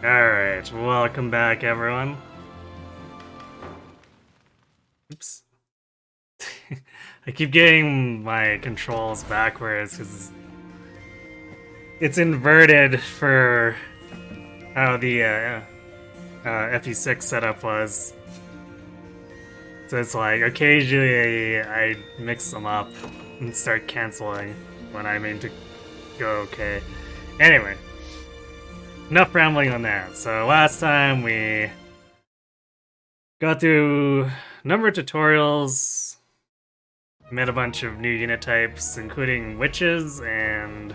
Alright, welcome back everyone. Oops. I keep getting my controls backwards because it's inverted for how the FE6 setup was. So it's like, occasionally I mix them up and start canceling when I mean to go okay. Anyway, enough rambling on that. So last time we got through a number of tutorials, met a bunch of new unit types, including witches and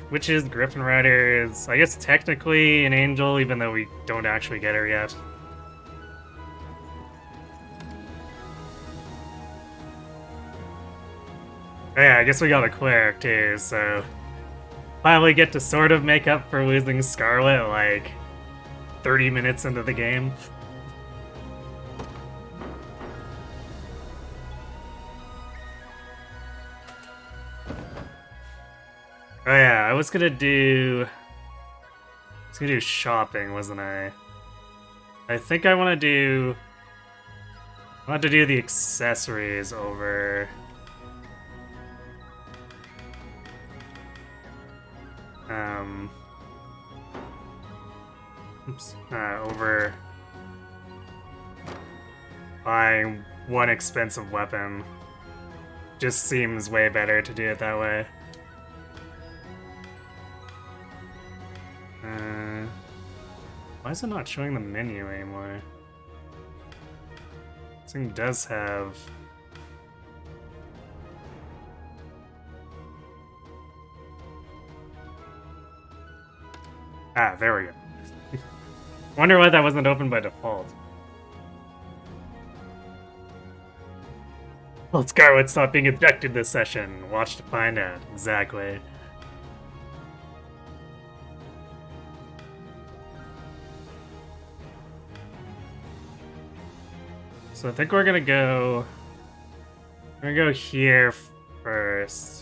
witches, Griffin Riders. I guess technically an angel, even though we don't actually get her yet. Oh yeah, I guess we got a cleric too, so finally get to sort of make up for losing Scarlet like 30 minutes into the game. Oh yeah, I was gonna do shopping, wasn't I? I think I want to do the accessories over over buying one expensive weapon. Just seems way better to do it that way. Why is it not showing the menu anymore? This thing does have... Ah, there we go. Wonder why that wasn't open by default. Well, Scarlet's not being ejected this session. Watch to find out. Exactly. So I think we're gonna go here first.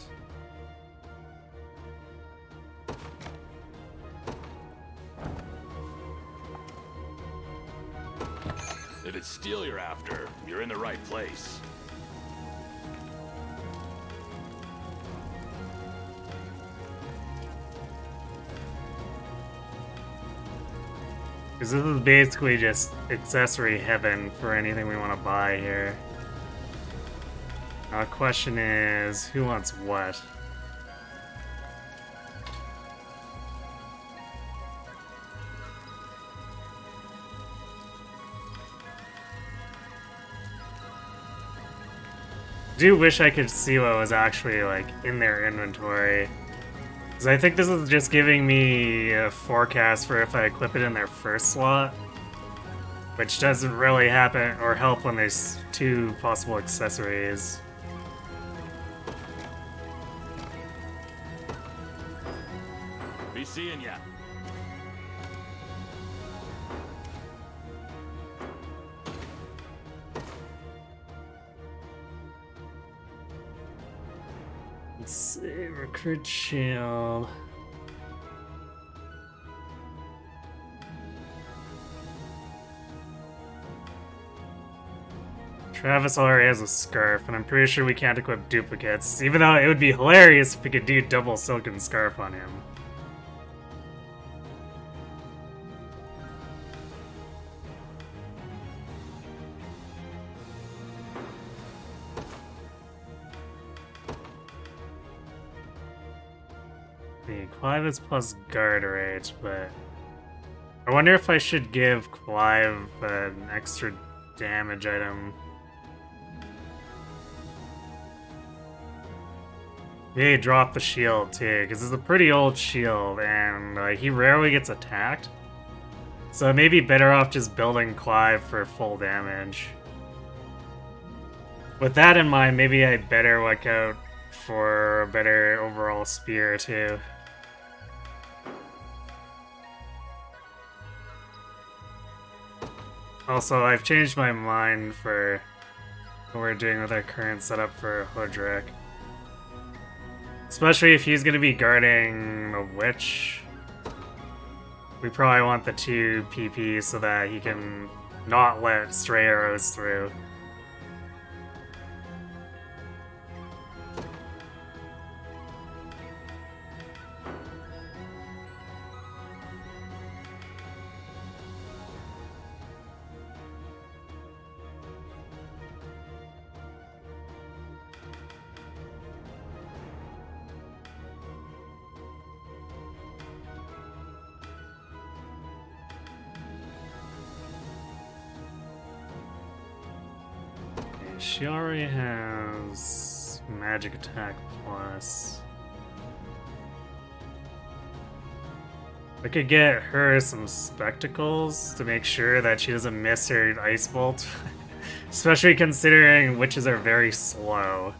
If it's steel you're after, you're in the right place. Because this is basically just accessory heaven for anything we want to buy here. Question is, who wants what? I do wish I could see what was actually like in their inventory. Because I think this is just giving me a forecast for if I equip it in their first slot. Which doesn't really happen or help when there's two possible accessories. Be seeing ya. Let's see, recruit shield. Travis already has a scarf, and I'm pretty sure we can't equip duplicates, even though it would be hilarious if we could do double silken scarf on him. The Clive is plus guard rate, but I wonder if I should give Clive an extra damage item. Maybe drop the shield too, because it's a pretty old shield, and he rarely gets attacked. So it may be better off just building Clive for full damage. With that in mind, maybe I'd better look out for a better overall spear too. Also, I've changed my mind for what we're doing with our current setup for Hodrick. Especially if he's gonna be guarding the witch. We probably want the 2 PP so that he can not let stray arrows through. She already has magic attack plus. I could get her some spectacles to make sure that she doesn't miss her ice bolt. Especially considering witches are very slow.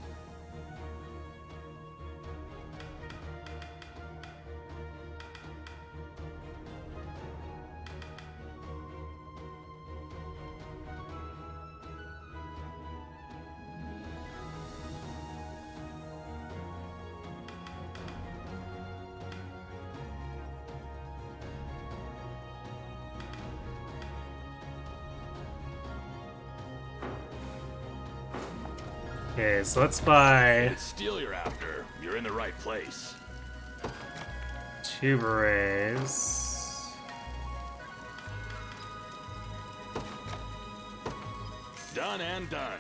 Okay, so let's buy If it's steel you're after, you're in the right place. 2 berets. Done and done.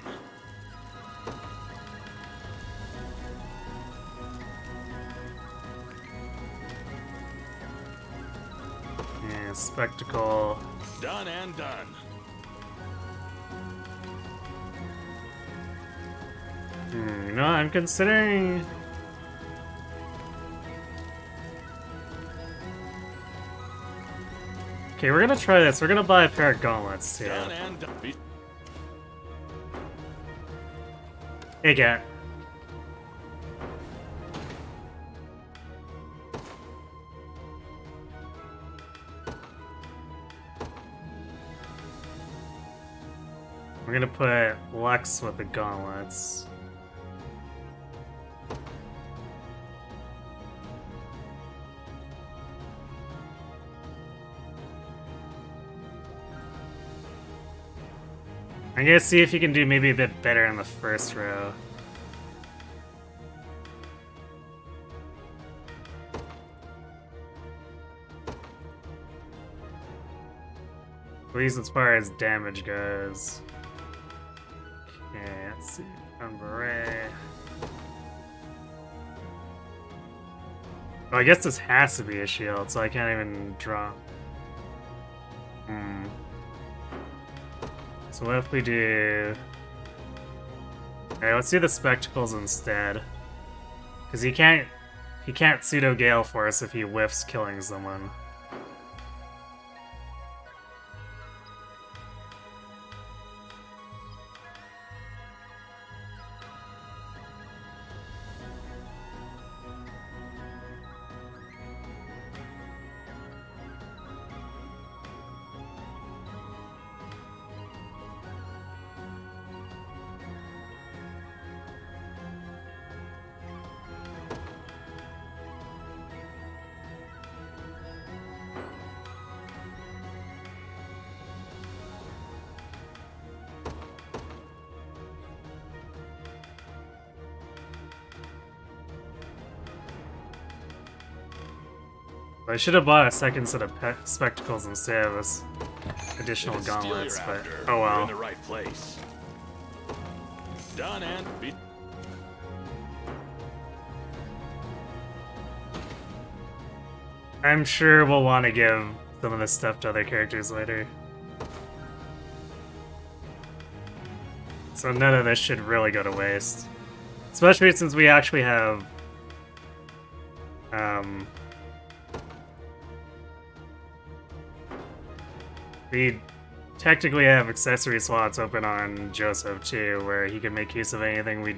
Yeah, spectacle. Done and done. No, I'm considering. Okay, we're gonna try this. We're gonna buy a pair of gauntlets too. Done and done. Hey, cat. We're gonna put Lux with the gauntlets. I'm gonna see if he can do maybe a bit better in the first row. At least as far as damage goes. Okay, let's see. Beret. Oh, I guess this has to be a shield, so I can't even draw. So what if we do... Alright, let's do the spectacles instead. Because he can't pseudo Gale Force if he whiffs killing someone. I should have bought a second set of spectacles instead of this additional gauntlets, but after, oh well. You're in the right place. Done and beat. I'm sure we'll want to give some of this stuff to other characters later. So none of this should really go to waste. Especially since we actually have... we technically have accessory slots open on Joseph too, where he can make use of anything we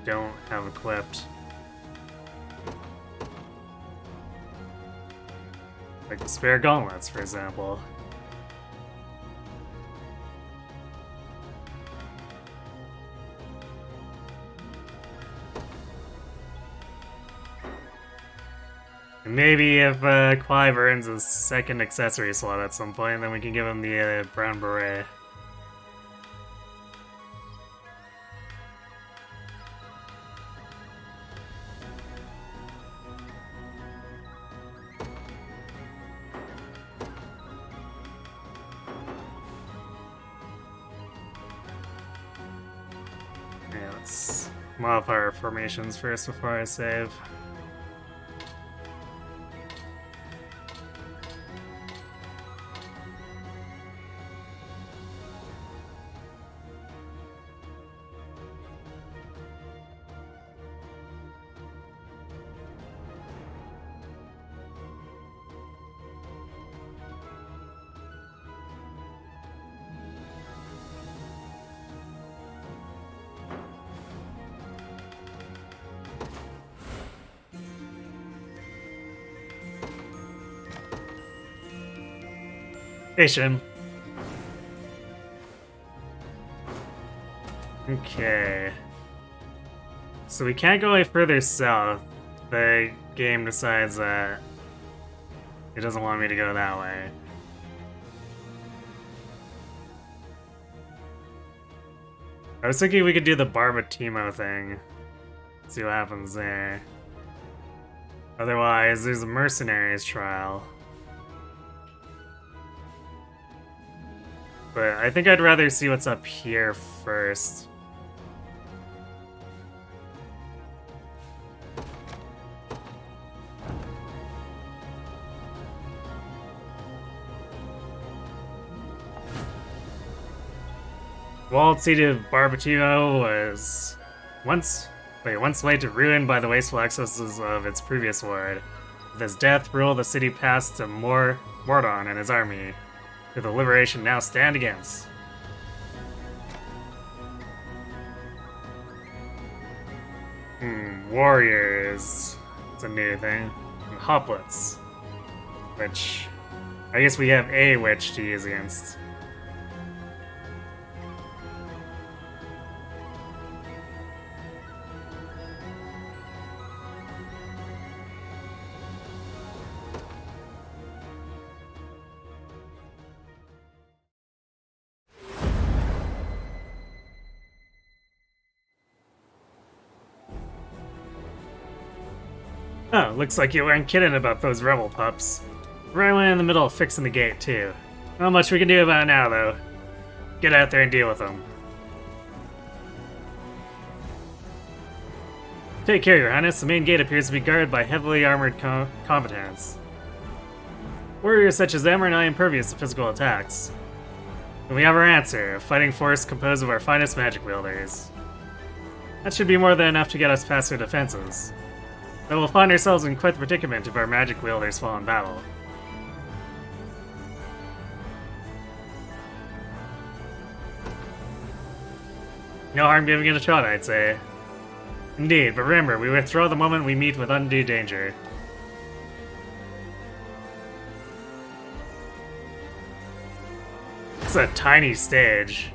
don't have equipped. Like the spare gauntlets, for example. And maybe if Clive earns a second accessory slot at some point, then we can give him the brown beret. Yeah, let's modify our formations first before I save. Hey, Shim. Okay. So we can't go any further south. The game decides that it doesn't want me to go that way. I was thinking we could do the Barbatimo thing. See what happens there. Otherwise, there's a mercenaries trial. But I think I'd rather see what's up here first. Walled city of Barbatino was once laid to ruin by the wasteful excesses of its previous lord. With his death, rule of the city passed to Mordon and his army, who the liberation now stand against. Warriors. It's a new thing. And hoplets. Which, I guess we have a witch to use against. Oh, looks like you weren't kidding about those rebel pups. Right away in the middle of fixing the gate, too. Not much we can do about it now, though. Get out there and deal with them. Take care, Your Highness. The main gate appears to be guarded by heavily armored combatants. Warriors such as them are not impervious to physical attacks. And we have our answer, a fighting force composed of our finest magic wielders. That should be more than enough to get us past their defenses. But we'll find ourselves in quite the predicament if our magic wielders fall in battle. No harm giving it a shot, I'd say. Indeed, but remember, we withdraw the moment we meet with undue danger. It's a tiny stage.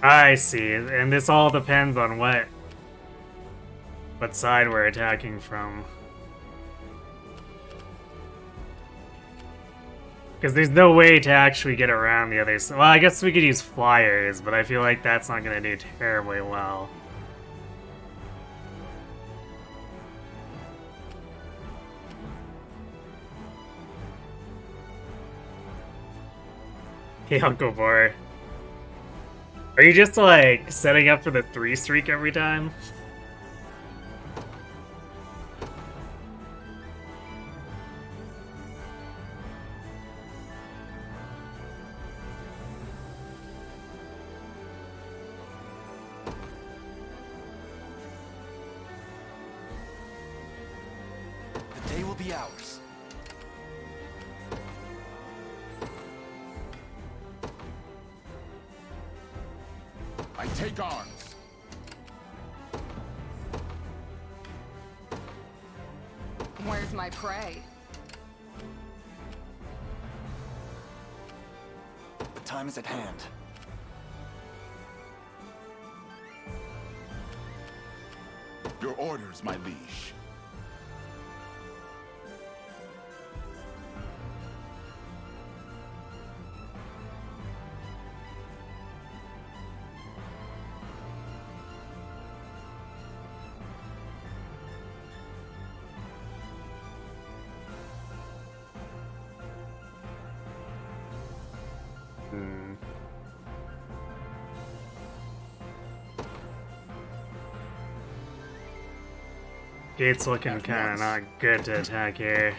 I see, and this all depends on what side we're attacking from. Because there's no way to actually get around the other side. Well, I guess we could use flyers, but I feel like that's not going to do terribly well. Hey, Uncle Boy. Are you just like setting up for the 3 streak every time? The day will be ours. I take arms. Where's my prey? The time is at hand. Your orders, my liege. Gate's looking kind of not good to attack here.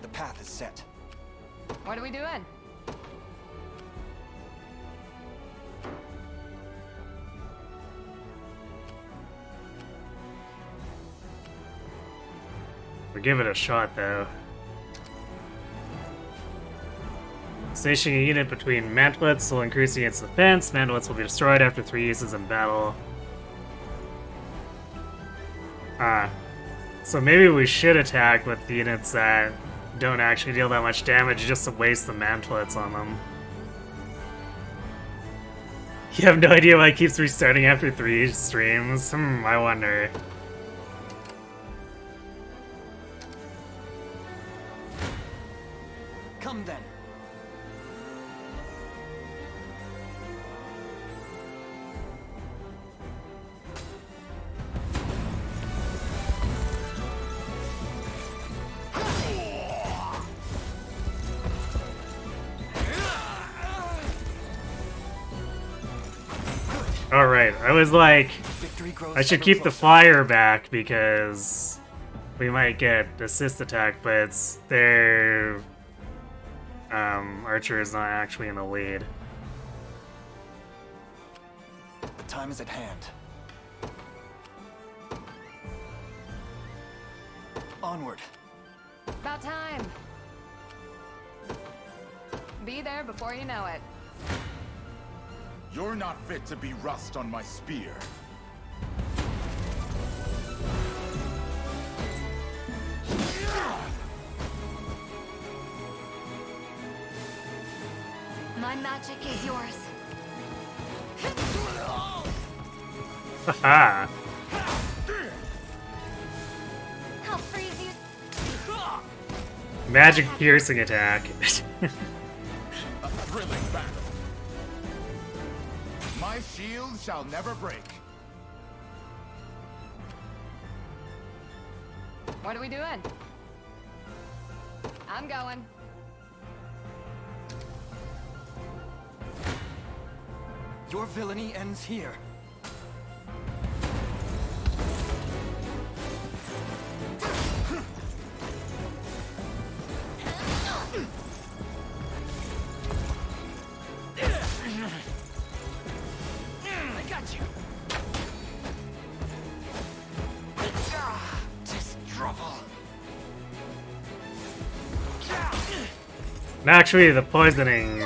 The path is set. What are we doing? We'll give it a shot though. Stationing a unit between mantlets will increase the unit's defense. Mantlets will be destroyed after 3 uses in battle. So maybe we should attack with the units that don't actually deal that much damage just to waste the mantlets on them. You have no idea why it keeps restarting after 3 streams? I wonder. Come then. Alright, I was like, Victory grows I should ever keep the closer. flyer back because we might get assist attack, but it's their archer is not actually in the lead. The time is at hand. Onward. About time. Be there before you know it. You're not fit to be rust on my spear. My magic is yours. Haha! I'll freeze you. Magic piercing attack. A thrilling battle. My shield shall never break. What are we doing? I'm going. Your villainy ends here. I got you. Just trouble. Actually, the poisoning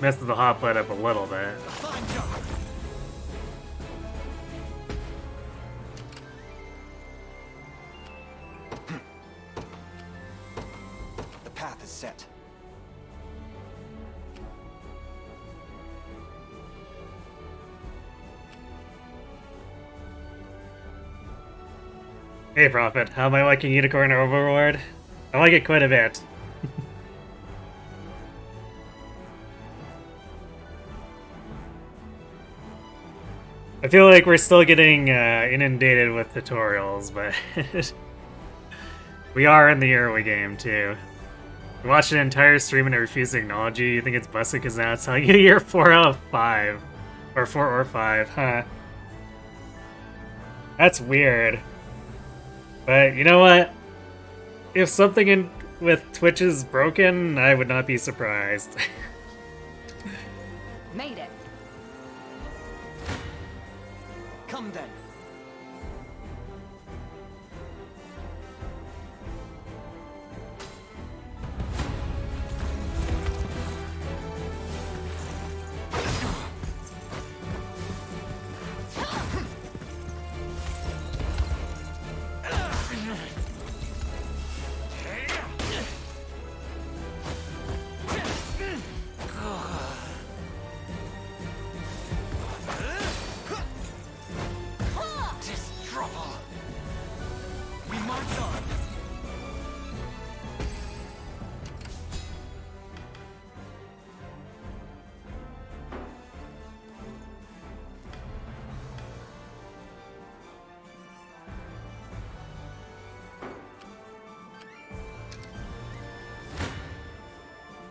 messes the hot plate up a little bit. Fine job. The path is set. Hey Prophet, how am I liking Unicorn Overlord? I like it quite a bit. I feel like we're still getting inundated with tutorials, but we are in the early game too. You watch an entire stream and it refuses to acknowledge you. You think it's busted because now it's telling you you're 4 out of 5. Or 4 or 5, huh? That's weird. But you know what? If something with Twitch is broken, I would not be surprised. Made it. Come then.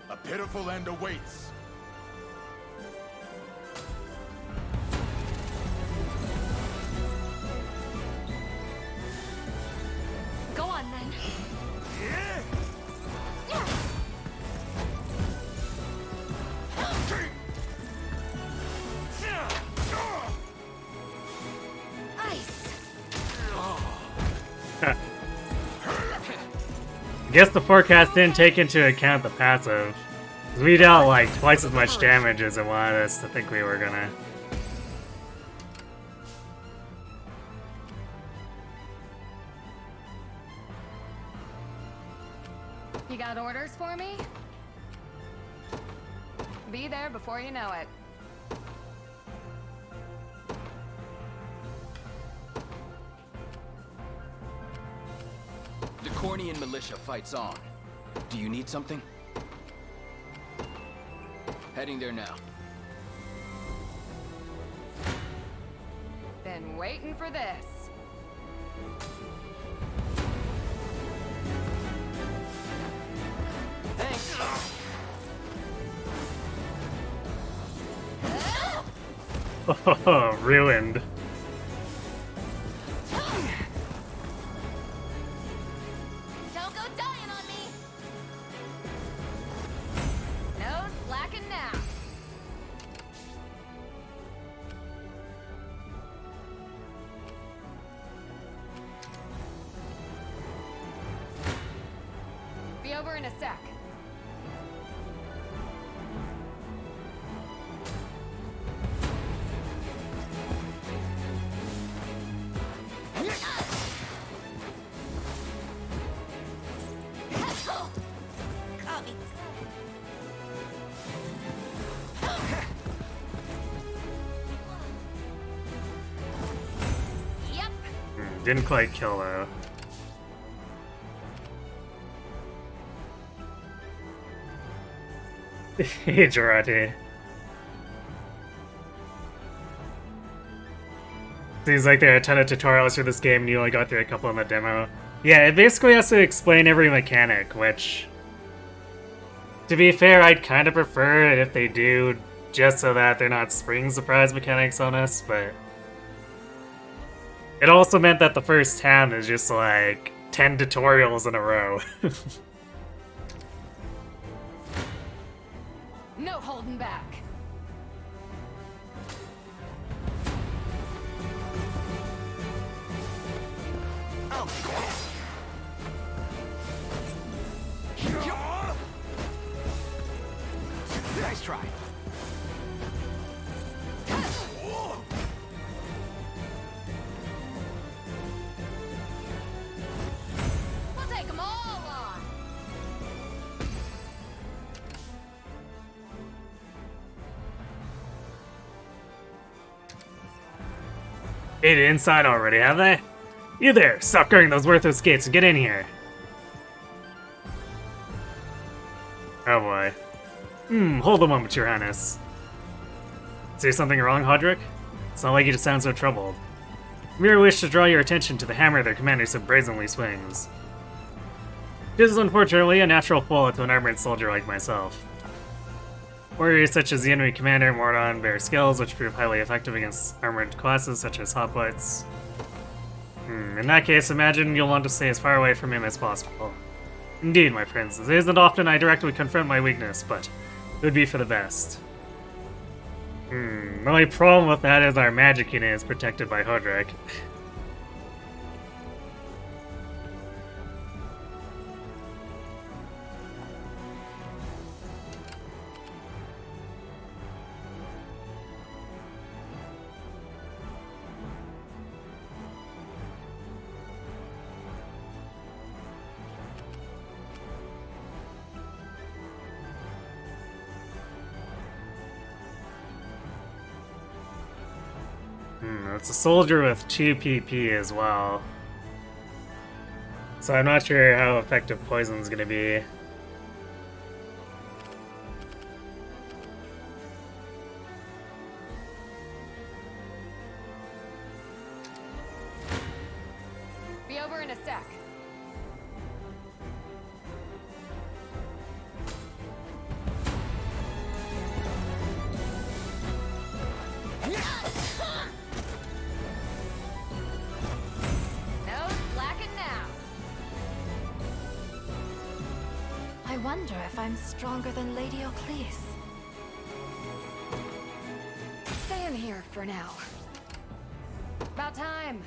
A pitiful end awaits. Go on then. Ice. I guess the forecast didn't take into account the passive. 'Cause we dealt like twice as much damage as it wanted us to think we were gonna. You got orders for me? Be there before you know it. The Cornian militia fights on. Do you need something? Heading there now. Been waiting for this. Thanks. Oh, ruined. Don't go dying on me. No slacking now. Be over in a sec. Yep. Didn't quite kill though. Hey, Jarate. Seems like there are a ton of tutorials for this game and you only got through a couple in the demo. Yeah, it basically has to explain every mechanic, which... To be fair, I'd kind of prefer it if they do, just so that they're not spring surprise mechanics on us, but... It also meant that the first town is just like 10 tutorials in a row. No holding back. Nice try. We'll take them all on. Made it inside already, have they? You there! Stop guarding those worthless gates and get in here! Oh boy. Hold a moment, Your Highness. Say something wrong, Hodrick? It's not like you to sound so troubled. Mere wish to draw your attention to the hammer their commander so brazenly swings. This is unfortunately a natural foil to an armored soldier like myself. Warriors such as the enemy commander Mordon bear skills which prove highly effective against armored classes such as hoplites. In that case, imagine you'll want to stay as far away from him as possible. Indeed, my friends, it isn't often I directly confront my weakness, but it would be for the best. The only problem with that is our magic unit is protected by Hodrick. It's a soldier with 2 PP as well. So I'm not sure how effective poison's gonna be. Be over in a sec. No slacking now. I wonder if I'm stronger than Lady Ocleus. Stay in here for now. About time.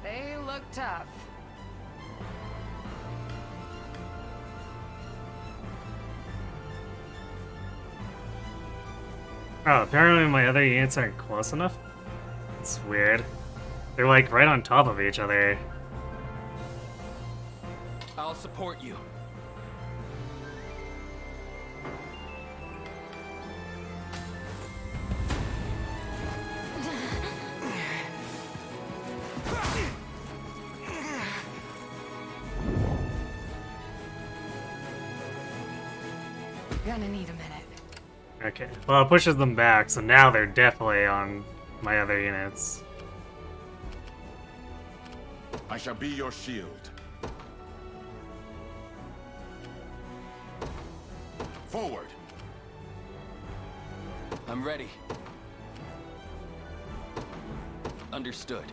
They look tough. Oh, apparently my other units aren't close enough? It's weird. They're like right on top of each other. I'll support you. Gonna need a minute. Okay, well it pushes them back, so now they're definitely on my other units. I shall be your shield. Forward. I'm ready. Understood.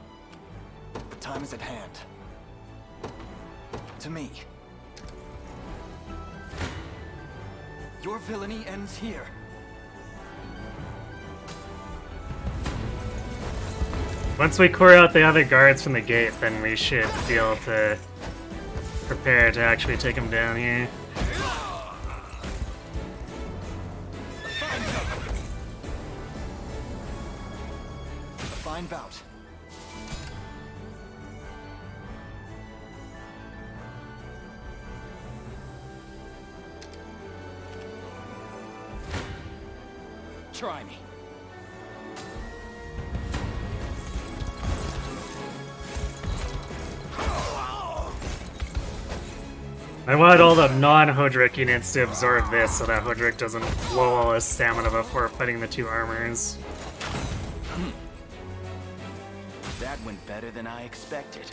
The time is at hand. To me. Your villainy ends here. Once we clear out the other guards from the gate, then we should be able to prepare to actually take them down here. A fine bout. Try me. I want all the non-Hodrick units to absorb this so that Hodrick doesn't blow all his stamina before fighting the 2 armors. That went better than I expected.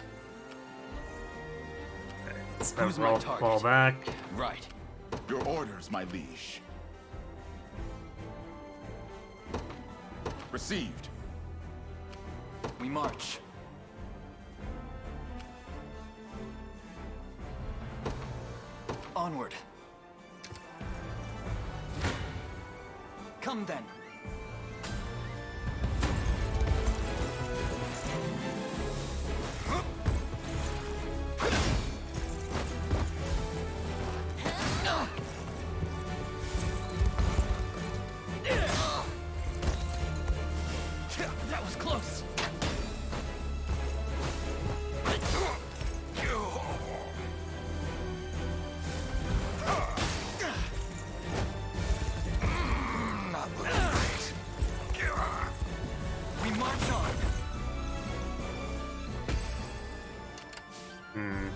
Let's Who's have my roll target? fall back. Right. Your orders, my liege. Received. We march. Onward. Come then. That was close.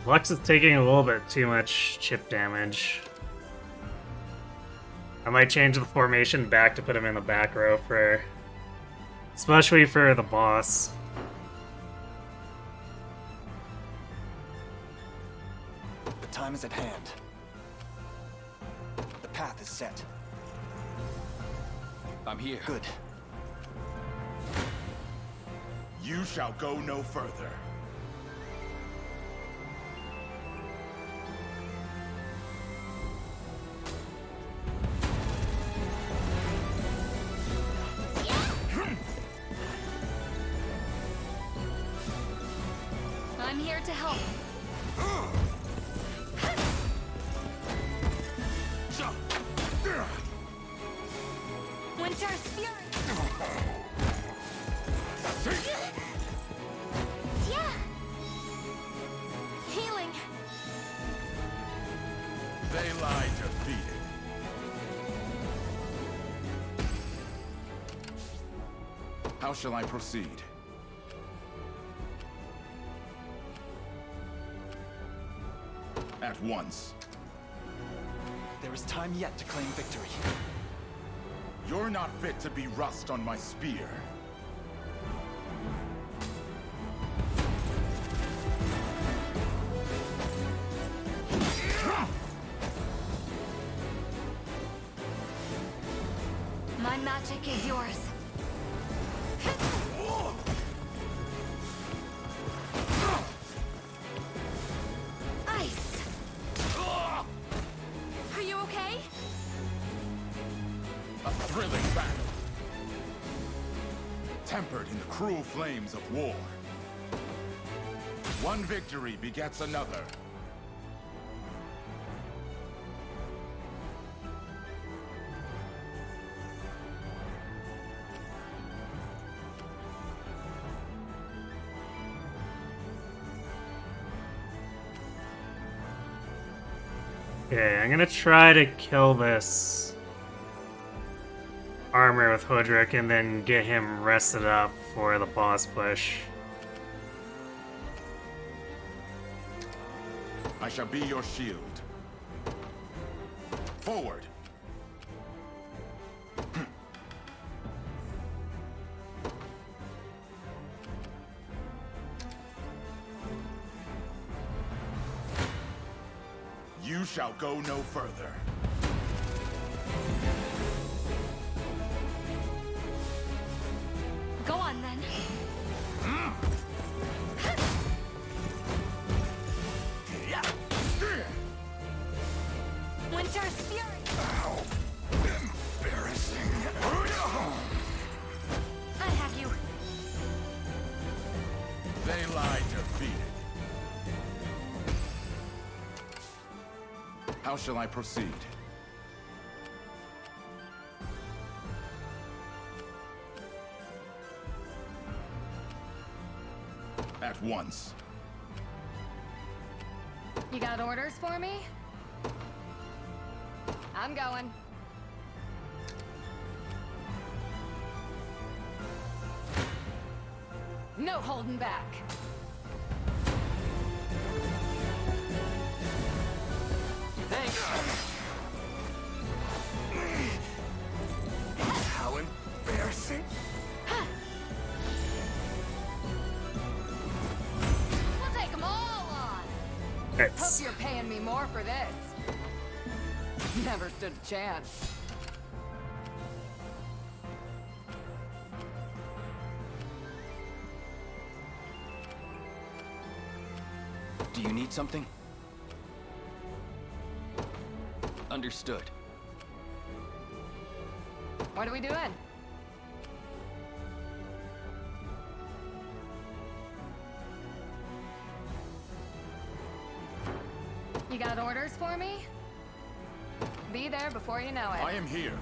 Lux is taking a little bit too much chip damage. I might change the formation back to put him in the back row for... especially for the boss. The time is at hand. The path is set. I'm here. Good. You shall go no further. I'm here to help. Winter's Fury! Yeah! Healing! They lie defeated. How shall I proceed? At once. There is time yet to claim victory. You're not fit to be rust on my spear. My magic is yours. Ice! Are you okay? A thrilling battle. Tempered in the cruel flames of war. One victory begets another. Okay, I'm gonna try to kill this armor with Hodrick and then get him rested up for the boss push. I shall be your shield. Forward! You shall go no further. Go on then. Winter's Fury! How embarrassing. I have you. They lie defeated. How shall I proceed? At once. You got orders for me? I'm going. No holding back. Thanks. How embarrassing. We'll take them all on. Hope It's... you're paying me more for this. Never stood a chance. Do you need something? Understood. What are we doing? You got orders for me? Be there before you know it. I am here.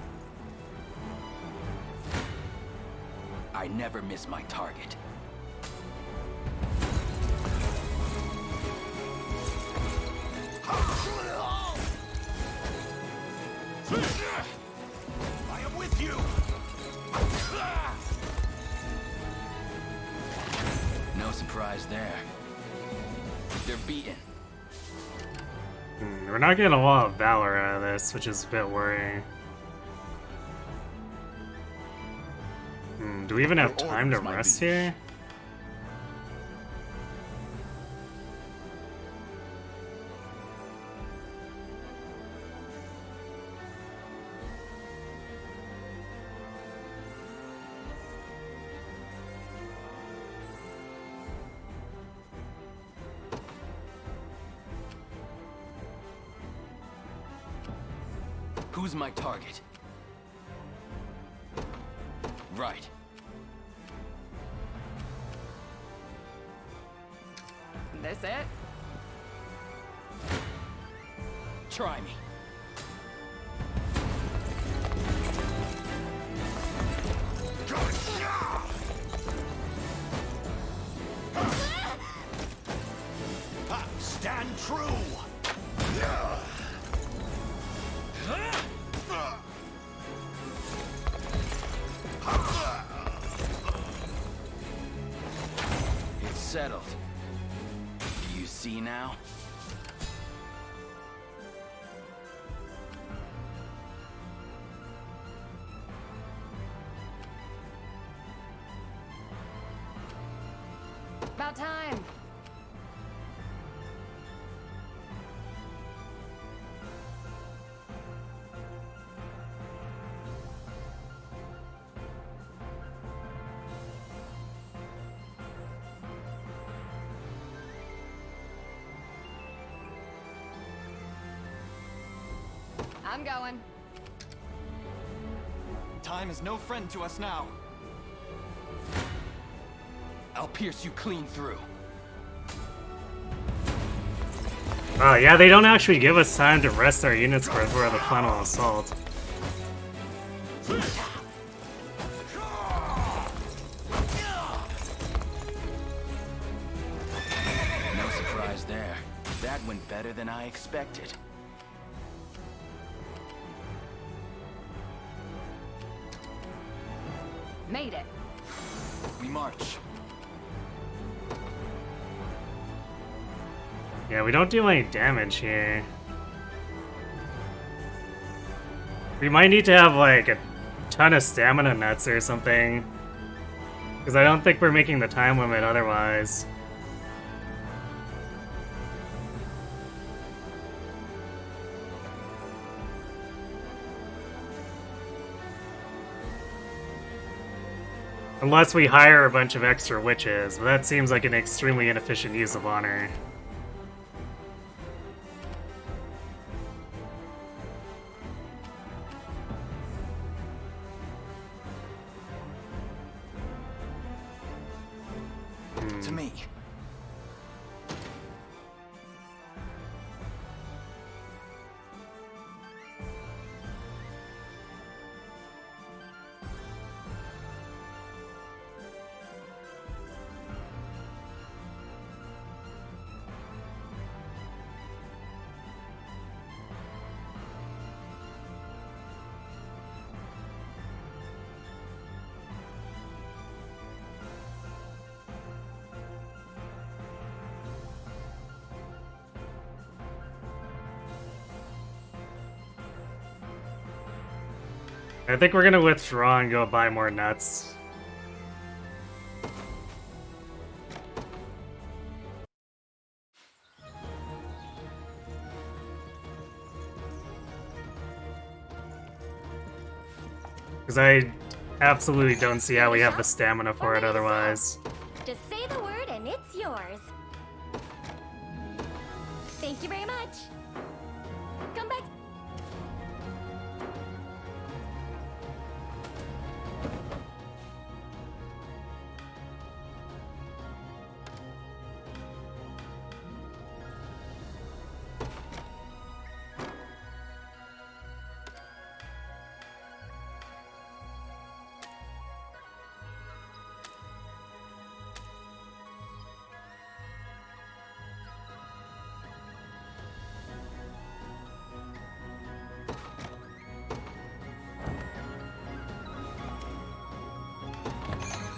I never miss my target. I am with you. No surprise there. They're beaten. We're not getting a lot of valor out of this, which is a bit worrying. Do we even have Your time to orders, my rest liege. here? Who's my target? Right. This it? Try me. Stand true! It's settled. Do you see now? About time. I'm going. Time is no friend to us now. I'll pierce you clean through. Oh yeah, they don't actually give us time to rest our units before the final assault. No surprise there. That went better than I expected. Made it. We march. Yeah, we don't do any damage here. We might need to have like a ton of stamina nuts or something. Because I don't think we're making the time limit otherwise. Unless we hire a bunch of extra witches, but that seems like an extremely inefficient use of honor. To me. I think we're gonna withdraw and go buy more nuts. Because I absolutely don't see how we have the stamina for it otherwise. Just say the word and it's yours. Thank you very much. Come back.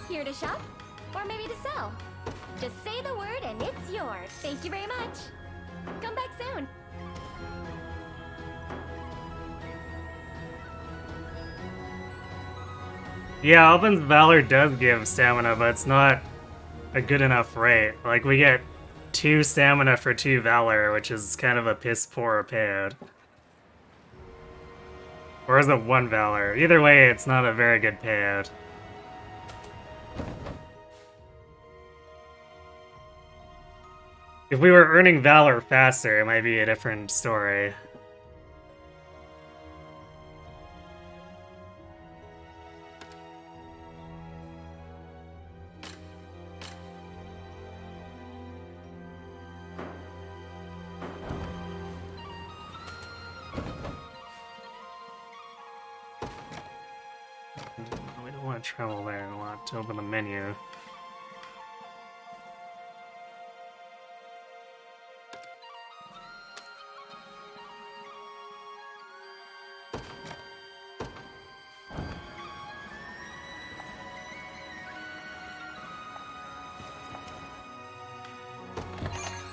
Here to shop? Or maybe to sell? Just say the word and it's yours. Thank you very much. Come back soon. Yeah, Alban's Valor does give stamina, but it's not a good enough rate. Like, we get 2 stamina for 2 Valor, which is kind of a piss poor payout. Or is it 1 Valor? Either way, it's not a very good payout. If we were earning Valor faster, it might be a different story. We don't want to travel there, we want to open the menu.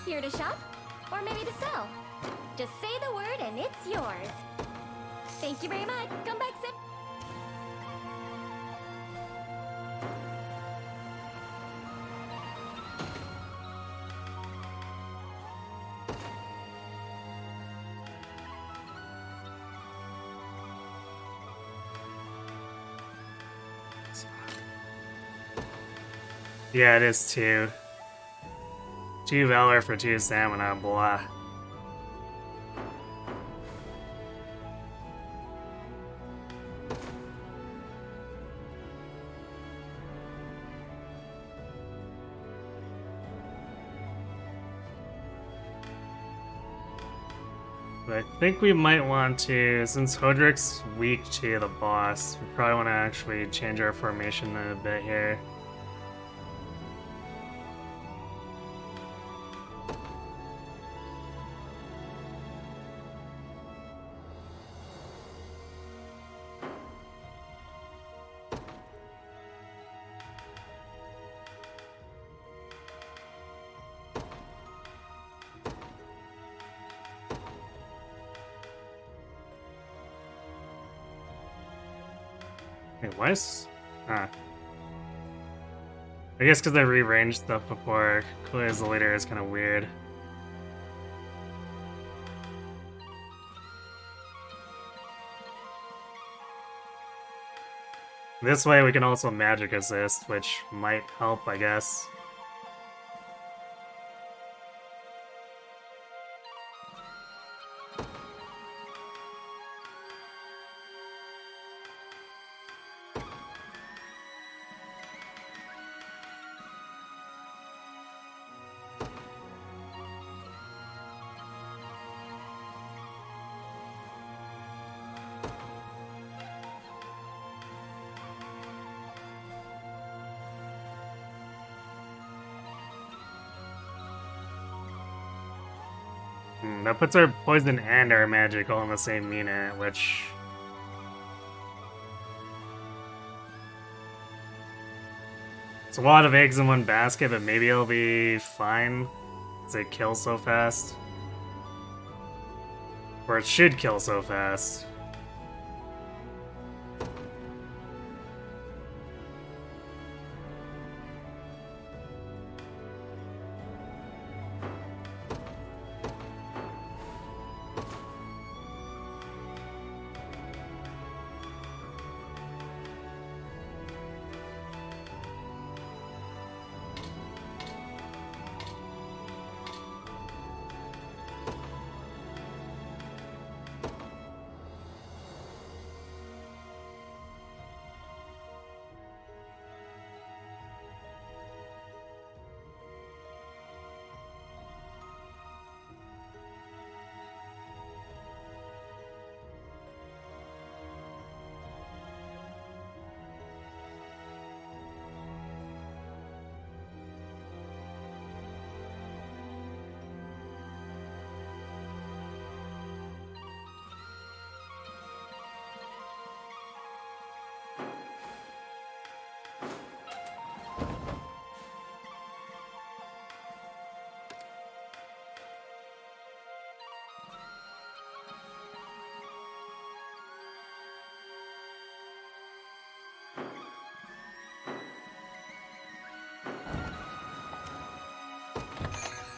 Here to shop? Or maybe to sell? Just say the word and it's yours. Thank you very much. Come back soon. Yeah, it is 2. 2 Valor for 2 stamina, blah. But I think we might want to, since Hodrick's weak to the boss, we probably want to actually change our formation a bit here. Wait, why is... I guess because I rearranged stuff before, clear as the leader is kind of weird. This way we can also magic assist, which might help, I guess. That puts our poison and our magic all in the same unit, which... It's a lot of eggs in one basket, but maybe it'll be fine, because it kills so fast. Or it should kill so fast.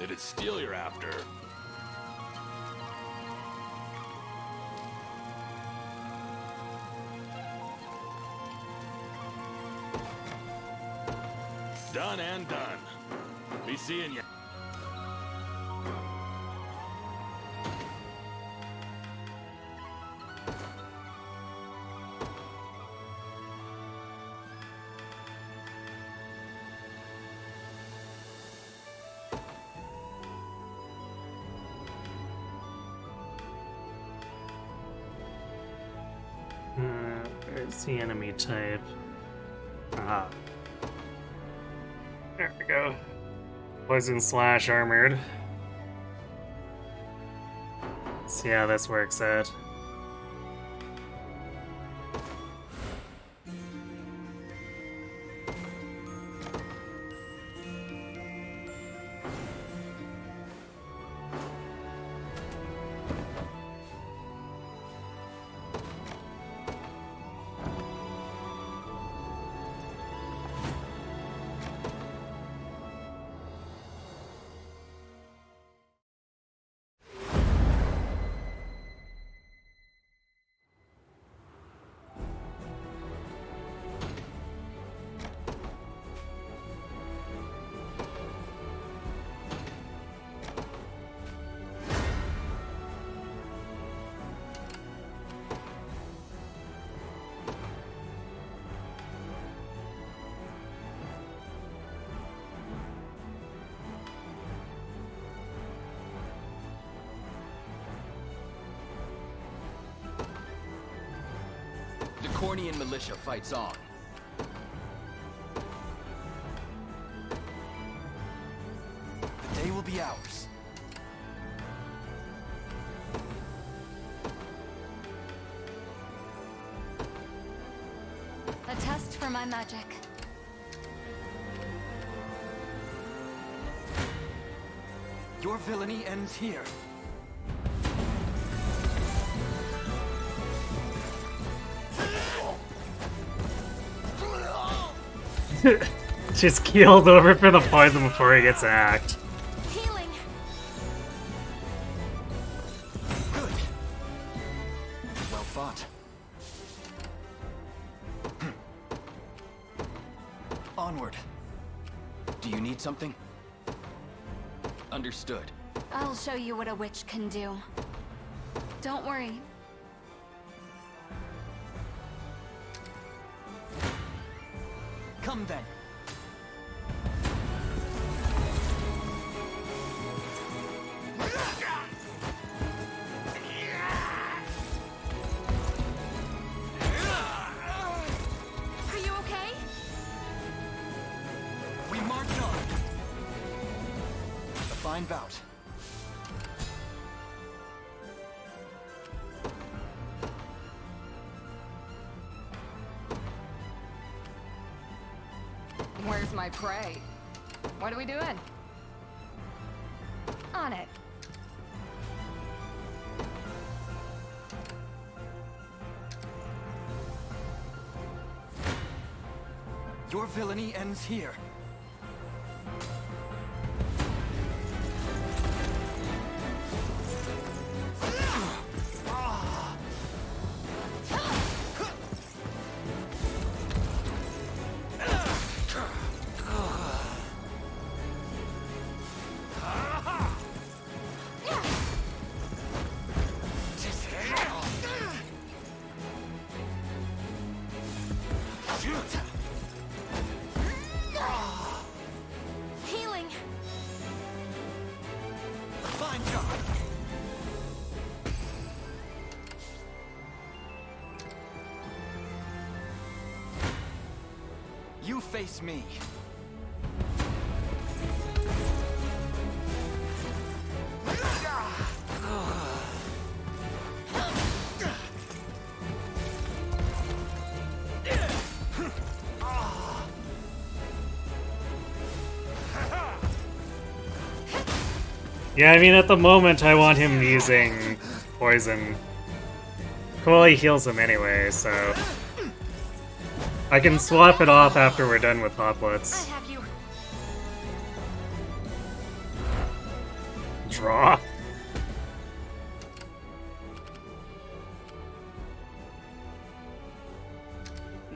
Did it steal you're after? Done and done. Be seeing you. Where's the enemy type? Aha. There we go. Poison slash armored. See how this works out. The Cornian militia fights on. The day will be ours. A test for my magic. Your villainy ends here. Just keeled over for the poison before he gets hacked. Healing. Good. Well fought. Onward. Do you need something? Understood. I'll show you what a witch can do. Don't worry. Come then. Are you okay? We march on. A fine bout. Where's my prey? What are we doing? On it. Your villainy ends here. Healing. Fine job. You face me. Yeah, I mean, at the moment, I want him using poison. Well, he heals him anyway, so... I can swap it off after we're done with I Hoplets. have you. Draw.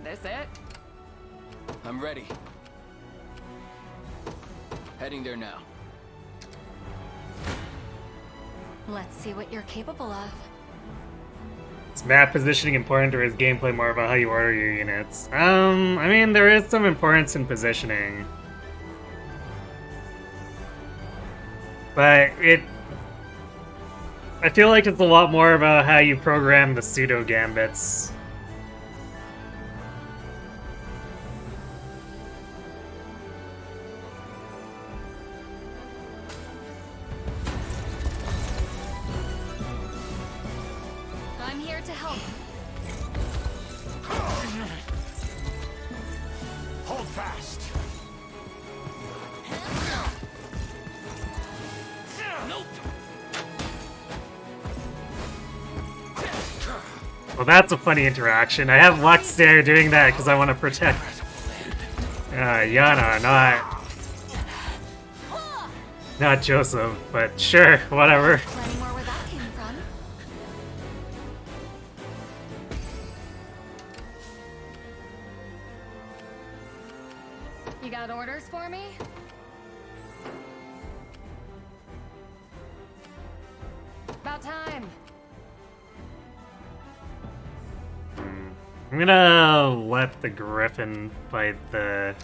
This it? I'm ready. Heading there now. Let's see what you're capable of. Is map positioning important or is gameplay more about how you order your units? I mean, there is some importance in positioning. But I feel like it's a lot more about how you program the pseudo gambits. I'm here to help. Hold fast. Well, that's a funny interaction. I have Lux there doing that because I want to protect Yana, not Joseph, but sure, whatever. Plenty more where that came from. You got orders for me? About time. I'm gonna let the Griffin fight the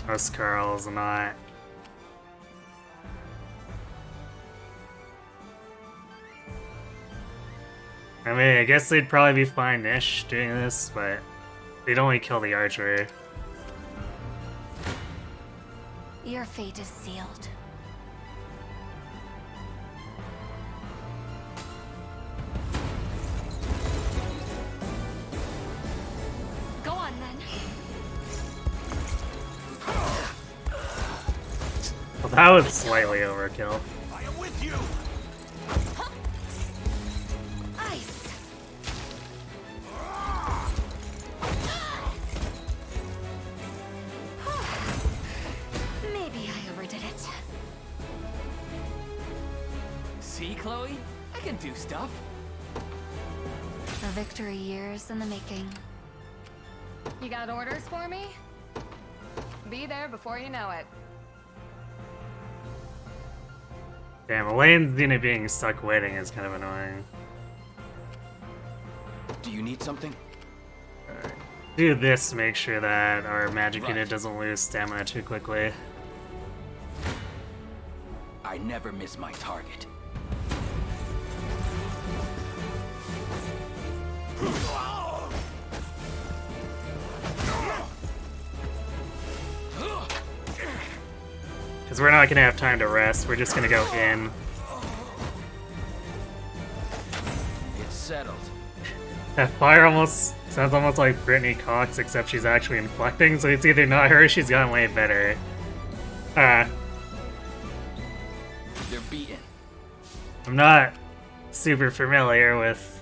Huskarls, not. I mean, I guess they'd probably be fine-ish doing this, but they'd only kill the archer. Your fate is sealed. Go on then. Well, that was slightly overkill. I am with you. Ice! Maybe I overdid it. See, Chloe? I can do stuff. A victory years in the making. You got orders for me? Be there before you know it. Damn, Elaine's unit being stuck waiting is kind of annoying. Do you need something? Do this to make sure that our magic Right. unit doesn't lose stamina too quickly. I never miss my target. Because we're not gonna have time to rest, we're just gonna go in. It's settled. That fire almost sounds almost like Brittany Cox, except she's actually inflecting, so it's either not her or she's gotten way better. They're beaten. I'm not super familiar with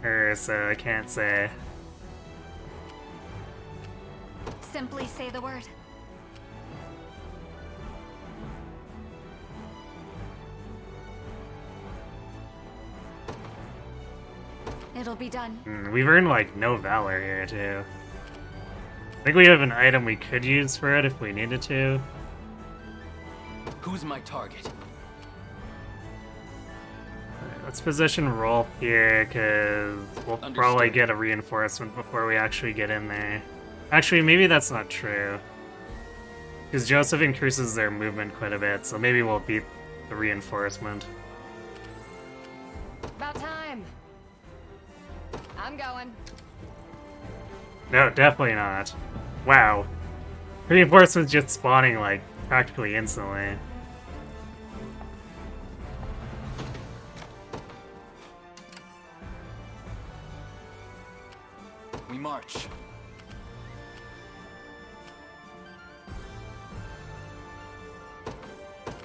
her, so I can't say. Simply say the word. It'll be done. We've earned, like, no valor here, too. I think we have an item we could use for it if we needed to. Who's my target? Alright, let's position Rolf here, because we'll probably Understood. get a reinforcement before we actually get in there. Actually, maybe that's not true. Because Joseph increases their movement quite a bit, so maybe we'll beat the reinforcement. About time. I'm going. No, definitely not. Wow. Reinforcements just spawning, like, practically instantly. We march.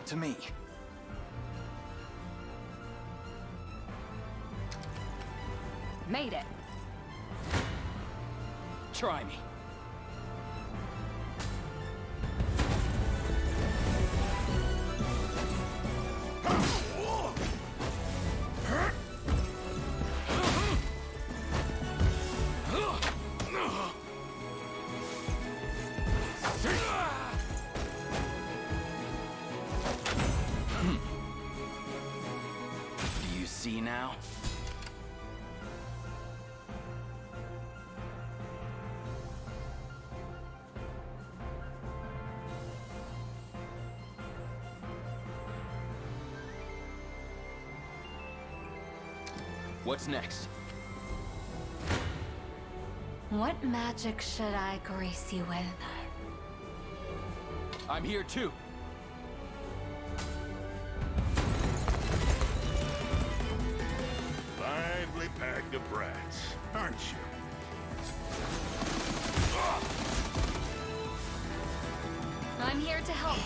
To me. Made it. Try me. now? What's next? What magic should I grace you with? I'm here too. Lively pack of brats, aren't you? I'm here to help.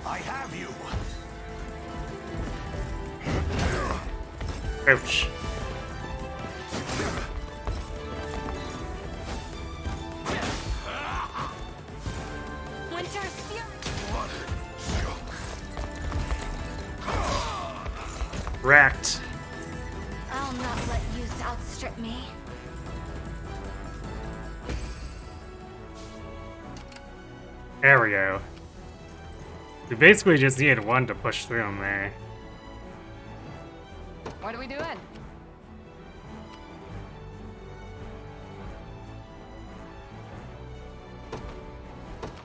I have you. Ouch. Winter's fury. Wrecked. I'll not let you outstrip me. There we go. We basically just needed one to push through him there. What are we doing?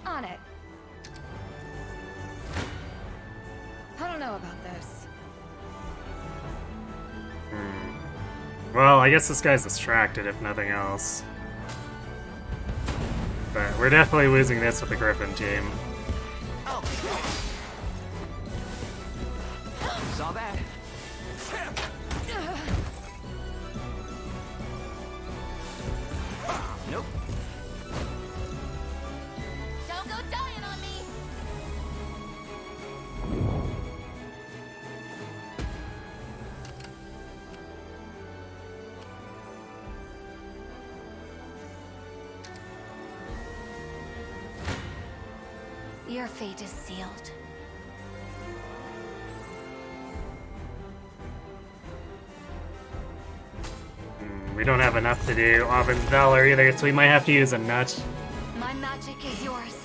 On it. I don't know about this. Well, I guess this guy's distracted, if nothing else. But we're definitely losing this with the Griffin team. Saw that. Nope. Don't go dying on me. Your fate is sealed. We don't have enough to do Auburn Valor either, so we might have to use a nut. My magic is yours.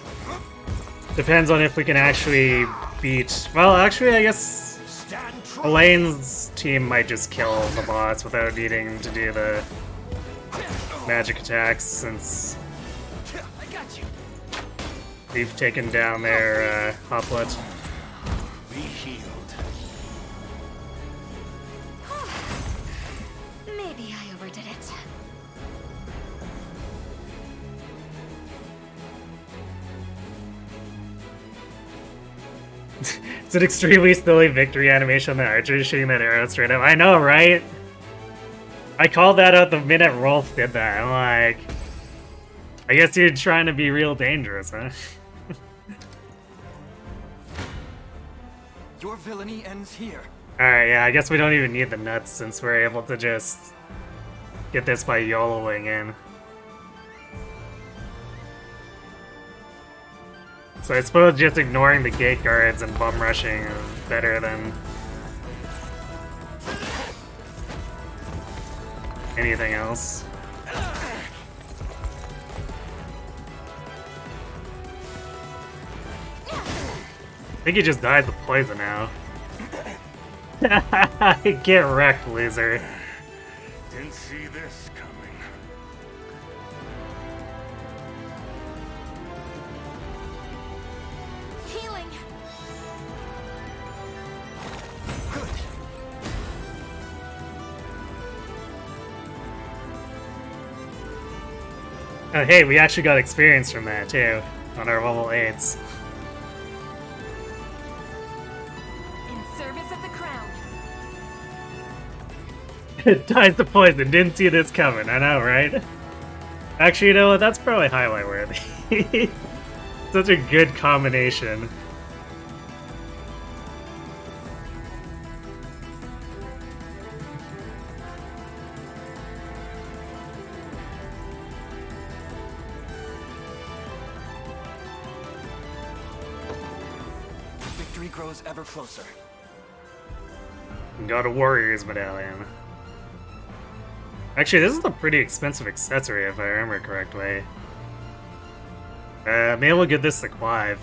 Depends on if we can actually beat... Well, actually, I guess Stand true. Elaine's team might just kill the boss without needing to do the magic attacks, since I got you. we've taken down their Hoplet. Be healed. Maybe I overdid it. It's an extremely silly victory animation on the archer shooting that arrow straight up. I know, right? I called that out the minute Rolf did that. I'm like... I guess you're trying to be real dangerous, huh? Your villainy ends here. Alright, yeah, I guess we don't even need the nuts since we're able to just get this by YOLOing in. So I suppose just ignoring the gate guards and bum rushing is better than anything else. I think he just died to poison now. Get wrecked, loser. Didn't see this coming. Healing. Good. Oh hey, we actually got experience from that too, on our level 8s. In service of the crown. Dies to poison, didn't see this coming, I know, right? Actually, you know what, that's probably highlight worthy. Such a good combination. Victory grows ever closer. Got a Warriors medallion. Actually, this is a pretty expensive accessory if I remember correctly. Maybe we'll get this to Clive.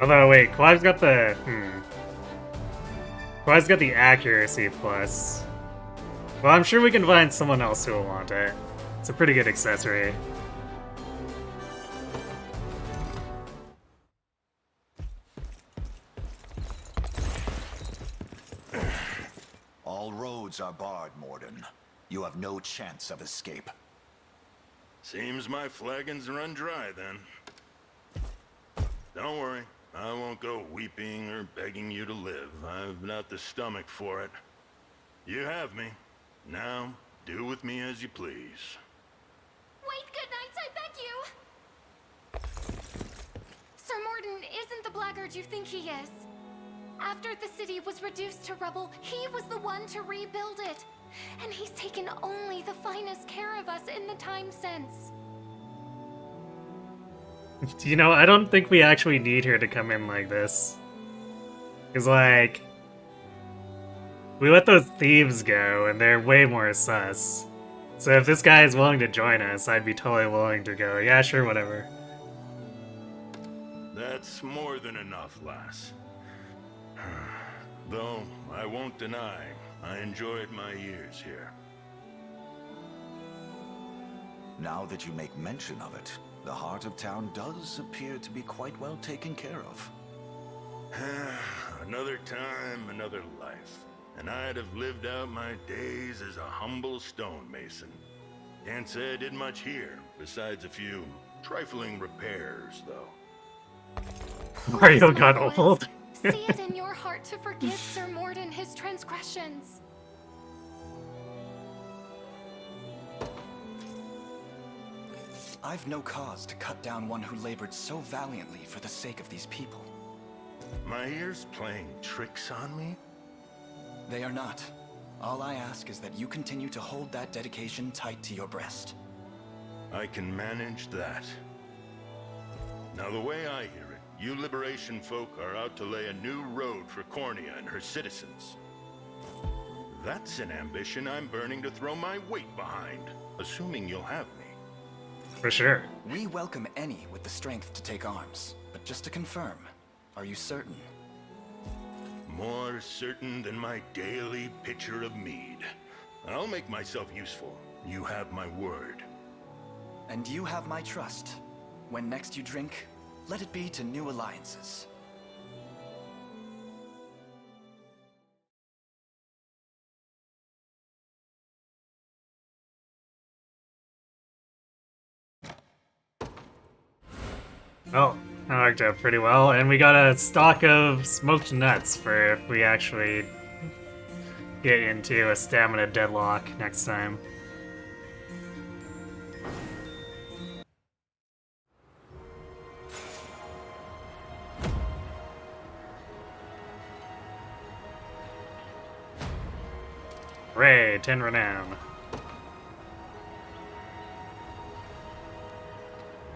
Although, wait, Clive's got the... Clive's got the accuracy plus. Well, I'm sure we can find someone else who will want it. It's a pretty good accessory. All roads are barred, Morden. You have no chance of escape. Seems my flagons run dry then. Don't worry, I won't go weeping or begging you to live. I've not the stomach for it. You have me. Now, do with me as you please. Wait, good night, I beg you! Sir Morden isn't the blackguard you think he is. After the city was reduced to rubble, he was the one to rebuild it. And he's taken only the finest care of us in the time since. You know, I don't think we actually need her to come in like this. Because, like... we let those thieves go, and they're way more sus. So if this guy is willing to join us, I'd be totally willing to go, yeah, sure, whatever. That's more than enough, lass. Though, I won't deny, I enjoyed my years here. Now that you make mention of it, the heart of town does appear to be quite well taken care of. Another time, another life. And I'd have lived out my days as a humble stonemason. Can't say I did much here, besides a few trifling repairs, though. Mario got old. See it in your heart to forgive Sir Morden his transgressions. I've no cause to cut down one who labored so valiantly for the sake of these people. My ears playing tricks on me? They are not. All I ask is that you continue to hold that dedication tight to your breast. I can manage that. Now, the way I hear it, you Liberation folk are out to lay a new road for Cornea and her citizens. That's an ambition I'm burning to throw my weight behind, assuming you'll have me. For sure. We welcome any with the strength to take arms. But just to confirm, are you certain? More certain than my daily pitcher of mead. I'll make myself useful. You have my word. And you have my trust. When next you drink, let it be to new alliances. Well, that worked out pretty well, and we got a stock of smoked nuts for if we actually get into a stamina deadlock next time. Hooray, 10 renown.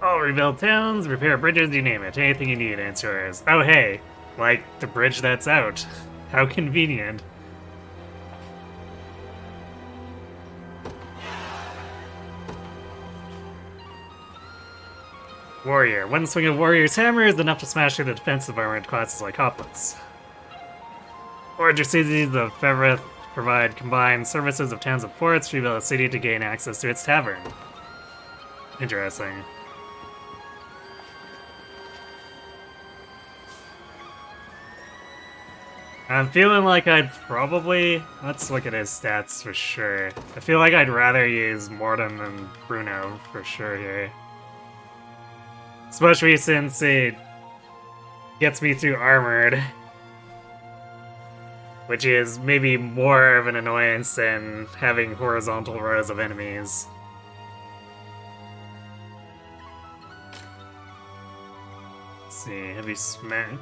All rebuild towns, repair bridges, you name it. Anything you need, answer is. Oh hey, like the bridge that's out. How convenient. Warrior. One swing of Warrior's hammer is enough to smash through the defensive armored classes like hoplites. Order cities of Fevrith provide combined services of towns and forts to rebuild a city to gain access to its tavern. Interesting. I'm feeling like I'd probably... let's look at his stats for sure. I feel like I'd rather use Morden than Bruno for sure here. Especially since it gets me through Armored. Which is maybe more of an annoyance than having horizontal rows of enemies. Let's see, Heavy Smash...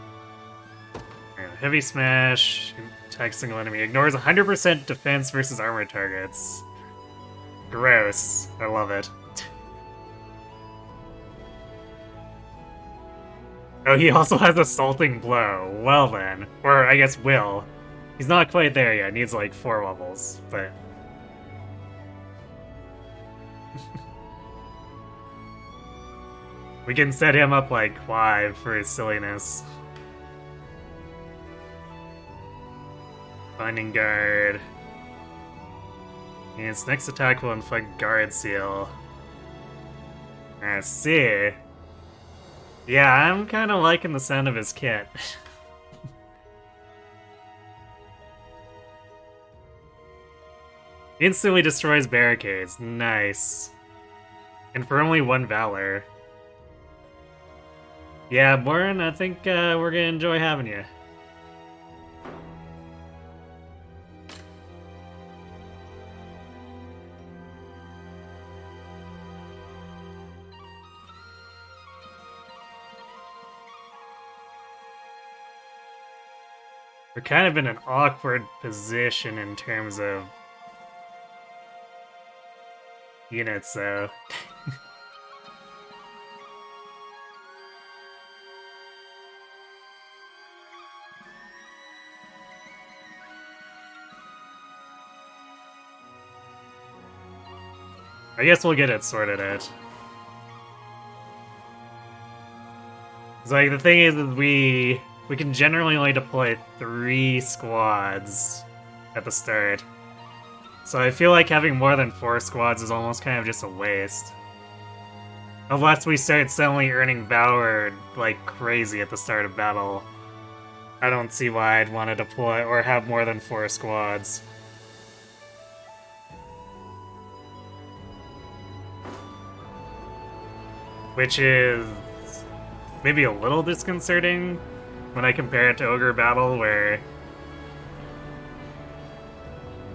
Heavy Smash, attack single enemy, ignores 100% defense versus armor targets. Gross. I love it. Oh, he also has Assaulting Blow. Well then. Or, I guess, will. He's not quite there yet. Needs like 4 levels, but... we can set him up like 5 for his silliness. Binding Guard. And its next attack will inflict Guard Seal. I see. Yeah, I'm kind of liking the sound of his kit. Instantly destroys barricades. Nice. And for only 1 Valor. Yeah, Boren, I think we're gonna enjoy having you. We're kind of in an awkward position in terms of units, though. I guess we'll get it sorted out. It's like, the thing is we can generally only deploy 3 squads at the start. So I feel like having more than 4 squads is almost kind of just a waste. Unless we start suddenly earning Valor like crazy at the start of battle. I don't see why I'd want to deploy or have more than 4 squads. Which is maybe a little disconcerting when I compare it to Ogre Battle, where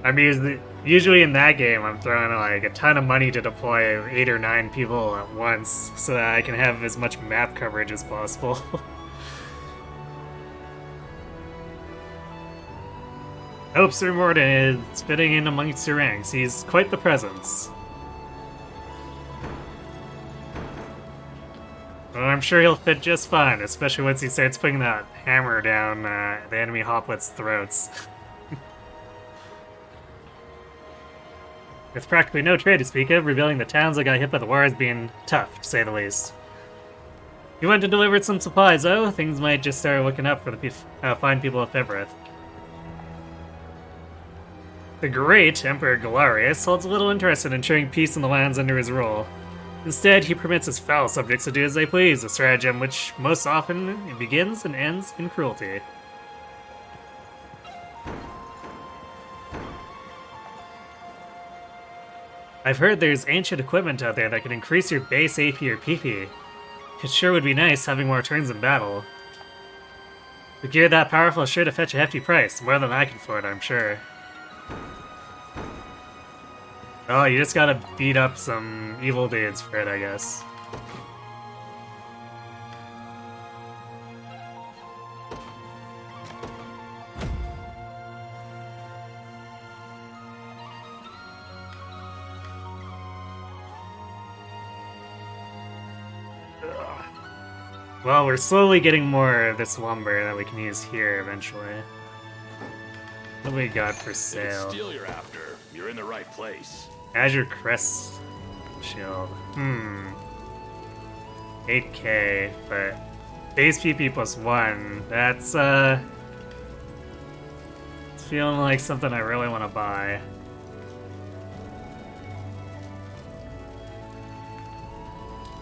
I mean, usually in that game I'm throwing like a ton of money to deploy 8 or 9 people at once so that I can have as much map coverage as possible. I hope Sir Morden is fitting in amongst your ranks. He's quite the presence. Well, I'm sure he'll fit just fine, especially once he starts putting that hammer down the enemy hoplites' throats. With practically no trade to speak of, revealing the towns that got hit by the war as being tough, to say the least. You went to deliver some supplies, though. Things might just start looking up for the fine people of Febreth. The great Emperor Galarius holds little interest in ensuring peace in the lands under his rule. Instead, he permits his foul subjects to do as they please, a stratagem which most often begins and ends in cruelty. I've heard there's ancient equipment out there that can increase your base AP or PP. It sure would be nice having more turns in battle. The gear that powerful is sure to fetch a hefty price, more than I can afford, I'm sure. Oh, you just gotta beat up some evil dudes for it, I guess. Well, we're slowly getting more of this lumber that we can use here eventually. What do we got for sale? If it's steel you're after, you're in the right place. Azure Crest Shield. 8k, but base PP plus 1. That's, it's feeling like something I really want to buy.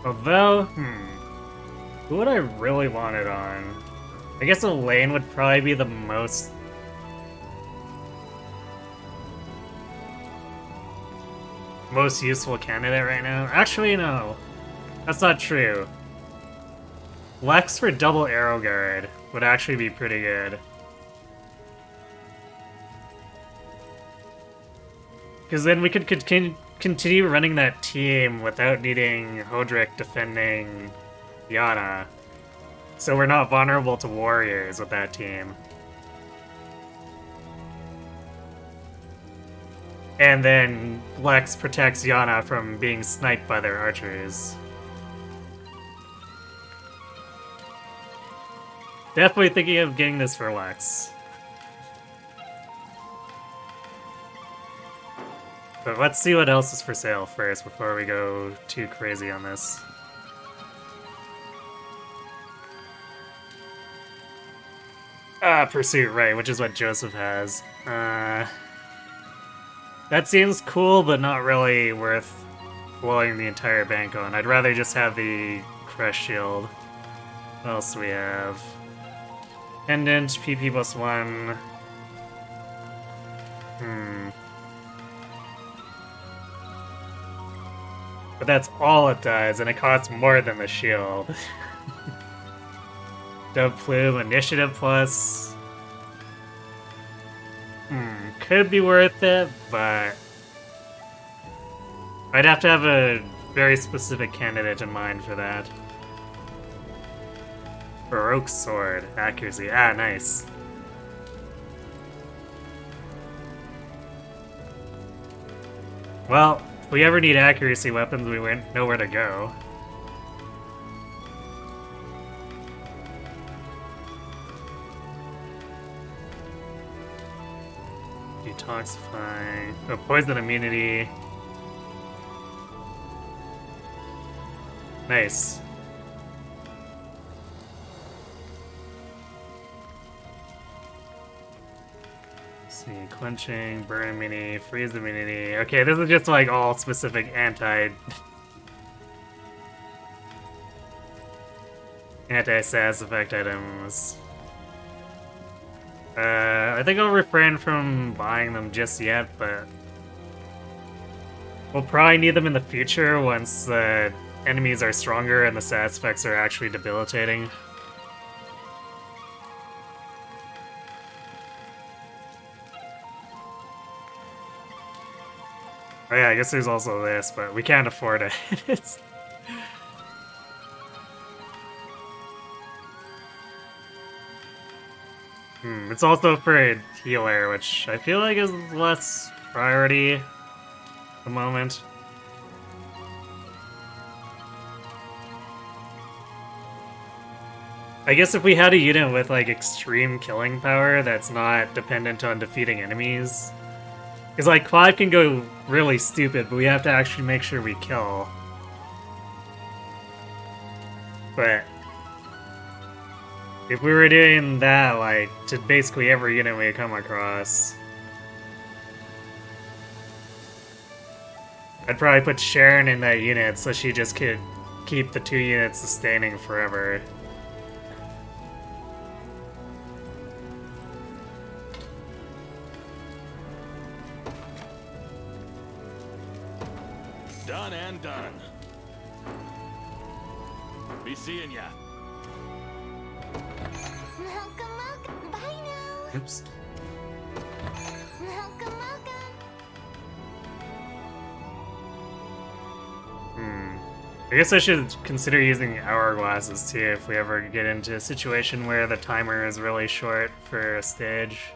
Although, who would I really want it on? I guess Elaine would probably be the most useful candidate right now. Actually, no. That's not true. Lex for double arrow guard would actually be pretty good. Because then we could continue running that team without needing Hodrick defending Yana. So we're not vulnerable to warriors with that team. And then Lex protects Yana from being sniped by their archers. Definitely thinking of getting this for Lex. But let's see what else is for sale first before we go too crazy on this. Pursuit, right, which is what Joseph has. That seems cool, but not really worth blowing the entire bank on. I'd rather just have the Crush Shield. What else do we have? Pendant, PP +1. But that's all it does, and it costs more than the shield. Dove Plume, Initiative Plus. Could be worth it, but I'd have to have a very specific candidate in mind for that. Baroque Sword, accuracy. Ah, nice. Well, if we ever need accuracy weapons, we won't know where to go. Detoxify. Oh, poison immunity. Nice. Let's see, clenching, burn immunity, freeze immunity. Okay, this is just like all specific anti-sass effect items. I think I'll refrain from buying them just yet, but we'll probably need them in the future once the enemies are stronger and the sass effects are actually debilitating. Oh yeah, I guess there's also this, but we can't afford it. It's also for a healer, which I feel like is less priority at the moment. I guess if we had a unit with like extreme killing power that's not dependent on defeating enemies. Because like Clive can go really stupid, but we have to actually make sure we kill. But if we were doing that, like, to basically every unit we come across, I'd probably put Sharon in that unit so she just could keep the 2 units sustaining forever. Done and done. Be seeing ya. Welcome. Bye now. Oops. Welcome. I guess I should consider using hourglasses too if we ever get into a situation where the timer is really short for a stage.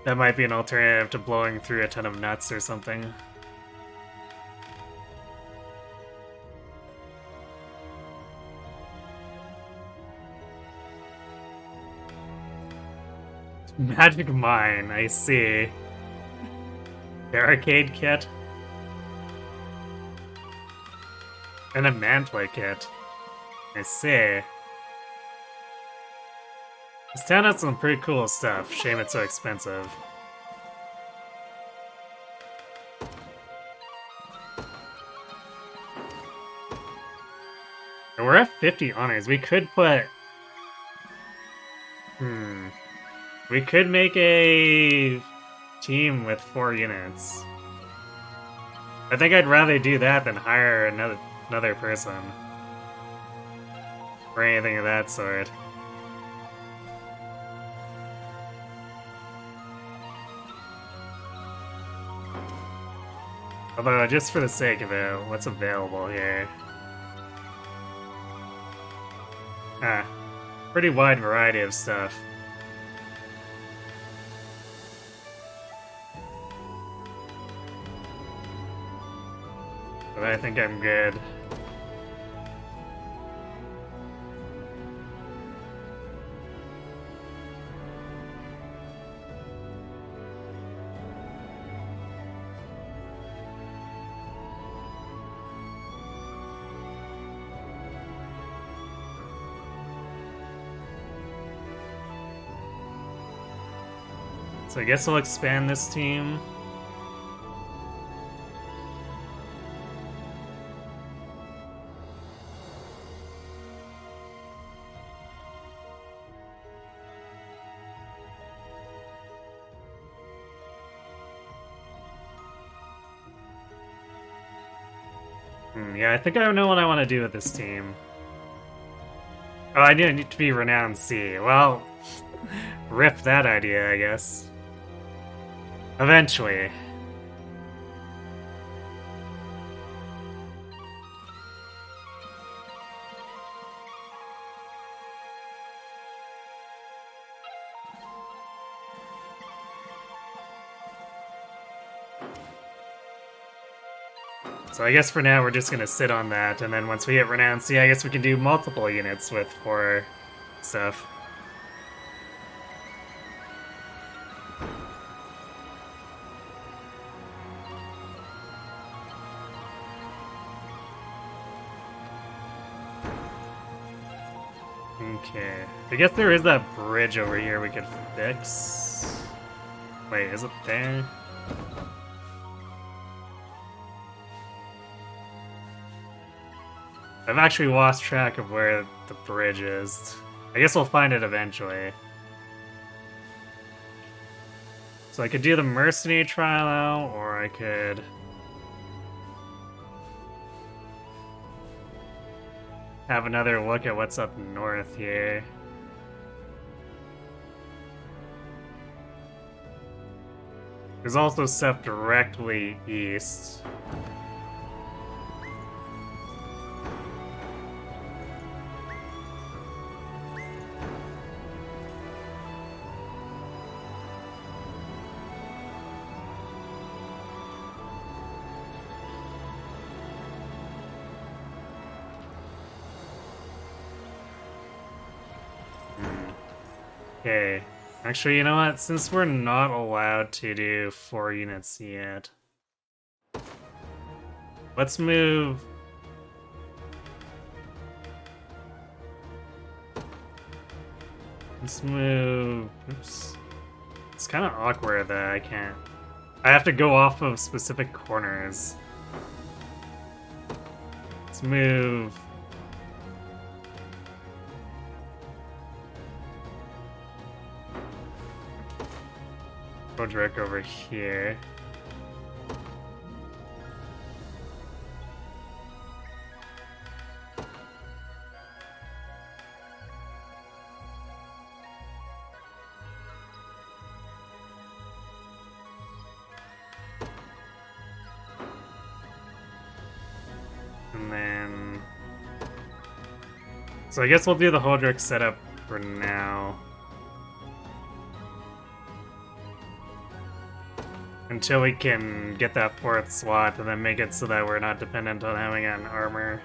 That might be an alternative to blowing through a ton of nuts or something. Magic Mine, I see. Barricade kit. And a Mantler kit. I see. This town has some pretty cool stuff. Shame it's so expensive. And we're at 50 honors. We could put... We could make a team with 4 units. I think I'd rather do that than hire another person. Or anything of that sort. Although, just for the sake of it, what's available here? Pretty wide variety of stuff. But I think I'm good. So I guess we'll expand this team. Yeah, I think I know what I want to do with this team. Oh, I need to be renowned C. Well, rip that idea, I guess. Eventually. So I guess for now we're just gonna sit on that, and then once we get renowned C, I guess we can do multiple units with 4 stuff. Okay. I guess there is that bridge over here we could fix. Wait, is it there? I've actually lost track of where the bridge is. I guess we'll find it eventually. So I could do the mercenary trial out, or I could... have another look at what's up north here. There's also stuff directly east. Okay. Actually, you know what? Since we're not allowed to do 4 units yet, let's move... Let's move... Oops. It's kind of awkward that I can't... I have to go off of specific corners. Let's move... Roderick over here. And then... So I guess we'll do the Hodrick setup for now. Until we can get that 4th slot and then make it so that we're not dependent on having an armor.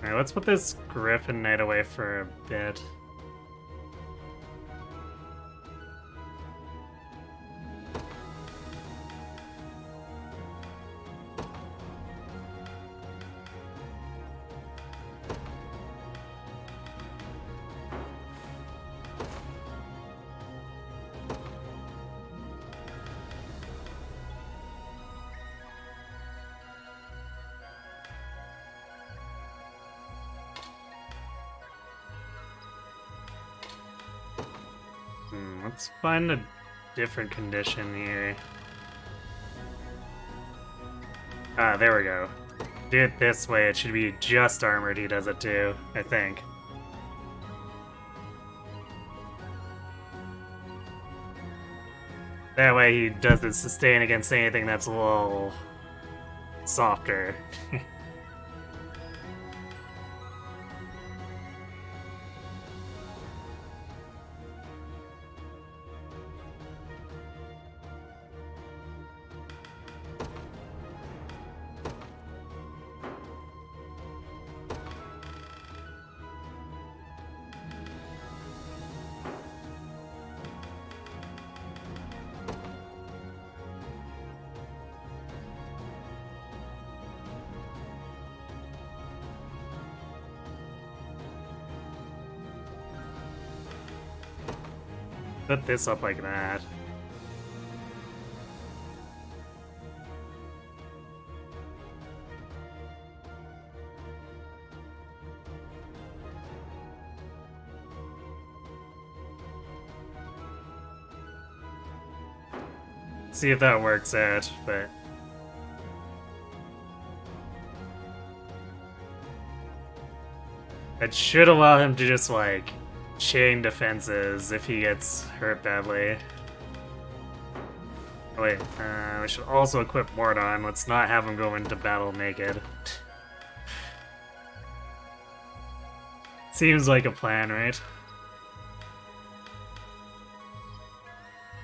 Alright, let's put this Griffin Knight away for a bit. Let's find a different condition here. Ah, there we go. Do it this way, it should be just armored he does it too, I think. That way he doesn't sustain against anything that's a little softer. Put this up like that. See if that works out, but it should allow him to just like chain defenses if he gets hurt badly. Oh, wait, we should also equip Mordon. Let's not have him go into battle naked. Seems like a plan, right?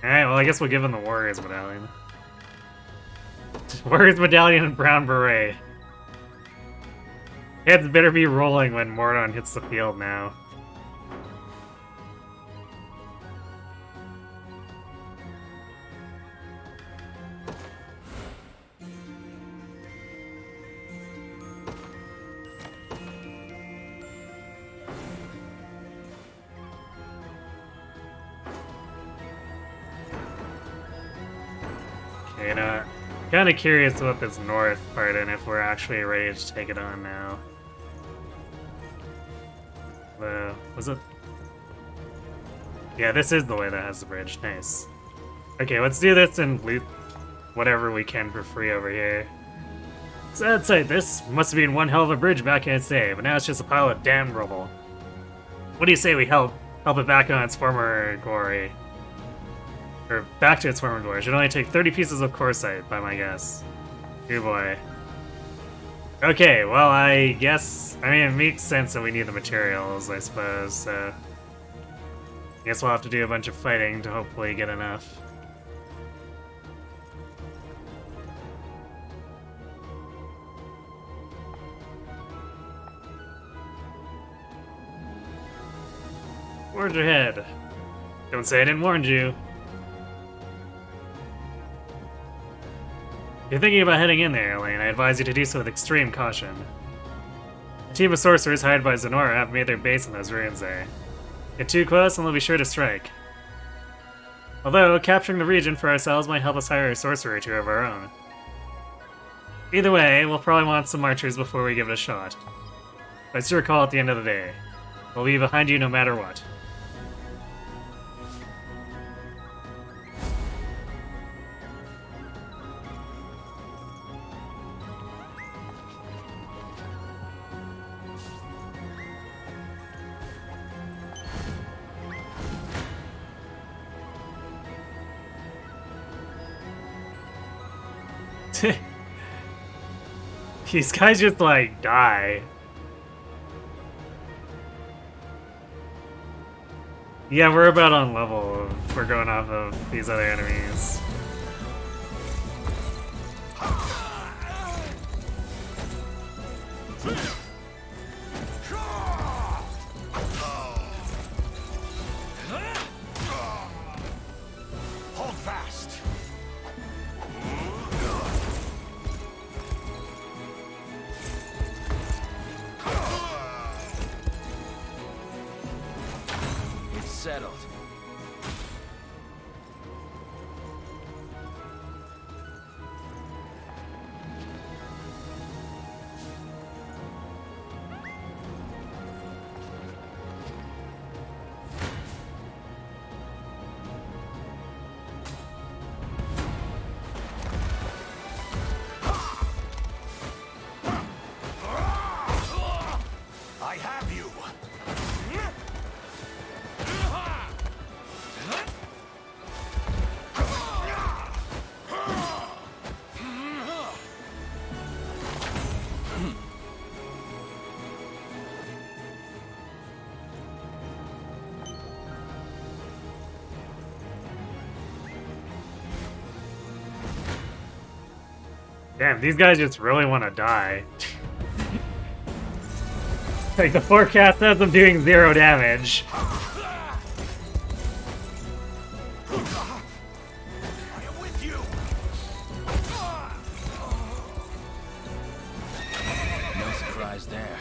Alright, well I guess we'll give him the Warriors Medallion. Warriors Medallion and Brown Beret. Heads better be rolling when Mordon hits the field now. You know, kind of curious about this north part and if we're actually ready to take it on now. Was it? Yeah, this is the way that has the bridge. Nice. Okay, let's do this and loot whatever we can for free over here. So I'd say this must have been one hell of a bridge back in its day, but now it's just a pile of damn rubble. What do you say we help it back on its former glory? Or back to its former glory. It should only take 30 pieces of quartzite, by my guess. Good boy. Okay, well, I guess... I mean, it makes sense that we need the materials, I suppose, so... I guess we'll have to do a bunch of fighting to hopefully get enough. Forge ahead. Don't say I didn't warn you. If you're thinking about heading in there, Elaine, I advise you to do so with extreme caution. A team of sorcerers hired by Zenora have made their base in those ruins there. Get too close and they'll be sure to strike. Although, capturing the region for ourselves might help us hire a sorcerer or two of our own. Either way, we'll probably want some archers before we give it a shot. That's your call at the end of the day. We'll be behind you no matter what. These guys just like die. Yeah, we're about on level if we're going off of these other enemies. Hold fast. It's settled. Damn, these guys just really want to die. Like, the forecast has them doing 0 damage. No surprise there.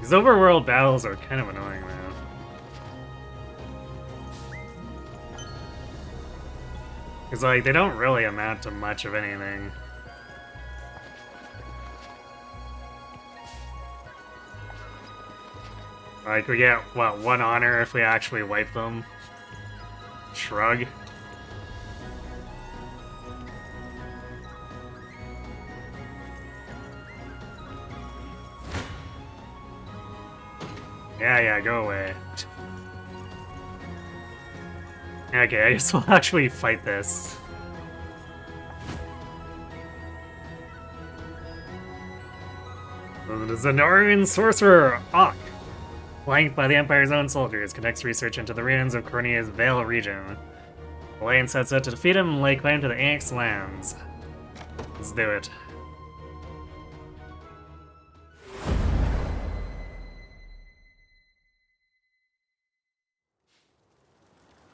These overworld battles are kind of annoying, man. Because, like, they don't really amount to much of anything. Like, we get, what, 1 honor if we actually wipe them? Shrug. Yeah, go away. Okay, I guess we'll actually fight this. The Zenorian sorcerer, Ak, flanked by the Empire's own soldiers, conducts research into the ruins of Cornea's Vale region. Elaine sets out to defeat him and lay claim to the Anx lands. Let's do it.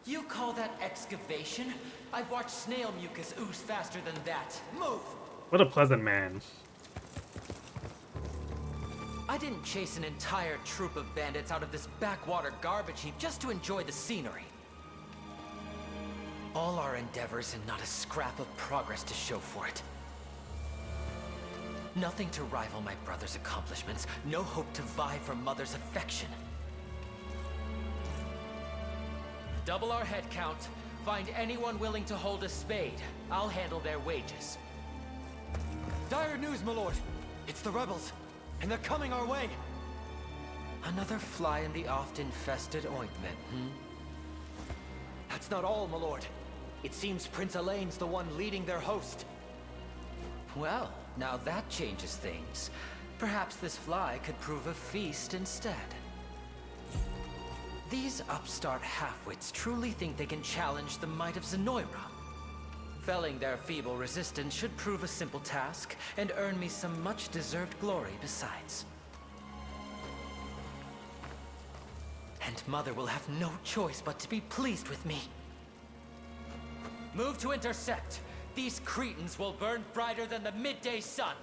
You call that excavation? I've watched snail mucus ooze faster than that. Move! What a pleasant man. I didn't chase an entire troop of bandits out of this backwater garbage heap just to enjoy the scenery. All our endeavors and not a scrap of progress to show for it. Nothing to rival my brother's accomplishments, no hope to vie for Mother's affection. Double our head count. Find anyone willing to hold a spade. I'll handle their wages. Dire news, my lord. It's the rebels, and they're coming our way. Another fly in the oft-infested ointment, That's not all, my lord. It seems Prince Elaine's the one leading their host. Well, now that changes things. Perhaps this fly could prove a feast instead. These upstart halfwits truly think they can challenge the might of Zenoira. Felling their feeble resistance should prove a simple task, and earn me some much-deserved glory besides. And Mother will have no choice but to be pleased with me. Move to intercept. These cretins will burn brighter than the midday sun.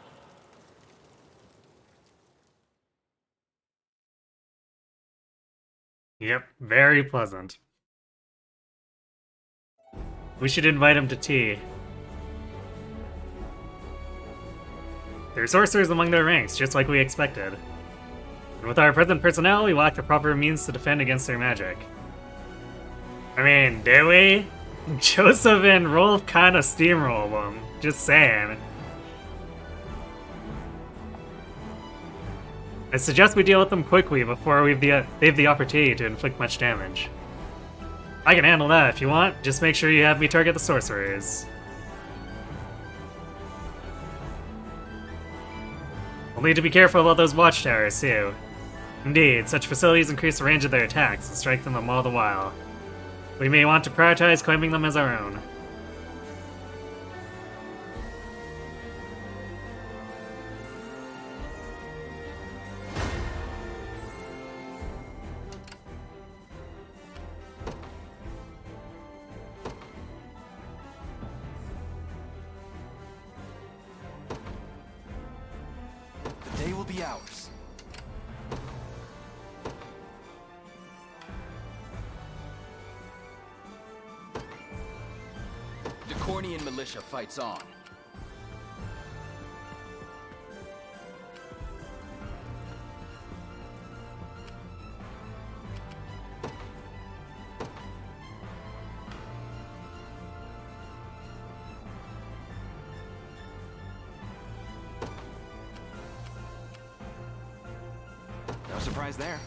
Yep, very pleasant. We should invite him to tea. There are sorcerers among their ranks, just like we expected. And with our present personnel, we lack the proper means to defend against their magic. I mean, do we? Joseph and Rolf kinda steamroll them, just saying. I suggest we deal with them quickly before they have the opportunity to inflict much damage. I can handle that if you want, just make sure you have me target the sorcerers. We'll need to be careful about those watchtowers, too. Indeed, such facilities increase the range of their attacks and strengthen them all the while. We may want to prioritize claiming them as our own. The day will be ours. The Cornean militia fights on. No surprise there.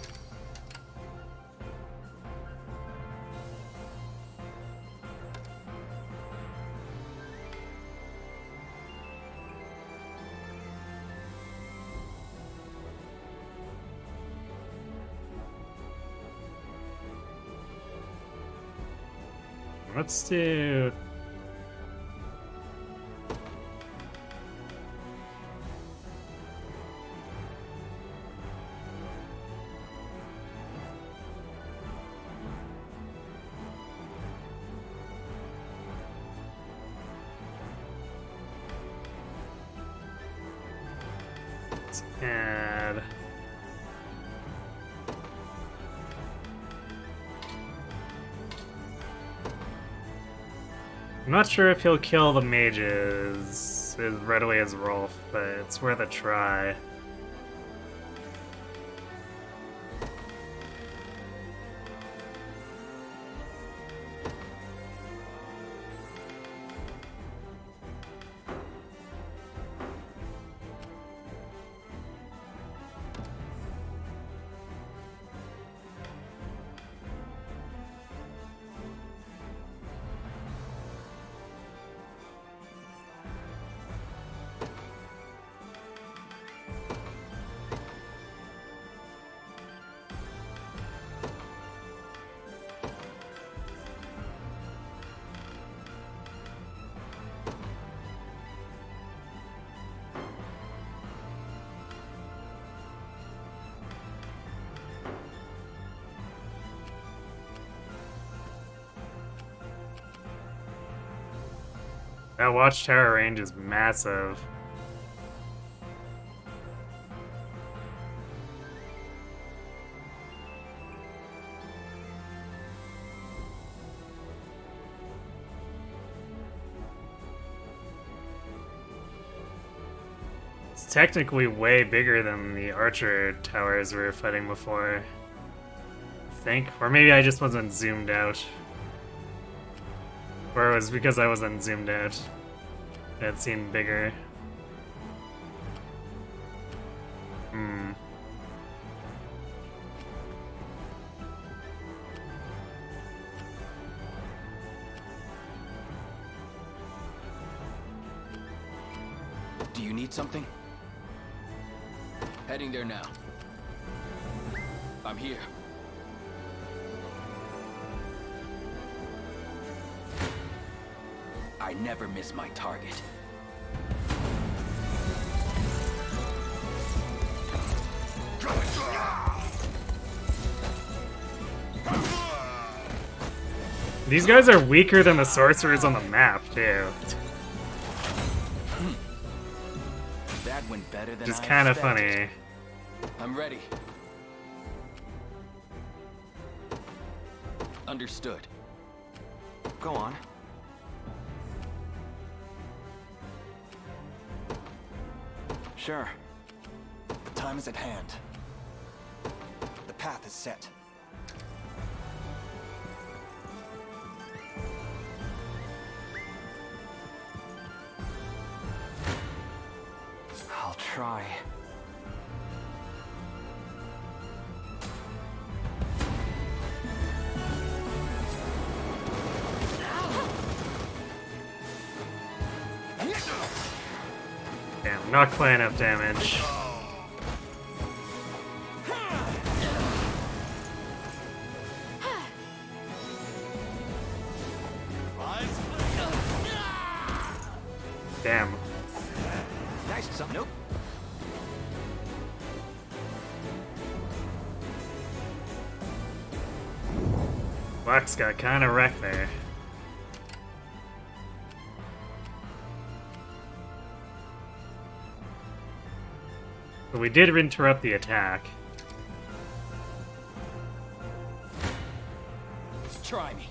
Let's do... Let's add... I'm not sure if he'll kill the mages as readily as Rolf, but it's worth a try. That watchtower range is massive. It's technically way bigger than the archer towers we were fighting before, I think. Or maybe I just wasn't zoomed out. Or it was because I wasn't zoomed out. It seemed bigger. Do you need something? Heading there now. I'm here. I never miss my target. These guys are weaker than the sorcerers on the map, too. That went better than Just I kind of expected. funny. I'm ready. Understood. Go on. Sure. The time is at hand. The path is set. I'll try. Damn, not quite enough damage. Damn. Nice. Something. Nope. Black's got kind of wrecked there. But we did interrupt the attack. Try me.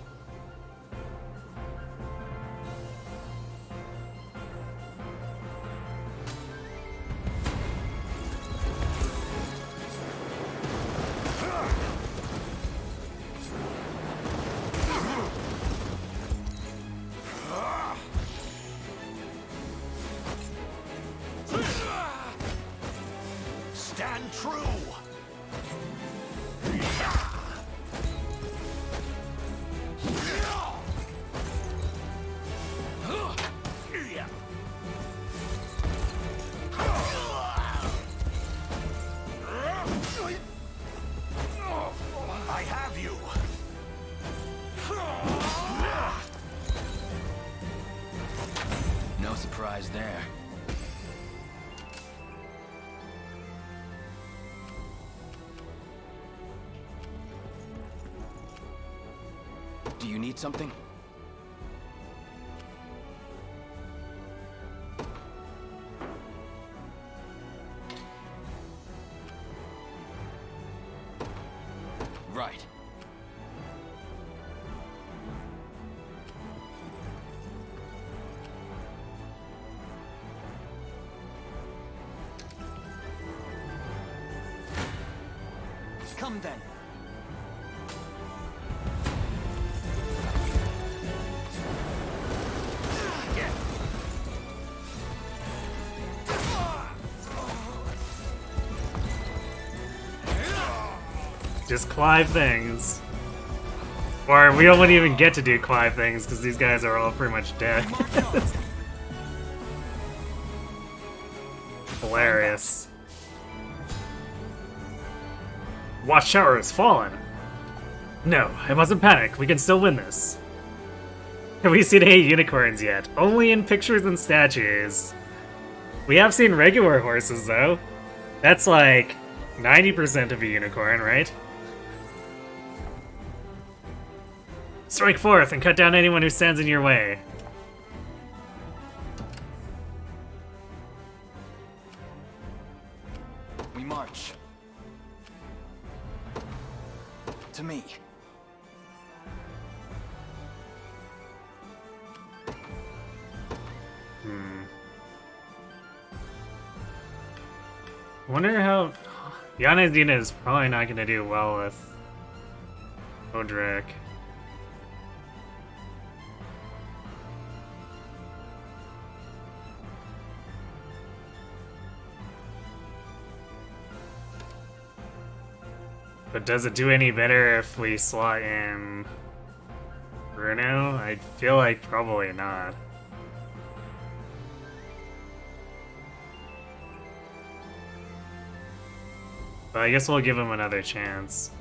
Stand true! I have you! surprise there. Do you need something? Right. Come then. Just Clive things. Or we don't even get to do Clive things because these guys are all pretty much dead. Hilarious. Watchtower has fallen. No, I mustn't panic. We can still win this. Have we seen any unicorns yet? Only in pictures and statues. We have seen regular horses, though. That's like 90% of a unicorn, right? Strike forth and cut down anyone who stands in your way. We march. To me. Wonder how... Yanezina is probably not going to do well with Odric. But does it do any better if we slot in Bruno? I feel like probably not. But I guess we'll give him another chance.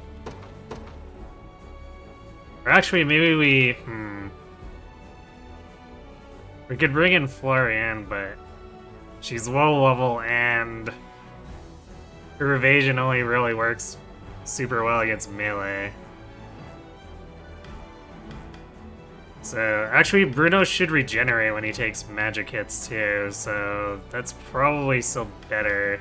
Or actually, maybe we... We could bring in Florian, but she's low level and her evasion only really works super well against melee. So, actually, Bruno should regenerate when he takes magic hits too, so that's probably still better.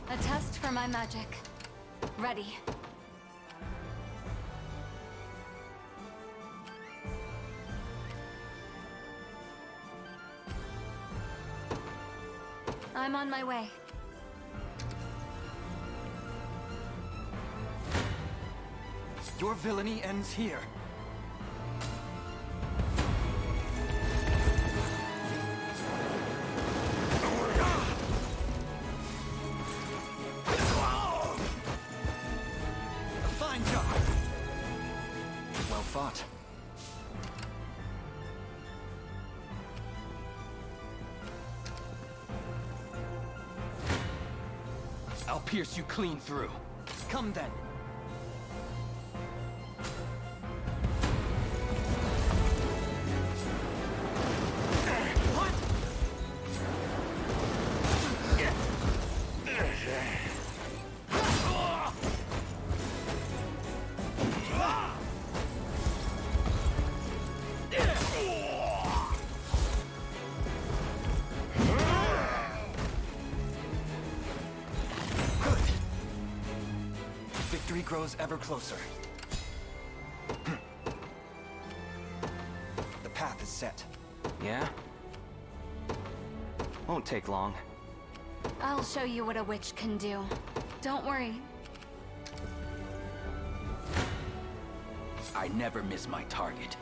A test for my magic. Ready. I'm on my way. Your villainy ends here. Fine job. Well fought. I'll pierce you clean through. Come then. Victory grows ever closer. The path is set. Yeah? Won't take long. I'll show you what a witch can do. Don't worry. I never miss my target.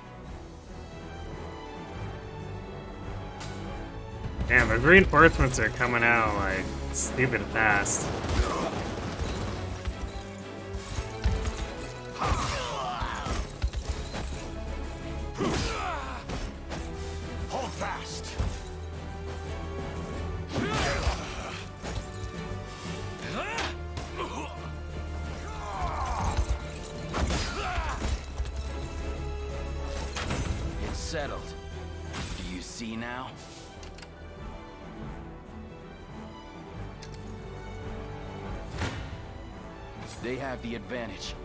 Damn, the reinforcements are coming out like stupid fast. Hold fast. It's settled. Do you see now? They have the advantage.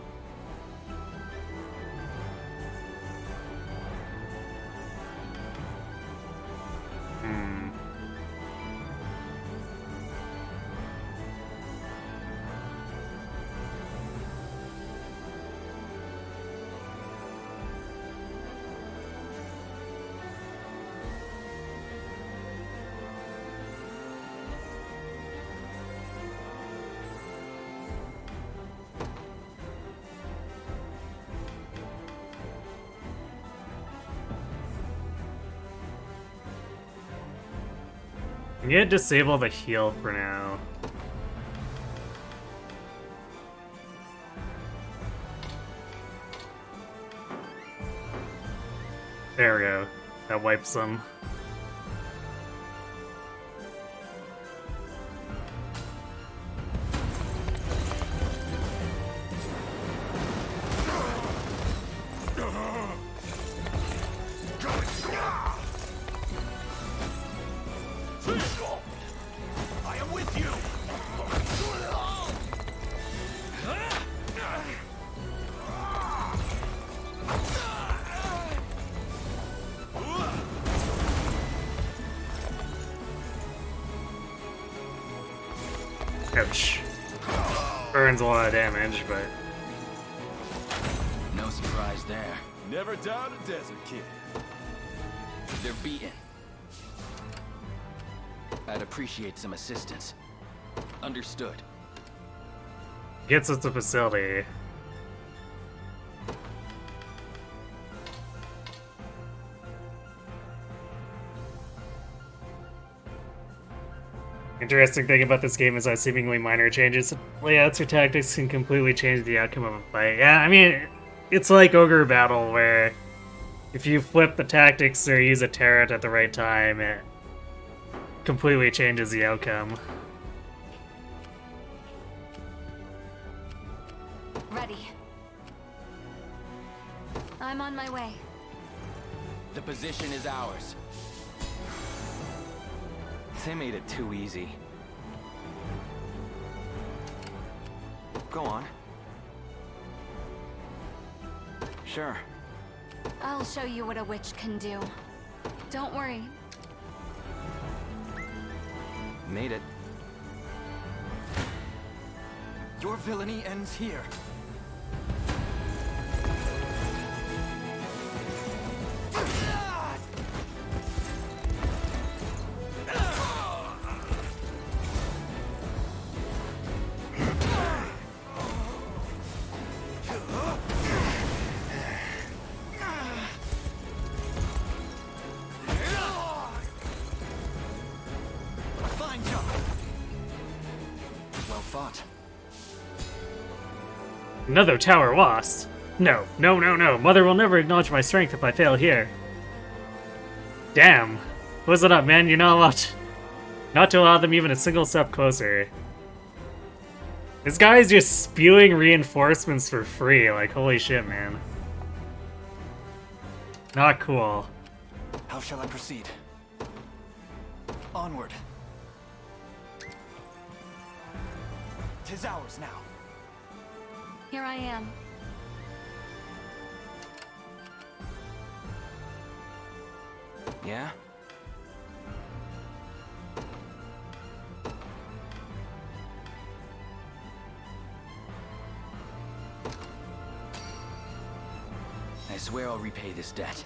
I'm gonna disable the heal for now. There we go. That wipes them. I am with you. Ouch. Burns a lot of damage, but No surprise there. Never doubt a desert kid. They're beaten. I'd appreciate some assistance. Understood. gets us a facility. Interesting thing about this game is that seemingly minor changes to layouts or tactics can completely change the outcome of a fight. Yeah, I mean, it's like Ogre Battle, where if you flip the tactics or use a turret at the right time, it completely changes the outcome. Ready. I'm on my way. The position is ours. They made it too easy. Go on. Sure. I'll show you what a witch can do. Don't worry. Made it. Your villainy ends here. Fine job. Well fought. Another tower lost. No, no, no, no. Mother will never acknowledge my strength if I fail here. Damn. Close it up, man. You're not allowed not to allow them even a single step closer. This guy's just spewing reinforcements for free. Like, holy shit, man. Not cool. How shall I proceed? Onward. 'Tis ours now. Here I am. Yeah? I swear I'll repay this debt.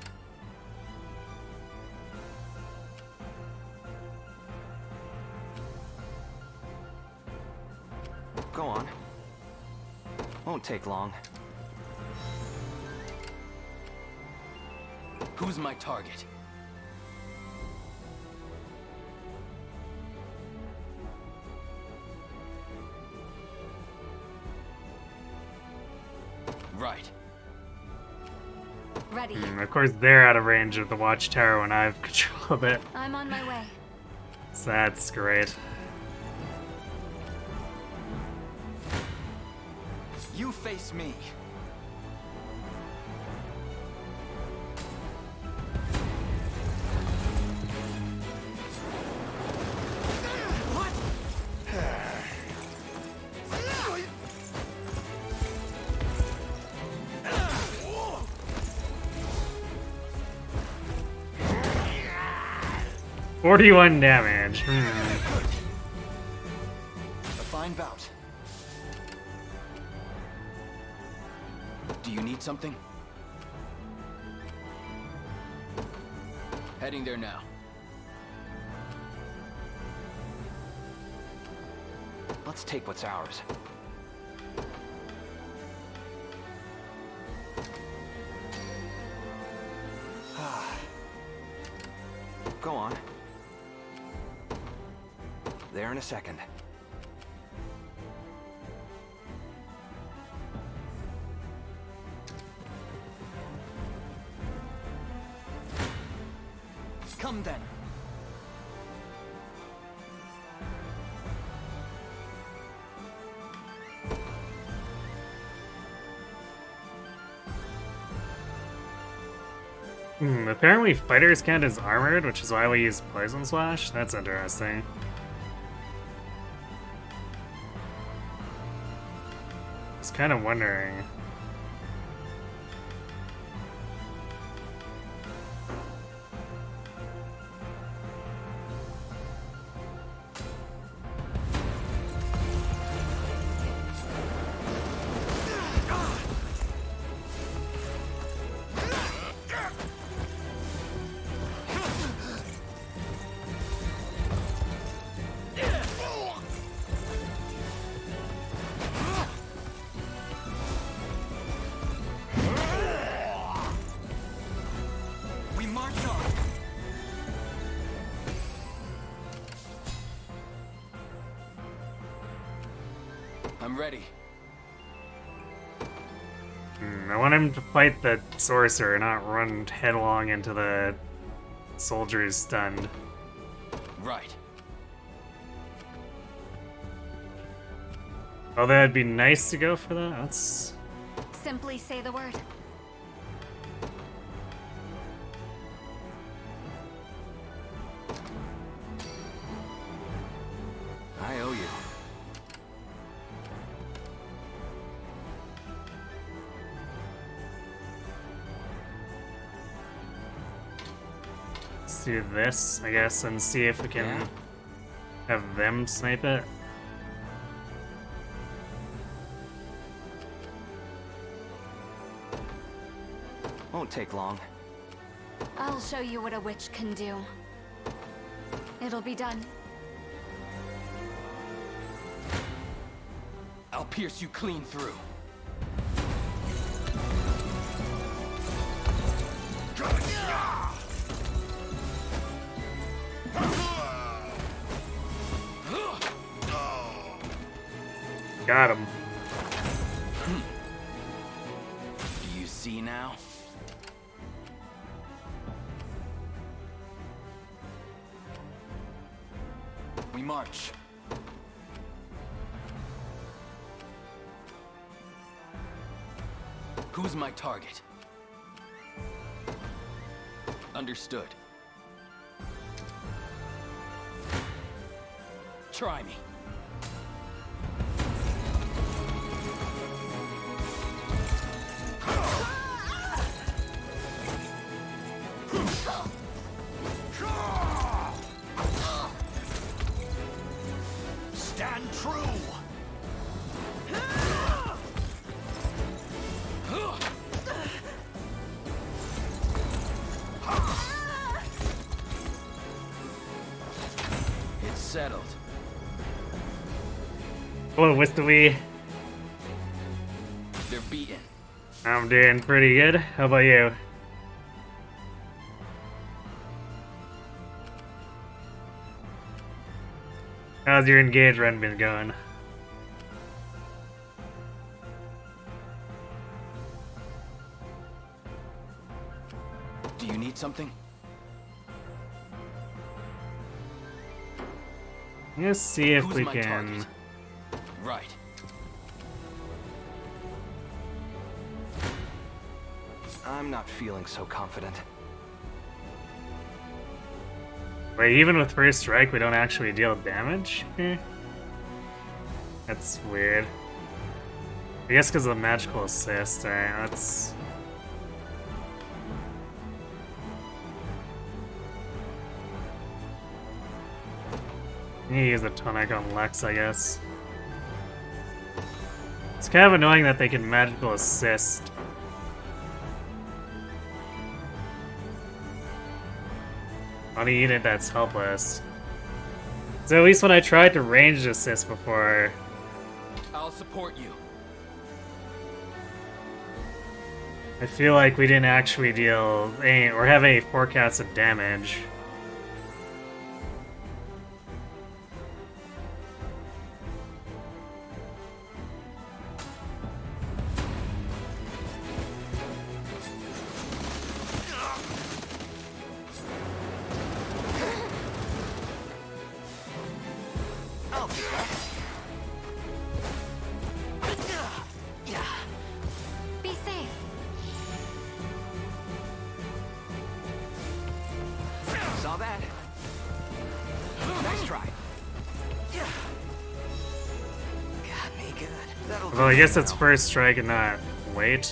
Go on. Won't take long. Who's my target? Right. Ready. Of course, they're out of range of the watchtower when I have control of it. I'm on my way. So that's great. You face me. What? 41 damage. A fine bout. Do you need something? Heading there now. Let's take what's ours. Go on. There in a second. Come then. Apparently fighters count as armored, which is why we use Poison Slash. That's interesting. I was kind of wondering. I'm ready. I want him to fight the sorcerer, not run headlong into the soldier who's stunned. Right. Although it'd be nice to go for that. That's... Simply say the word. I owe you. Let's do this, I guess, and see if we can have them snipe it. Won't take long. I'll show you what a witch can do. It'll be done. I'll pierce you clean through. Got him. Do you see now? We march. Who's my target? Understood. Try me. Stand true! It's settled. Hello, Wistowy. They're beaten. I'm doing pretty good. How about you? How's your engage run been going? Do you need something? Let's see if Who's we my can. target? Right. I'm not feeling so confident. Wait, even with first strike, we don't actually deal damage? That's weird. I guess because of the magical assist. Alright, let's. I need to use a tonic on Lex, I guess. It's kind of annoying that they can magical assist. On a unit that's helpless. So at least when I tried to ranged assist before, I'll support you. I feel like we didn't actually deal any, or have any forecasted damage. Be safe. Saw that. Nice try. Got me good. That'll Well, I do guess for it's now. first strike and not wait.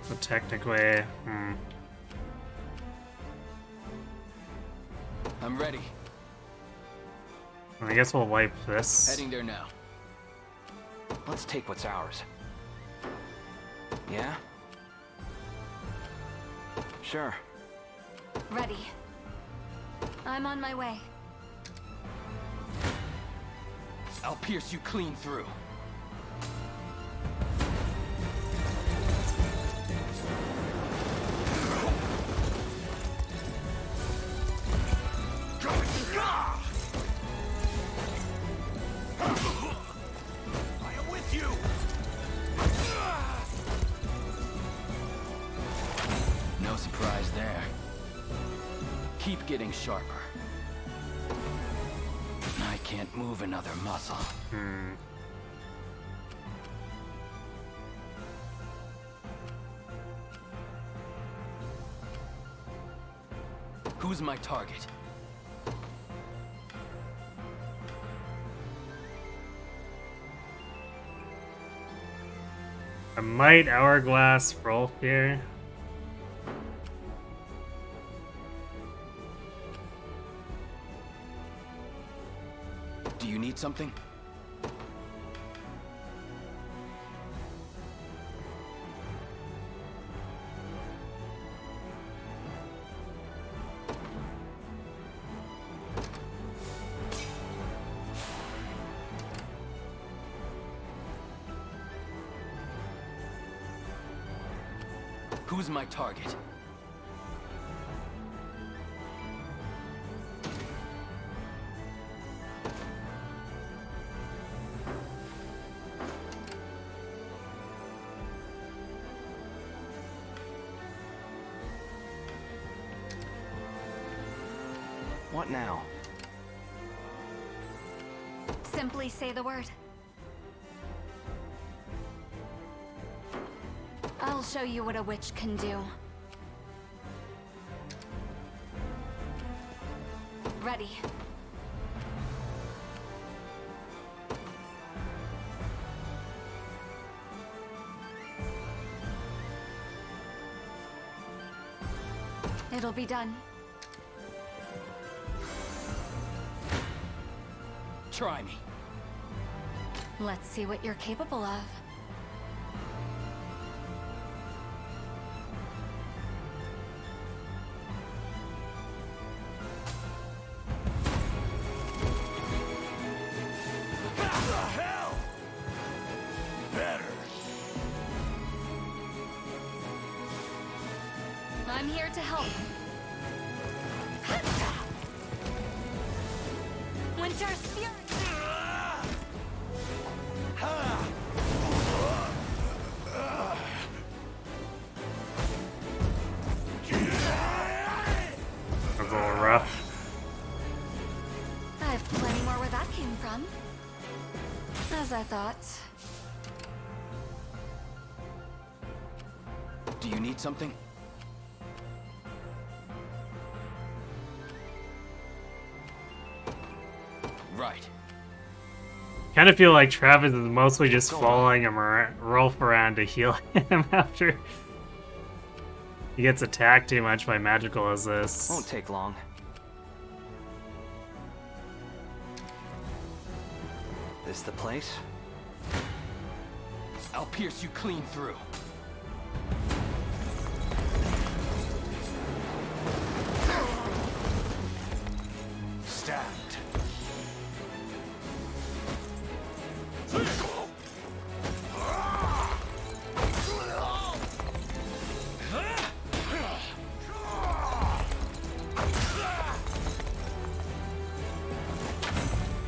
So technically, I'm ready. I guess we'll wipe this. Heading there now. Let's take what's ours. Yeah? Sure. Ready. I'm on my way. I'll pierce you clean through. I am with you. No surprise there. Keep getting sharper. I can't move another muscle. Who's my target? I might hourglass Rolf here. Do you need something? Who's my target? What now? Simply say the word. I'll show you what a witch can do. Ready. It'll be done. Try me. Let's see what you're capable of. I'm here to help. When Winter's Fury! That's a little rough. I have plenty more where that came from. As I thought. Do you need something? Right. Kind of feel like Travis is mostly just following him Rolf around to heal him after he gets attacked too much by magical as this. Won't take long. This the place? I'll pierce you clean through. Stand.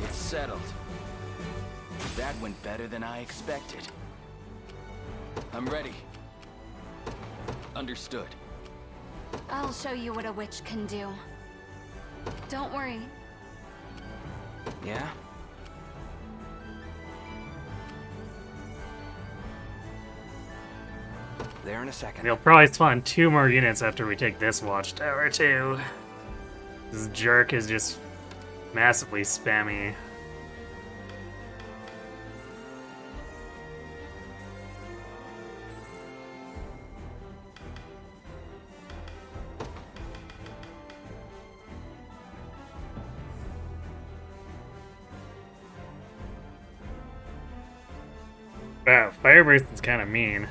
It's settled. That went better than I expected. I'm ready. Understood. I'll show you what a witch can do. Don't worry. Yeah? There in a second. They'll probably spawn 2 more units after we take this watchtower too. This jerk is just massively spammy. Wow, Fireburst is kind of mean.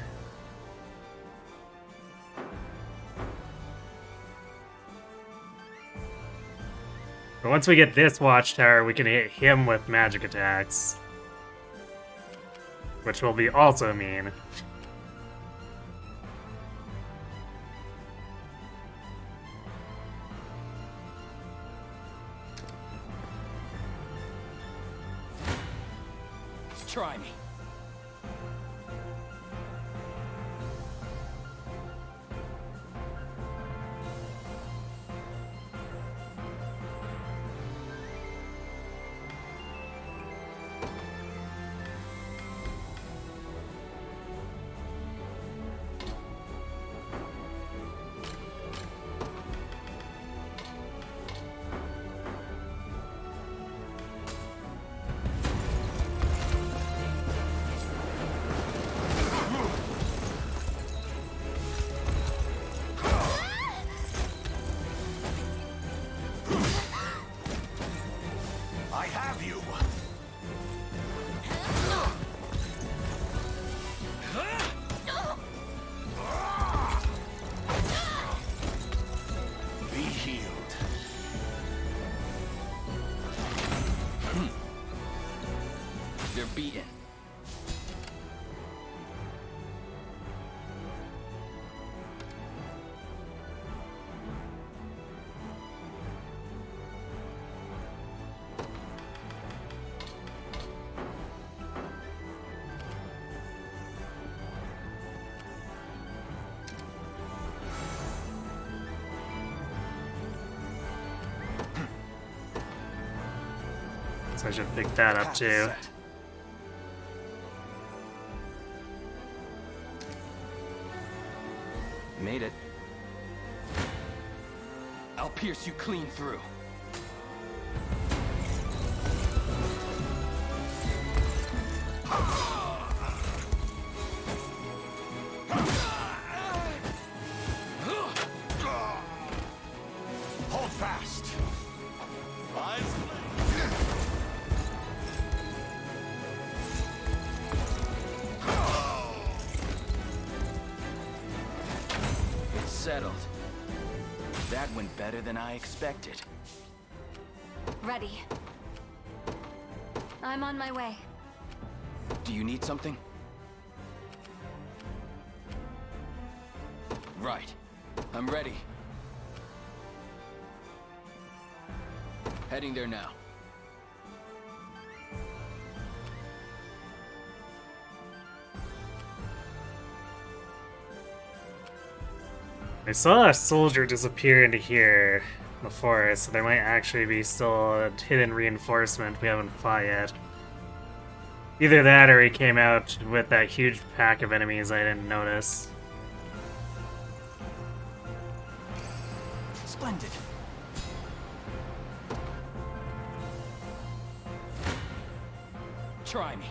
But once we get this watchtower, we can hit him with magic attacks. Which will be also mean. Try me. I have you. Be healed. They're beaten. So I should pick that up too. Made it. I'll pierce you clean through. Hold fast. Eyes. It's settled. That went better than I expected. Ready. I'm on my way. Do you need something? Right. I'm ready. Heading there now. I saw a soldier disappear into here in the forest, so there might actually be still a hidden reinforcement we haven't fought yet. Either that or he came out with that huge pack of enemies I didn't notice. Splendid. Try me.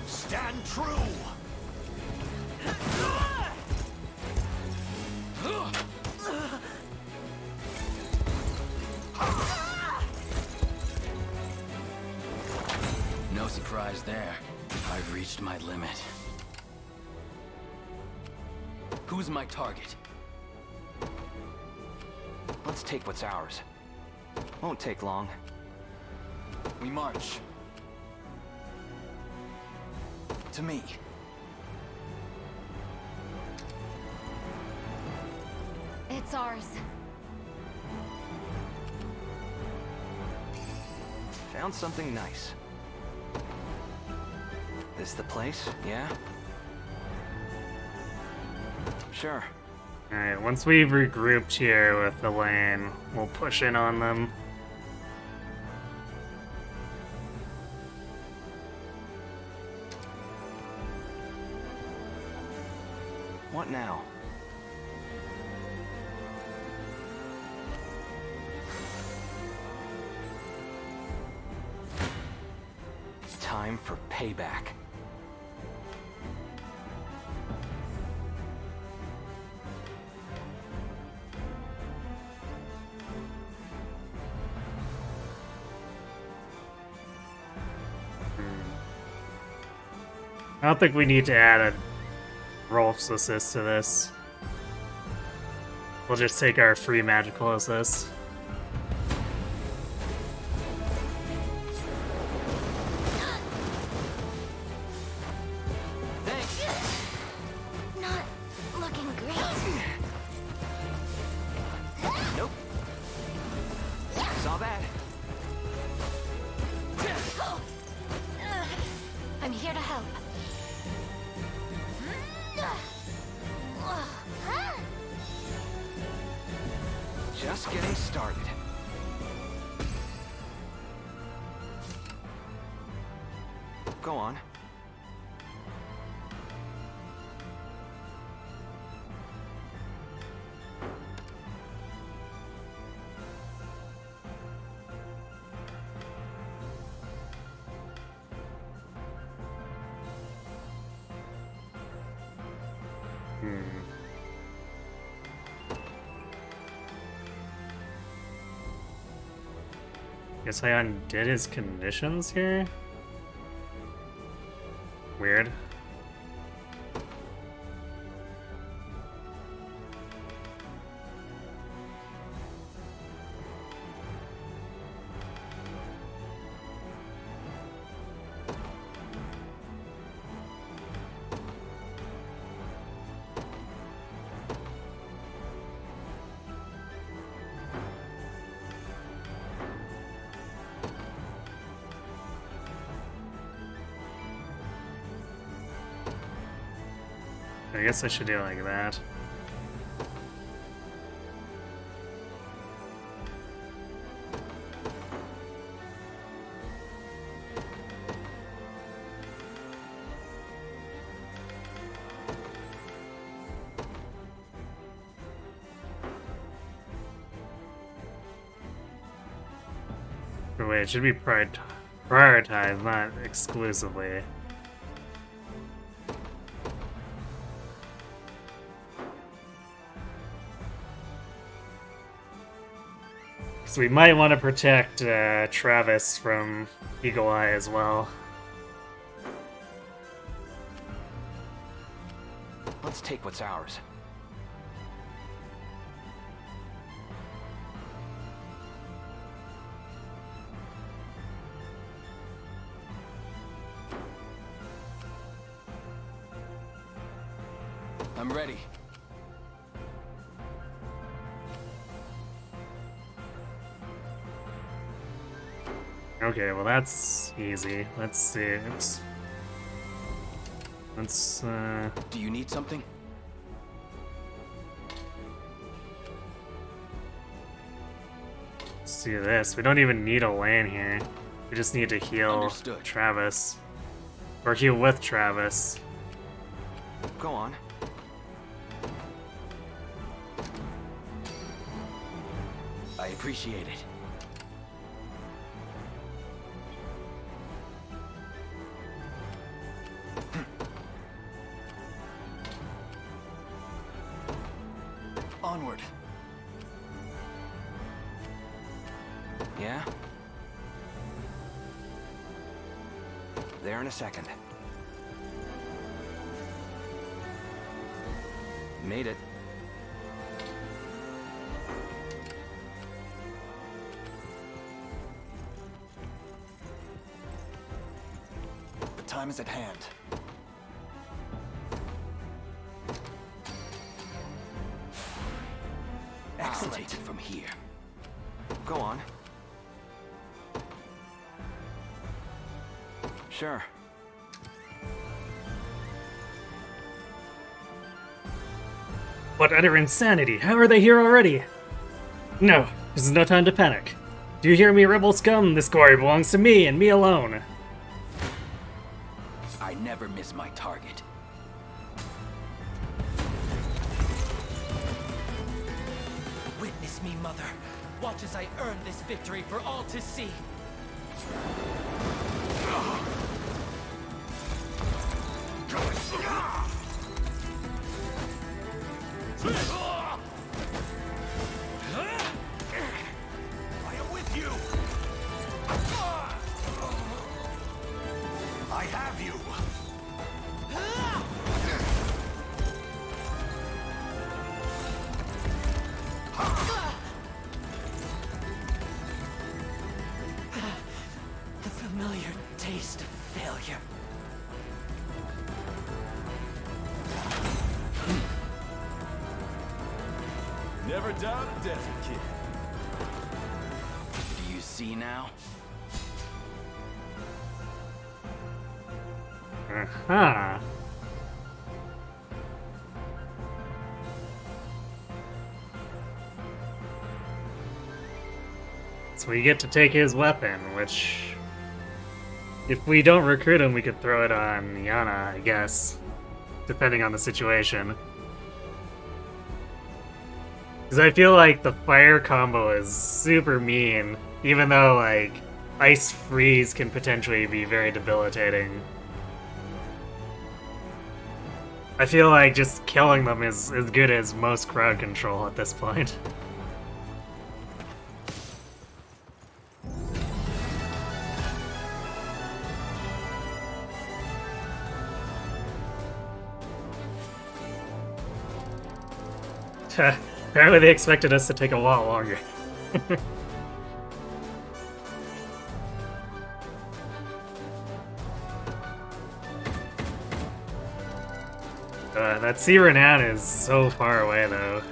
Stand true! No surprise there. I've reached my limit. Who's my target? Let's take what's ours. Won't take long. We march. To me. It's ours. Found something nice. This the place, yeah? Sure. Alright, once we've regrouped here with the lane, we'll push in on them. What now? Time for payback. I don't think we need to add a Rolf's assist to this. We'll just take our free magical assist. Not looking great. Nope. Saw that. I'm here to help. Just getting started. Go on. Guess I undid his conditions here? Weird. I guess I should do it like that. But wait, it should be prioritized, not exclusively. So we might want to protect Travis from Eagle Eye as well. Let's take what's ours. I'm ready. Okay, well that's easy. Let's see. Oops. Let's Do you need something? see this. We don't even need a lane here. We just need to heal Understood. Travis. Or heal with Travis. Go on. I appreciate it. Onward. Yeah? There in a second. Made it. The time is at hand. I'll take it from here. Go on. Sure. What utter insanity! How are they here already? No, this is no time to panic. Do you hear me, rebel scum? This glory belongs to me and me alone. I never miss my target. Witness me, Mother. Watch as I earn this victory for all to see. I am with you. I have you. The familiar taste of failure. Never doubt a desert kid. Do you see now? Aha. So we get to take his weapon, which... if we don't recruit him, we could throw it on Yana, I guess. Depending on the situation. Because I feel like the fire combo is super mean, even though, like, Ice Freeze can potentially be very debilitating. I feel like just killing them is as good as most crowd control at this point. Apparently they expected us to take a lot longer. That Sea Renan is so far away, though.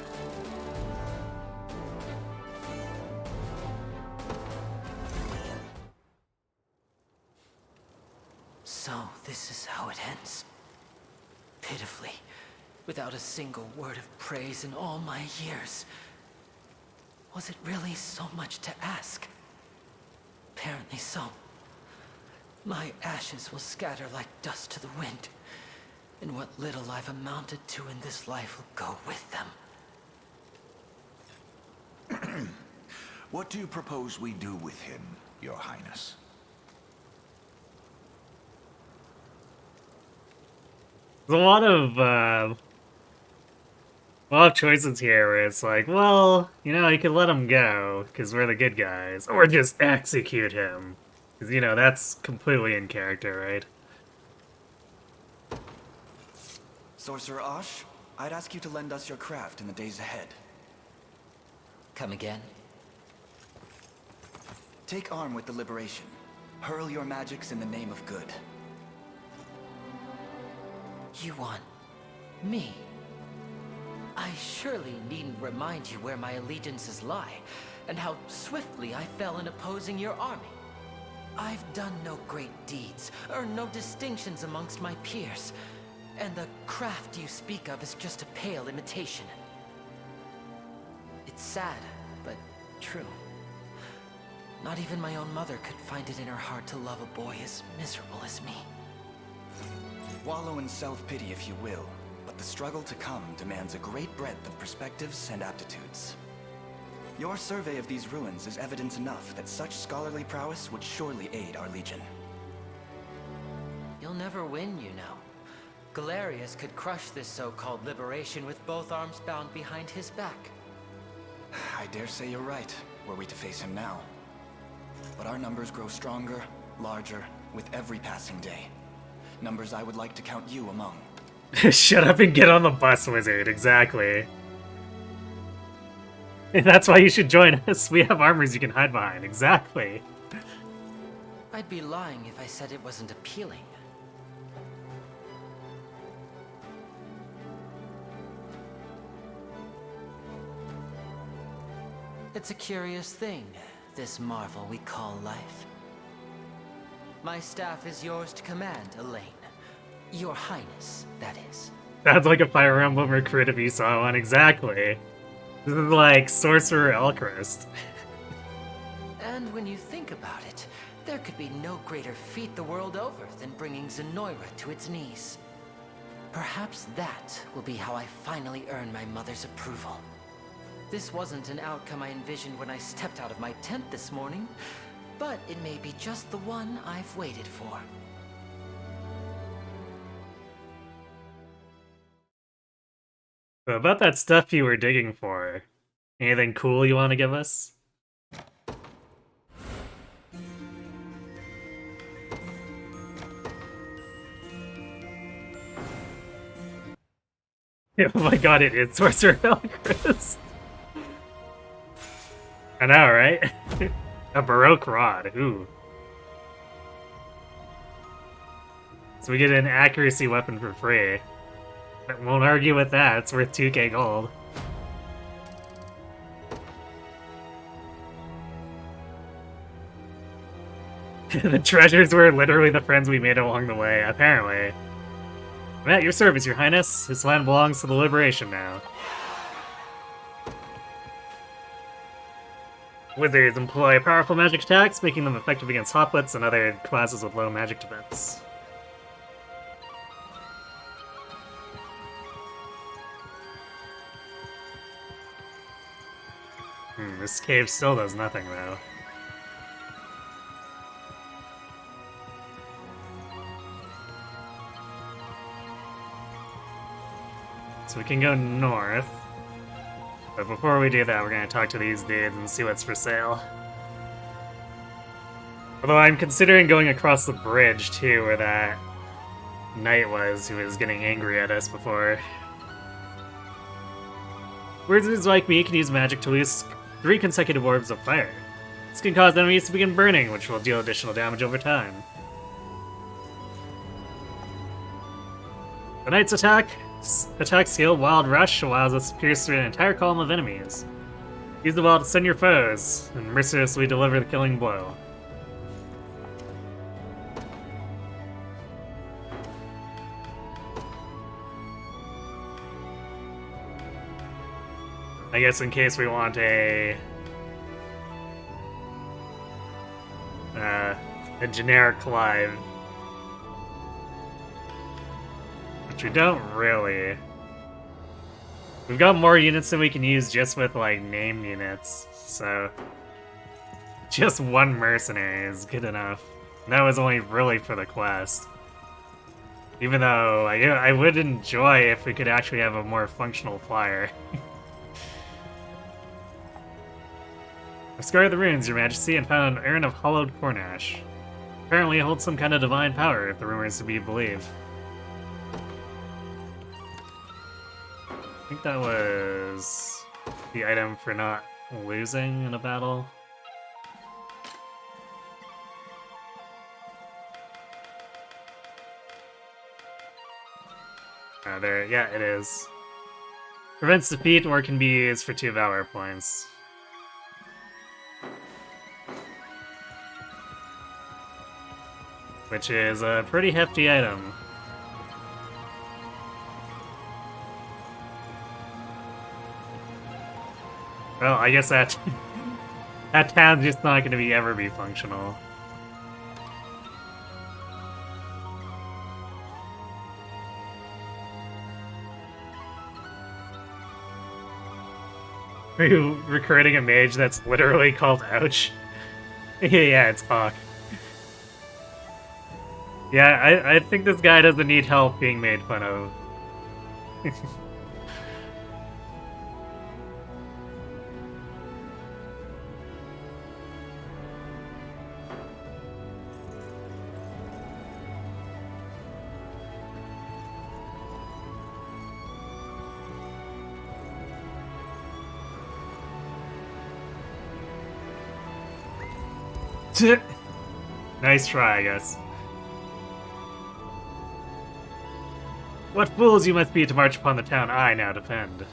So, this is how it ends. Pitifully, without a single word of praise in all my years. Was it really so much to ask? Apparently so. My ashes will scatter like dust to the wind, and what little I've amounted to in this life will go with them. What do you propose we do with him, Your Highness? There's a lot of choices here where it's like, well, you know, you could let him go, because we're the good guys, or just execute him. Because, you know, that's completely in character, right? Sorcerer Ash, I'd ask you to lend us your craft in the days ahead. Come again? Take arm with the Liberation. Hurl your magics in the name of good. You want me? I surely needn't remind you where my allegiances lie, and how swiftly I fell in opposing your army. I've done no great deeds, earned no distinctions amongst my peers, and the craft you speak of is just a pale imitation. It's sad, but true. Not even my own mother could find it in her heart to love a boy as miserable as me. Wallow in self-pity if you will, but the struggle to come demands a great breadth of perspectives and aptitudes. Your survey of these ruins is evidence enough that such scholarly prowess would surely aid our legion. You'll never win, you know. Galerius could crush this so-called liberation with both arms bound behind his back. I dare say you're right, were we to face him now. But our numbers grow stronger, larger, with every passing day. Numbers I would like to count you among. Shut up and get on the bus, wizard. Exactly. That's why you should join us. We have armors you can hide behind. Exactly. I'd be lying if I said it wasn't appealing. It's a curious thing, this marvel we call life. My staff is yours to command, Elaine. Your Highness, that is. Sounds like a Fire Emblem recruit if you saw one. Exactly. This is like Sorcerer Elchrist. And when you think about it, there could be no greater feat the world over than bringing Zenoira to its knees. Perhaps that will be how I finally earn my mother's approval. This wasn't an outcome I envisioned when I stepped out of my tent this morning, but it may be just the one I've waited for. So about that stuff you were digging for, anything cool you want to give us? Oh my god, it is Sorcerer Elchrist. I know, right? A Baroque Rod, ooh. So we get an accuracy weapon for free. I won't argue with that, it's worth 2k gold. The treasures were literally the friends we made along the way, apparently. I'm at your service, your highness. This land belongs to the Liberation now. Wizards employ powerful magic attacks, making them effective against hoplites and other classes with low magic defense. This cave still does nothing, though. So we can go north. But before we do that, we're going to talk to these dudes and see what's for sale. Although I'm considering going across the bridge, too, where that knight was who was getting angry at us before. Wizards like me can use magic to release 3 consecutive orbs of fire. This can cause enemies to begin burning, which will deal additional damage over time. The knight's attack skill, Wild Rush, allows us to pierce through an entire column of enemies. Use the wall to stun your foes, and mercilessly deliver the killing blow. I guess in case we want a generic Clive. Which we don't really. We've got more units than we can use just with, like, named units, so just one mercenary is good enough. And that was only really for the quest. Even though I would enjoy if we could actually have a more functional flyer. I've scoured the ruins, Your Majesty, and found an urn of hollowed corn ash. Apparently it holds some kind of divine power, if the rumor is to be believed. I think that was the item for not losing in a battle. There, yeah, it is. Prevents defeat or can be used for 2 Valor points. which is a pretty hefty item. Well, I guess that that town's just not going to ever be functional. Are you recruiting a mage that's literally called Ouch? Yeah, it's Hawk. Yeah, I think this guy doesn't need help being made fun of. Nice try, I guess. What fools you must be to march upon the town I now defend.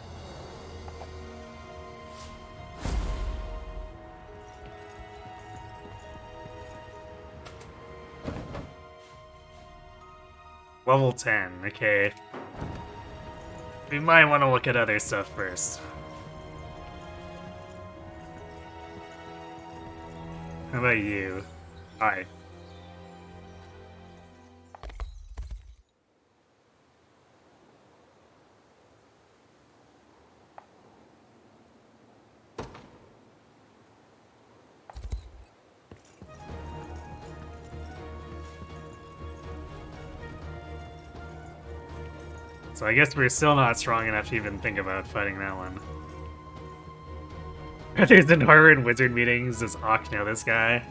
Level 10, okay. We might want to look at other stuff first. How about you? Hi. So I guess we're still not strong enough to even think about fighting that one. There's an Harvard Wizard meetings. Does Ock know this guy?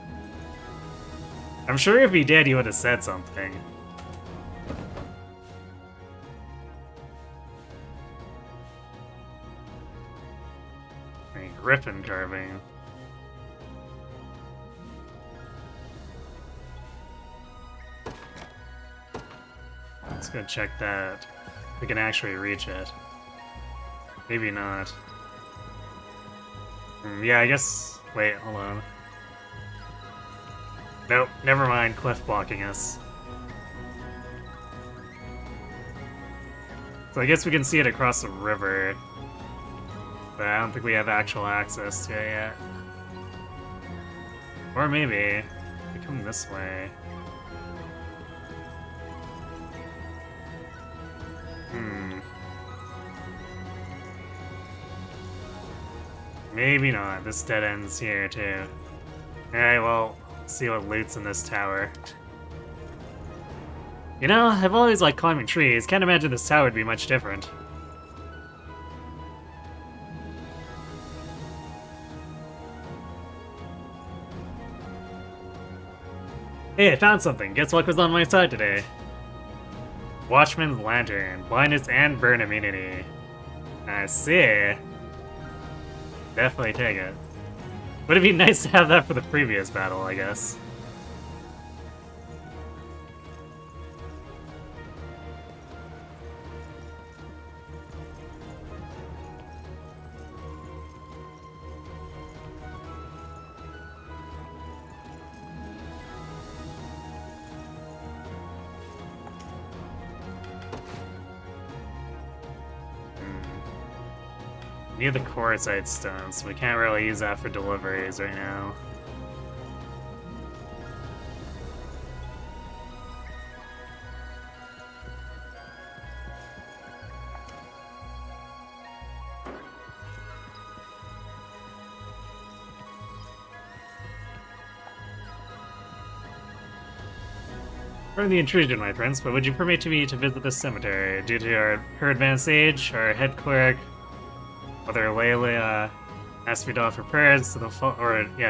I'm sure if he did, he would have said something. Griffin carving. Let's go check that. We can actually reach it. Maybe not. Yeah, I guess... Wait, hold on. Nope, never mind. Cliff blocking us. So I guess we can see it across the river. But I don't think we have actual access to it yet. Or maybe... we come this way. Maybe not. This dead ends here, too. Alright, well, see what loot's in this tower. You know, I've always liked climbing trees. Can't imagine this tower would be much different. Hey, I found something. Guess luck was on my side today. Watchman's Lantern. Blindness and burn immunity. I see. Definitely take it. Would it be nice to have that for the previous battle, I guess. Need the quartzite stone, so we can't really use that for deliveries right now. Pardon the intrusion, my prince, but would you permit me to visit this cemetery? Due to her advanced age, our head cleric, Mother Layla, asked me to offer prayers to the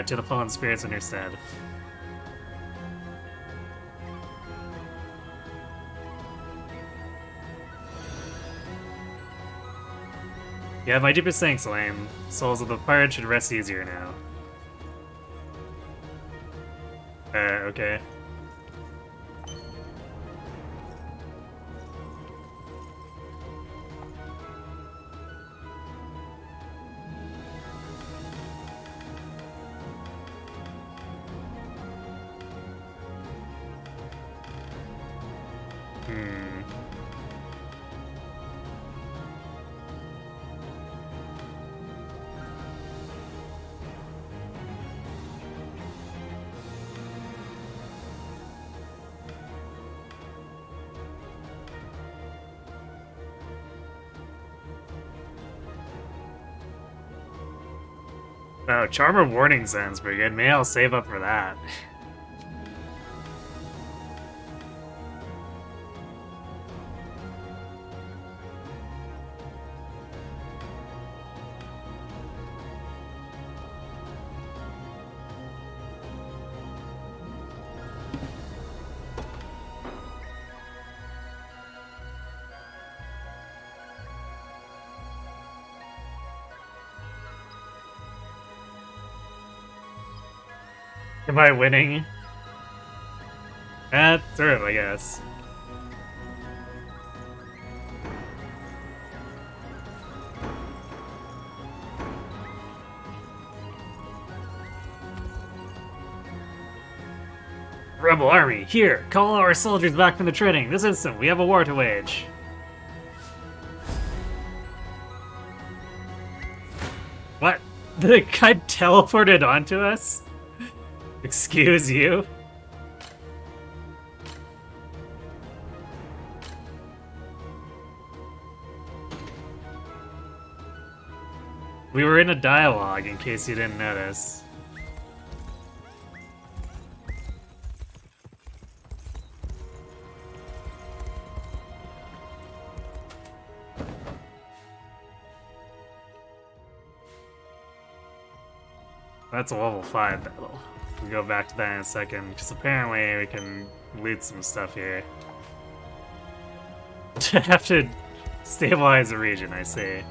to the fallen spirits in her stead. Yeah, my deepest thanks, Elaine. Souls of the pirate should rest easier now. Okay. Hmm. Oh, Charmer Warning sounds pretty good. Maybe I'll save up for that. Am I winning? Sort of, I guess. Rebel army, here! Call our soldiers back from the training. This instant, we have a war to wage. What? The guy teleported onto us? Excuse you? We were in a dialogue, in case you didn't notice. That's a level 5 battle. We'll go back to that in a second, because apparently we can loot some stuff here. Have to stabilize the region, I see.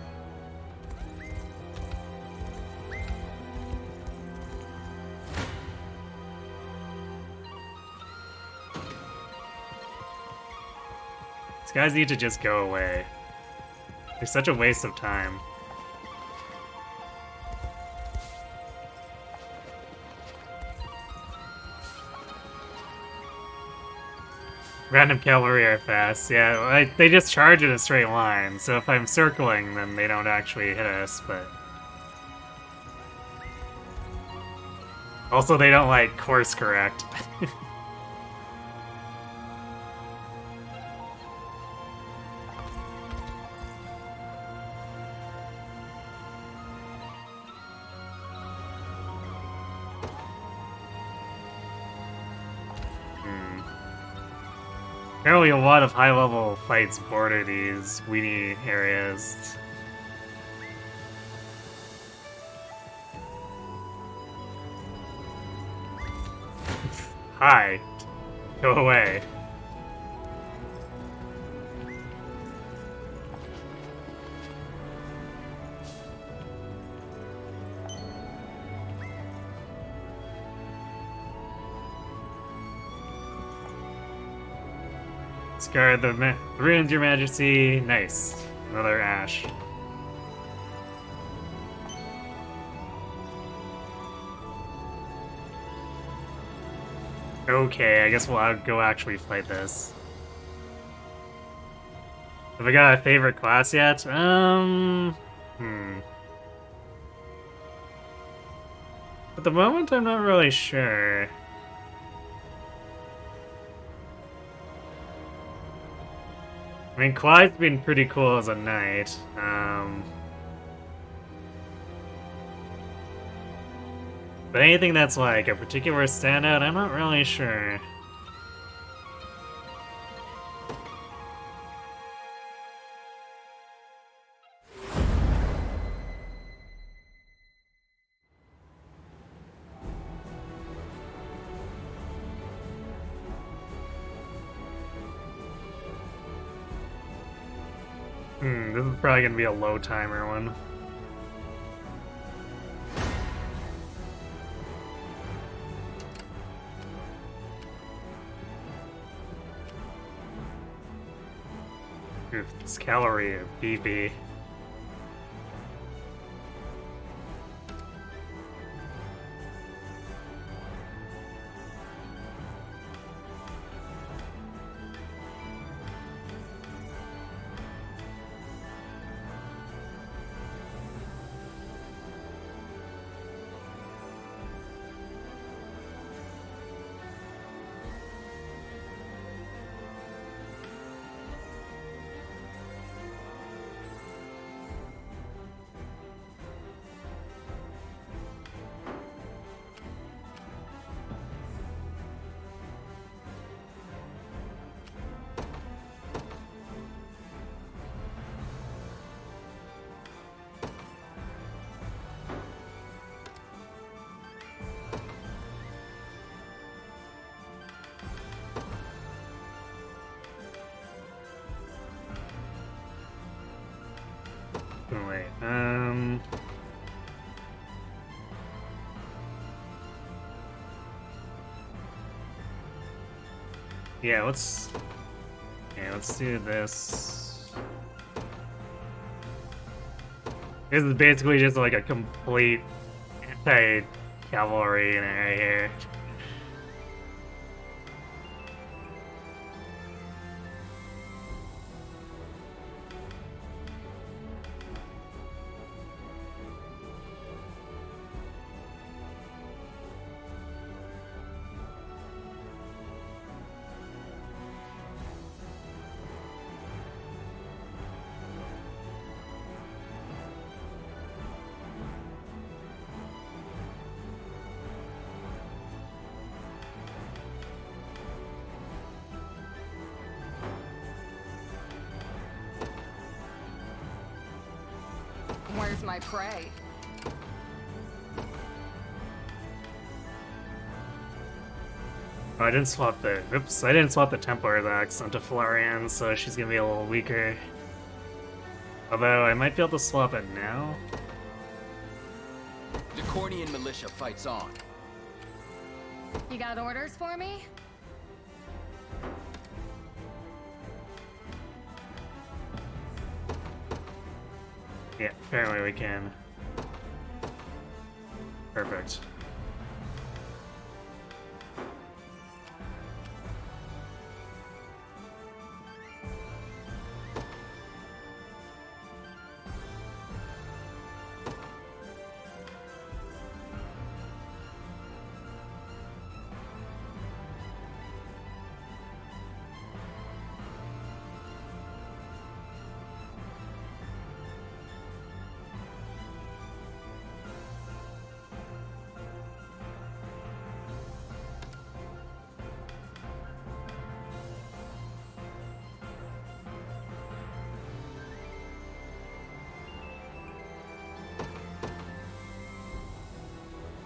These guys need to just go away. They're such a waste of time. Random cavalry are fast, yeah. They just charge in a straight line, so if I'm circling, then they don't actually hit us, but... Also, they don't, like, course correct. Apparently a lot of high-level fights border these weedy areas. Hi. Go away. Discard the ruins, Your Majesty. Nice. Another ash. Okay, I guess we'll go actually fight this. Have I got a favorite class yet? At the moment, I'm not really sure. I mean, Clyde's been pretty cool as a knight. But anything that's like a particular standout, I'm not really sure. This is probably gonna be a low timer one. Oof, this calorie of BB. Oh, wait. Yeah, let's do this. This is basically just like a complete anti-cavalry in area here. Where's my prey? Oh, I didn't swap the. Oops, I didn't swap the Templar's axe onto Florian, so she's gonna be a little weaker. Although I might be able to swap it now. The Cornian militia fights on. You got orders for me? Yeah, apparently we can. Perfect.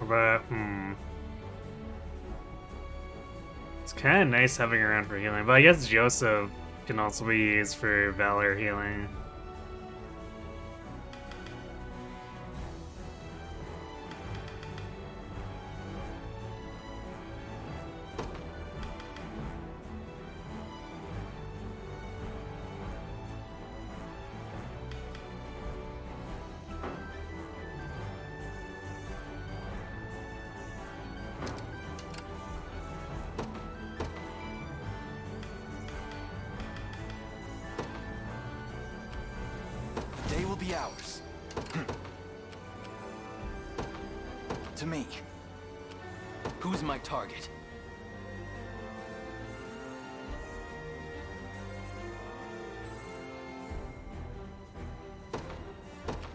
But, it's kind of nice having her around for healing, but I guess Joseph can also be used for Valor healing. Day will be ours. To me. Who's my target?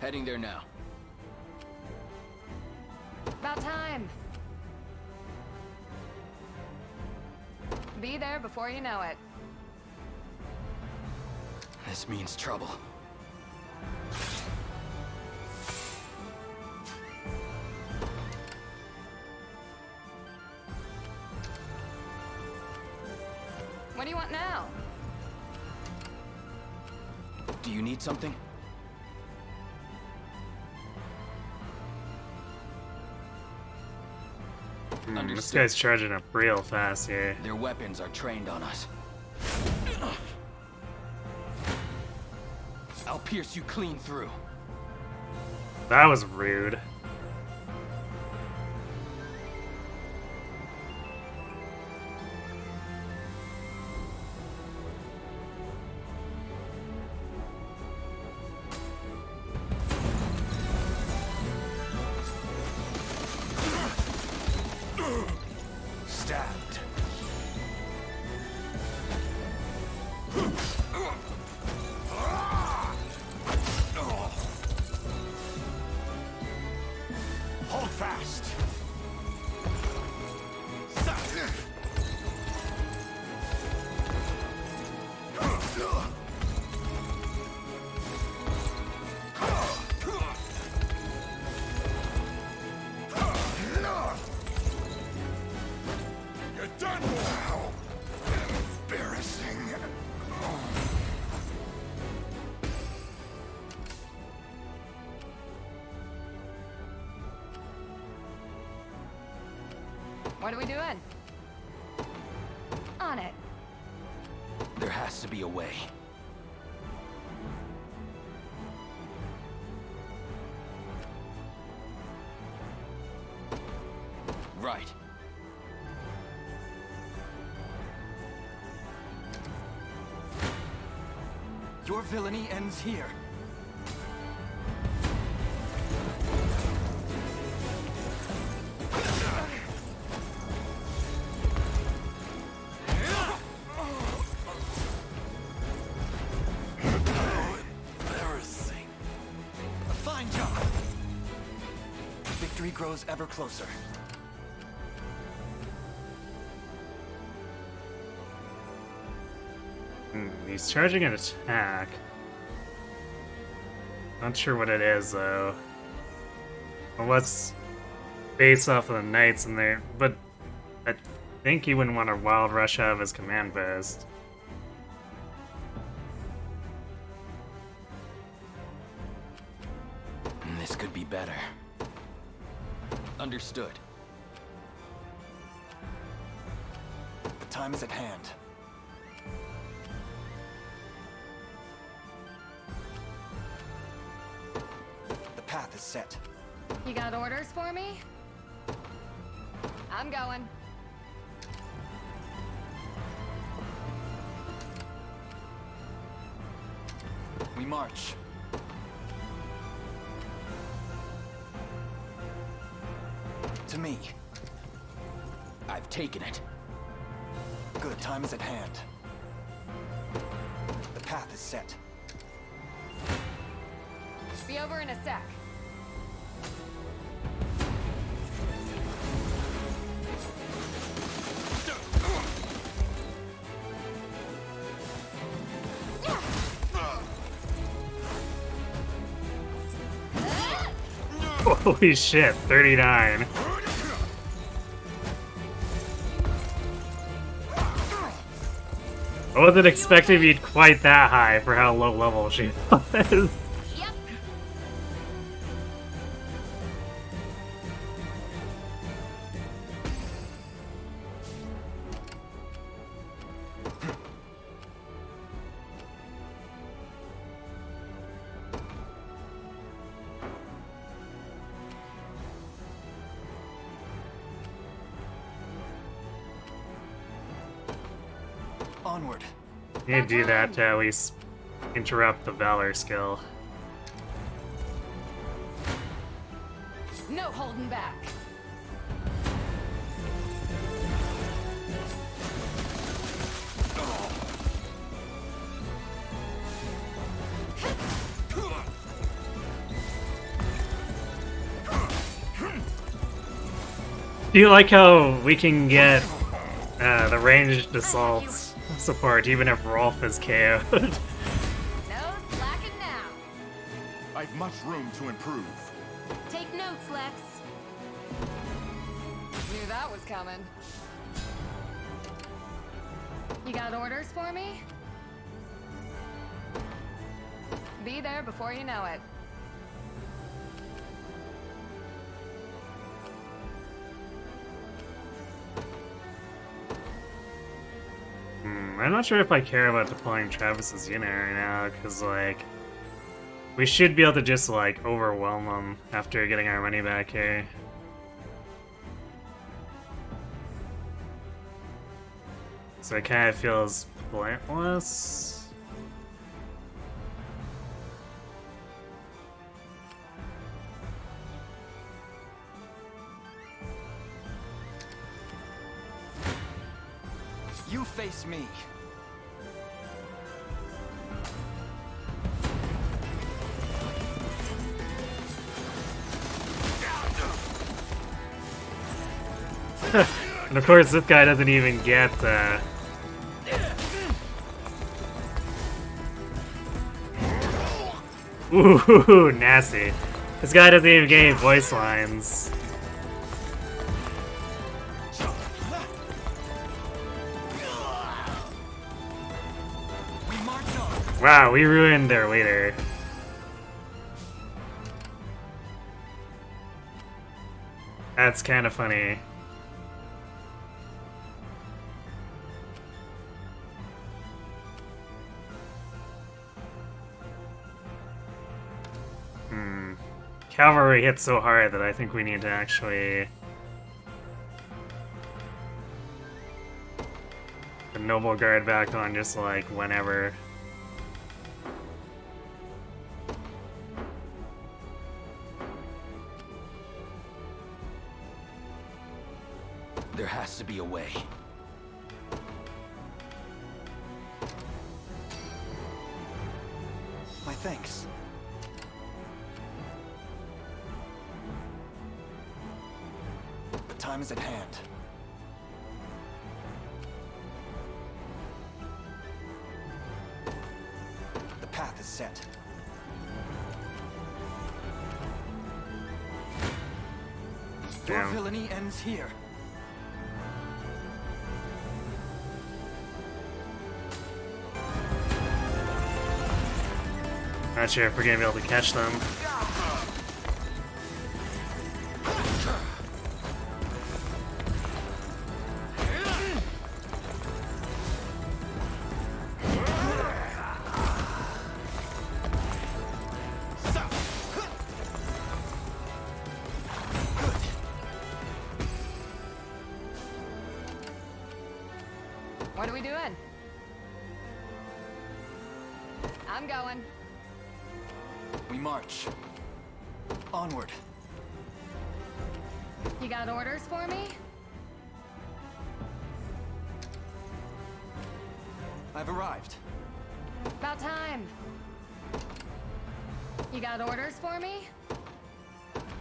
Heading there now. About time. Be there before you know it. This means trouble. What do you want now? Do you need something? This Understood. guy's charging up real fast here. Their weapons are trained on us. I'll pierce you clean through. That was rude. Stabbed. Hold fast. What are we doing? On it. There has to be a way. Right. Your villainy ends here. Embarrassing. A fine job. Victory grows ever closer. He's charging an attack. Not sure what it is though. Well, let's base off of the knights in there, but I think he wouldn't want to wild rush out of his command post. This could be better. Understood. The time is at hand. The path is set. You got orders for me? I'm going. We march. To me. I've taken it. Good, time is at hand. The path is set. Be over in a sec. Holy shit, 39. I wasn't expecting to be quite that high for how low level she was. Onward. You do that to at least interrupt the Valor skill. No holding back. Do you like how we can get the ranged assaults support even if Rolf is KO'd? No slacking now. I've much room to improve. Take notes, Lex. Knew that was coming. You got orders for me? Be there before you know it. I'm not sure if I care about deploying Travis's unit right now, because, like, we should be able to just, like, overwhelm them after getting our money back here. So it kind of feels pointless. You face me. And of course, this guy doesn't even get, Ooh, nasty. This guy doesn't even get any voice lines. Wow, we ruined their leader. That's kind of funny. cavalry hits so hard that I think we need to actually... the noble guard back on just like whenever. There has to be a way. My thanks. The time is at hand. The path is set. Your Damn. villainy ends here. Not sure if we're gonna be able to catch them. What are we doing? I'm going. We march. Onward. You got orders for me? I've arrived. About time. You got orders for me?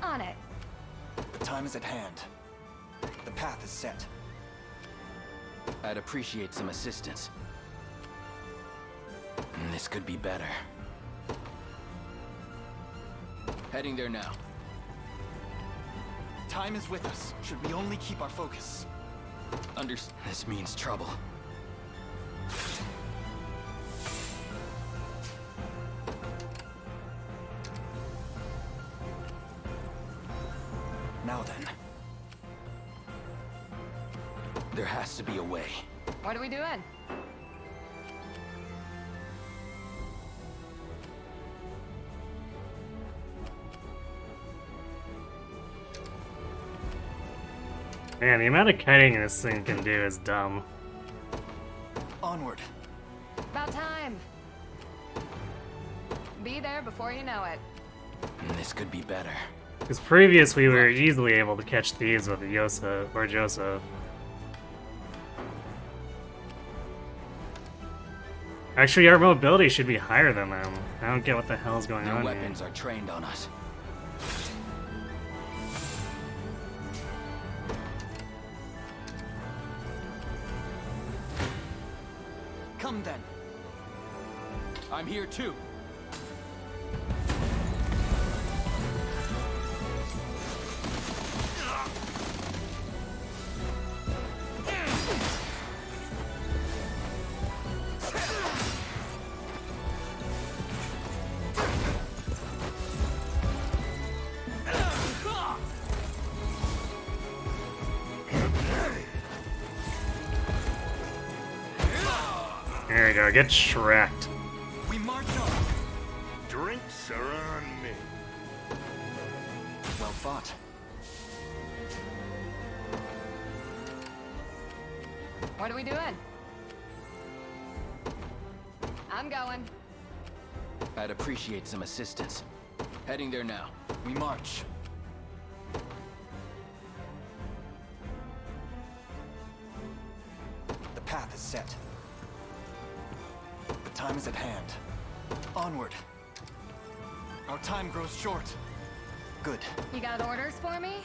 On it. The time is at hand. The path is set. I'd appreciate some assistance. This could be better. Heading there now. Time is with us, should we only keep our focus. This means trouble. Now then. There has to be a way. What are we doing? Man, the amount of kiting this thing can do is dumb. Onward. About time. Be there before you know it. This could be better. Because previous we were easily able to catch thieves with Yosa or Joseph. Actually, our mobility should be higher than them. I don't get what the hell's going Their on weapons are trained on us. Come then. I'm here too. There we go, get shreked. We march on. Drinks are on me. Well fought. What are we doing? I'm going. I'd appreciate some assistance. Heading there now. We march. The path is set. The time is at hand. Onward. Our time grows short. Good. You got orders for me?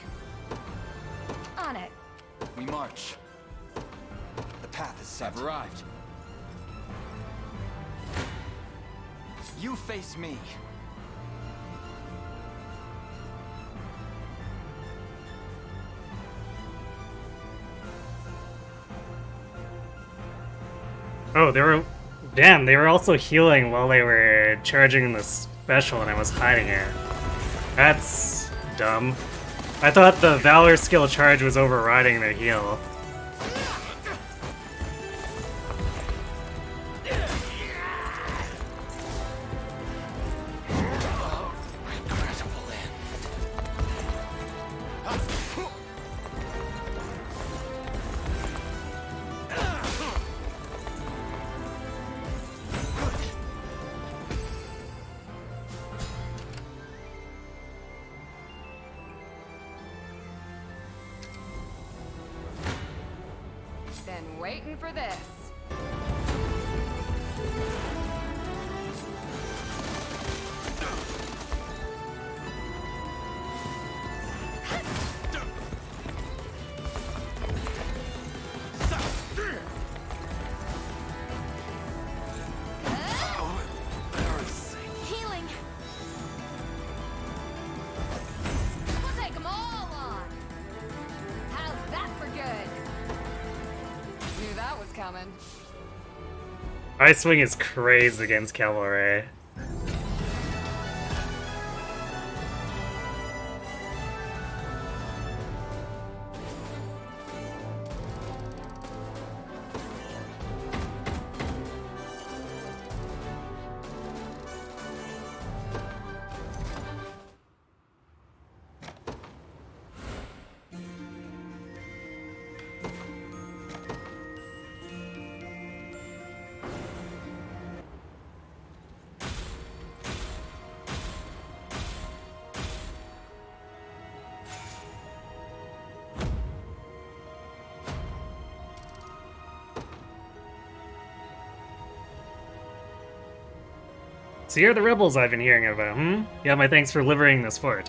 On it. We march. The path is set. I've arrived. You face me. Oh, they were... Damn, they were also healing while they were charging the special and I was hiding it. That's dumb. I thought the Valor skill charge was overriding their heal. Regrettable end. been waiting for this. Healing. We'll take them all on. How's that for good? Knew that was coming. Ice Wing is crazed against cavalry. So you're the rebels I've been hearing about, hmm? Yeah, my thanks for liberating this fort.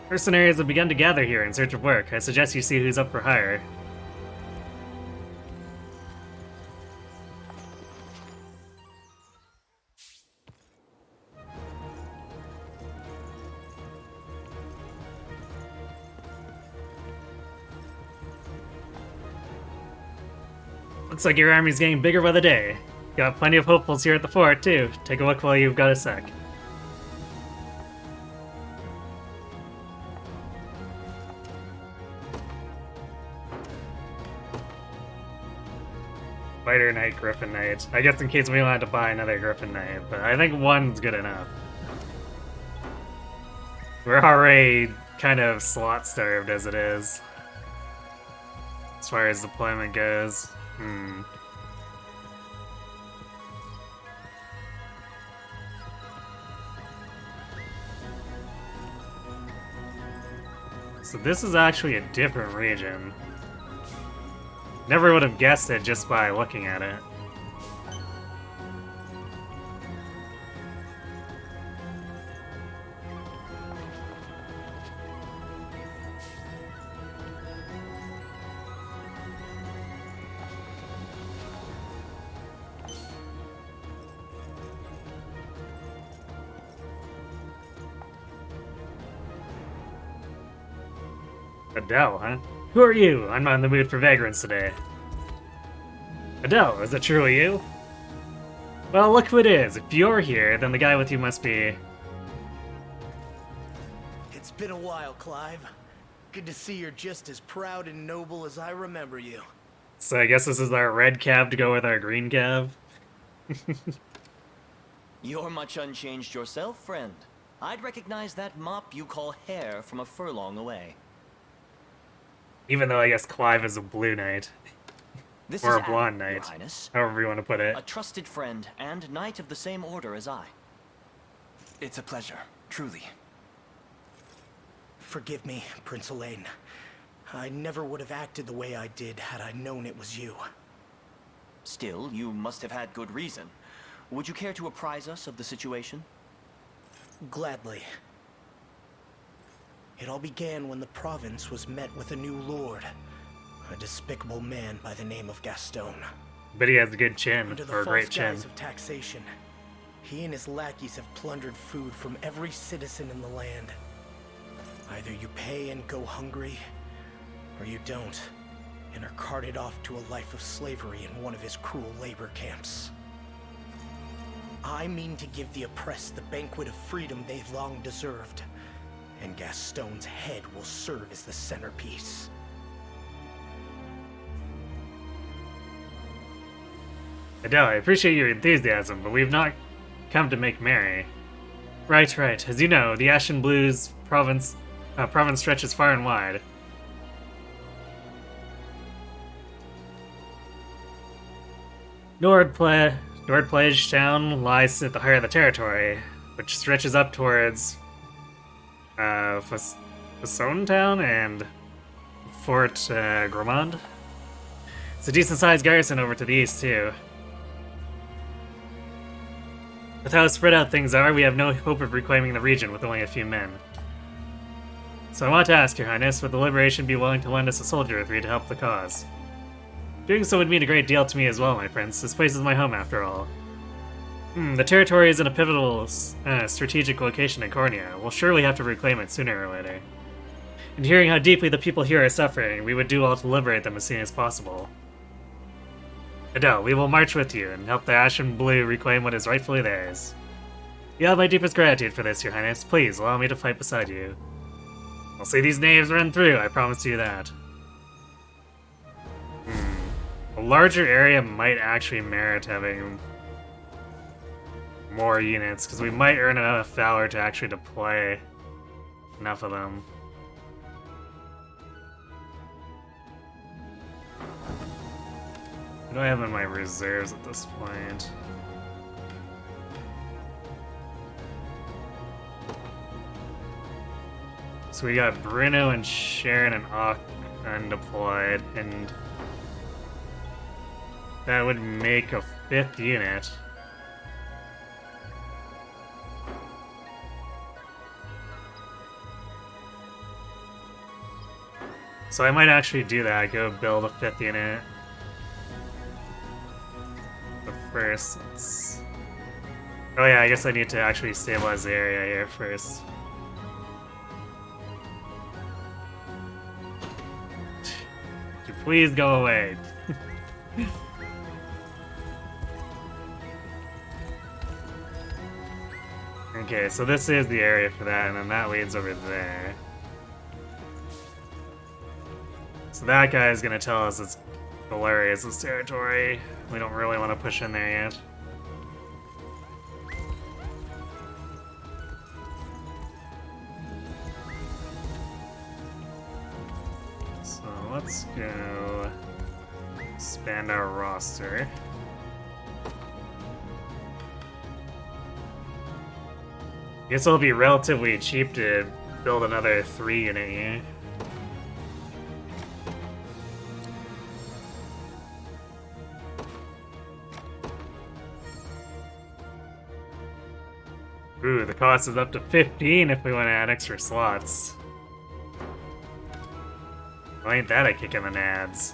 Mercenaries have begun to gather here in search of work. I suggest you see who's up for hire. Looks like your army's getting bigger by the day. Got plenty of hopefuls here at the fort, too. Take a look while you've got a sec. Fighter Knight, Griffin Knight. I guess in case we wanted to buy another Griffin Knight, but I think one's good enough. We're already kind of slot-starved as it is. As far as deployment goes. So this is actually a different region. Never would have guessed it just by looking at it. Adele, huh? Who are you? I'm not in the mood for vagrants today. Adele, is it truly you? Well, look who it is. If you're here, then the guy with you must be... It's been a while, Clive. Good to see you're just as proud and noble as I remember you. So I guess this is our red cab to go with our green cab? You're much unchanged yourself, friend. I'd recognize that mop you call hair from a furlong away. Even though I guess Clive is a blue knight. This Or is a blonde Adam, Your knight. Highness. However you want to put it. A trusted friend and knight of the same order as I. It's a pleasure, truly. Forgive me, Prince Elaine. I never would have acted the way I did had I known it was you. Still, you must have had good reason. Would you care to apprise us of the situation? Gladly. It all began when the province was met with a new lord. A despicable man by the name of Gaston. But he has a good chin, Under the or a false great chin. guise of taxation, he and his lackeys have plundered food from every citizen in the land. Either you pay and go hungry, or you don't, and are carted off to a life of slavery in one of his cruel labor camps. I mean to give the oppressed the banquet of freedom they've long deserved, and Gaston's head will serve as the centerpiece. Adele, I appreciate your enthusiasm, but we've not come to make merry. Right, right. As you know, the Ashen Blues province stretches far and wide. Nordplage town lies at the heart of the territory, which stretches up towards Fassone town and Fort Gramond. It's a decent-sized garrison over to the east, too. With how spread out things are, we have no hope of reclaiming the region with only a few men. So I want to ask, Your Highness, would the Liberation be willing to lend us a soldier or three to help the cause? Doing so would mean a great deal to me as well, my prince. This place is my home, after all. The territory is in a pivotal, strategic location in Cornea. We'll surely have to reclaim it sooner or later. And hearing how deeply the people here are suffering, we would do all to liberate them as soon as possible. Adele, we will march with you and help the Ashen Blue reclaim what is rightfully theirs. You have my deepest gratitude for this, Your Highness. Please, allow me to fight beside you. I'll see these knaves run through, I promise you that. A larger area might actually merit having more units, because we might earn enough valor to actually deploy enough of them. What do I have in my reserves at this point? So we got Bruno and Sharon and Ock undeployed, and that would make a 5th unit. So I might actually do that, go build a 5th unit. But first, let's... Oh yeah, I guess I need to actually stabilize the area here first. Could you please go away? Okay, so this is the area for that, and then that leads over there. So that guy is gonna tell us it's Valerius' territory. We don't really want to push in there yet. So let's go expand our roster. Guess it'll be relatively cheap to build another 3 unit here. Ooh, the cost is up to 15 if we want to add extra slots. Well, ain't that a kick in the nads?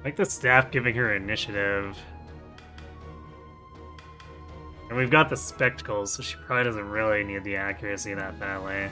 I like the staff giving her initiative. And we've got the spectacles, so she probably doesn't really need the accuracy that badly.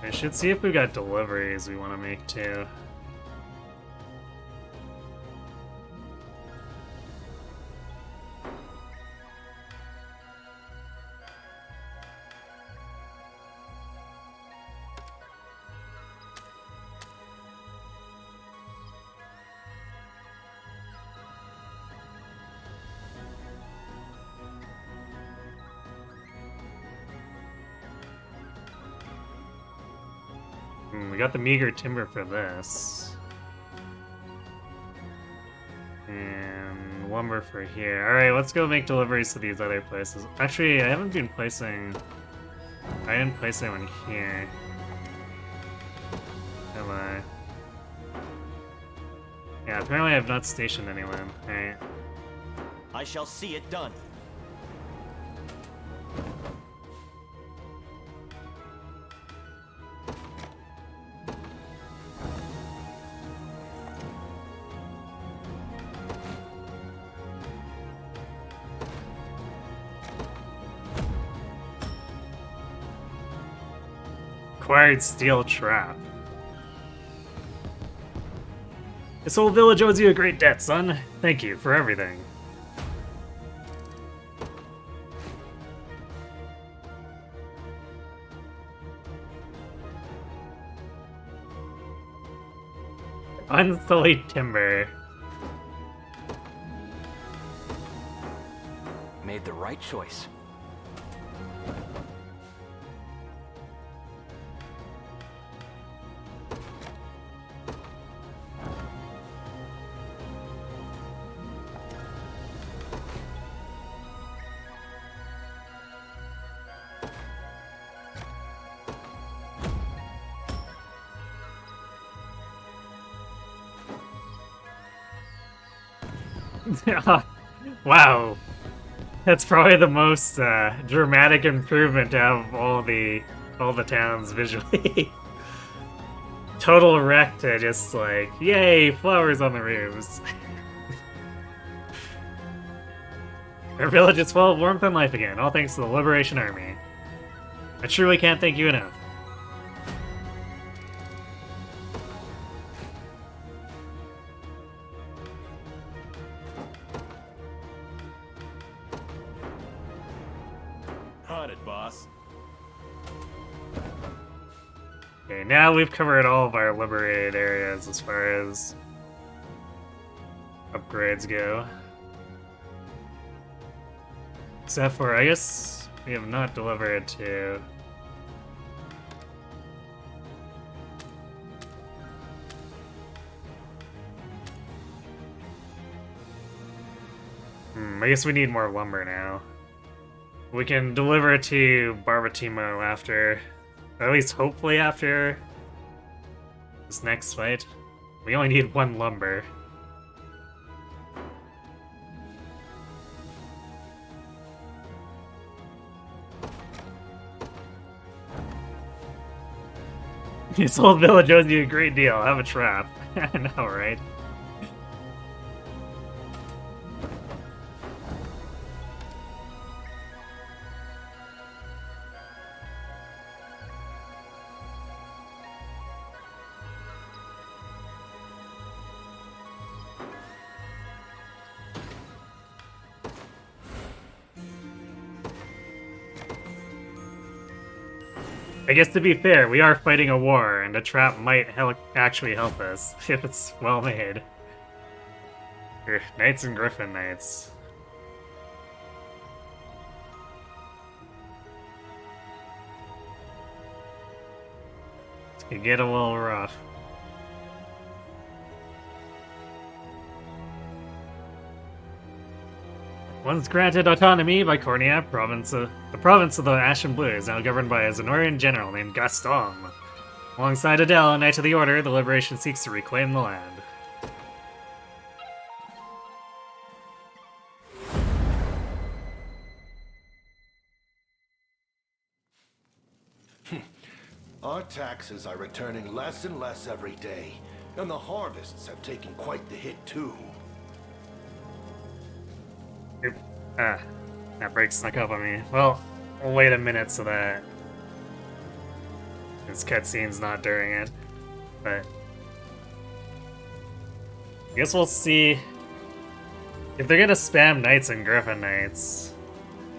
I should see if we got deliveries we want to make too. We got the meager timber for this. And lumber for here. Alright, let's go make deliveries to these other places. Actually, I haven't been placing... I didn't place anyone here. Am I? Yeah, apparently I have not stationed anyone. Alright. I shall see it done. Acquired steel trap. This whole village owes you a great debt, son. Thank you for everything. Unsullied timber. Made the right choice. Wow. That's probably the most dramatic improvement out of all the towns visually. Total wreck to just like, yay, flowers on the roofs. Our village is full of warmth and life again, all thanks to the Liberation Army. I truly can't thank you enough. On it, boss. Okay, now we've covered all of our liberated areas as far as upgrades go. Except for, I guess, we have not delivered to... I guess we need more lumber now. We can deliver to Barbatimo after, or at least hopefully after this next fight. We only need one lumber. This whole village owes you a great deal. Have a trap. I know, right? I guess to be fair, we are fighting a war, and a trap might actually help us, if it's well made. Knights and Griffin Knights. This could get a little rough. Once granted autonomy by Cornea, the province of the Ashen Blue is now governed by a Zenorian general named Gaston. Alongside Adele, a Knight of the Order, the Liberation seeks to reclaim the land. Our taxes are returning less and less every day, and the harvests have taken quite the hit too. That break snuck up on me. Well, we'll wait a minute so that this cutscene's not during it. But I guess we'll see if they're gonna spam Knights and Griffin Knights.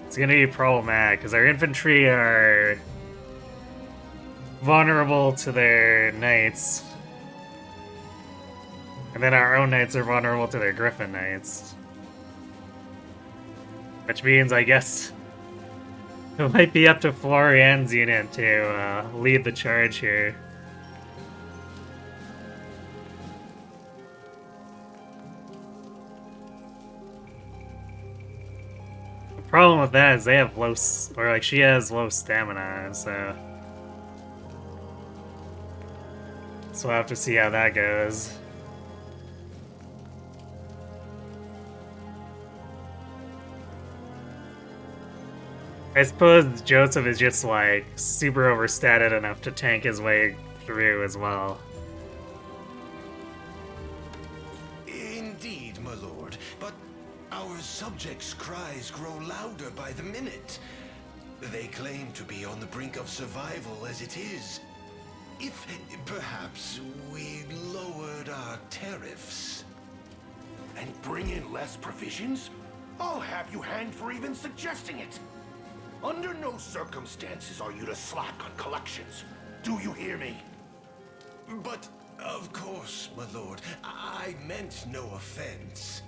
It's gonna be problematic because our infantry are vulnerable to their Knights, and then our own Knights are vulnerable to their Griffin Knights. Which means, I guess, it might be up to Florian's unit to lead the charge here. problem with that is they have low, or like she has low stamina, so we'll have to see how that goes. I suppose Joseph is just like super overstated enough to tank his way through as well. Indeed, my lord, but our subjects' cries grow louder by the minute. They claim to be on the brink of survival as it is. If perhaps we lowered our tariffs. And bring in less provisions? I'll have you hanged for even suggesting it. Under no circumstances are you to slack on collections. Do you hear me? But, of course, my lord, I meant no offense.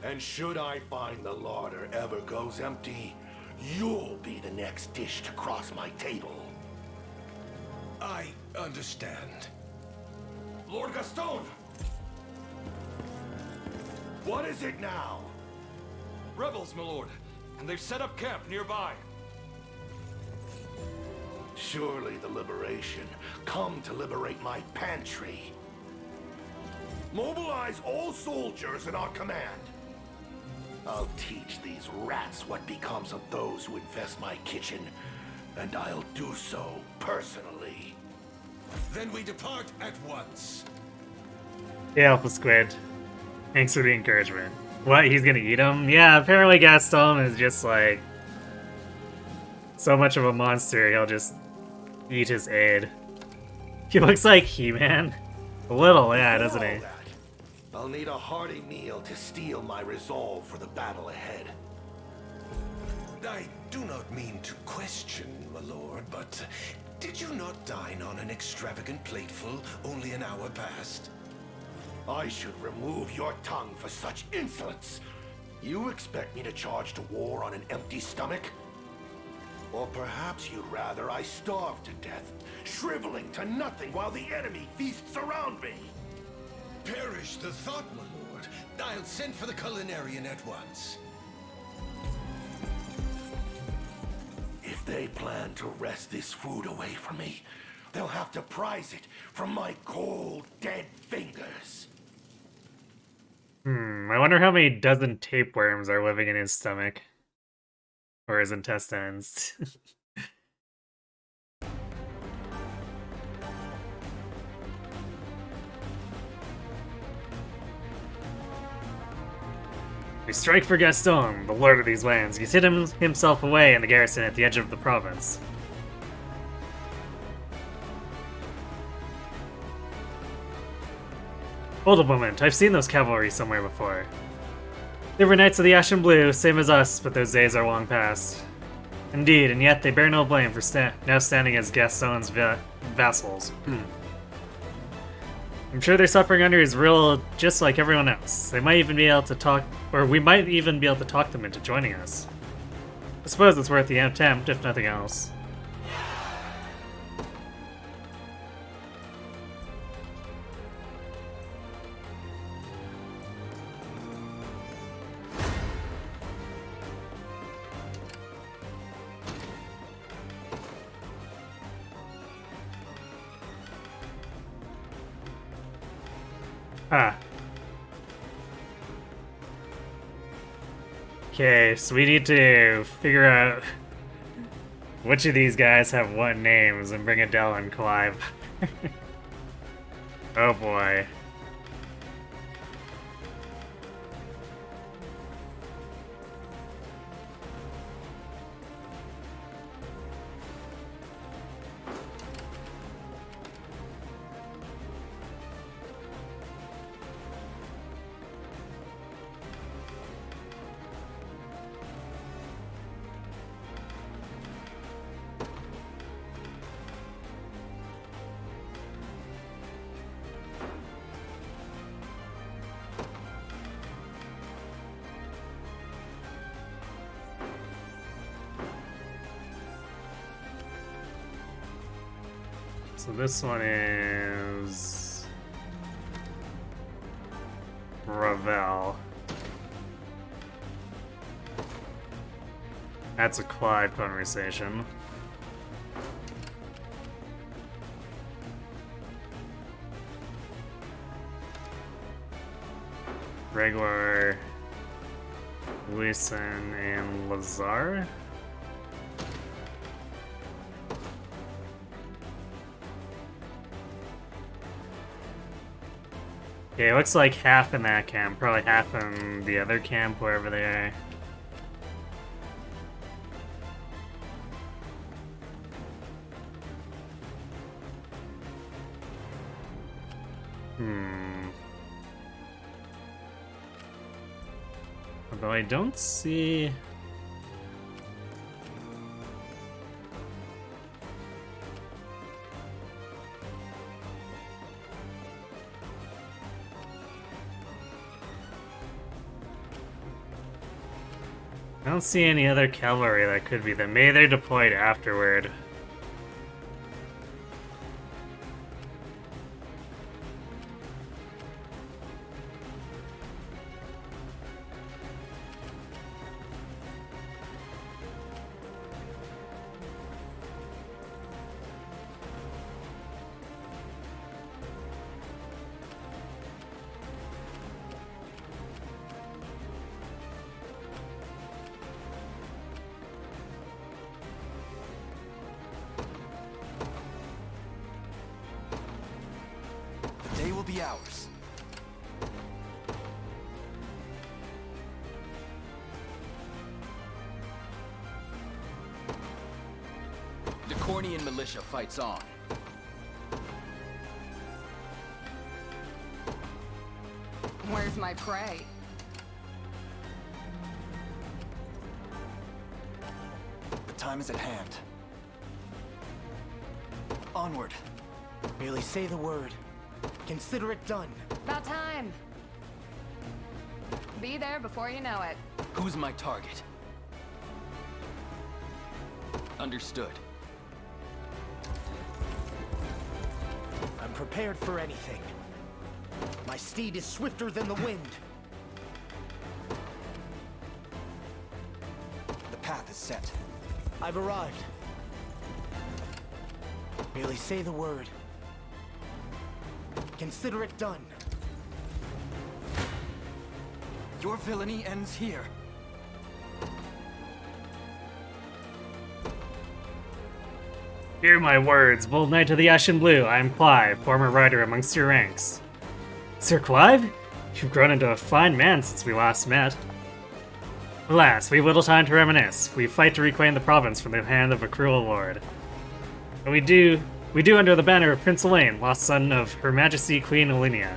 And should I find the larder ever goes empty, you'll be the next dish to cross my table. I understand. Lord Gaston! What is it now? Rebels, my lord, and they've set up camp nearby. Surely the Liberation come to liberate my pantry. Mobilize all soldiers in our command. I'll teach these rats what becomes of those who infest my kitchen, and I'll do so personally. Then we depart at once. Yeah, Alpha Squid. Thanks for the encouragement. What, he's gonna eat him? Yeah, apparently Gaston is just like so much of a monster, he'll just eat his aid. He looks like He-Man. A little, yeah, doesn't he? I'll need a hearty meal to steel my resolve for the battle ahead. I do not mean to question, my lord, but did you not dine on an extravagant plateful only an hour past? I should remove your tongue for such insolence. You expect me to charge to war on an empty stomach? Or perhaps you'd rather I starve to death, shriveling to nothing while the enemy feasts around me? Perish the thought, my lord. I'll send for the culinarian at once. If they plan to wrest this food away from me, they'll have to prize it from my cold, dead fingers. I wonder how many dozen tapeworms are living in his stomach. Or his intestines. We strike for Gaston, the lord of these lands. He's hidden himself away in the garrison at the edge of the province. Hold a moment, I've seen those cavalry somewhere before. They were Knights of the Ashen Blue, same as us, but those days are long past. Indeed, and yet they bear no blame for now standing as Gaston's vassals. I'm sure they're suffering under his rule just like everyone else. They might even be able to talk, or we might even be able to talk them into joining us. I suppose it's worth the attempt, if nothing else. Huh. Okay, so we need to figure out which of these guys have what names and bring Adele and Clive. Oh boy. So this one is Ravel. That's a quad conversation. Gregor, Luisen, and Lazar? Okay, it looks like half in that camp, probably half in the other camp, wherever they are. Although I don't see... I don't see any other cavalry that could be them. Maybe they're deployed afterward. The day will be ours. The Cornian militia fights on. Where's my prey? The time is at hand. Onward. Merely say the word. Consider it done. About time. Be there before you know it. Who's my target? Understood. I'm prepared for anything. My steed is swifter than the wind. The path is set. I've arrived. Merely say the word. Consider it done. Your villainy ends here. Hear my words, bold knight of the Ashen Blue. I am Clive, former rider amongst your ranks. Sir Clive? You've grown into a fine man since we last met. Alas, we've little time to reminisce. We fight to reclaim the province from the hand of a cruel lord. And we do under the banner of Prince Elaine, lost son of Her Majesty Queen Elinia.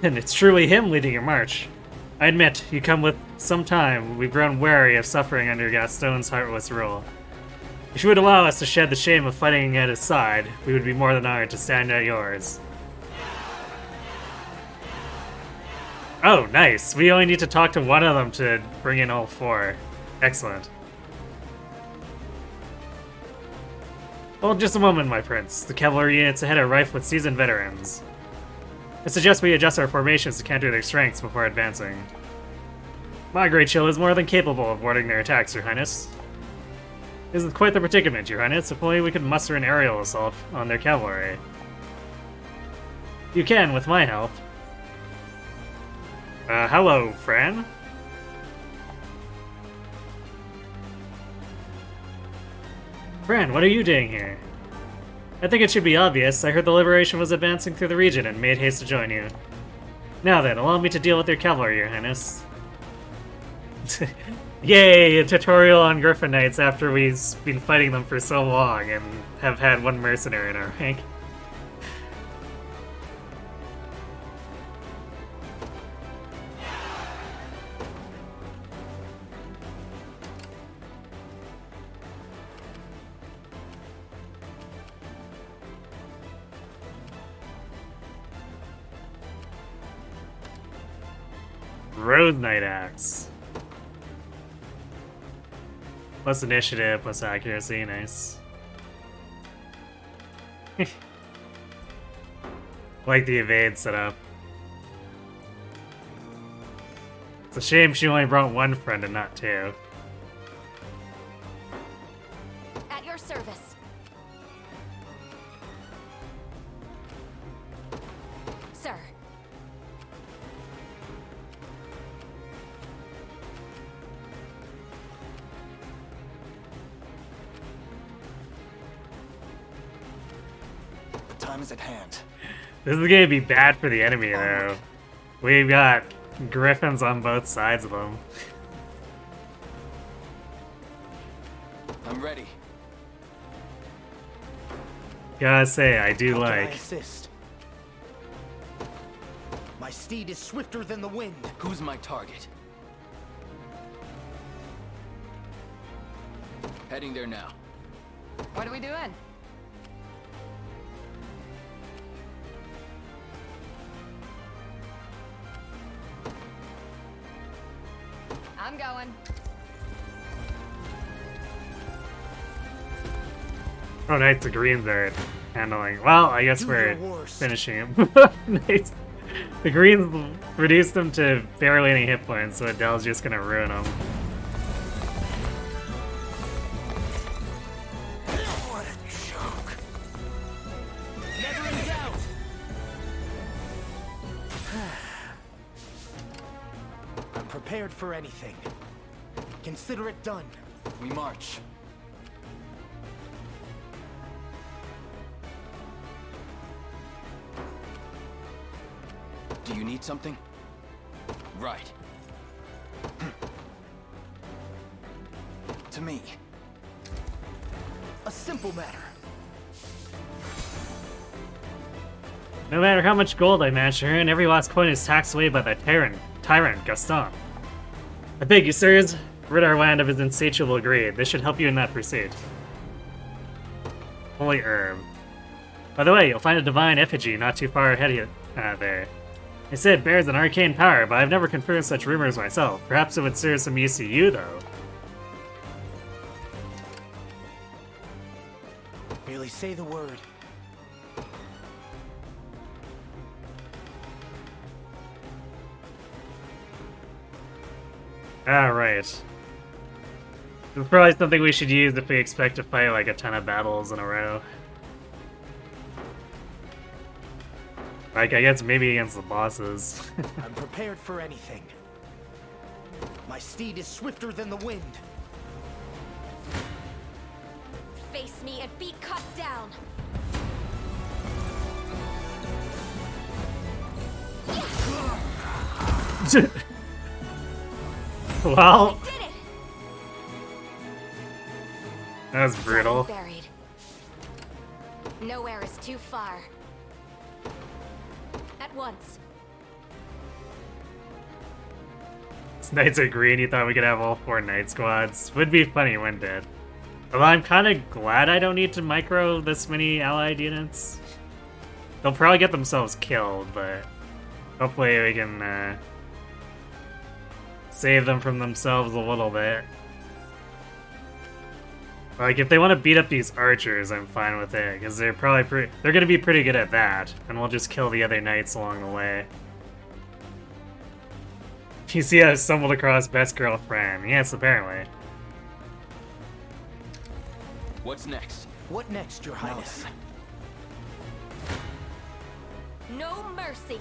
And it's truly him leading your march. I admit, you come with some time. We've grown wary of suffering under Gaston's heartless rule. If you would allow us to shed the shame of fighting at his side, we would be more than honored to stand at yours. Oh, nice. We only need to talk to one of them to bring in all four. Excellent. Hold just a moment, my prince. The cavalry units ahead are rife with seasoned veterans. I suggest we adjust our formations to counter their strengths before advancing. My Great Shield is more than capable of warding their attacks, Your Highness. This is quite the predicament, Your Highness. If only we could muster an aerial assault on their cavalry. You can, with my help. Hello, Fran? Fran, what are you doing here? I think it should be obvious. I heard the Liberation was advancing through the region and made haste to join you. Now then, allow me to deal with your cavalry, Your Highness. Yay, a tutorial on Griffin Knights after we've been fighting them for so long and have had one mercenary in our rank. Road Knight Axe. Plus initiative, plus accuracy, nice. Like the evade setup. It's a shame she only brought one friend and not two. service. Sir. The time is at hand. This is gonna be bad for the enemy, though. We've got griffins on both sides of them. I'm ready. Gotta say, I do How can I like. assist? My steed is swifter than the wind. Who's my target? Heading there now. What are we doing? I'm going. Oh, nice. The greens are handling. Well, I guess Do we're your worst. finishing him. Nice. The greens reduced them to barely any hit points, so Adele's just gonna ruin them. What a joke. Never in doubt. I'm prepared for anything. Consider it done. We march. Do you need something? Right. To me. A simple matter. No matter how much gold I manage to earn, every last coin is taxed away by the tyrant Gaston. I beg you, sirs, rid our land of his insatiable greed. This should help you in that pursuit. Holy herb. By the way, you'll find a divine effigy not too far ahead of you there. They say it bears an arcane power, but I've never confirmed such rumors myself. Perhaps it would serve some use to you, though. Merely say the word. Alright. This is probably something we should use if we expect to fight like a ton of battles in a row. Like, I guess maybe against the bosses. I'm prepared for anything. My steed is swifter than the wind. Face me and be cut down. Well, Did it. that was brutal. Buried. Nowhere is too far. At once. This Knights are green, you thought we could have all 4 Knight squads. Would be funny, wouldn't it? Although I'm kind of glad I don't need to micro this many allied units. They'll probably get themselves killed, but hopefully we can save them from themselves a little bit. Like, if they want to beat up these archers, I'm fine with it, because they're probably they're going to be pretty good at that, and we'll just kill the other knights along the way. You see, I stumbled across best girlfriend. Yes, apparently. What's next? What next, Your Highness? No mercy.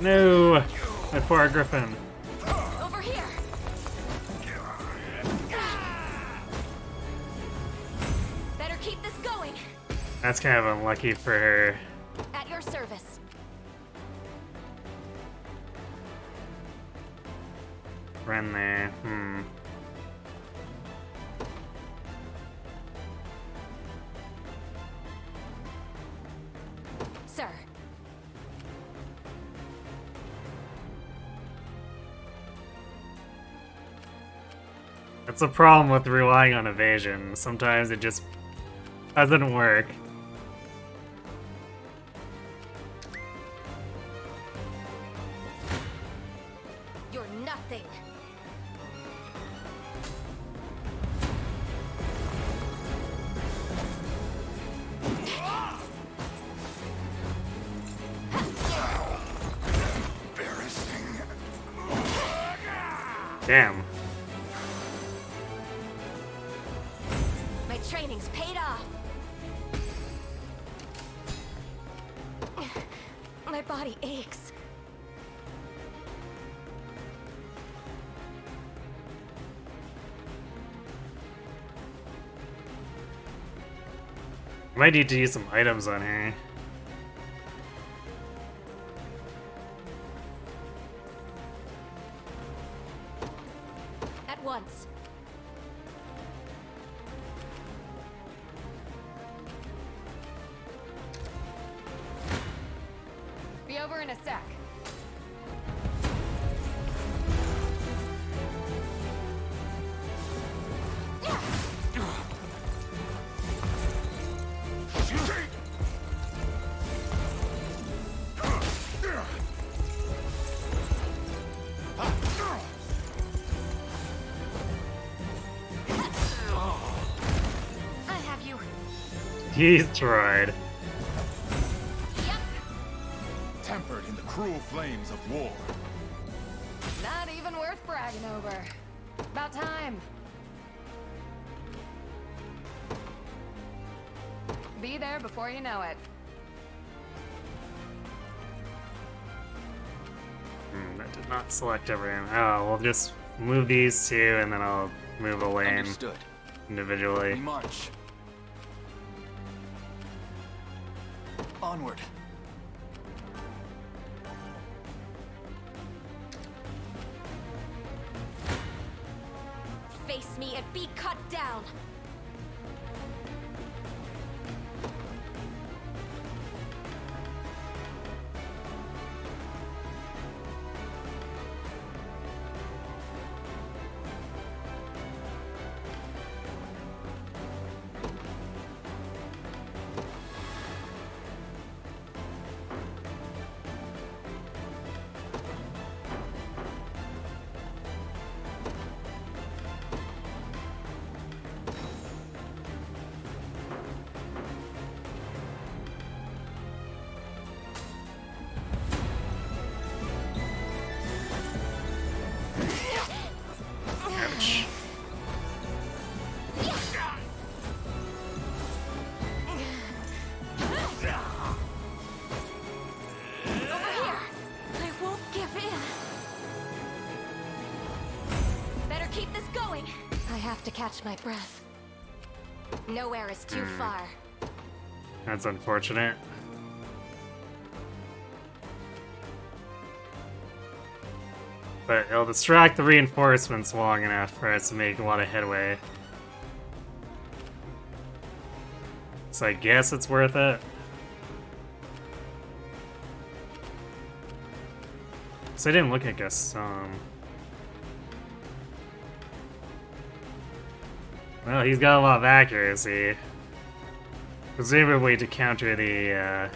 No! My poor griffin. Over here. Better keep this going. That's kind of unlucky for her. At your service. Run there. Sir. That's a problem with relying on evasion. Sometimes it just doesn't work. nothing. Damn. My training's paid off. My body aches. Might need to use some items on her. At once. Be over in a sec. I have you. He's tried. Tempered in the cruel flames of war. Not even worth bragging over. About time. Be there before you know it. That did not select everyone. Oh, we'll just move these two and then I'll move a lane Understood. individually. We march. Onward. Face me and be cut down. Ouch. Over here. I won't give in. Better keep this going. I have to catch my breath. Nowhere is too far. That's unfortunate. But it'll distract the reinforcements long enough for us to make a lot of headway. So I guess it's worth it. So I didn't look at Gaston. Well, he's got a lot of accuracy. Presumably to counter the,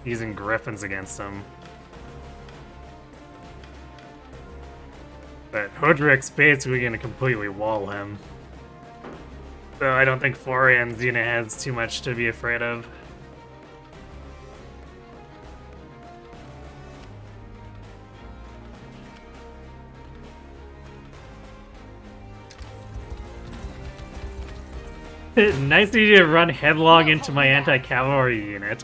using griffins against him. But Hodrick's basically gonna completely wall him. So I don't think Florian Xena has too much to be afraid of. Nice of you to run headlong into my anti-cavalry unit.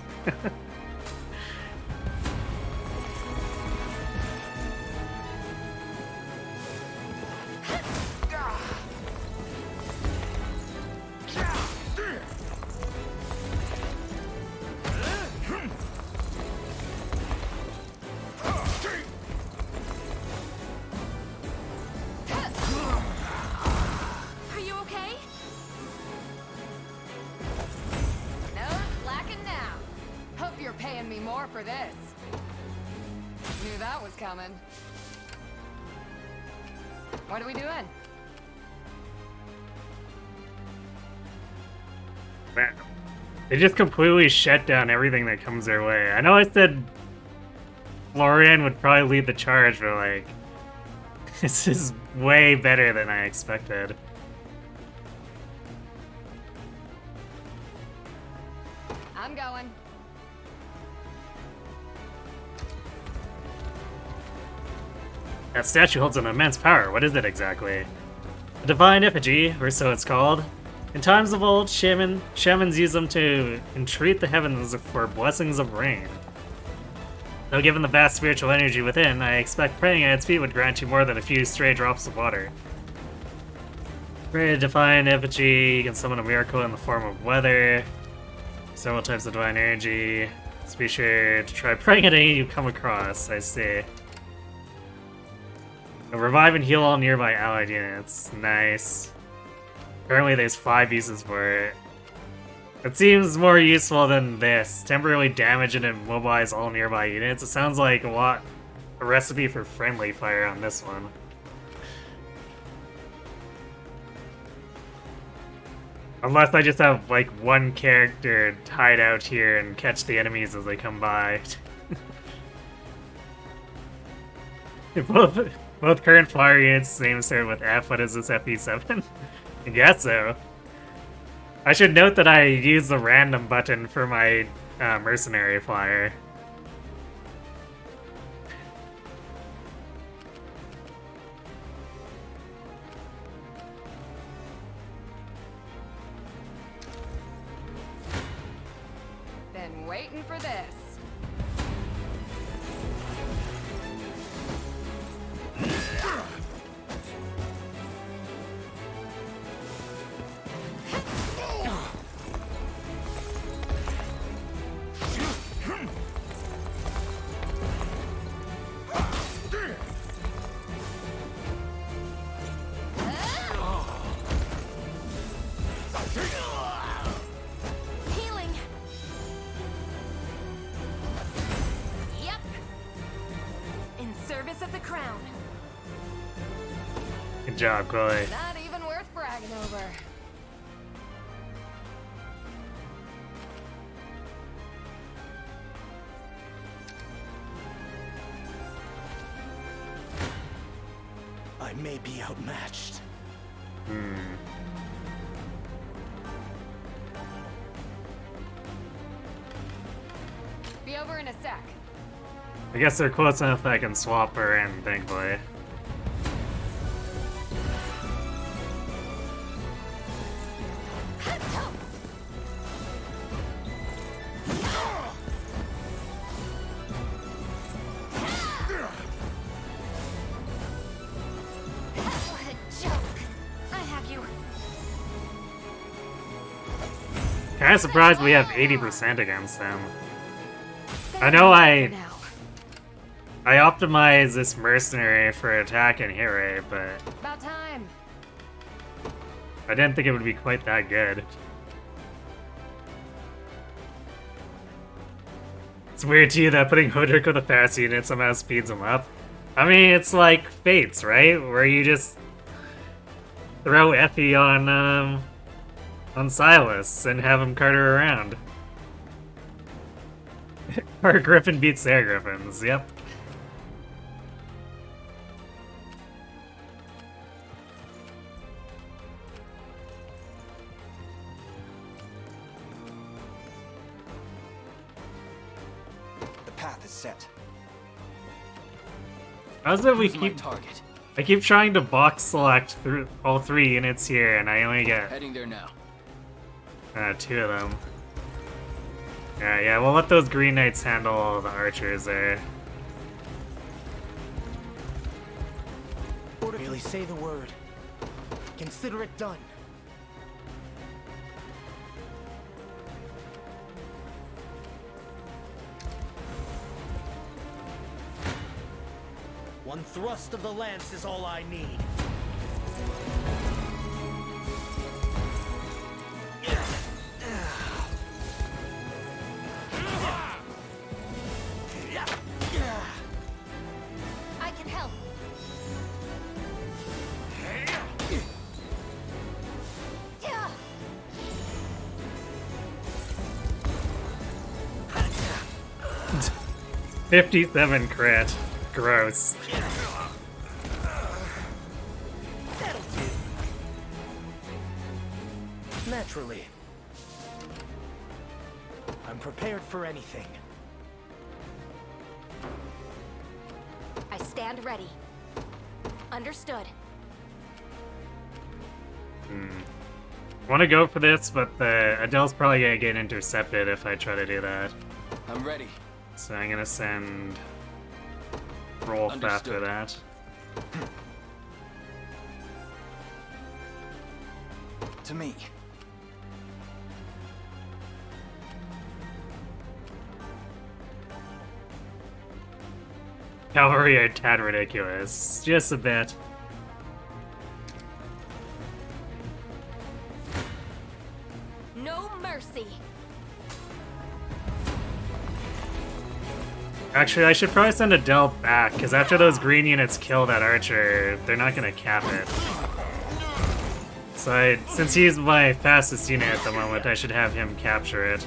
Are you okay? No slacking now. Hope you're paying me more for this. Knew that was coming. What are we doing? Man, they just completely shut down everything that comes their way. I know I said Florian would probably lead the charge, but like, This is way better than I expected. I'm going. That statue holds an immense power. What is it exactly? A divine effigy, or so it's called. In times of old, shamans used them to entreat the heavens for blessings of rain. Though given the vast spiritual energy within, I expect praying at its feet would grant you more than a few stray drops of water. Pray a divine effigy, you can summon a miracle in the form of weather. Several types of divine energy. So be sure to try praying at any you come across, I see. Revive and heal all nearby allied units. Nice. Apparently there's 5 uses for it. It seems more useful than this. Temporarily damage and immobilize all nearby units. It sounds like a recipe for friendly fire on this one. Unless I just have like one character hide out here and catch the enemies as they come by. Both current fire units name start with F. What is this, FE7? I guess so. I should note that I use the random button for my mercenary flyer. Been waiting for this. Healing. Yep. In service of the crown. Good job, Chloe. Not even worth bragging over. I may be outmatched. Be over in a sec. I guess they're close enough that I can swap her in, thankfully. What a joke. I have you. Kinda surprised we have 80% against them. I know I optimized this mercenary for attack and hit rate, but About time. I didn't think it would be quite that good. It's weird to you that putting Hodrick with a fast unit somehow speeds him up. I mean, it's like Fates, right? Where you just throw Effie on Silas and have him cart her around. Or Griffin beats their Griffins, yep. The path is set. How's it we Who's my keep... target? I keep trying to box select through all 3 units here, and I only get Heading there now. 2 of them. Yeah, we'll let those Green Knights handle the archers there. Merely say the word. Consider it done. One thrust of the lance is all I need. I can help. 57 crit. Gross. naturally. I'm prepared for anything. I stand ready. Understood. I want to go for this, but the Adele's probably gonna get intercepted if I try to do that. I'm ready. So I'm gonna send Rolf after Understood. that. To me. Cavalry are tad ridiculous. Just a bit. No mercy. Actually, I should probably send Adele back, because after those green units kill that archer, they're not gonna cap it. So since he's my fastest unit at the moment, I should have him capture it.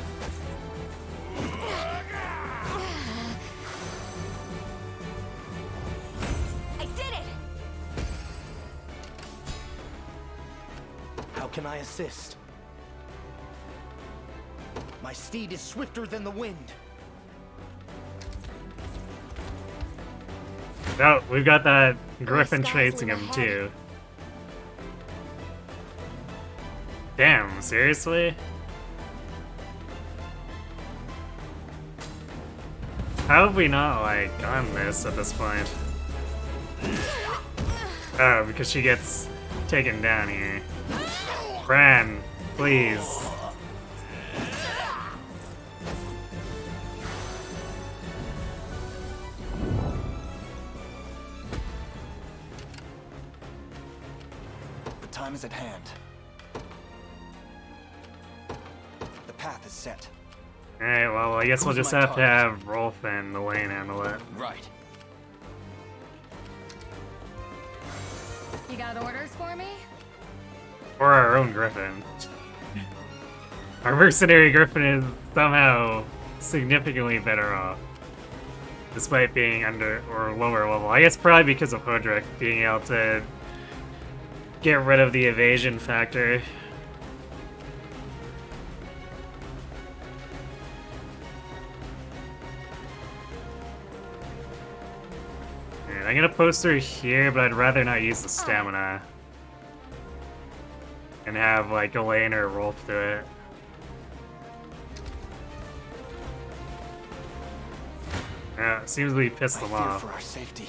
I did it! How can I assist? My steed is swifter than the wind. Oh, we've got that Griffin skies chasing him overhead. too. Damn, seriously? How have we not, like, gotten this at this point? Oh, because she gets taken down here. Bran, please. The time is at hand. The path is set. Alright, well, I guess we'll Who's just my have to target? have Rolf and Elaine handle it. Right. You got orders for me? Or our own Griffin. Our mercenary Griffin is somehow significantly better off. Despite being under or lower level. I guess probably because of Hodrick being able to get rid of the evasion factor. Alright, I'm gonna post her here, but I'd rather not use the stamina. And have, like, Elaine or Rolf do it. Yeah, it seems we pissed them I fear off. for our safety.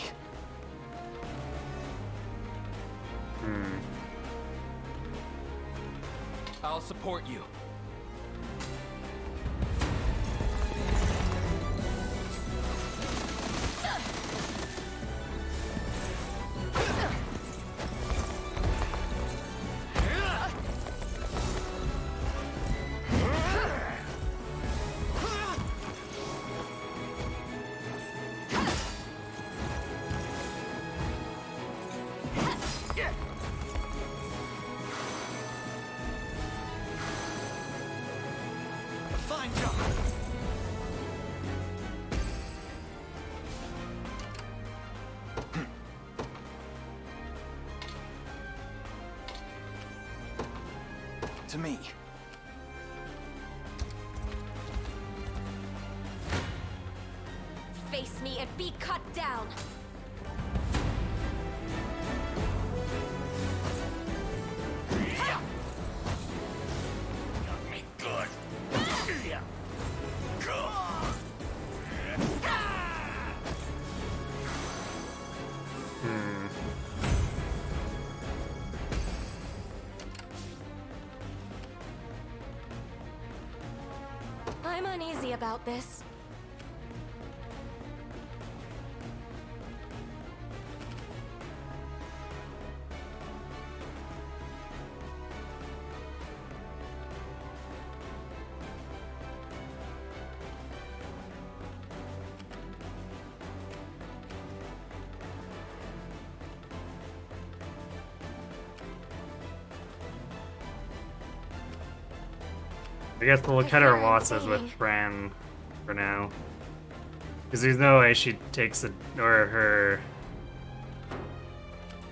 I'll support you. Fine job. To me. Face me and be cut down. I'm uneasy about this. I guess we'll cut our losses with Bran for now. Because there's no way she takes it, or her...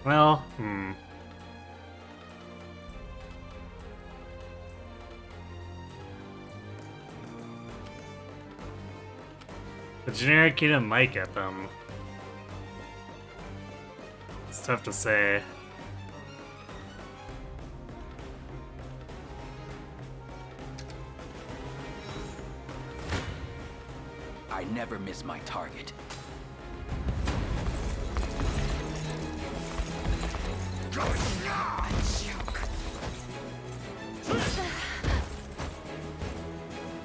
Well, The generic kingdom might get them. It's tough to say. I never miss my target.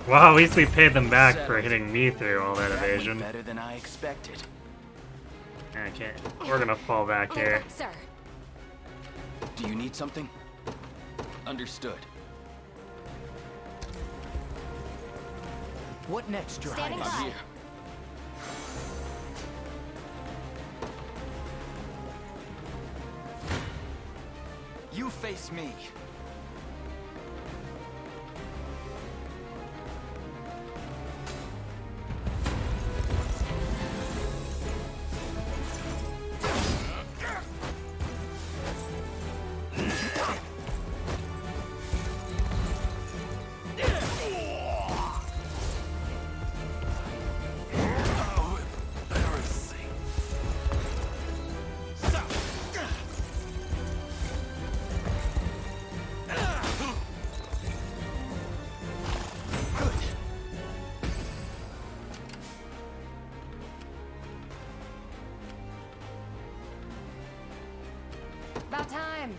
Well, at least we paid them back for hitting me through all that evasion. Better than I expected. Okay, we're gonna fall back here. Sir. Do you need something? Understood. What next, Your Standing Highness? I'm here. You face me. About time.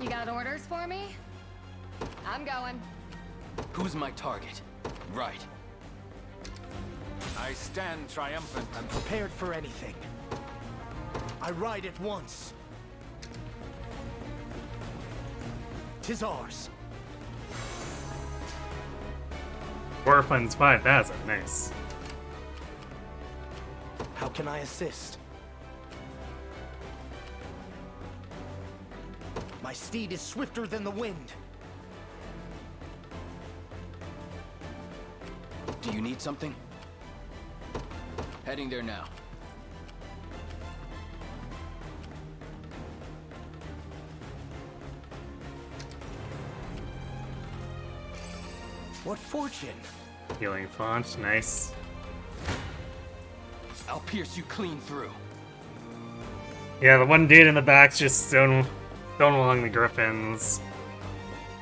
You got orders for me? I'm going. Who's my target? Right. I stand triumphant. I'm prepared for anything. I ride at once. 'Tis ours. War funds 5,000, nice. How can I assist? My steed is swifter than the wind. Do you need something? Heading there now. What fortune? Healing font, nice. I'll pierce you clean through. Yeah, the one dude in the back's just stone along the griffins.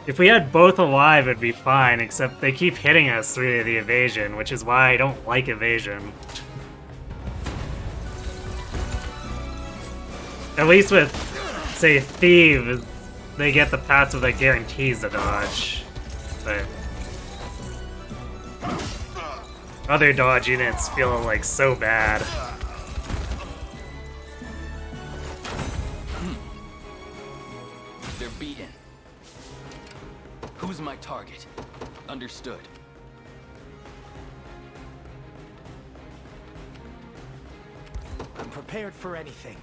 If we had both alive, it'd be fine, except they keep hitting us through the evasion, which is why I don't like evasion. At least with, say, Thieves, they get the passive that guarantees the dodge. But other dodge units feel like so bad. They're beaten. Who's my target? Understood. I'm prepared for anything.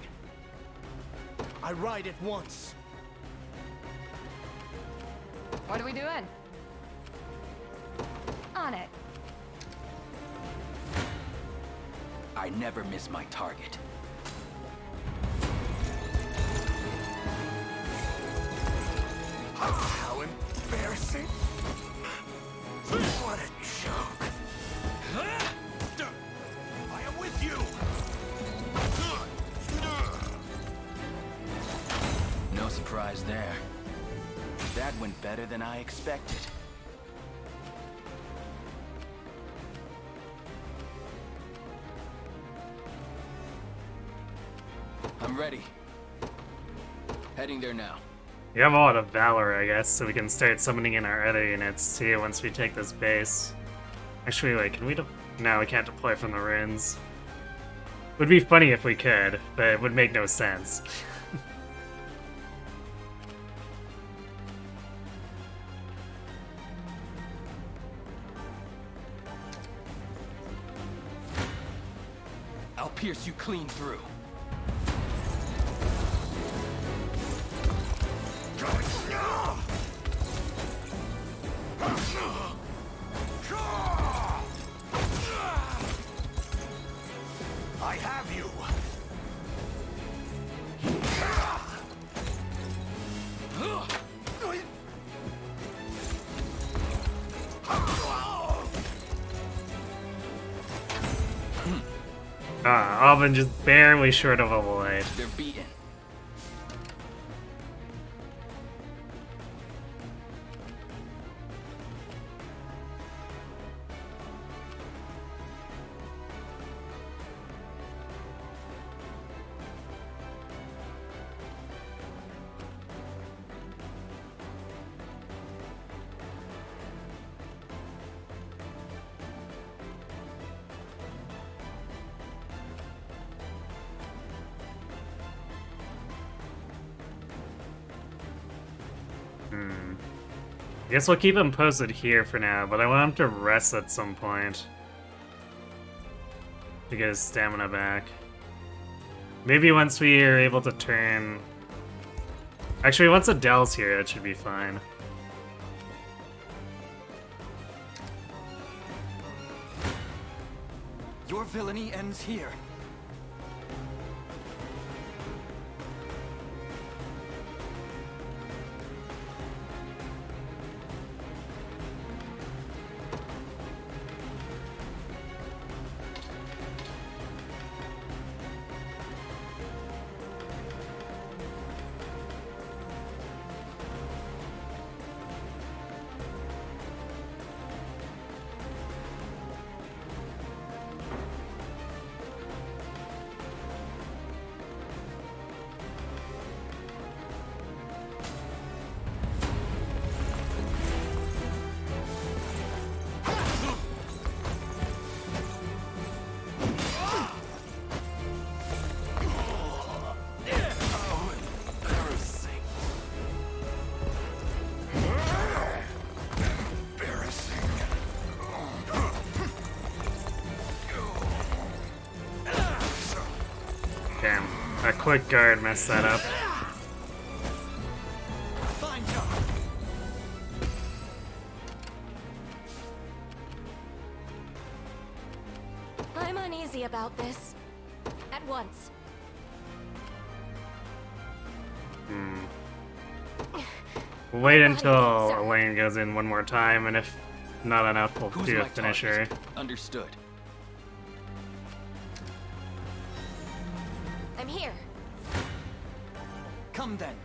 I ride at once. What are we doing? On it. I never miss my target. How embarrassing! What a joke! I am with you! No surprise there. That went better than I expected. I'm ready. Heading there now. We have a lot of Valor, I guess, so we can start summoning in our other units too once we take this base. Actually, wait, can we no, we can't deploy from the ruins. Would be funny if we could, but it would make no sense. I'll pierce you clean through. I have you! Alvin just barely short of a void. They're beaten. I guess we'll keep him posted here for now, but I want him to rest at some point to get his stamina back. Maybe once we are able to turn... Actually, once Adele's here, it should be fine. Your villainy ends here. Damn, a quick guard messed that up. Fine job. I'm uneasy about this. At once. We'll wait until Elaine goes in one more time, and if not enough, we'll do a finisher. Understood. I'm here. Come then.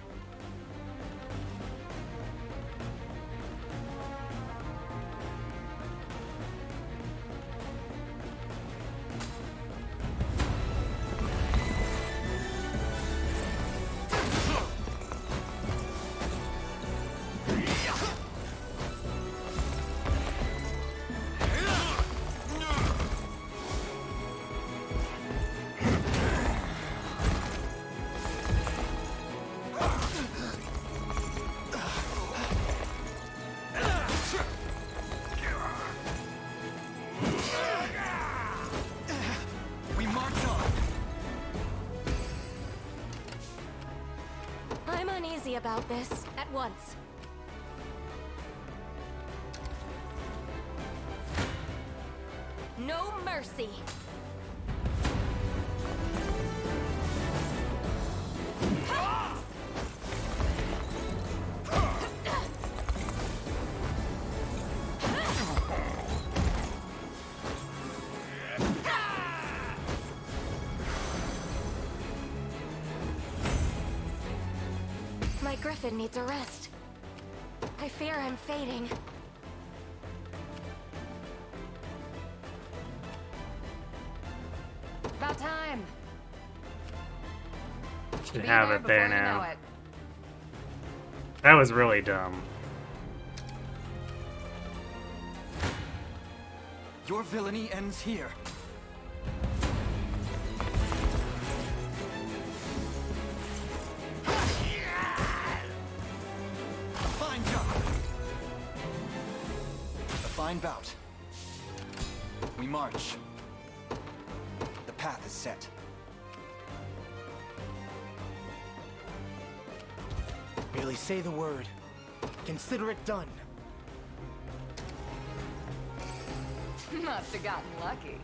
About this at once. No mercy. My griffin needs a rest. I fear I'm fading. About time. Should Be have there it there before you know now. it. That was really dumb. Your villainy ends here. Fine job. A fine bout. We march. The path is set. Merely say the word. Consider it done. Must have gotten lucky.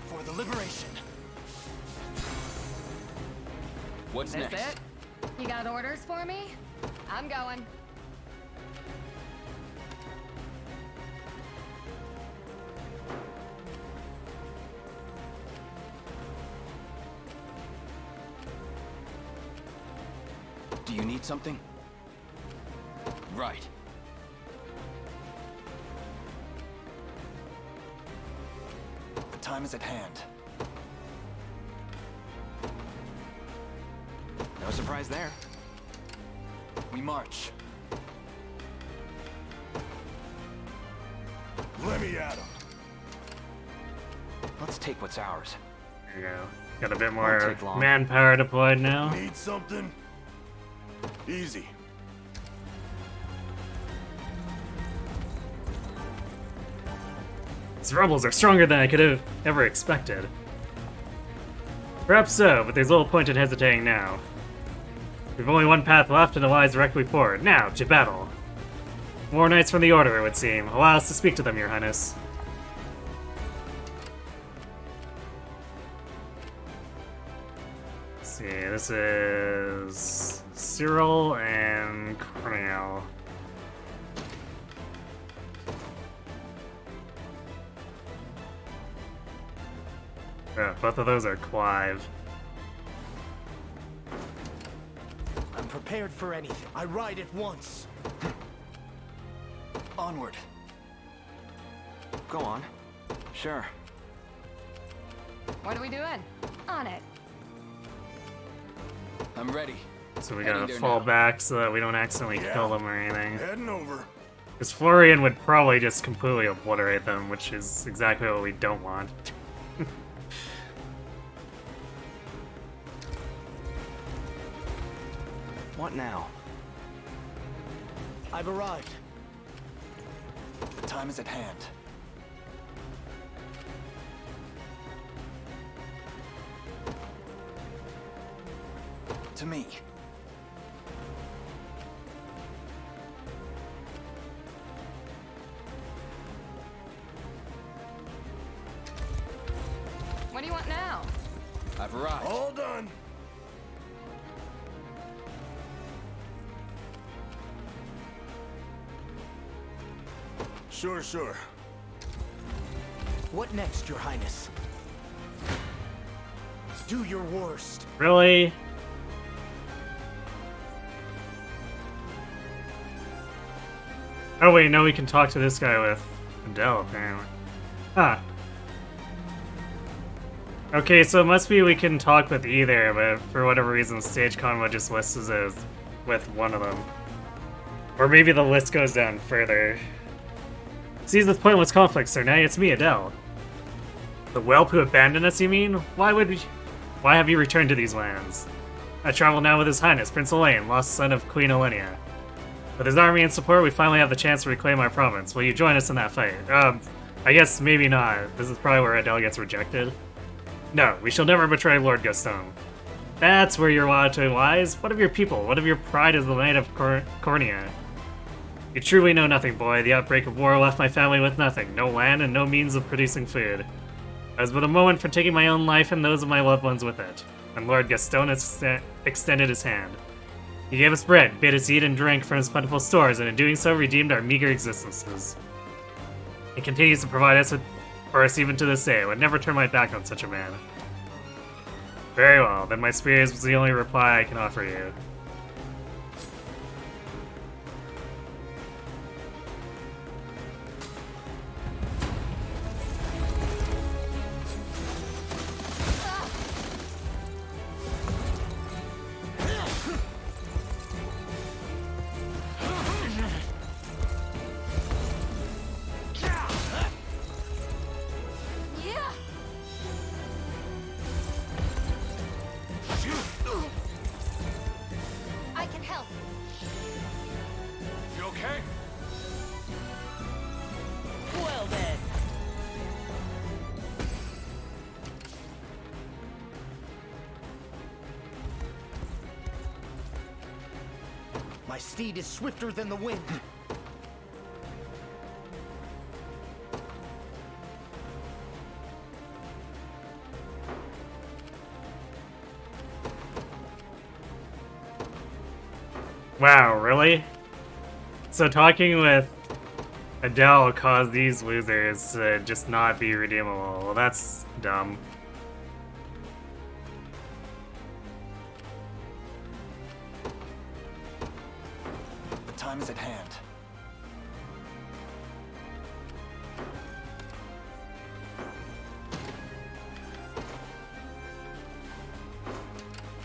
For the liberation. What's This next? it? You got orders for me? I'm going. Do you need something? Right. The time is at hand. No surprise there. We march. Let me at him. Let's take what's ours. There you go. Got a bit Won't more take long. manpower deployed now. Need something? Easy. These rebels are stronger than I could have ever expected. Perhaps so, but there's little point in hesitating now. We've only one path left and it lies directly forward. Now, to battle. More knights from the Order, it would seem. Allow us to speak to them, Your Highness. Let's see, this is Cyril and Cornel. Yeah, both of those are Clive. I'm prepared for anything. I ride at once. Onward. Go on. Sure. What are we doing? On it. I'm ready. So we Heading gotta there fall now. back so that we don't accidentally Yeah. kill them or anything. Heading over. Because Florian would probably just completely obliterate them, which is exactly what we don't want. What now? I've arrived. The time is at hand. To me. What do you want now? I've arrived. All done. Sure. What next, Your Highness? Do your worst. Really? Oh wait, no, we can talk to this guy with Adele, apparently. Huh. Okay, so it must be we can talk with either, but for whatever reason, Stage Convo just lists us as with one of them. Or maybe the list goes down further. Seize this pointless conflict, sir. Now it's me, Adele. The whelp who abandoned us, you mean? Why have you returned to these lands? I travel now with His Highness, Prince Elaine, lost son of Queen Elenia. With his army and support, we finally have the chance to reclaim our province. Will you join us in that fight? I guess maybe not. This is probably where Adele gets rejected. No, we shall never betray Lord Gaston. That's where your loyalty lies. What of your people? What of your pride as the Knight of Cornea? You truly know nothing, boy. The outbreak of war left my family with nothing. No land and no means of producing food. I was but a moment from taking my own life and those of my loved ones with it. And Lord Gaston extended his hand. He gave us bread, bid us eat and drink from his plentiful stores, and in doing so redeemed our meager existences. He continues to provide us for us even to this day. I would never turn my back on such a man. Very well, then my spears was the only reply I can offer you. I can help. You okay? Well then. My steed is swifter than the wind. Wow, really? So talking with Adele caused these losers to just not be redeemable. Well, that's dumb. time is at hand.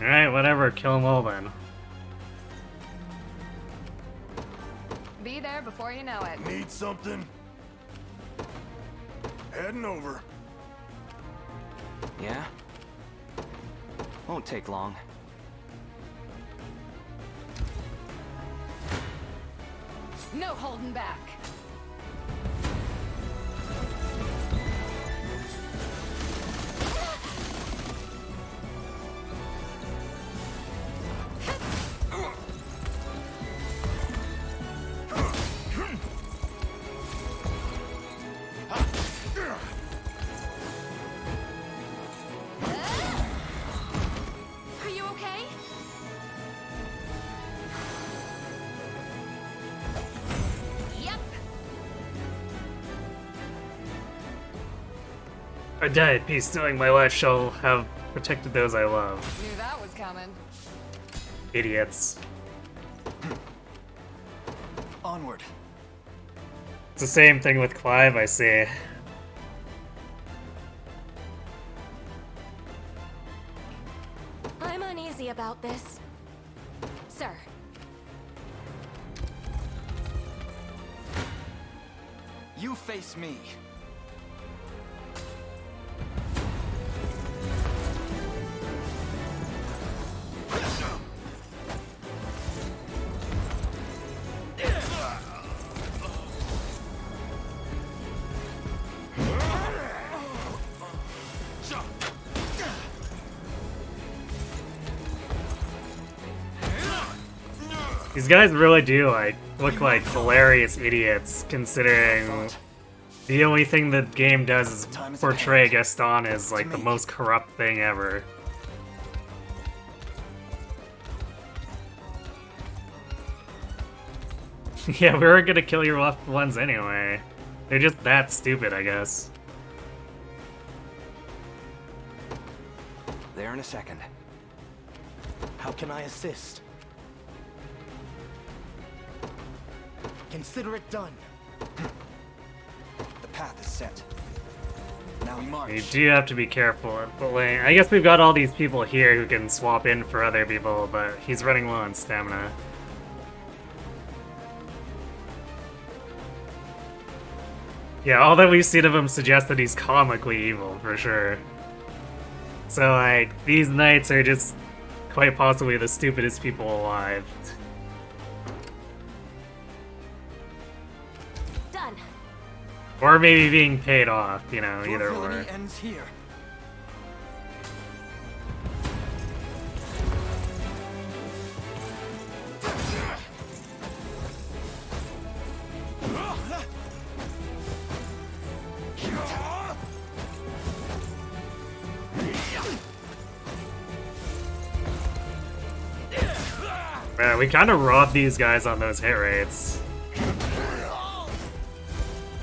Alright, whatever, kill them all then. Be there before you know it. Need something? Heading over. Yeah? Won't take long. No holding back. Are you okay? Yep. I died, peace, knowing my life shall have protected those I love. Knew that was coming. Idiots. Onward. It's the same thing with Clive, I see. I'm uneasy about this. Sir. You face me. These guys really do look like hilarious idiots, considering the only thing the game does is portray Gaston as like the most corrupt thing ever. Yeah, we were gonna kill your left ones anyway. They're just that stupid, I guess. There in a second. How can I assist? Consider it done. The path is set. Now we march. You do have to be careful, but like, I guess we've got all these people here who can swap in for other people, but he's running low on stamina. Yeah, all that we've seen of him suggests that he's comically evil, for sure. So, like, these knights are just quite possibly the stupidest people alive. Done. Or maybe being paid off, you know, Your either villainy or. ends here. Man, we kind of robbed these guys on those hit rates.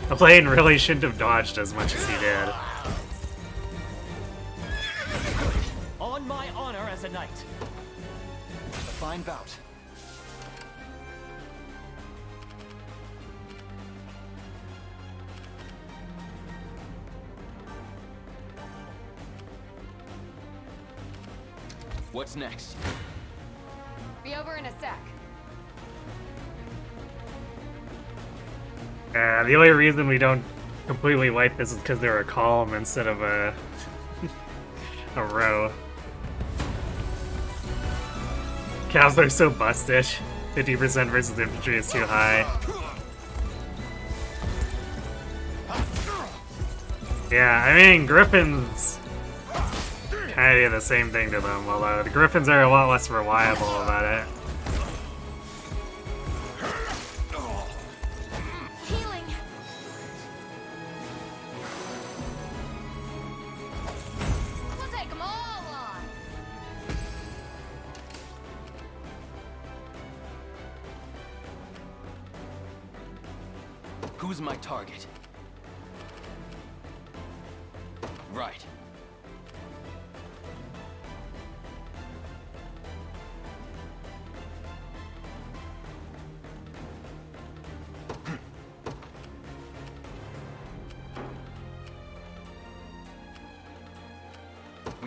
The plane really shouldn't have dodged as much as he did. On my honor as a knight. A fine bout. What's next? Be over in a sec. The only reason we don't completely wipe this is because they're a column instead of a row. Cows are so busted. 50% versus infantry is too high. Yeah, I mean, Griffins kind of do the same thing to them, although the Griffins are a lot less reliable about it. Healing. We'll take them all on. Who's my target? Right.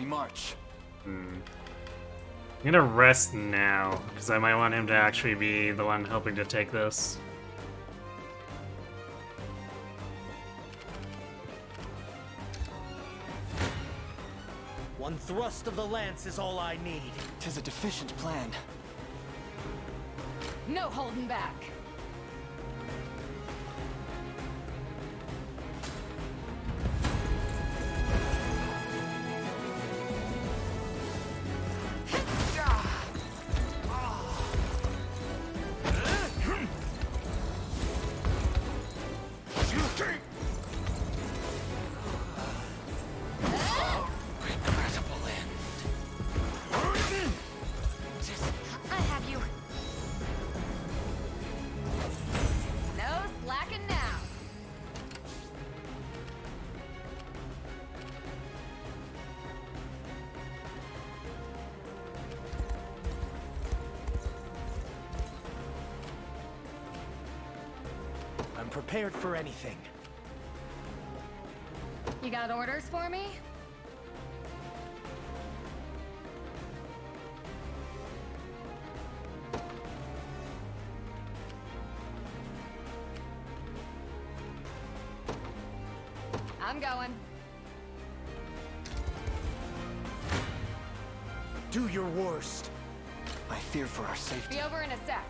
We march. I'm gonna rest now, because I might want him to actually be the one helping to take this. One thrust of the lance is all I need. 'Tis a deficient plan. No holding back. I have you. No slacking now. I'm prepared for anything. You got orders for me? I'm going. Do your worst. I fear for our safety. Be over in a sec.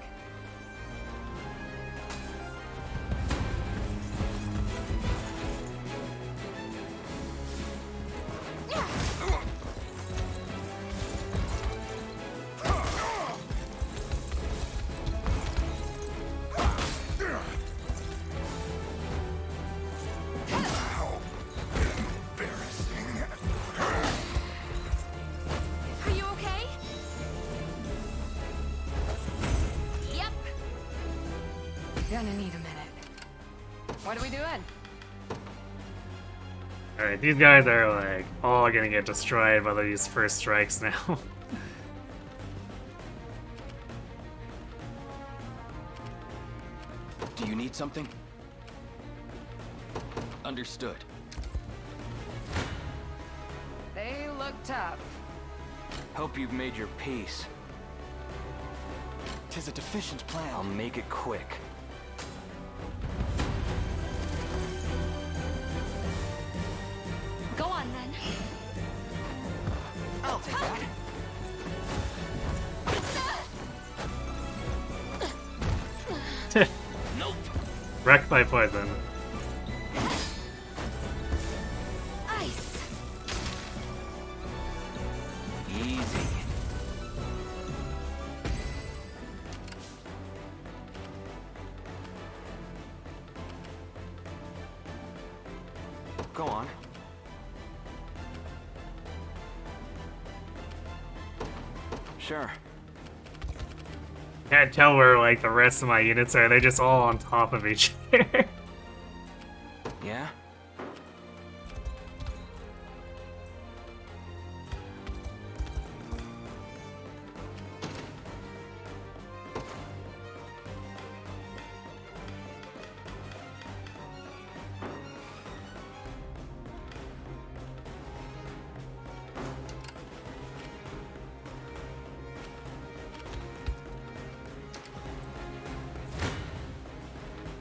Are you okay? Yep. Gonna need a minute. What are we doing? Alright, these guys are like all gonna get destroyed by these first strikes now. Do you need something? Understood. They look tough. Hope you've made your peace. 'Tis a deficient plan. I'll make it quick. Go on then. I'll take that. Nope. Wrecked by poison. Ice. Easy. Go on. Sure. Can't tell where like the rest of my units are. They're just all on top of each other. Yeah?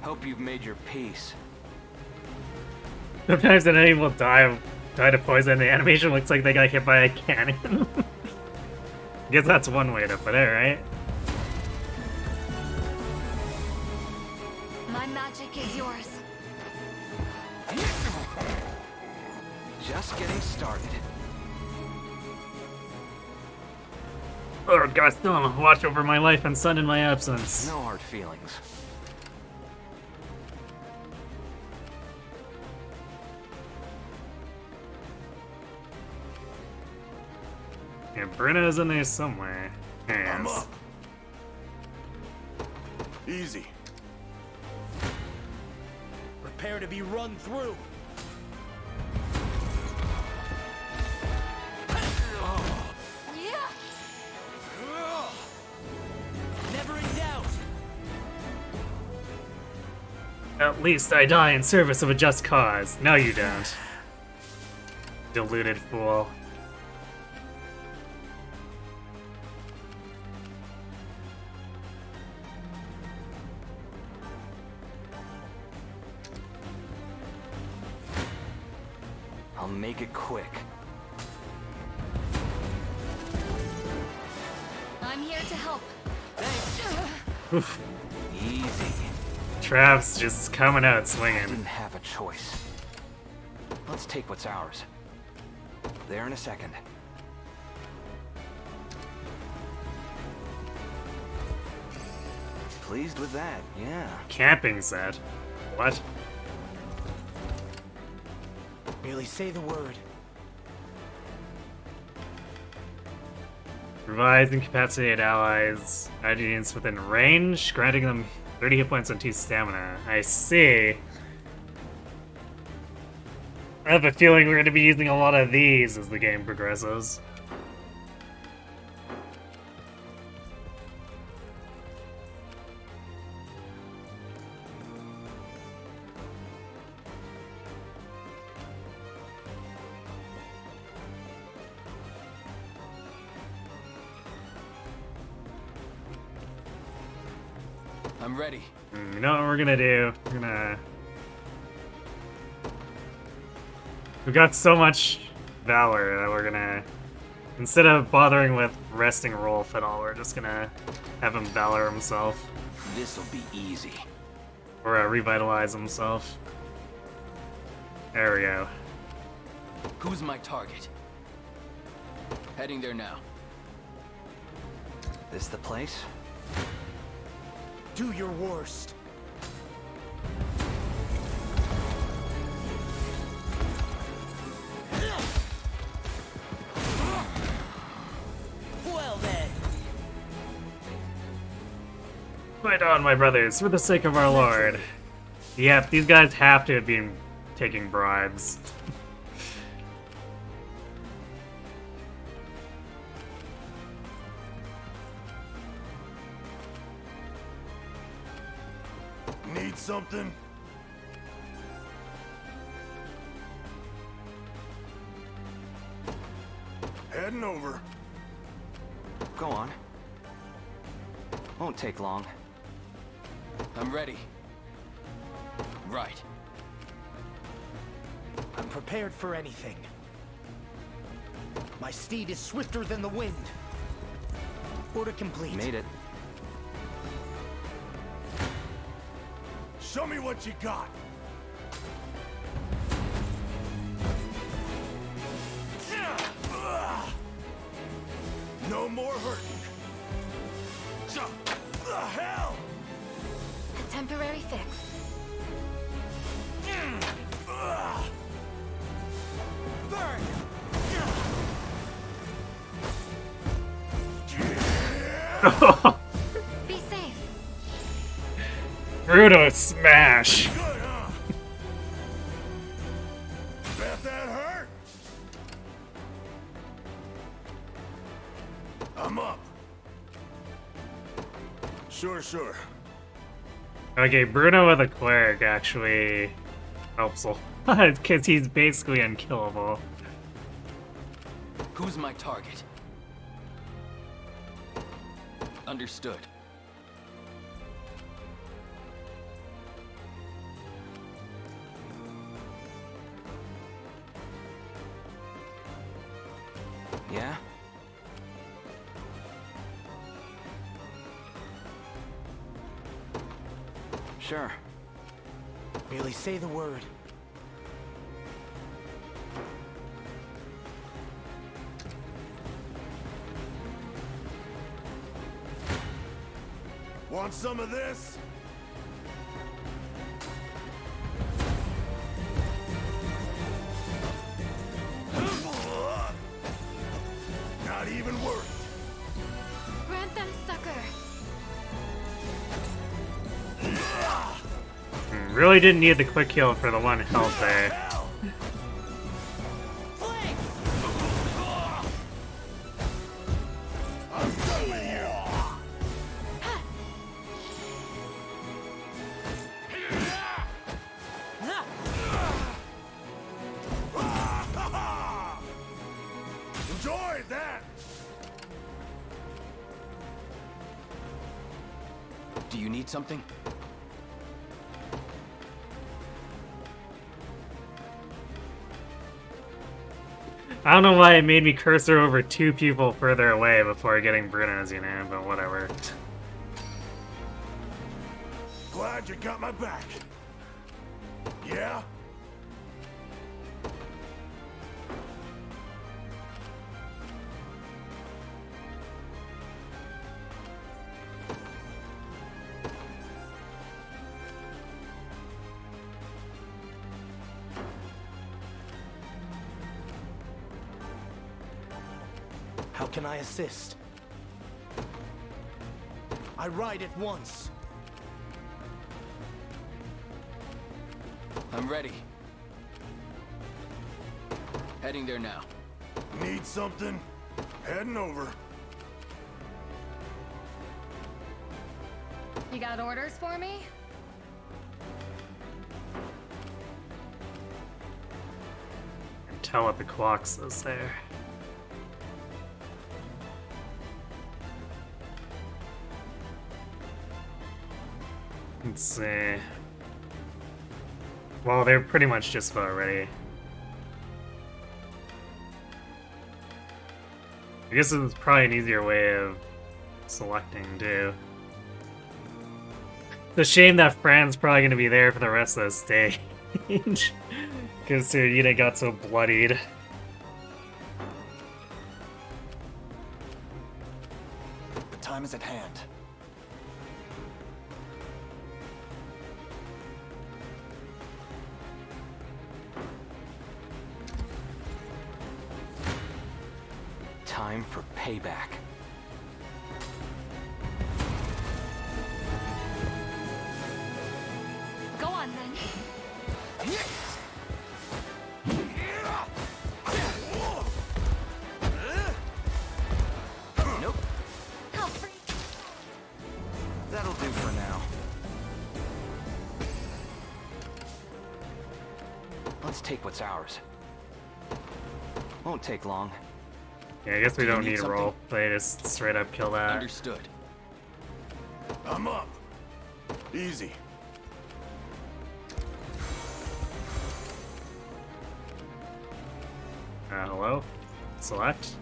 Hope you've made your peace. Sometimes an enemy will die to poison, and the animation looks like they got hit by a cannon. I guess that's one way to put it, right? My magic is yours. Just getting started. Lord Gaston, watch over my life and son in my absence. No hard feelings. Yeah, Bruno's in there somewhere. I'm Yes. up. Easy. Prepare to be run through. Yeah. Never in doubt. At least I die in service of a just cause. No, you don't. Deluded fool. and make it quick. I'm here to help. Thanks. Easy. Traps just coming out swinging. Didn't have a choice. Let's take what's ours. There in a second. Pleased with that, yeah. Camping set. What? Merely say the word. Revives incapacitated allies, audience within range, granting them 30 hit points and 2 stamina. I see. I have a feeling we're going to be using a lot of these as the game progresses. I'm ready. You know what we're gonna do? We're gonna... We've got so much valor that we're gonna... Instead of bothering with resting Rolf at all, we're just gonna have him valor himself. This'll be easy. Or revitalize himself. There we go. Who's my target? Heading there now. This the place? Do your worst. Well then. Fight on, my brothers, for the sake of our Lord. Yep, these guys have to have been taking bribes. Need something? Heading over. Go on. Won't take long. I'm ready. Right. I'm prepared for anything. My steed is swifter than the wind. Order complete. Made it. Show me what you got. No more hurting. The hell! A temporary fix. Burn! Be safe. Bruto smash! Good, huh? Bet that hurt? I'm up. Sure. Okay, Bruno with a cleric actually helps a lot, because he's basically unkillable. Who's my target? Understood. Yeah? Sure. Merely say the word. Want some of this? Not even worth Grant them succor. Really didn't need the quick heal for the one health there. I'm done with you. Enjoy that. Do you need something? I don't know why it made me cursor over 2 people further away before getting Bruno's, you know, but whatever. Glad you got my back. Yeah? How can I assist? I ride at once. I'm ready. Heading there now. Need something? Heading over. You got orders for me? And tell what the Quox is there. Let's see. Well, they're pretty much just about ready. I guess it's probably an easier way of selecting, too. It's a shame that Fran's probably going to be there for the rest of the stage. Because Tsuruta got so bloodied. The time is at hand. Time for payback. Go on then. Nope. How free. That'll do for now. Let's take what's ours. Won't take long. Yeah, I guess we Do you don't need need a something? roll. They just straight up kill that. Understood. I'm up. Easy. Hello? Select?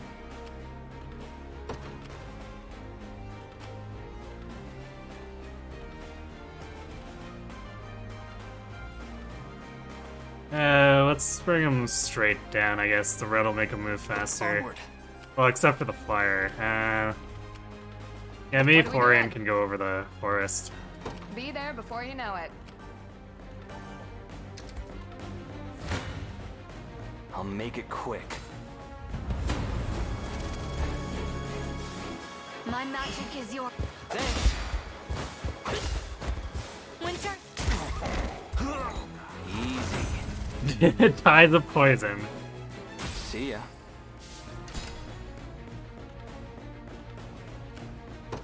Let's bring him straight down, I guess. The red will make him move faster. Onward. Well, except for the fire. Yeah, maybe What do we Florian got? can go over the forest. Be there before you know it. I'll make it quick. My magic is your Thanks. winter. Easy. Ties of poison. See ya.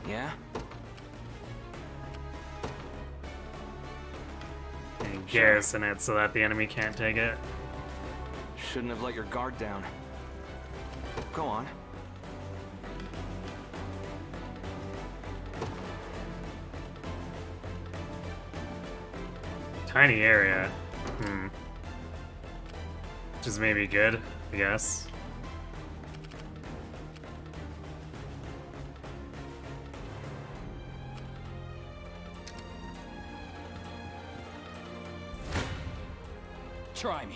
Yeah? And garrison it so that the enemy can't take it. Shouldn't have let your guard down. Go on. Tiny area. Which is maybe good, I guess. Try me.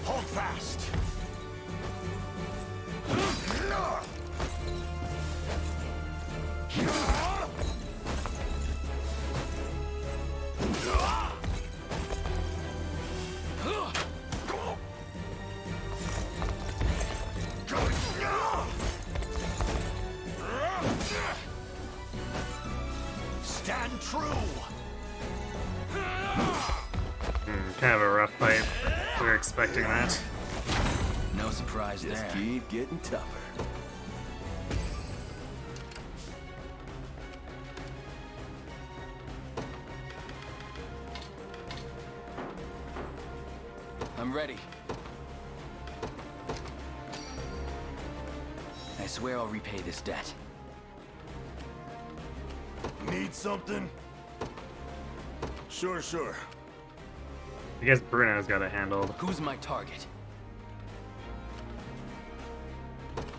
Hold fast. Stand kind of a rough fight. We were expecting that. No surprise there. Just keep getting tougher. I'm ready. I swear I'll repay this debt. Need something? Sure. I guess Bruno's got it handled. Who's my target?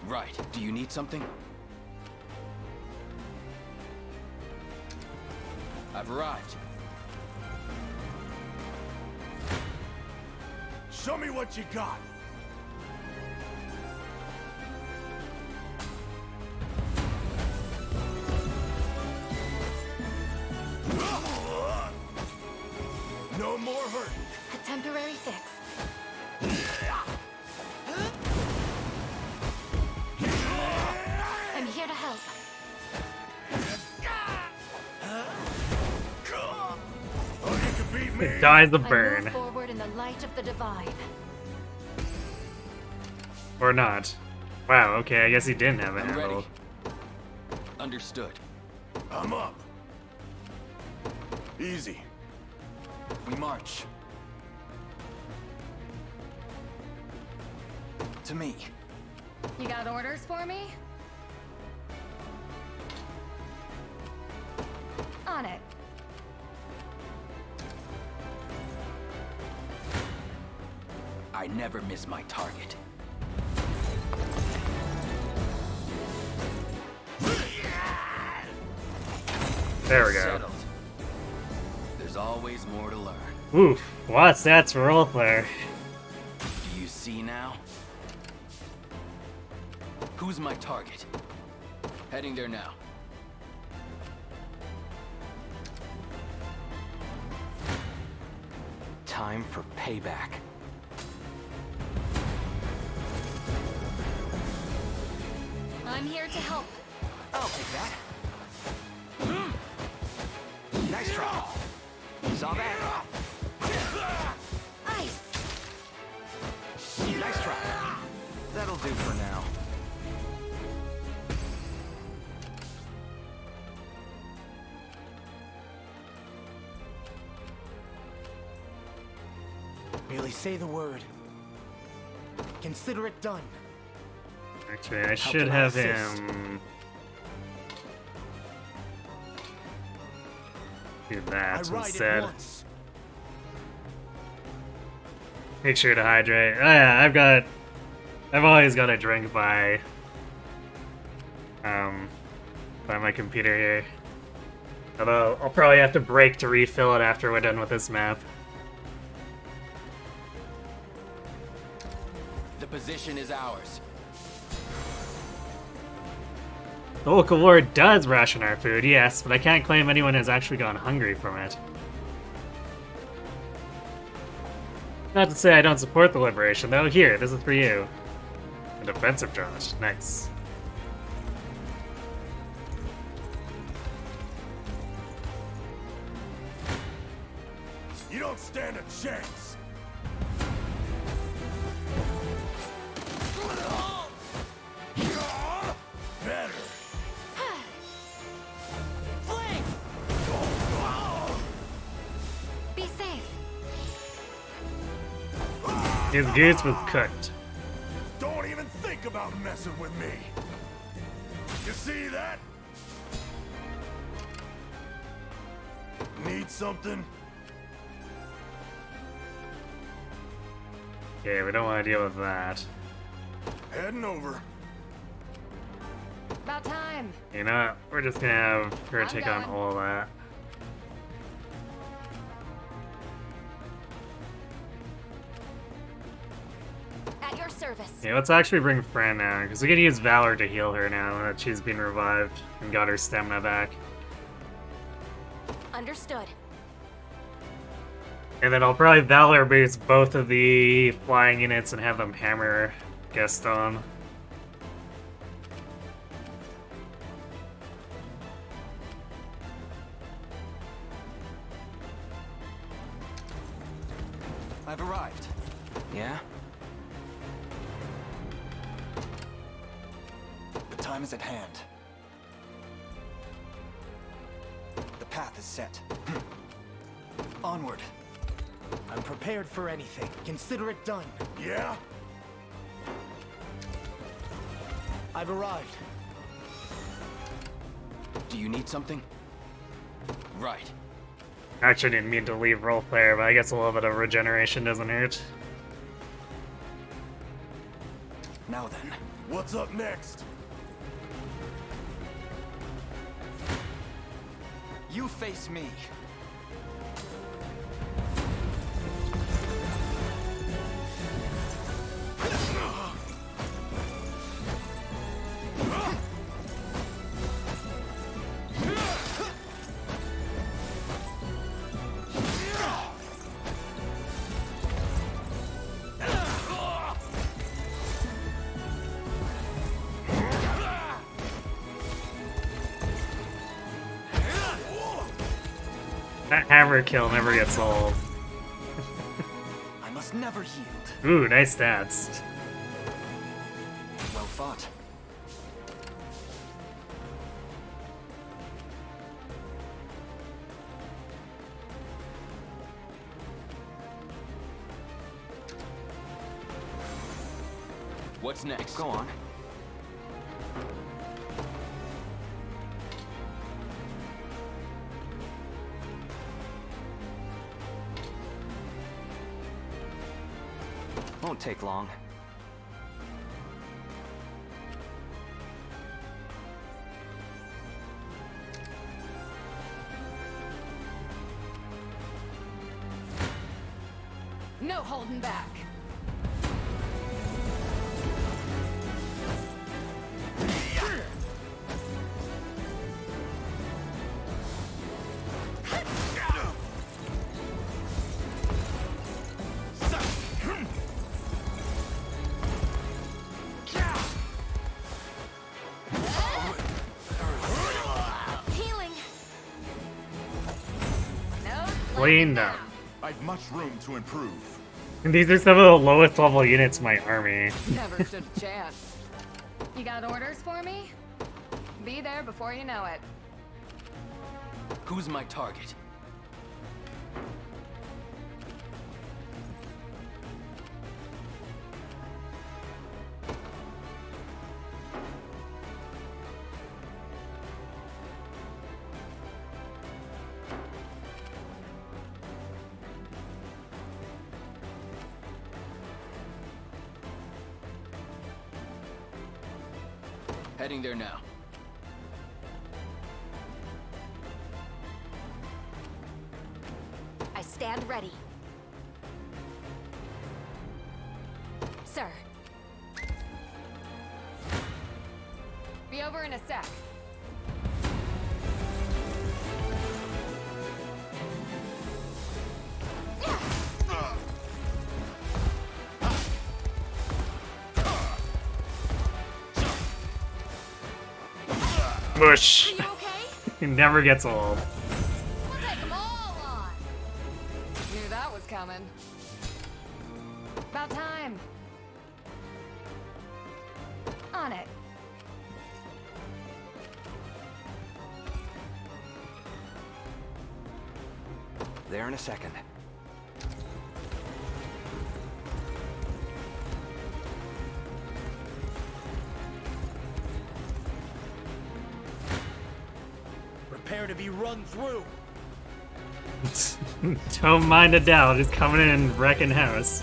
Right. Do you need something? I've arrived. Show me what you got. No more hurt. A temporary fix. I'm here to help. Oh, you can beat me. It dies the I burn. move forward in the light of the divine. Or not. Wow, okay, I guess he didn't have it I'm ready. handled. Understood. I'm up. Easy. We march. To me. You got orders for me? On it. I never miss my target. There we go. Settled. There's always more to learn. Oof, what's that's roll there? Do you see now? Who's my target? Heading there now. Time for payback. I'm here to help. I'll take that. Nice try. Saw that. Ice. Nice try. That'll do for now. Merely say the word. Consider it done. Actually, I How should can I have assist? him do I that ride instead. it once. Make sure to hydrate. Oh yeah, I've always got a drink by my computer here. Although I'll probably have to break to refill it after we're done with this map. The position is ours. The local lord does ration our food, yes, but I can't claim anyone has actually gone hungry from it. Not to say I don't support the liberation, though. Here, this is for you. A defensive charge. Nice. You don't stand a chance. Better. Be safe. His goose was cooked. Don't even think about messing with me. You see that? Need something? Okay, we don't want to deal with that. Heading over. About time. You know what? We're just gonna have her I'm take on going. all of that. At your service. Yeah, let's actually bring Fran now, because we can use Valor to heal her now that she's been revived and got her stamina back. Understood. And then I'll probably Valor boost both of the flying units and have them hammer Gaston. Yeah? The time is at hand. The path is set. Onward. I'm prepared for anything. Consider it done. Yeah? I've arrived. Do you need something? Right. Actually didn't mean to leave roleplayer, but I guess a little bit of regeneration doesn't hurt. Now then. What's up next? You face me. That hammer kill never gets old. I must never yield. Ooh, nice stats. Well fought. What's next? Go on. Won't take long. No holding back. Healing. No. Clean them. I've much room to improve. And these are some of the lowest level units in my army. Never stood a chance. You got orders for me? Be there before you know it. Who's my target? Heading there now. I stand ready. Sir. Be over in a sec. Mush. You okay? It never gets old. We'll take them all on. Knew that was coming. About time. On it. There in a second. Prepare to be run through. Don't mind a doubt, just coming in and wrecking house.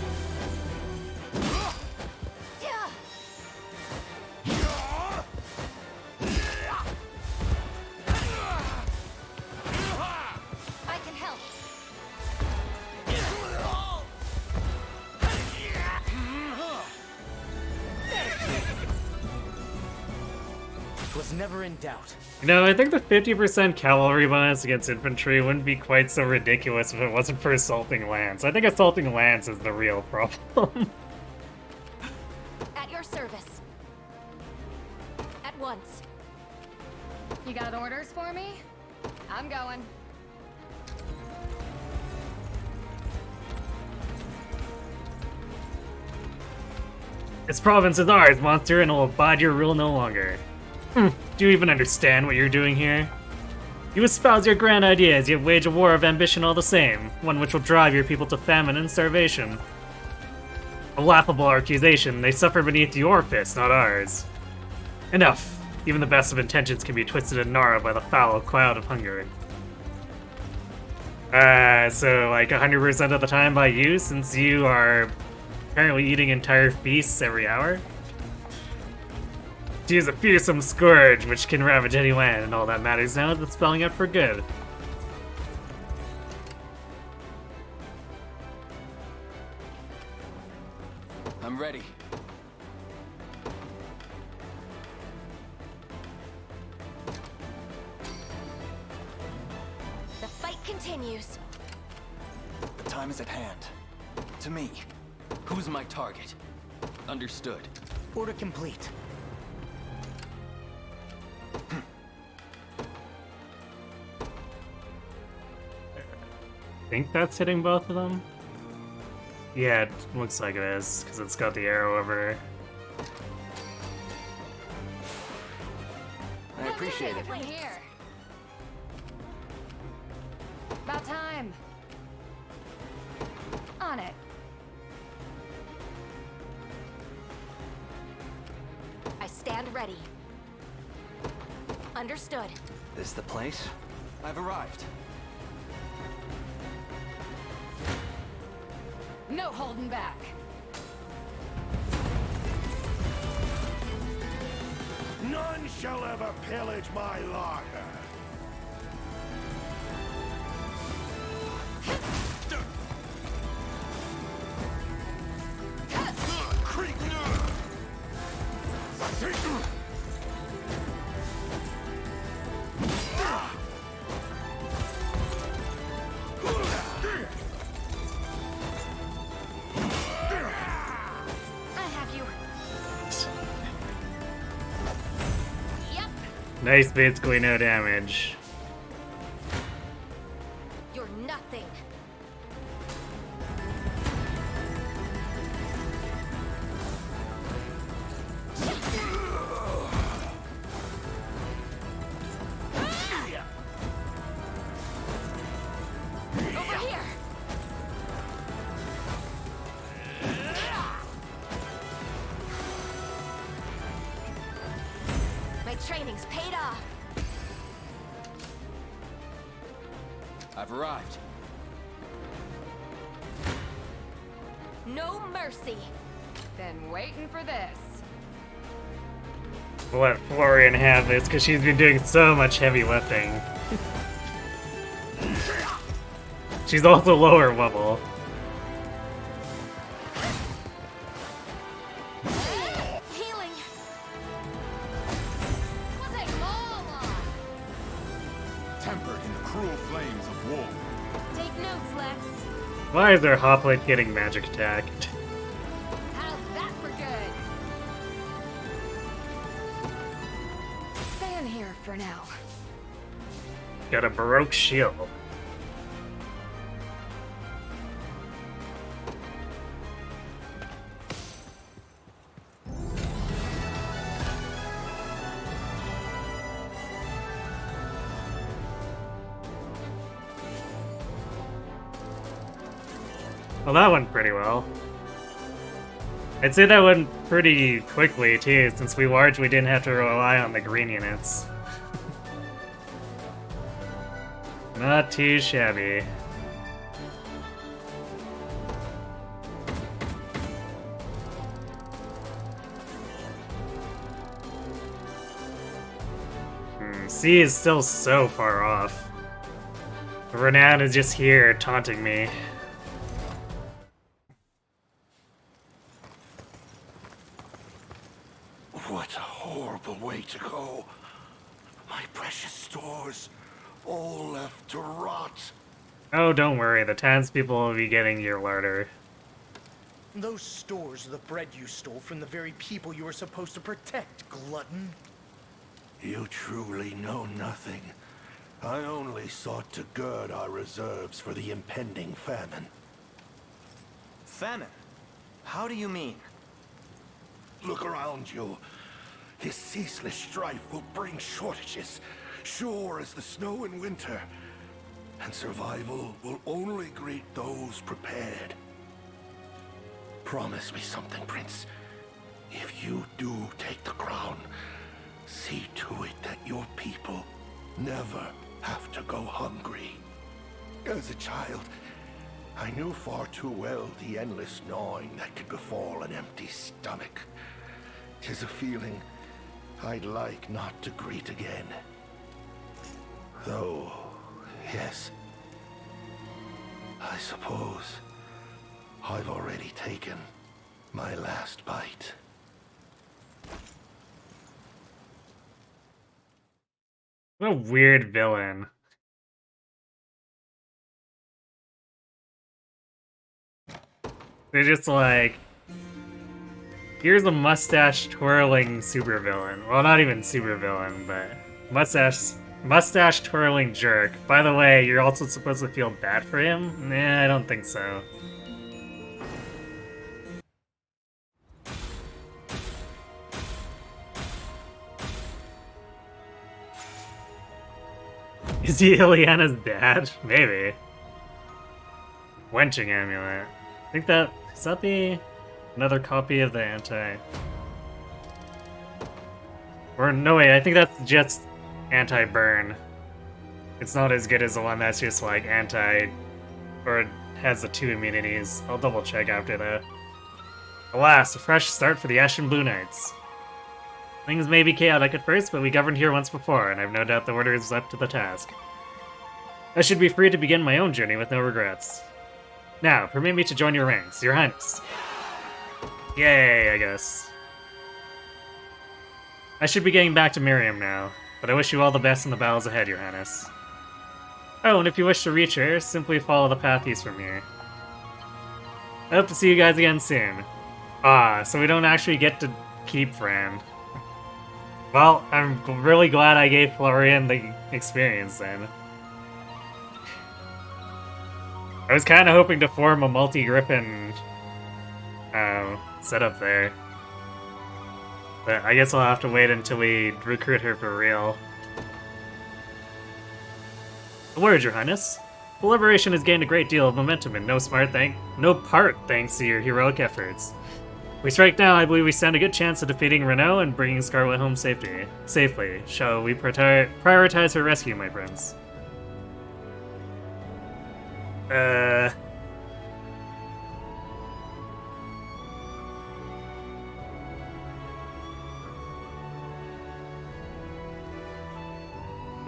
I can help. Was never in doubt. You know, I think the 50% cavalry bonus against infantry wouldn't be quite so ridiculous if it wasn't for assaulting lance. I think assaulting lance is the real problem. At your service. At once. You got orders for me? I'm going. This province is ours, monster, and will abide your rule no longer. Do you even understand what you're doing here? You espouse your grand ideas, yet wage a war of ambition all the same, one which will drive your people to famine and starvation. A laughable accusation, they suffer beneath your fists, not ours. Enough! Even the best of intentions can be twisted and gnarled by the foul cloud of hunger. So like 100% of the time by you, since you are apparently eating entire feasts every hour? She is a fearsome scourge which can ravage any land, and all that matters now is it's spelling out for good. I'm ready. The fight continues. The time is at hand. To me. Who's my target? Understood. Order complete. I think that's hitting both of them? Yeah, it looks like it is, because it's got the arrow over. I appreciate it. Here. About time. On it. I stand ready. Understood. This the place? I've arrived. No holding back. None shall ever pillage my larder. I have you. Yep. Nice, basically no damage. You're nothing. Over here. My training's paid off. I've arrived. No mercy. Been waiting for this. We'll let Florian have this, because she's been doing so much heavy lifting. She's also lower level. Healing. We'll take them all on. Tempered in the cruel flames of war. Take notes, Lex. Why is their hoplite getting magic attacked? How's that for good? Stay in here for now. Got a Baroque shield. Well, that went pretty well. I'd say that went pretty quickly, too, since we largely didn't have to rely on the green units. Not too shabby. C is still so far off. Renown is just here, taunting me. What a horrible way to go. My precious stores, all left to rot. Oh, don't worry, the townspeople will be getting your larder. Those stores are the bread you stole from the very people you were supposed to protect, glutton. You truly know nothing. I only sought to gird our reserves for the impending famine. Famine? How do you mean? Look around you. This ceaseless strife will bring shortages, sure as the snow in winter. And survival will only greet those prepared. Promise me something, Prince. If you do take the crown, see to it that your people never have to go hungry. As a child, I knew far too well the endless gnawing that could befall an empty stomach. 'Tis a feeling I'd like not to greet again. Though, yes, I suppose I've already taken my last bite. What a weird villain. They're just like, here's a mustache twirling supervillain. Well, not even supervillain, but mustache twirling jerk. By the way, you're also supposed to feel bad for him? Nah, I don't think so. Is he Ileana's dad? Maybe. Wenching amulet. I think that is that the another copy of the anti. Or no wait, I think that's just anti-burn. It's not as good as the one that's just like anti or has the 2 immunities. I'll double check after that. Alas, a fresh start for the Ashen Blue Knights. Things may be chaotic at first, but we governed here once before, and I've no doubt the order is up to the task. I should be free to begin my own journey with no regrets. Now, permit me to join your ranks, Your Highness. Yay, I guess. I should be getting back to Miriam now, but I wish you all the best in the battles ahead, Your Highness. Oh, and if you wish to reach her, simply follow the path east from here. I hope to see you guys again soon. Ah, so we don't actually get to keep Fran. Well, I'm really glad I gave Florian the experience then. I was kind of hoping to form a multi-Griffin setup there. But I guess I'll have to wait until we recruit her for real. A word, Your Highness. The Liberation has gained a great deal of momentum and no part thanks to your heroic efforts. If we strike now, I believe we stand a good chance of defeating Renault and bringing Scarlet home safely. Shall we prioritize her rescue, my friends? I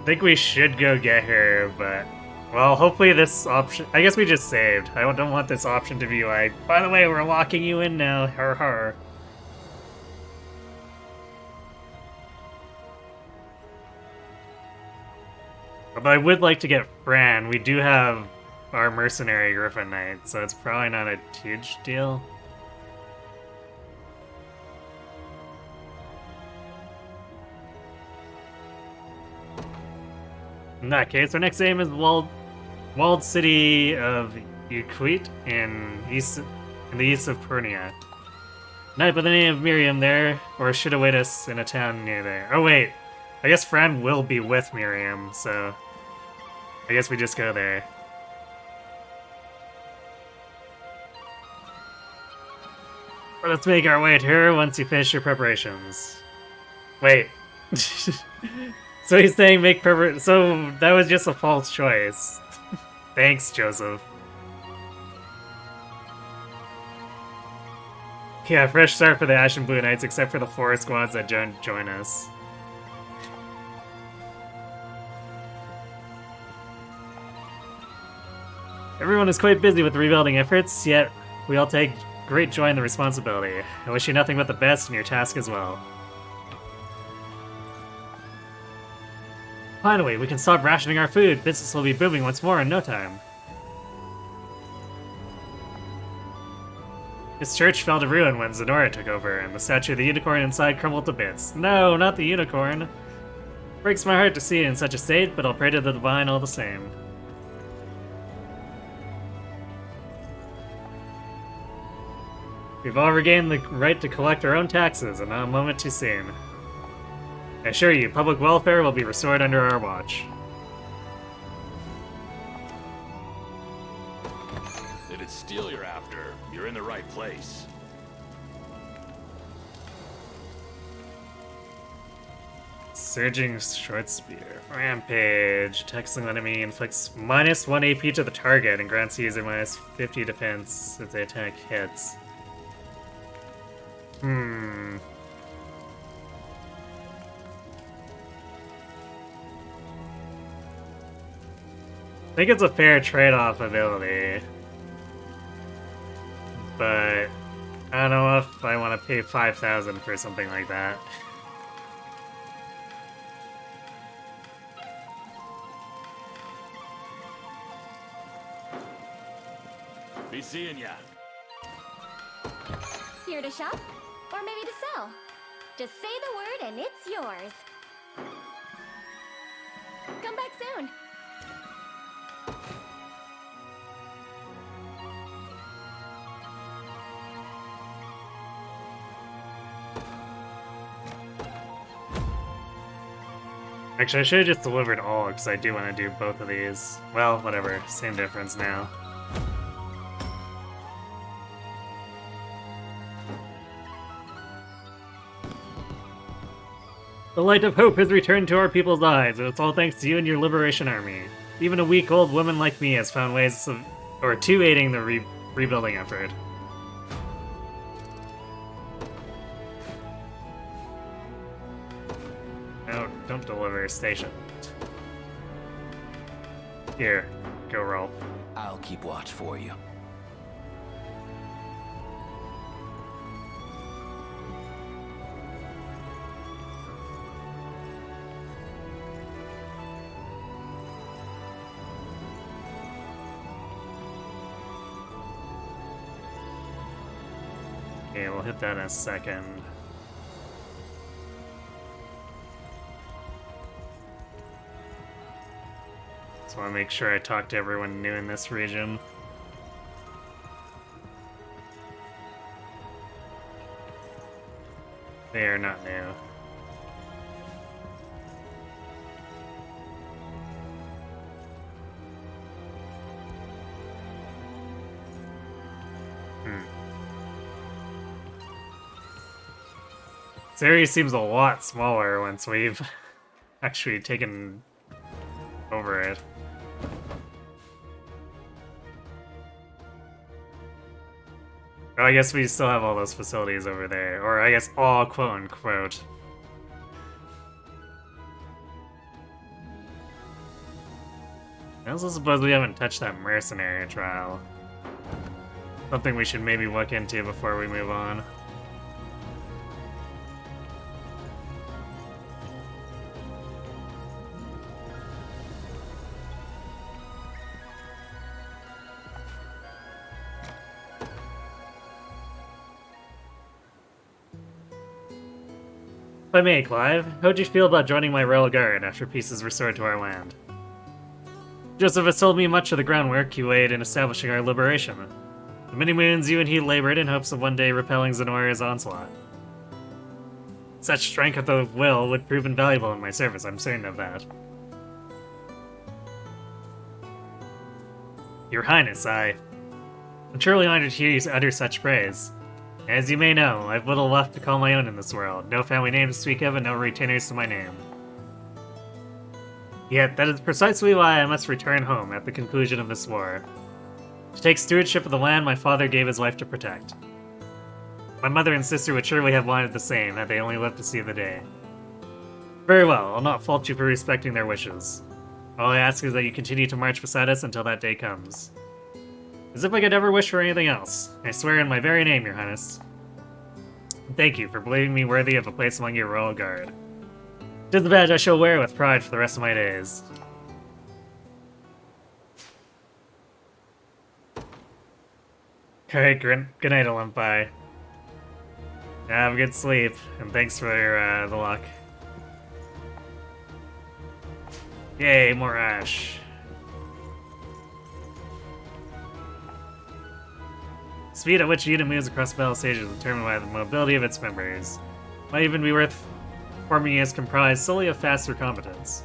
think we should go get her, but... Well, hopefully this option... I guess we just saved. I don't want this option to be like, by the way, we're locking you in now, har har. But I would like to get Fran. We do have our mercenary Griffin Knight, so it's probably not a huge deal. In that case, our next aim is walled city of Uquit in the east of Purnia. Knight by the name of Miriam there, or should await us in a town near there. Oh wait, I guess Fran will be with Miriam, so I guess we just go there. But let's make our way to her once you finish your preparations. Wait. So he's saying make preparations. So that was just a false choice. Thanks, Joseph. Yeah, fresh start for the Ashen Blue Knights, except for the 4 squads that join us. Everyone is quite busy with the rebuilding efforts, yet we all take great joy in the responsibility. I wish you nothing but the best in your task as well. Finally, we can stop rationing our food. Business will be booming once more in no time. This church fell to ruin when Zenora took over, and the statue of the unicorn inside crumbled to bits. No, not the unicorn! Breaks my heart to see it in such a state, but I'll pray to the divine all the same. We've all regained the right to collect our own taxes, and not a moment too soon. I assure you, public welfare will be restored under our watch. If it's steel you're after, you're in the right place. Surging short spear. Rampage. Attacks an enemy inflicts -1 AP to the target and grants the user -50 defense if the attack hits. I think it's a fair trade-off ability. But I don't know if I want to pay 5,000 for something like that. Be seeing ya. Here to shop? Or maybe to sell? Just say the word and it's yours. Come back soon. Actually, I should have just delivered all, because I do want to do both of these. Well, whatever. Same difference now. The light of hope has returned to our people's eyes, and it's all thanks to you and your liberation army. Even a weak-old woman like me has found ways to aiding the rebuilding effort. No, don't deliver station. Here, go roll. I'll keep watch for you. Okay, we'll hit that in a second. Just want to make sure I talk to everyone new in this region. They are not new. This area seems a lot smaller once we've actually taken over it. Oh, I guess we still have all those facilities over there. Or I guess all quote-unquote. I also suppose we haven't touched that mercenary trial. Something we should maybe look into before we move on. If I may, Clive, how'd you feel about joining my Royal Guard after peace is restored to our land? Joseph has told me much of the groundwork you laid in establishing our liberation. The many moons you and he labored in hopes of one day repelling Zenoria's onslaught. Such strength of will would prove invaluable in my service, I'm certain of that. Your Highness, I'm truly honored to hear you utter such praise. As you may know, I've little left to call my own in this world, no family name to speak of and no retainers to my name. Yet, that is precisely why I must return home at the conclusion of this war. To take stewardship of the land my father gave his life to protect. My mother and sister would surely have wanted the same had they only lived to see the day. Very well, I'll not fault you for respecting their wishes. All I ask is that you continue to march beside us until that day comes. As if I could ever wish for anything else. I swear in my very name, Your Highness. Thank you for believing me worthy of a place among your Royal Guard. It is the badge I shall wear with pride for the rest of my days. Alright, good night, Olympi. Have a good sleep, and thanks for the luck. Yay, more ash. Speed at which a unit moves across the battle stage is determined by the mobility of its members. Might even be worth forming units comprised solely of faster combatants.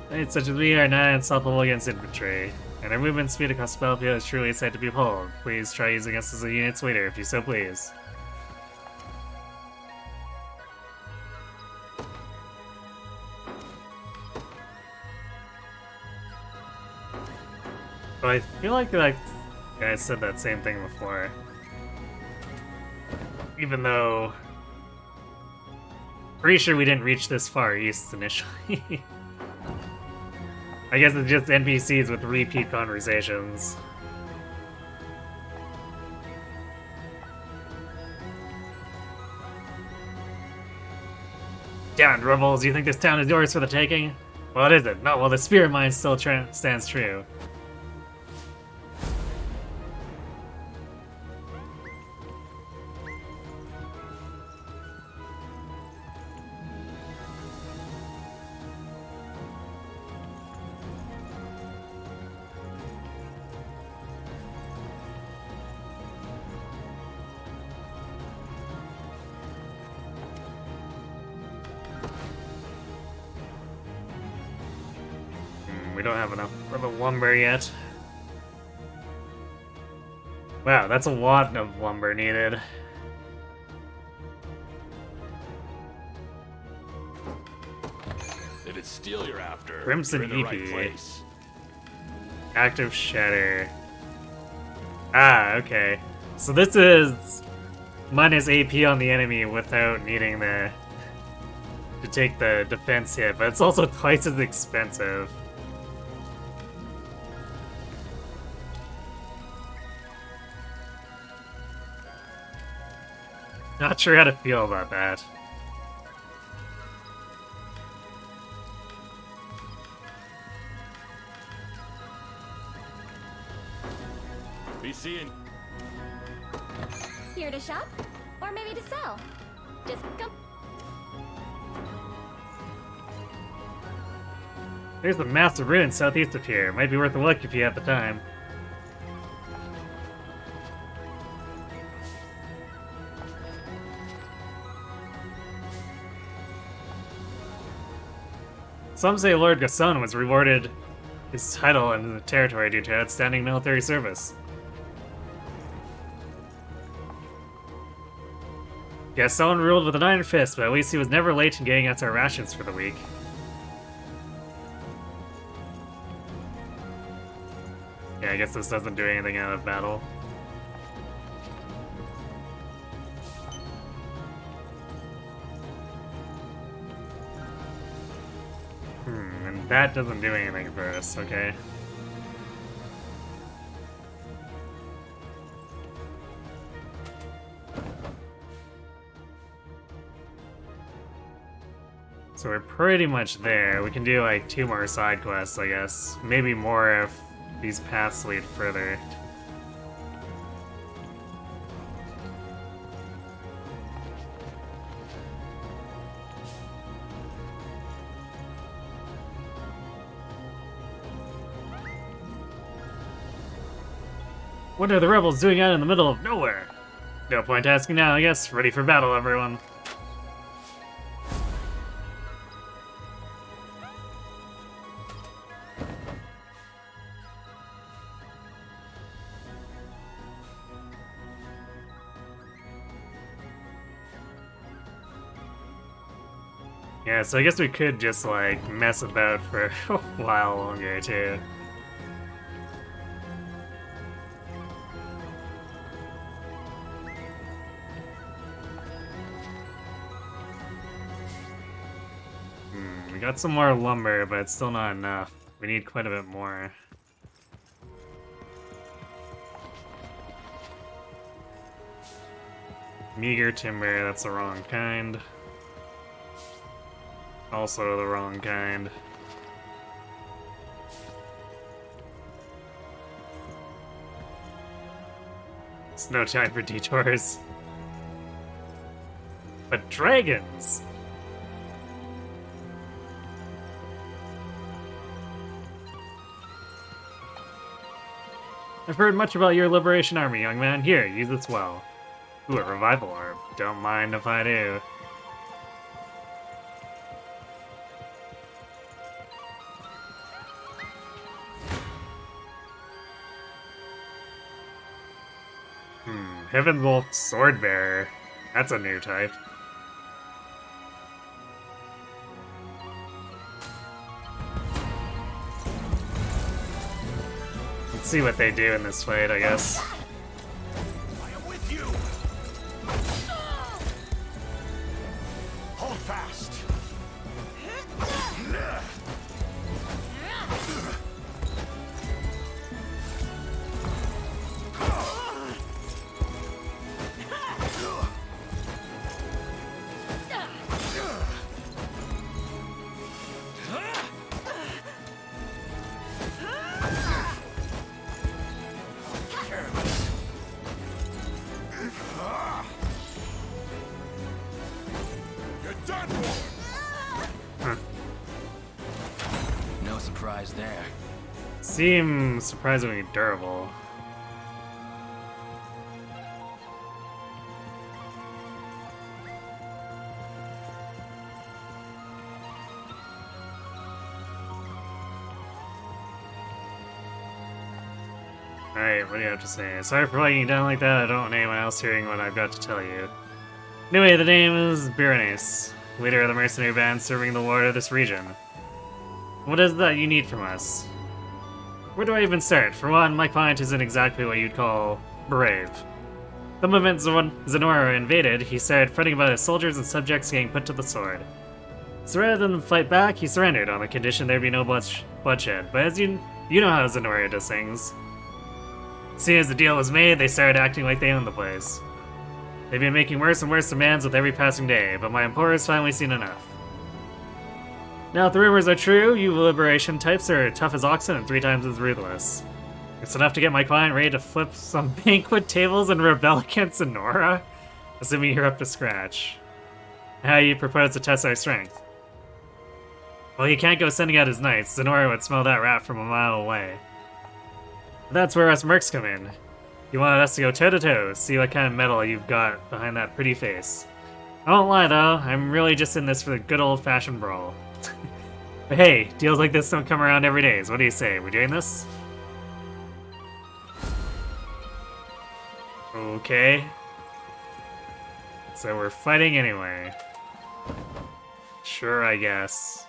Knights such as we are not unstoppable against infantry, and our movement speed across the battlefield is truly a sight to behold. Please try using us as a unit's leader, if you so please. So I feel like I said that same thing before. Even though pretty sure we didn't reach this far east initially. I guess it's just NPCs with repeat conversations. Down, rebels! You think this town is yours for the taking? Well, it isn't. No, well, the spirit mine still stands true. We don't have enough for the lumber yet. Wow, that's a lot of lumber needed. If it's steel you're after, Crimson you're in the right EP. place. Active Shatter. Ah, okay. So this is minus AP on the enemy without needing to take the defense hit, but it's also twice as expensive. Not sure how to feel about that. Be seeing. Here to shop? Or maybe to sell? Just come. There's a massive ruin southeast of here. Might be worth a look if you have the time. Some say Lord Gasson was rewarded his title and the territory due to outstanding military service. Gasson ruled with an iron fist, but at least he was never late in getting us our rations for the week. Yeah, I guess this doesn't do anything out of battle. And that doesn't do anything for us, okay. So we're pretty much there. We can do like 2 more side quests, I guess. Maybe more if these paths lead further. What are the rebels doing out in the middle of nowhere? No point asking now, I guess. Ready for battle, everyone. Yeah, so I guess we could just, like, mess about for a while longer, too. We got some more lumber, but it's still not enough. We need quite a bit more. Meager timber, that's the wrong kind. Also the wrong kind. It's no time for detours. But dragons! I've heard much about your liberation army, young man. Here, use this well. Ooh, a revival orb. Don't mind if I do. Heaven Bolt Swordbearer. That's a new type. Let's see what they do in this fight, I guess. I am with you. Hold fast. You're done for. No surprise there. Seem surprisingly durable. Alright, what do you have to say? Sorry for letting you down like that. I don't want anyone else hearing what I've got to tell you. Anyway, the name is Berenice, leader of the mercenary band serving the lord of this region. What is that you need from us? Where do I even start? For one, my client isn't exactly what you'd call brave. The moment Zenora invaded, he started fretting about his soldiers and subjects getting put to the sword. So rather than fight back, he surrendered on the condition there'd be no bloodshed. But as you know how Zenora does things. As soon as the deal was made, they started acting like they owned the place. They've been making worse and worse demands with every passing day, but my emperor's finally seen enough. Now, if the rumors are true, you liberation types are tough as oxen and 3 times as ruthless. It's enough to get my client ready to flip some banquet tables and rebel against Zenora, assuming you're up to scratch. How you propose to test our strength? Well, he can't go sending out his knights. Zenora would smell that rat from a mile away. That's where us mercs come in. You wanted us to go toe-to-toe, see what kind of metal you've got behind that pretty face. I won't lie though, I'm really just in this for the good old-fashioned brawl. But hey, deals like this don't come around every day, so what do you say, we're doing this? Okay. So we're fighting anyway. Sure, I guess.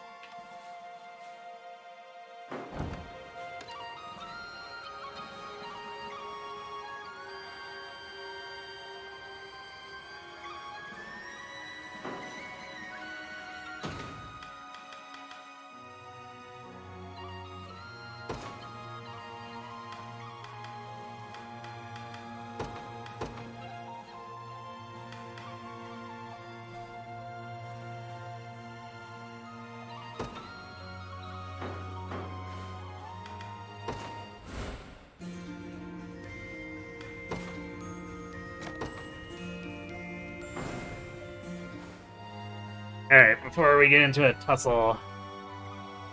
Alright, before we get into a tussle,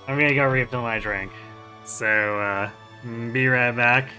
I'm gonna go refill my drink. So, be right back.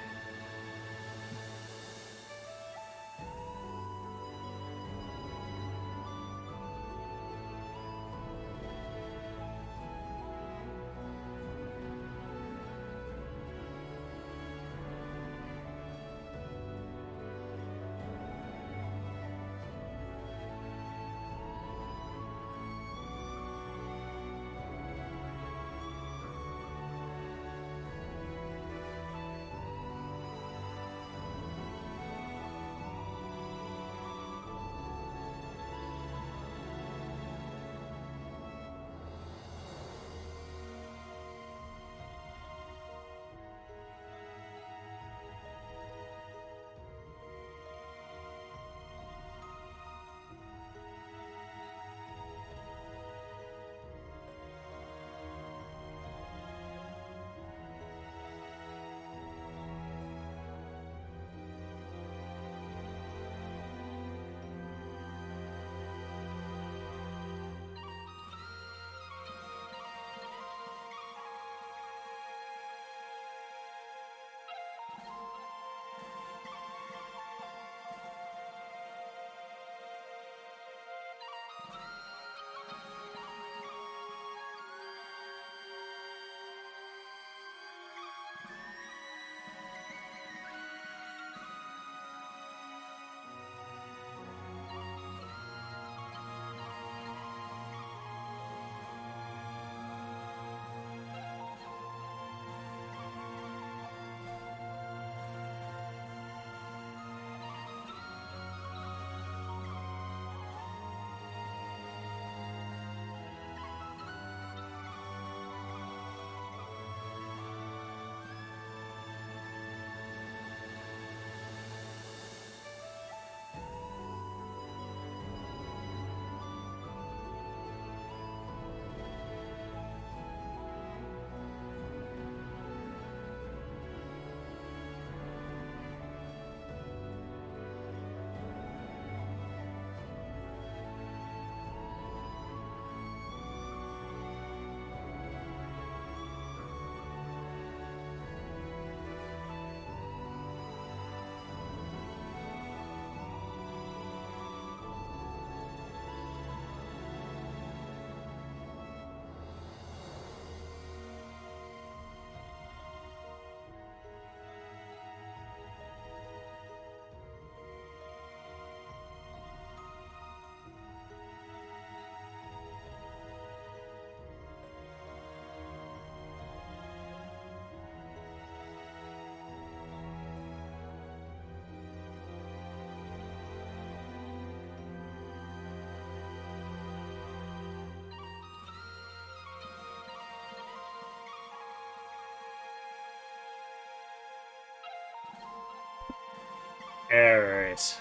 Alright.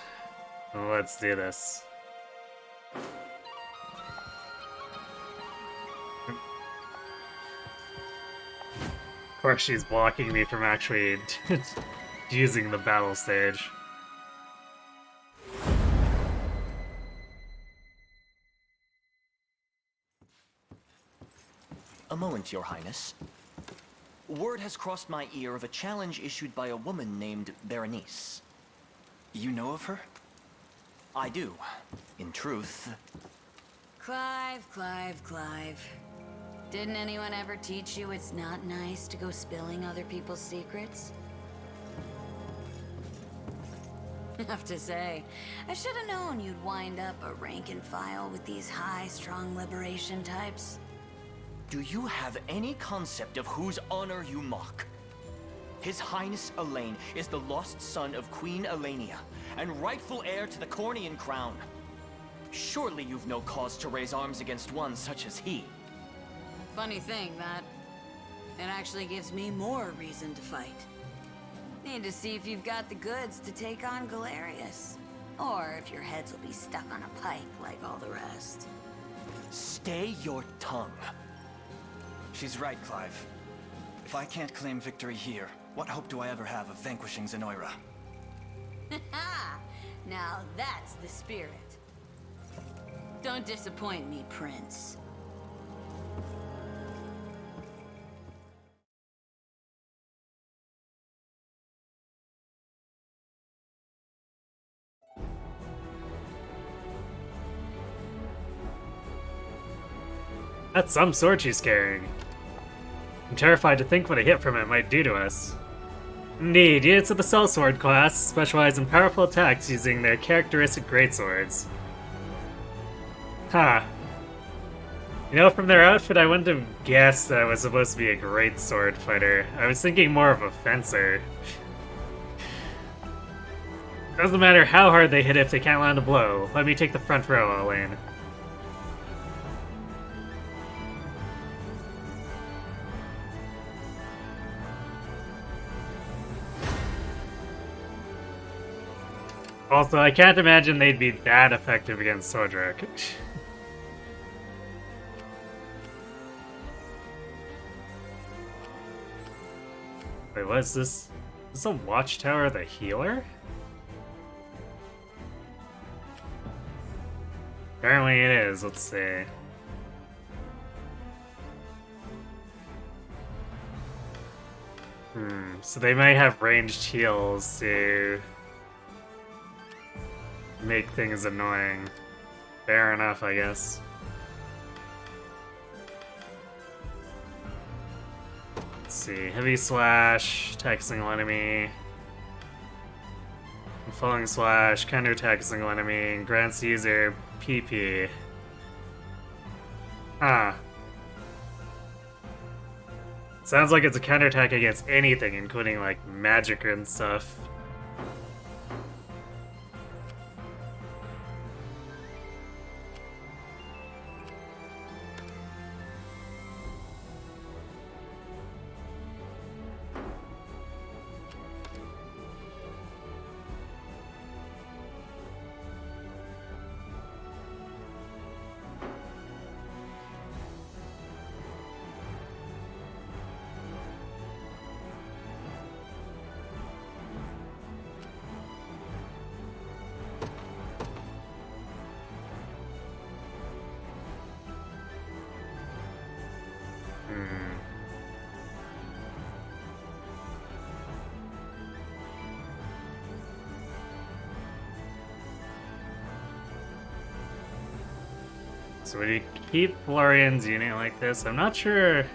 Let's do this. Of course, she's blocking me from actually using the battle stage. A moment, Your Highness. Word has crossed my ear of a challenge issued by a woman named Berenice. You know of her? I do. In truth... Clive. Didn't anyone ever teach you it's not nice to go spilling other people's secrets? I have to say, I should have known you'd wind up a rank and file with these high-strung liberation types. Do you have any concept of whose honor you mock? His Highness Elaine is the lost son of Queen Elenia, and rightful heir to the Cornian crown. Surely you've no cause to raise arms against one such as he. Funny thing, that. It actually gives me more reason to fight. Need to see if you've got the goods to take on Galerius. Or if your heads will be stuck on a pike like all the rest. Stay your tongue. She's right, Clive. If I can't claim victory here, what hope do I ever have of vanquishing Zenoira? Ha! Now that's the spirit. Don't disappoint me, Prince. That's some sword she's carrying. I'm terrified to think what a hit from it might do to us. Indeed, units of the sellsword class specialize in powerful attacks using their characteristic greatswords. Huh. You know, from their outfit, I wouldn't have guessed that I was supposed to be a greatsword fighter. I was thinking more of a fencer. Doesn't matter how hard they hit if they can't land a blow. Let me take the front row, Elaine. Also, I can't imagine they'd be that effective against Sordrak. Wait, what is this? Is this a watchtower of the healer? Apparently it is, let's see. So they might have ranged heals to make things annoying. Fair enough, I guess. Let's see. Heavy slash, attack single enemy. Falling slash, counterattack single enemy, and grants user PP. Huh. Sounds like it's a counterattack against anything, including like magic and stuff. So would you keep Florian's unit like this? I'm not sure.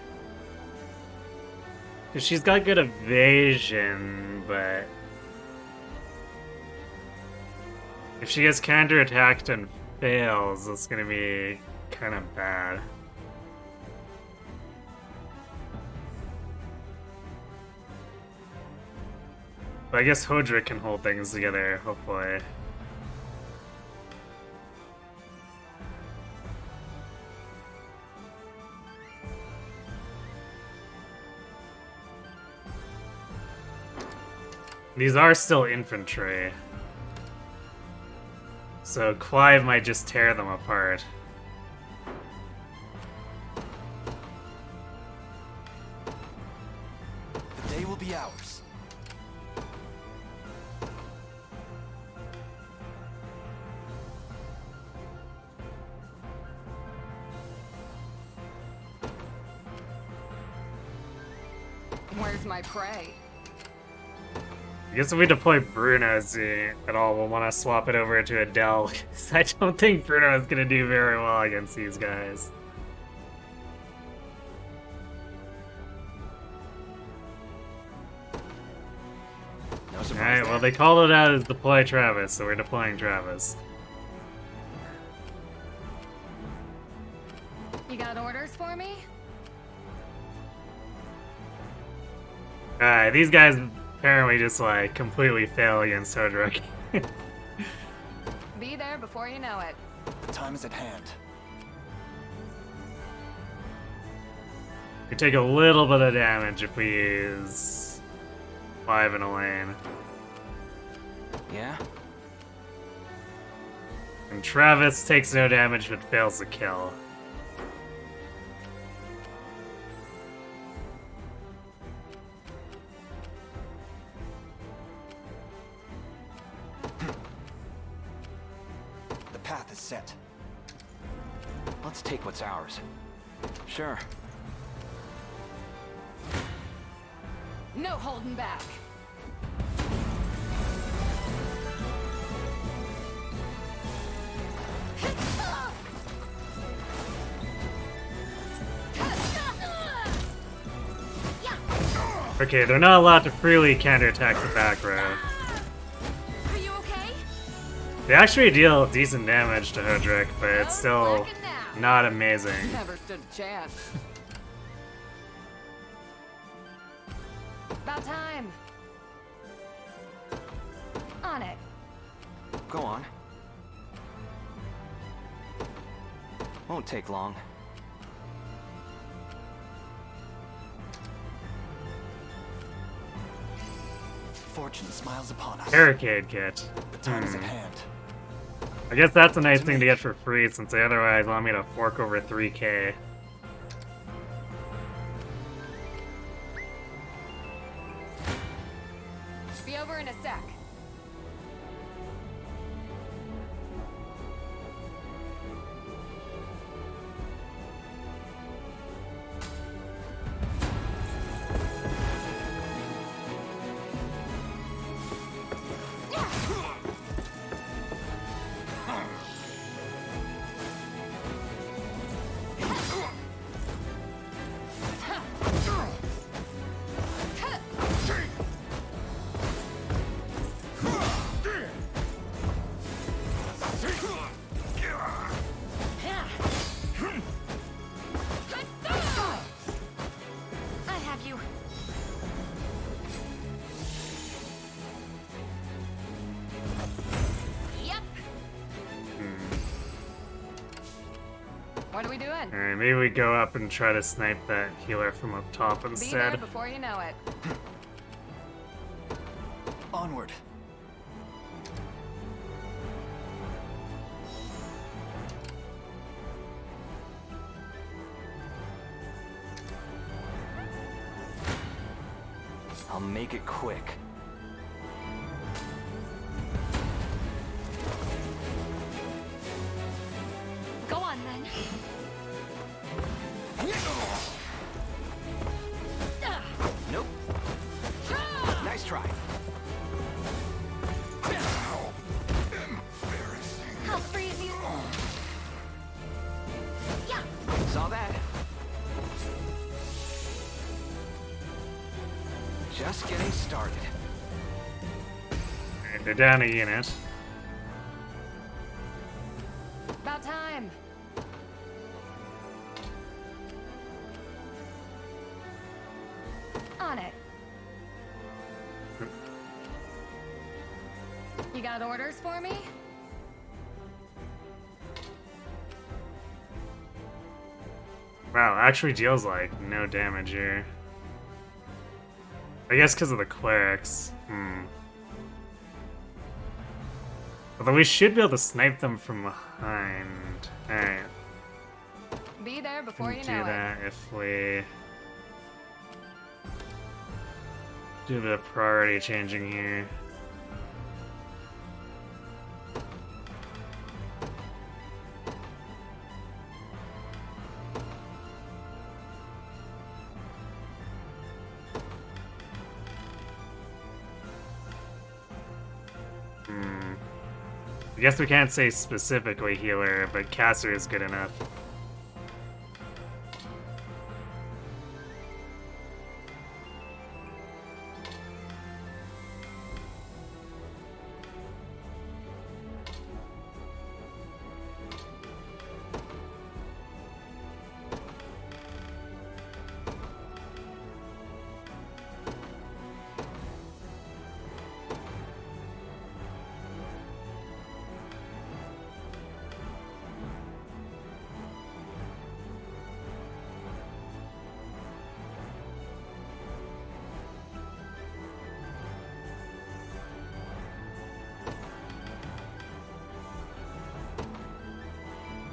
Because she's got good evasion, but if she gets counterattacked and fails, it's gonna be kind of bad. But I guess Hodrick can hold things together, hopefully. These are still infantry. So Clive might just tear them apart. The day will be ours. Where's my prey? I guess if we deploy Bruno's at all, we'll want to swap it over to Adele. I don't think Bruno is going to do very well against these guys. No surprise Alright, there. well they called it out as deploy Travis, so we're deploying Travis. You got orders for me? Alright, these guys apparently just like completely fail against Hodrick. Be there before you know it. The time is at hand. We take a little bit of damage if we use Clive in a lane. Yeah? And Travis takes no damage but fails to kill. The path is set. Let's take what's ours. Sure. No holding back. Okay, they're not allowed to freely counterattack the back row. Are you okay? They actually deal decent damage to Hodrick, but it's still not amazing. Never stood a chance. About time. On it. Go on. Won't take long. Fortune smiles upon us. Barricade kit. The time is at hand. I guess that's a nice thing to get for free since they otherwise want me to fork over 3k. Be over in a sec. I have you. Yep. What are we doing? Alright, maybe we go up and try to snipe that healer from up top Be there instead. before you know it. Onward. I'll make it quick. Go on then. Nope. Nice try. I'll freeze you. Yeah. Saw that. Just getting started. Alright, they're down a unit. About time. On it. You got orders for me? Wow, actually deals like no damage here. I guess because of the clerics. Although we should be able to snipe them from behind. Alright. Be there before you Do know that if we do a bit of priority changing here. I guess we can't say specifically healer, but caster is good enough.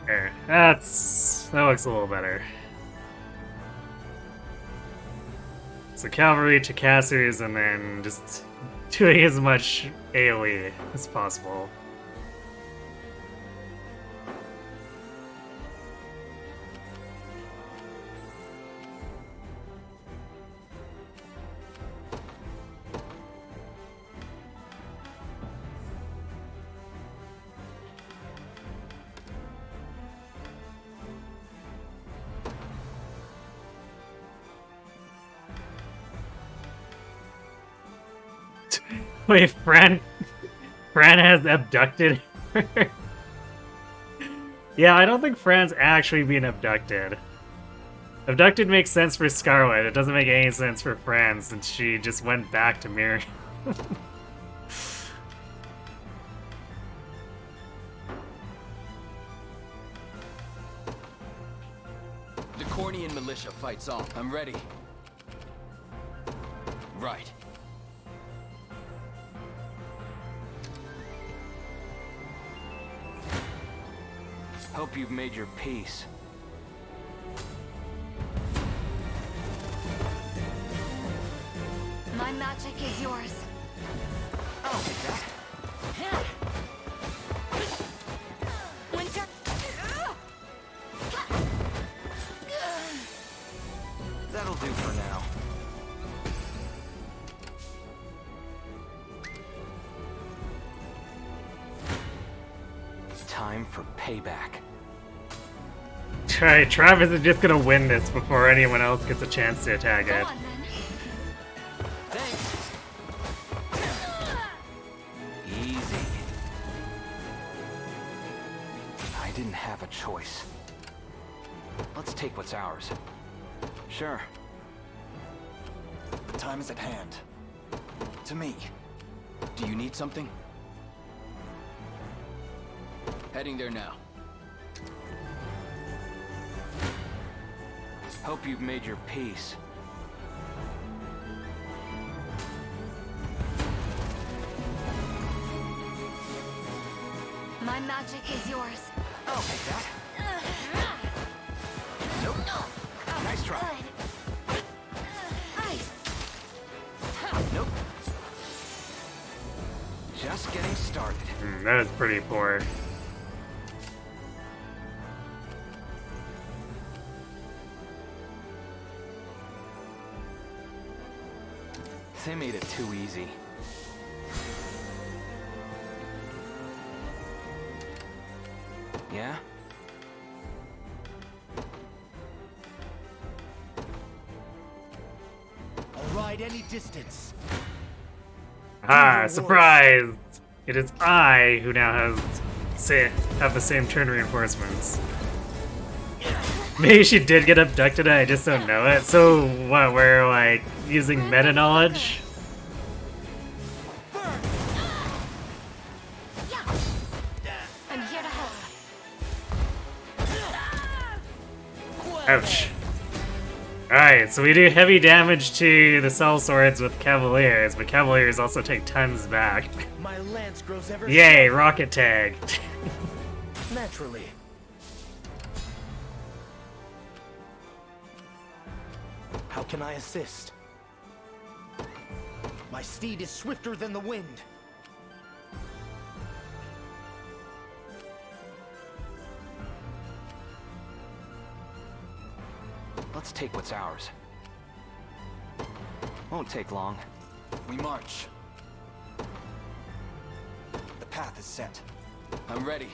There. That looks a little better. So cavalry to casters, and then just doing as much AoE as possible. Wait, Fran has abducted her? Yeah, I don't think Fran's actually being abducted. Abducted makes sense for Scarlet. It doesn't make any sense for Fran since she just went back to Miriam. The Cornian militia fights on. I'm ready. Right. Hope you've made your peace. My magic is yours. I'll take that. Winter. That'll do for now. Time for payback. Travis is just gonna win this before anyone else gets a chance to attack it. Thanks. Easy. I didn't have a choice. Let's take what's ours. Sure. The time is at hand. To me. Do you need something? Heading there now. Hope you've made your peace. My magic is yours. I'll take that. Nope. Nice try. Ice. Nope. Just getting started. That is pretty poor. They made it too easy. Yeah? I'll ride any distance. Ah, surprise! It is I who now have the same turn reinforcements. Maybe she did get abducted and I just don't know it. So what, we're like using meta knowledge? I'm here to help. Ouch. Alright, so we do heavy damage to the cell swords with Cavaliers, but Cavaliers also take tons back. My lance grows ever Yay, sharper. rocket tag. Naturally. How can I assist? My steed is swifter than the wind. Let's take what's ours. Won't take long. We march. The path is set. I'm ready.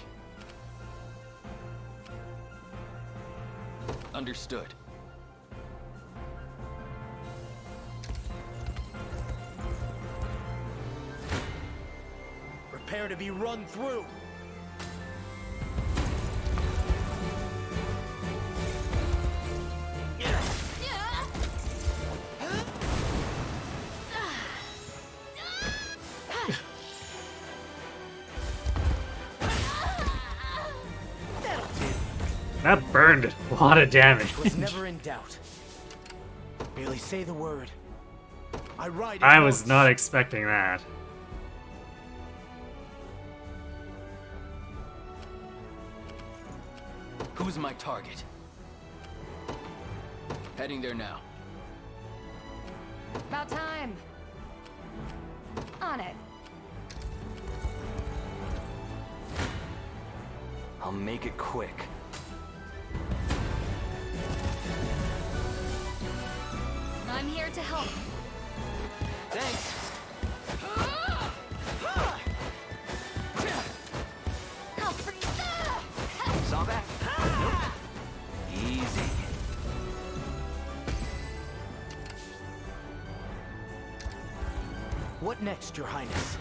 Understood. Prepare to be run through. That burned a lot of damage. Was never in doubt. Merely say the word. I ride. I was not expecting that. Who's my target? Heading there now. About time. On it. I'll make it quick. I'm here to help. Thanks. Saw that? Nope. Easy. What next, Your Highness?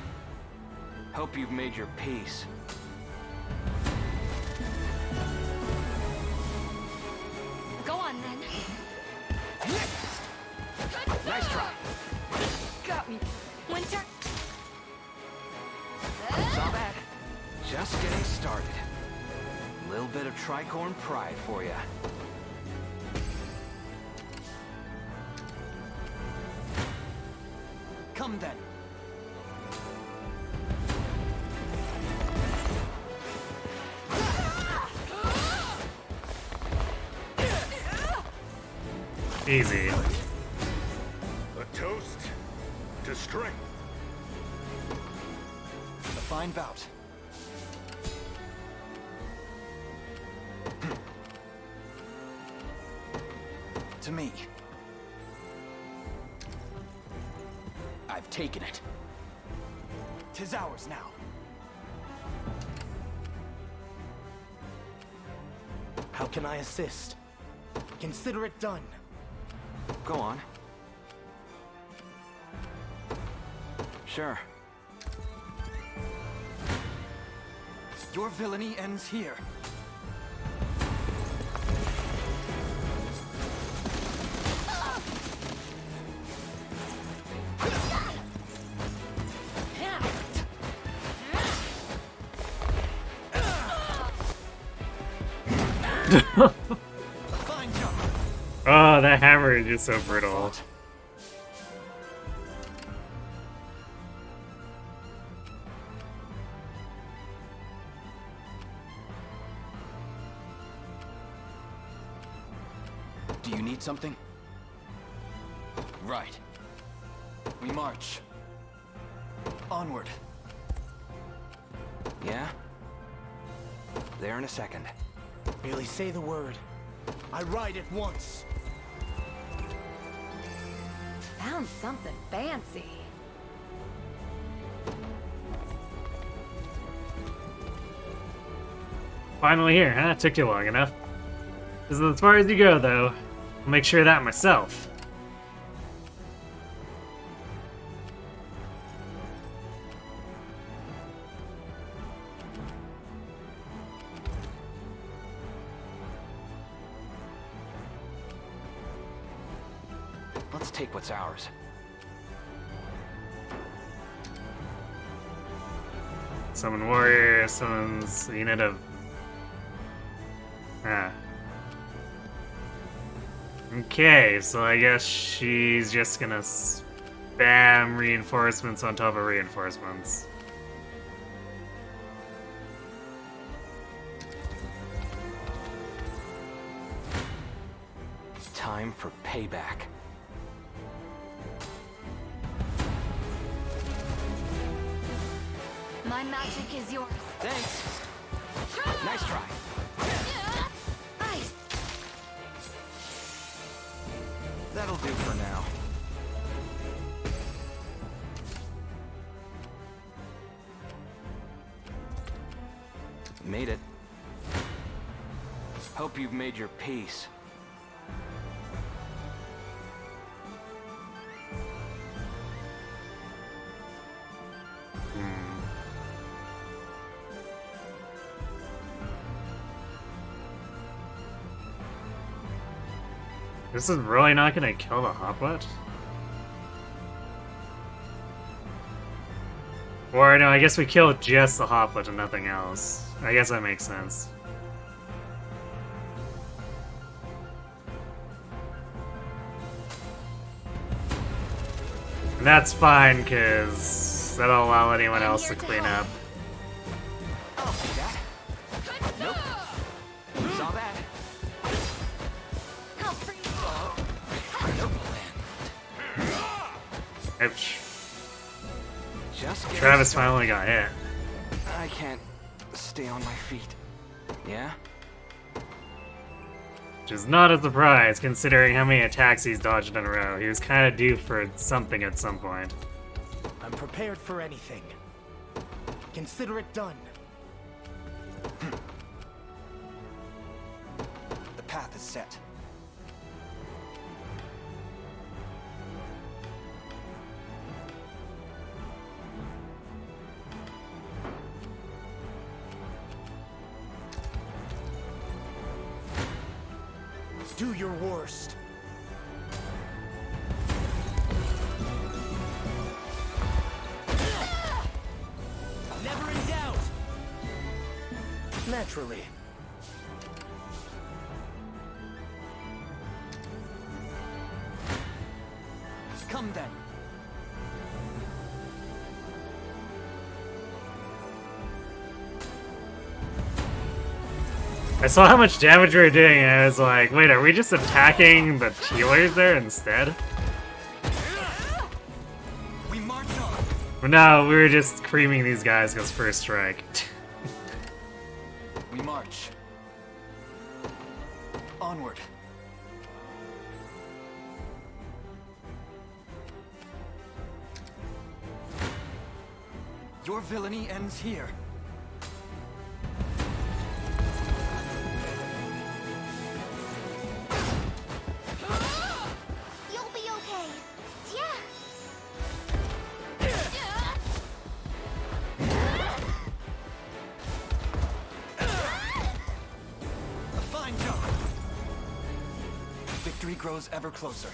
Hope you've made your peace. Go on then. Nice try. Got me. Winter. Saw that? Just getting started. A little bit of tricorn pride for you. Come then. Easy. A toast to strength. A fine bout. To me. I've taken it. 'Tis ours now. How can I assist? Consider it done. Go on. Sure. Your villainy ends here. Fine job. Oh, that hammer is just so brittle. Do you need something? Right. We march. Onward. Yeah? There in a second. Merely say the word. I ride at once. Found something fancy. Finally here, huh? Took you long enough. This is as far as you go, though. I'll make sure of that myself. Let's take what's ours. Summon warrior, summons a unit of... Okay, so I guess she's just gonna spam reinforcements on top of reinforcements. Time for payback. My magic is yours. Thanks. Nice try. Ice. That'll do for now. Made it. Hope you've made your peace. This is really not gonna kill the Hoplet? Or no, I guess we kill just the Hoplet and nothing else. I guess that makes sense. And that's fine, because that'll allow anyone else to clean up. I'll see that. Nope. Saw that. Ouch. Just Travis finally got hit. I can't stay on my feet. Yeah? Which is not a surprise, considering how many attacks he's dodged in a row. He was kind of due for something at some point. I'm prepared for anything. Consider it done. The path is set. Do your worst. Never in doubt. Naturally. Come then. I saw how much damage we were doing and I was like, wait, are we just attacking the healers there instead? We march on. But no, we were just creaming these guys because first strike. We march. Onward. Your villainy ends here. You'll be okay. Yeah. A fine job. Victory grows ever closer.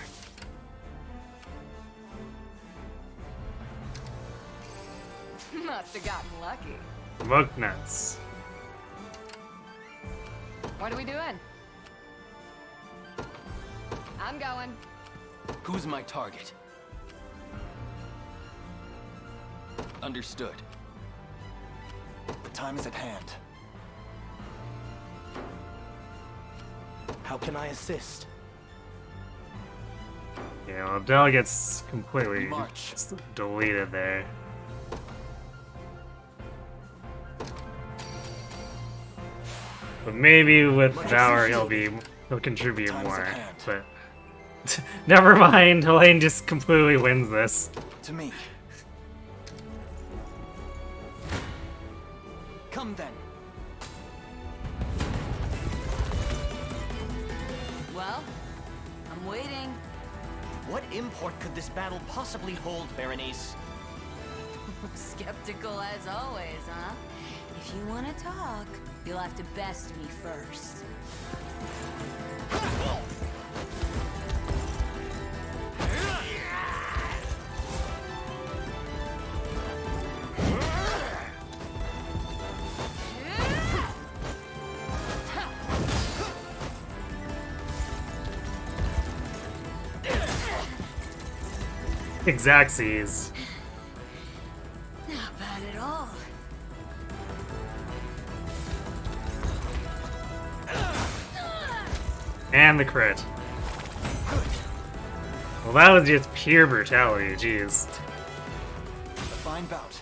Must have gotten lucky. Smoke nuts. What are we doing? I'm going. Who's my target? Understood. The time is at hand. How can I assist? Yeah, well, Dell gets completely March. deleted there. But maybe with Valor he'll contribute more. But never mind, Helene just completely wins this. To me. Come then. Well, I'm waiting. What import could this battle possibly hold, Berenice? Skeptical as always, huh? If you want to talk, you'll have to best me first. Exactsies. Not bad at all. And the crit. Well, that was just pure brutality, jeez. A fine bout.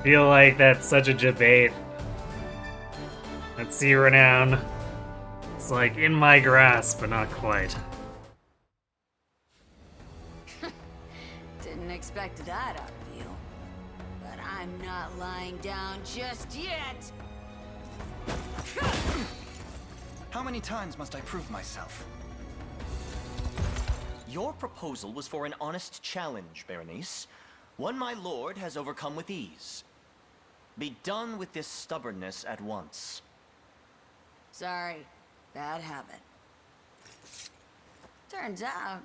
Feel like that's such a debate. Let's see renown. It's like in my grasp, but not quite. Didn't expect that out of you. But I'm not lying down just yet. How many times must I prove myself? Your proposal was for an honest challenge, Berenice. One my lord has overcome with ease. Be done with this stubbornness at once. Sorry, bad habit. Turns out,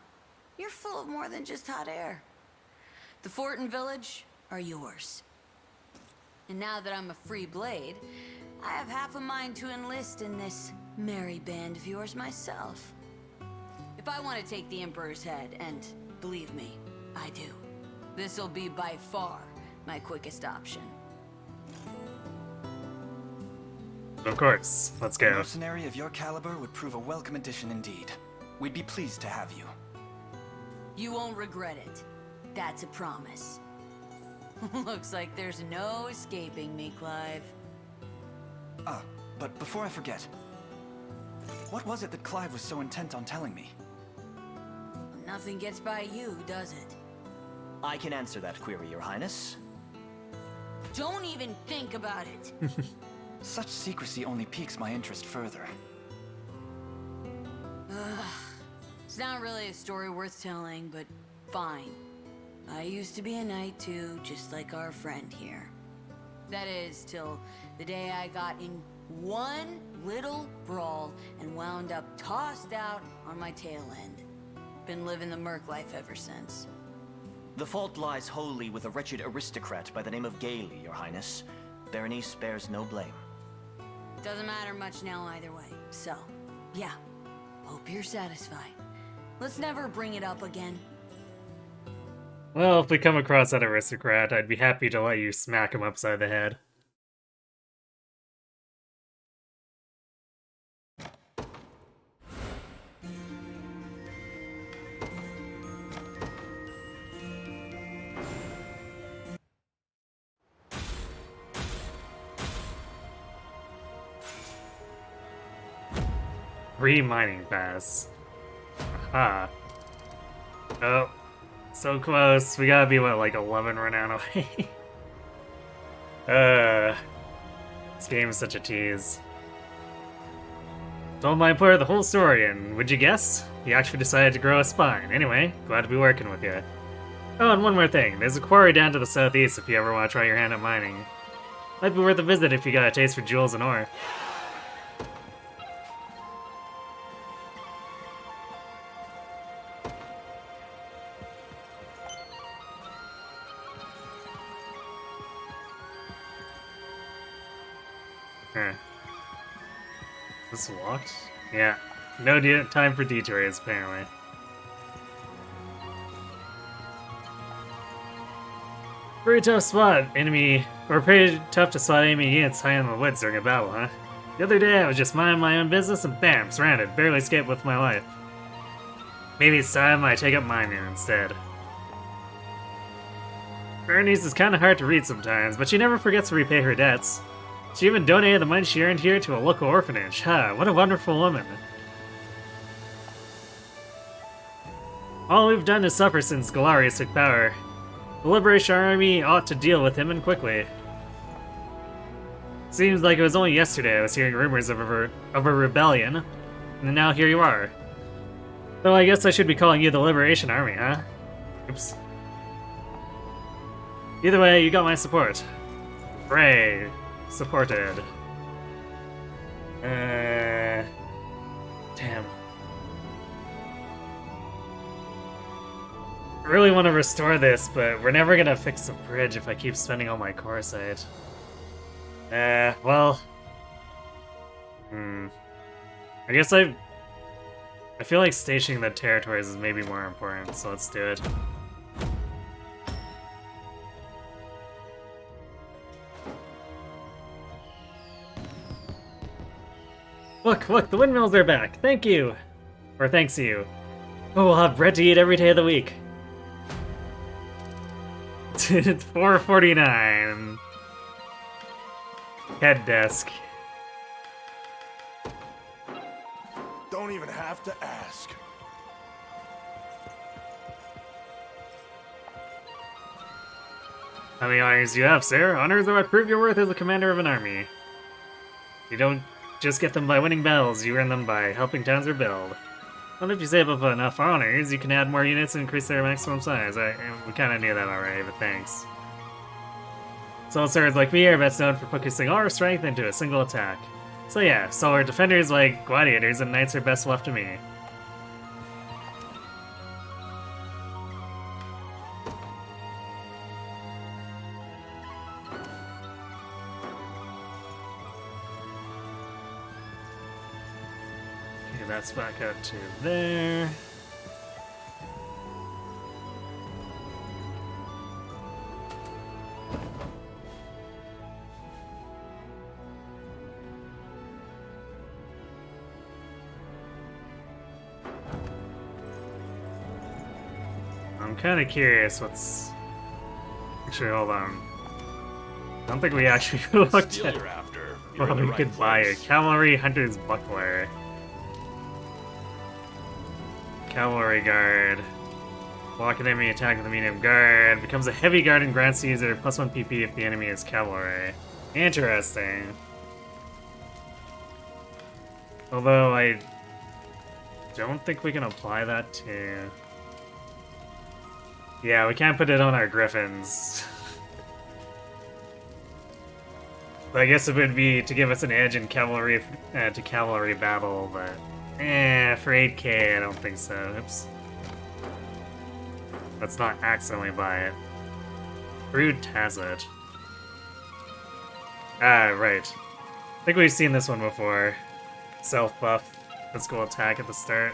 you're full of more than just hot air. The fort and village are yours. And now that I'm a free blade, I have half a mind to enlist in this merry band of yours myself. If I want to take the Emperor's head, and believe me, I do, this'll be by far my quickest option. Of course, let's go. A mercenary of your caliber would prove a welcome addition indeed. We'd be pleased to have you. You won't regret it. That's a promise. Looks like there's no escaping me, Clive. But before I forget, what was it that Clive was so intent on telling me? Nothing gets by you, does it? I can answer that query, Your Highness. Don't even think about it. Such secrecy only piques my interest further. It's not really a story worth telling, but fine. I used to be a knight too, just like our friend here. That is, till the day I got in one little brawl and wound up tossed out on my tail end. Been living the merc life ever since. The fault lies wholly with a wretched aristocrat by the name of Gailey, Your Highness. Berenice bears no blame. Doesn't matter much now either way. So, yeah. Hope you're satisfied. Let's never bring it up again. Well, if we come across that aristocrat, I'd be happy to let you smack him upside the head. Re-mining pass. Aha. Oh. So close. We gotta be, what, like 11 renown away? This game is such a tease. Told my employer the whole story, and would you guess? He actually decided to grow a spine. Anyway, glad to be working with you. Oh, and one more thing. There's a quarry down to the southeast if you ever want to try your hand at mining. Might be worth a visit if you got a taste for jewels and ore. This locked? Yeah. No time for detours, apparently. Pretty tough spot, enemy. Or pretty tough to spot enemy units high in the woods during a battle, huh? The other day I was just minding my own business and bam, surrounded. Barely escaped with my life. Maybe it's time I take up mining instead. Bernice is kinda hard to read sometimes, but she never forgets to repay her debts. She even donated the money she earned here to a local orphanage. Ha, what a wonderful woman. All we've done is suffer since Galarius took power. The Liberation Army ought to deal with him and quickly. Seems like it was only yesterday I was hearing rumors of a rebellion, and now here you are. Though I guess I should be calling you the Liberation Army, huh? Oops. Either way, you got my support. Hooray! Supported. Damn. I really want to restore this, but we're never gonna fix the bridge if I keep spending all my core site. Well... I guess I feel like stationing the territories is maybe more important, so let's do it. Look, the windmills are back. Thank you. Or thanks to you. Oh, we'll have bread to eat every day of the week. It's 4:49. Head desk. Don't even have to ask. How many honors do you have, sir? Honors are what prove your worth as a commander of an army. You don't just get them by winning battles, you earn them by helping towns rebuild. Well, if you save up enough honors, you can add more units and increase their maximum size. We kinda knew that already, but thanks. Soul swords like me are best known for focusing all our strength into a single attack. So yeah, solar defenders like gladiators and knights are best left to me. Okay, that's back out to there. I'm kind of curious what's... Actually, hold on. I don't think we actually looked Steal at you're after. what You're in the we right could buy. A place. cavalry hunter's buckler. Cavalry guard. Block an enemy attack with a medium guard. Becomes a heavy guard and grants the user +1 PP if the enemy is cavalry. Interesting. Although I don't think we can apply that to... Yeah, we can't put it on our griffins. But I guess it would be to give us an edge in cavalry to cavalry battle, but for 8k I don't think so. Oops. Let's not accidentally buy it. Brood Tazet. Ah, right. I think we've seen this one before. Self-buff. Physical attack at the start.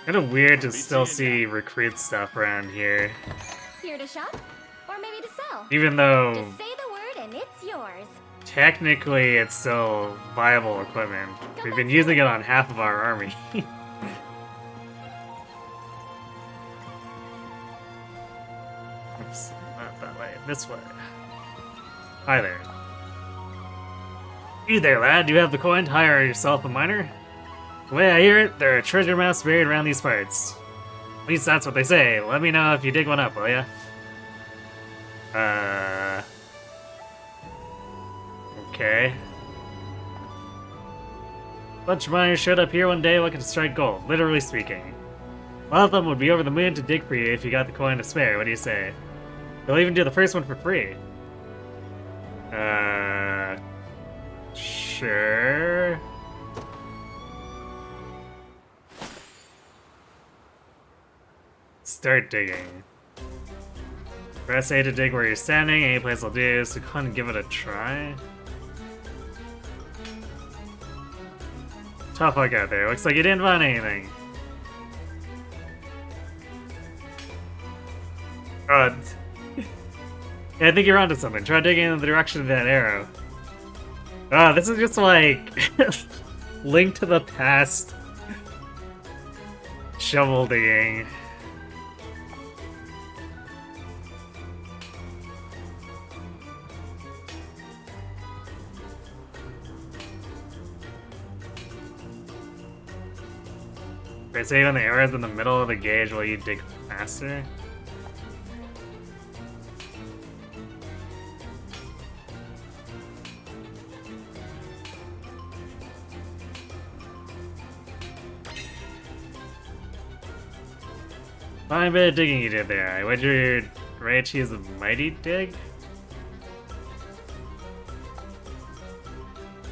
Kind of weird to still see recruit stuff around here. Here to shop? Or maybe to sell? Even though Just say the word and it's yours. technically it's still viable equipment. We've been using it on half of our army. Oops, not that way, this way. Hi there. You there, lad, do you have the coin to hire yourself a miner? The way I hear it, there are treasure maps buried around these parts. At least that's what they say. Let me know if you dig one up, will ya? Okay. Bunch of miners showed up here one day looking to strike gold, literally speaking. A lot of them would be over the moon to dig for you if you got the coin to spare. What do you say? They'll even do the first one for free. Sure. Start digging. Press A to dig where you're standing, any place will do, so go ahead and give it a try. Tough luck out there, looks like you didn't find anything. Yeah, I think you're onto something. Try digging in the direction of that arrow. This is just like Link to the Past shovel digging. Right, so even the arrow's in the middle of the gauge while you dig faster. Fine bit of digging you did there. I wager Raichi is a mighty dig?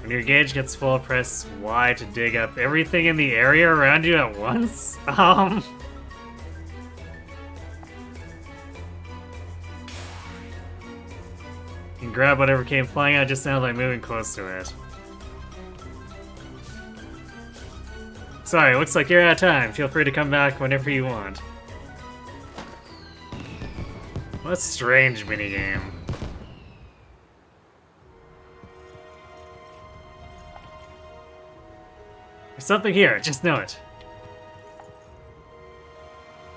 When your gauge gets full, press Y to dig up everything in the area around you at once? You can grab whatever came flying out, just sounds like moving close to it. Sorry, looks like you're out of time. Feel free to come back whenever you want. What a strange minigame. There's something here, just know it.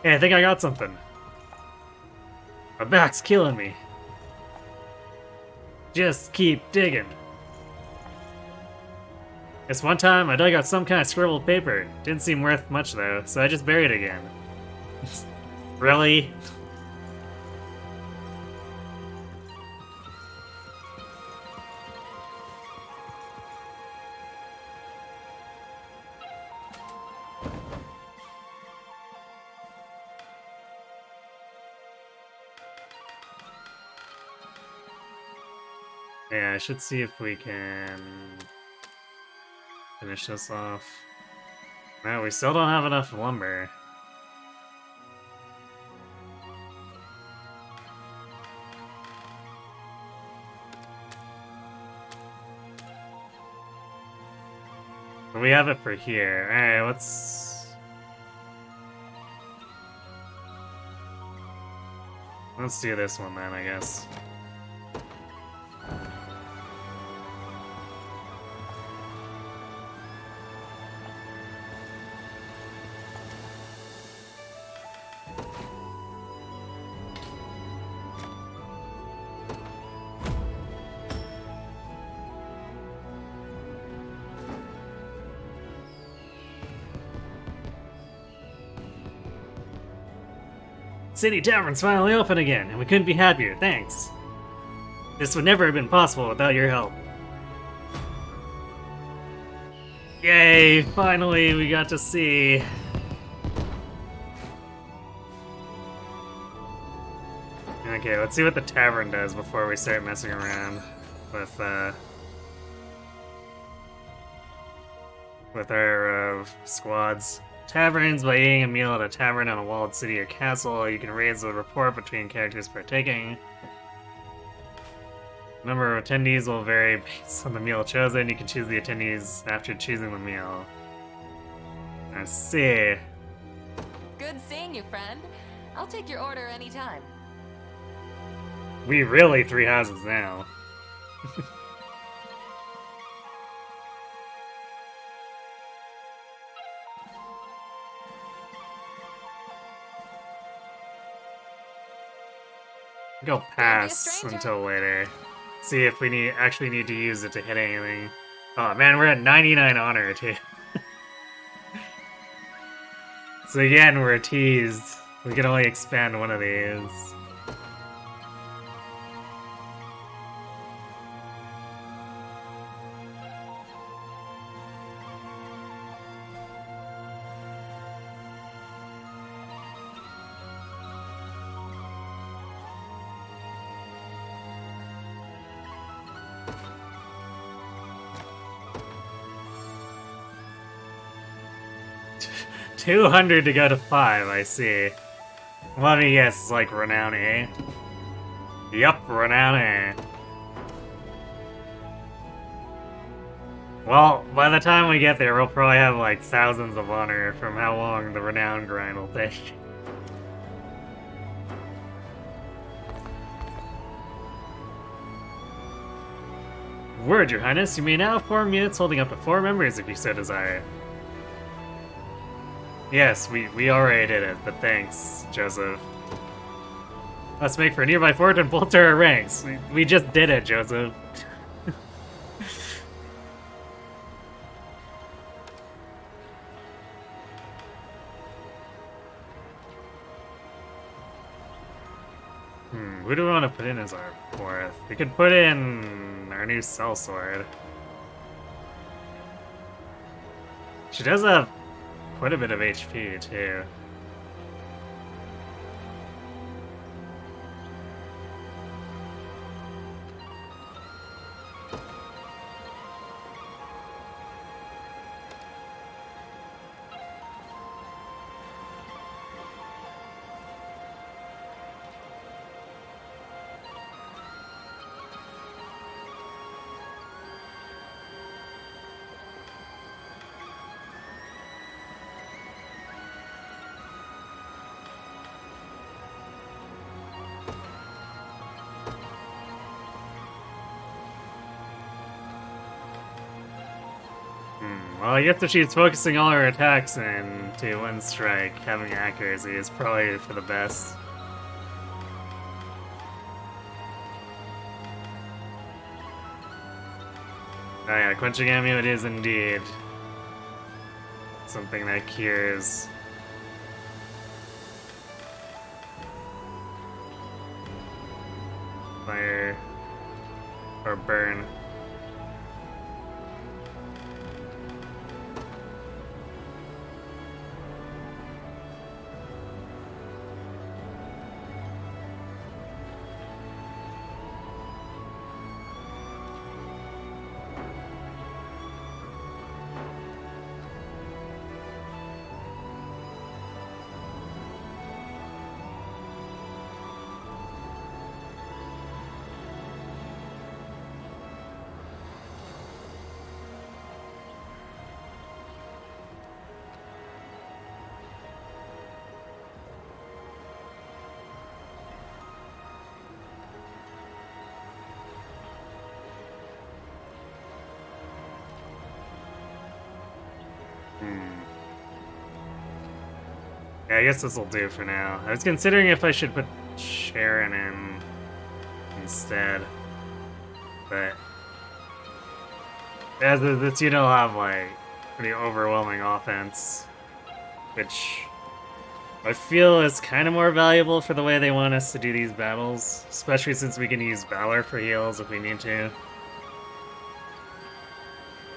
Hey, I think I got something. My back's killing me. Just keep digging. This one time, I dug out some kind of scribbled paper. Didn't seem worth much though, so I just buried it again. Really? Yeah, I should see if we can finish this off. No, we still don't have enough lumber. But we have it for here. Alright, let's do this one then, I guess. City Tavern's finally open again, and we couldn't be happier, thanks. This would never have been possible without your help. Yay, finally we got to see. Okay, let's see what the tavern does before we start messing around with our squads. Taverns. By eating a meal at a tavern in a walled city or castle, you can raise the rapport between characters partaking. The number of attendees will vary based on the meal chosen. You can choose the attendees after choosing the meal. I see. Good seeing you, friend. I'll take your order anytime. We really 3 houses now. Go pass until later. See if we actually need to use it to hit anything. Oh man, we're at 99 honor too. So again, we're teased. We can only expand one of these. $200 to go to 5, I see. Let me guess, it's like Renown A. Yup, Renown A. Well, by the time we get there, we'll probably have like thousands of honor from how long the Renown grind will take. Word, Your Highness, you may now form units holding up to 4 members if you so desire. Yes, we already did it, but thanks, Joseph. Let's make for a nearby fort and bolster our ranks. We just did it, Joseph. Who do we want to put in as our 4th? We could put in our new sellsword. She does have quite a bit of HP, too. Well, I guess if she's focusing all her attacks into one strike, having accuracy is probably for the best. Oh yeah, quenching amulet is indeed something that cures. Fire or burn. Yeah, I guess this will do for now. I was considering if I should put Sharon in instead, but as this unit will have like pretty overwhelming offense, which I feel is kind of more valuable for the way they want us to do these battles, especially since we can use Valor for heals if we need to.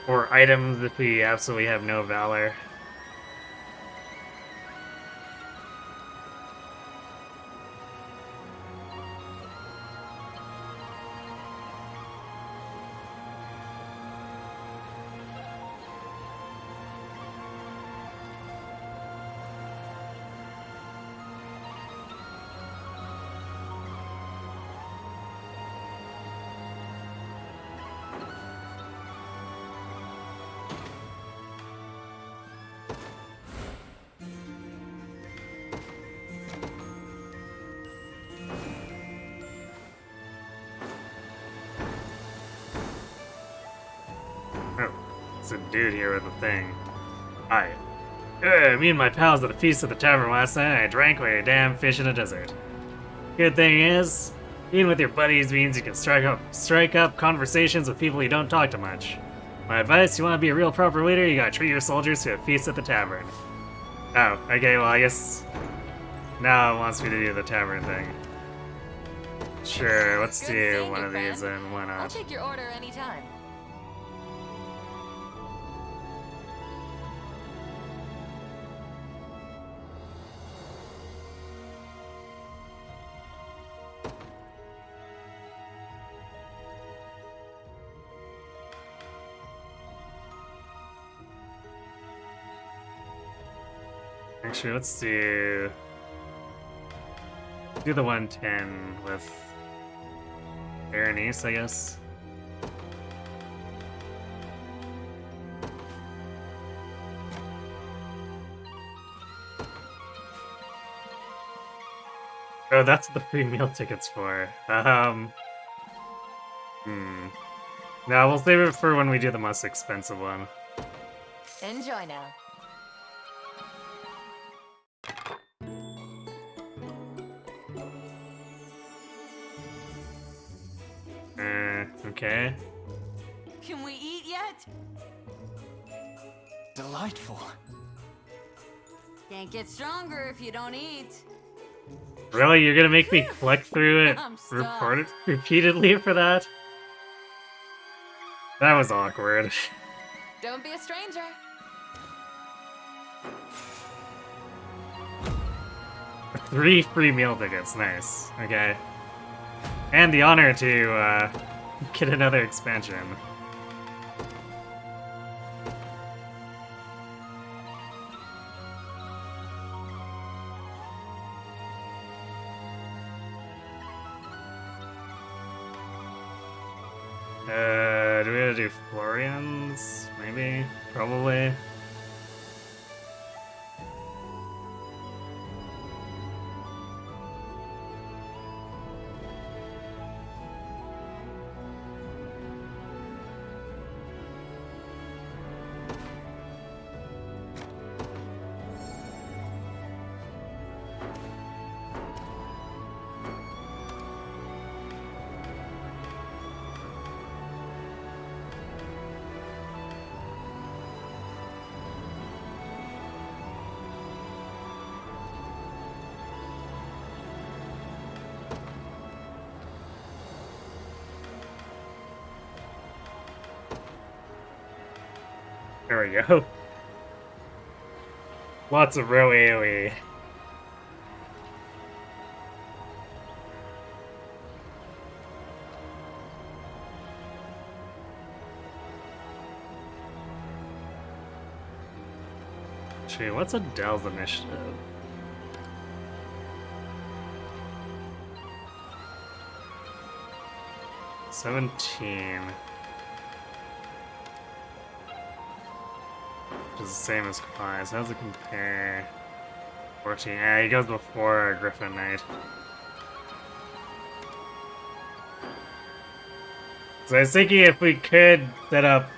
Or items if we absolutely have no Valor. A dude here with a thing. Hi. Me and my pals at a feast at the tavern last night. I drank like a damn fish in a desert. Good thing is, being with your buddies means you can strike up conversations with people you don't talk to much. My advice: you want to be a real proper leader, you gotta treat your soldiers to a feast at the tavern. Oh, okay. Well, I guess now it wants me to do the tavern thing. Sure. Let's do one of these and why not? I'll take your order anytime. Actually, let's do the 110 with Berenice, I guess. Oh, that's what the free meal ticket's for. No, we'll save it for when we do the most expensive one. Enjoy now. Okay. Can we eat yet? Delightful. Can't get stronger if you don't eat. Really? You're gonna make me click through it I'm stuffed. repeatedly for that? That was awkward. Don't be a stranger. Three free meal tickets, nice. Okay. And the honor to get another expansion. Do we gotta do Florian's? Maybe? Probably. There we go. Lots of row AoE. Actually, what's Adele's initiative? $17. Which is the same as Clyde's. How does it compare? 14. Yeah, he goes before Griffin Knight. So I was thinking if we could set up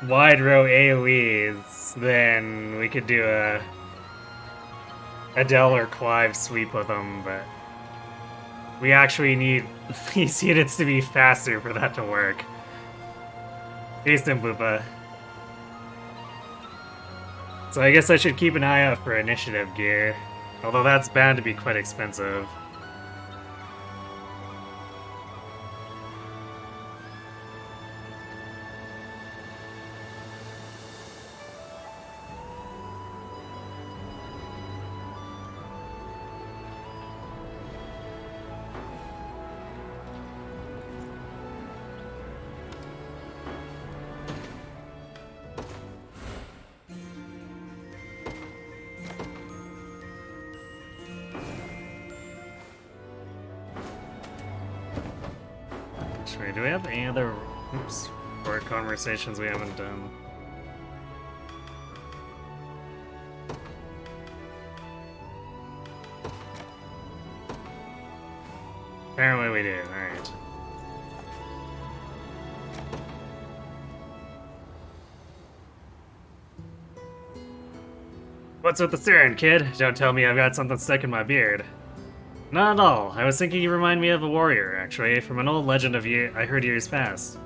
wide row AoEs, then we could do a Adele or Clive sweep with them, but we actually need these units to be faster for that to work. Easton Boopa. So I guess I should keep an eye out for initiative gear, although that's bound to be quite expensive. Wait, do we have any other board conversations we haven't done? Apparently we do, alright. What's with the staring, kid? Don't tell me I've got something stuck in my beard. Not at all. I was thinking you remind me of a warrior, actually, from an old legend of I heard years past.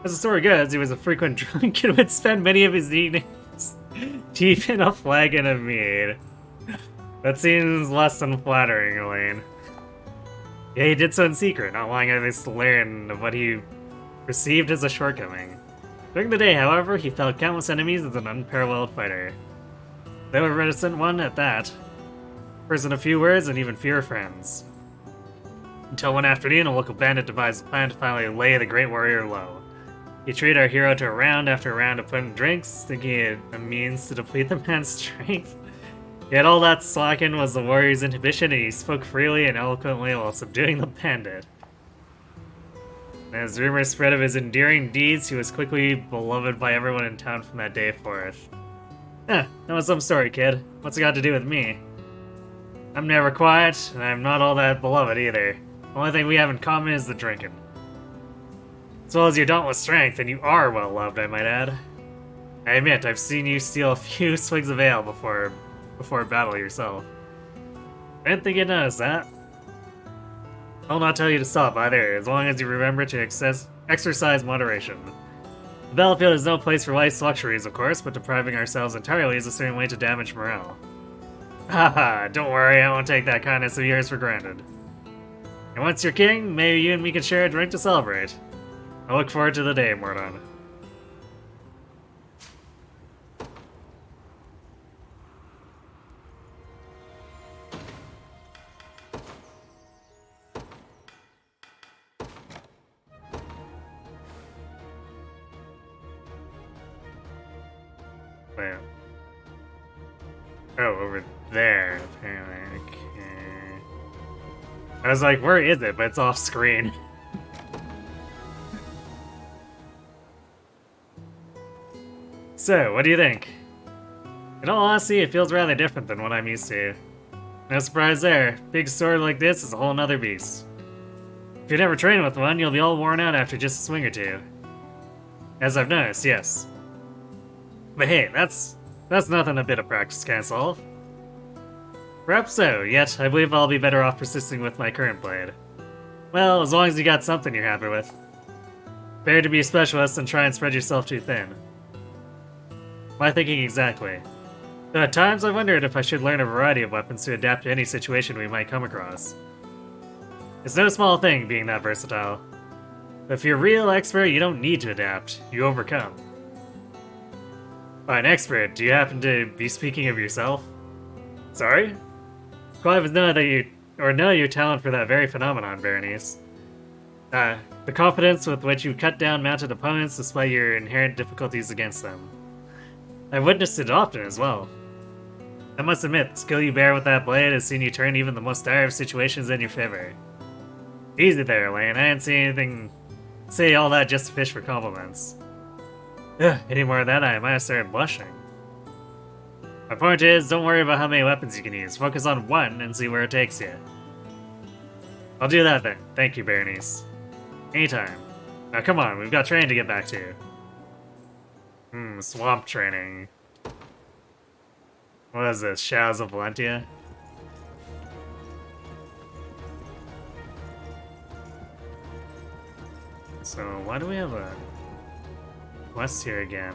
As the story goes, he was a frequent drunk and would spend many of his evenings deep in a flagon of mead. That seems less than flattering, Elaine. Yeah, he did so in secret, not wanting others to learn of what he perceived as a shortcoming. During the day, however, he felt countless enemies as an unparalleled fighter. Though a reticent one at that. Person of few words and even fewer friends. Until one afternoon, a local bandit devised a plan to finally lay the great warrior low. He treated our hero to a round after a round of putting drinks, thinking it a means to deplete the man's strength. Yet all that slackened was the warrior's inhibition, and he spoke freely and eloquently while subduing the bandit. As rumors spread of his endearing deeds, he was quickly beloved by everyone in town from that day forth. That was some story, kid. What's it got to do with me? I'm never quiet, and I'm not all that beloved either. The only thing we have in common is the drinking. As well as your dauntless strength, and you are well loved, I might add. I admit, I've seen you steal a few swigs of ale before battle yourself. I didn't think you'd notice that. I'll not tell you to stop either, as long as you remember to exercise moderation. The battlefield is no place for life's luxuries, of course, but depriving ourselves entirely is a certain way to damage morale. Haha, don't worry, I won't take that kindness of yours for granted. And once you're king, maybe you and me can share a drink to celebrate. I look forward to the day, Mordon. Wait. Oh, over there, apparently. Okay. I was like, where is it? But it's off screen. So, what do you think? In all honesty, it feels rather different than what I'm used to. No surprise there. Big sword like this is a whole nother beast. If you never train with one, you'll be all worn out after just a swing or two. As I've noticed, yes. But hey, that's nothing a bit of practice can't solve. Perhaps so, yet I believe I'll be better off persisting with my current blade. Well, as long as you got something you're happy with. Better to be a specialist than try and spread yourself too thin. My thinking exactly. Though at times I've wondered if I should learn a variety of weapons to adapt to any situation we might come across. It's no small thing being that versatile. If you're a real expert, you don't need to adapt. You overcome. By an expert, do you happen to be speaking of yourself? Sorry? Clive has known that know your talent for that very phenomenon, Berenice. The confidence with which you cut down mounted opponents despite your inherent difficulties against them. I've witnessed it often as well. I must admit, the skill you bear with that blade has seen you turn even the most dire of situations in your favor. Easy there, Elaine. I didn't see anything say all that just to fish for compliments. Ugh, any more of that, I might have started blushing. My point is, don't worry about how many weapons you can use. Focus on one and see where it takes you. I'll do that then. Thank you, Berenice. Anytime. Now come on, we've got training to get back to. Swamp training. What is this? Shadows of Valentia? So, why do we have a quest here again?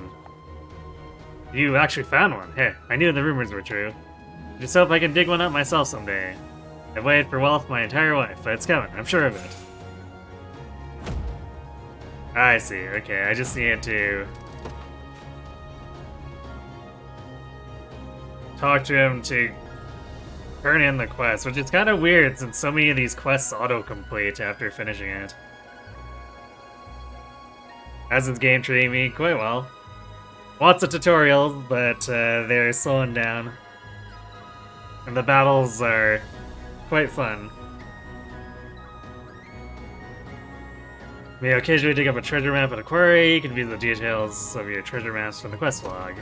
You actually found one. Hey, I knew the rumors were true. Just hope I can dig one up myself someday. I've waited for wealth my entire life, but it's coming. I'm sure of it. I see. Okay, I just needed to talk to him to turn in the quest, which is kind of weird since so many of these quests auto-complete after finishing it. As this game treating me quite well. Lots of tutorials, but they're slowing down. And the battles are quite fun. You may occasionally dig up a treasure map at a quarry. You can view the details of your treasure maps from the quest log.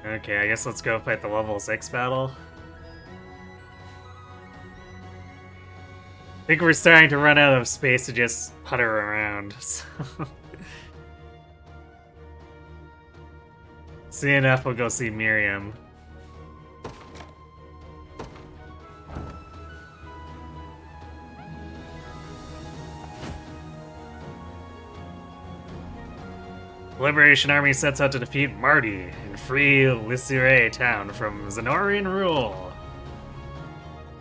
Okay, I guess let's go fight the level 6 battle. I think we're starting to run out of space to just putter around, so... Soon enough, we'll go see Miriam. The Liberation Army sets out to defeat Marty and free Lysire town from Zenorian rule.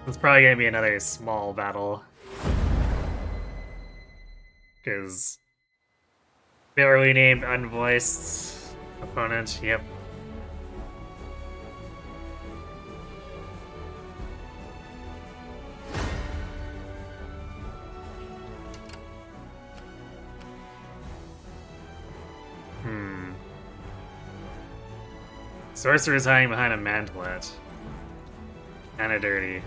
It's probably gonna be another small battle. Because barely named unvoiced opponent, yep. Sorcerer is hiding behind a mantelet. Kinda dirty.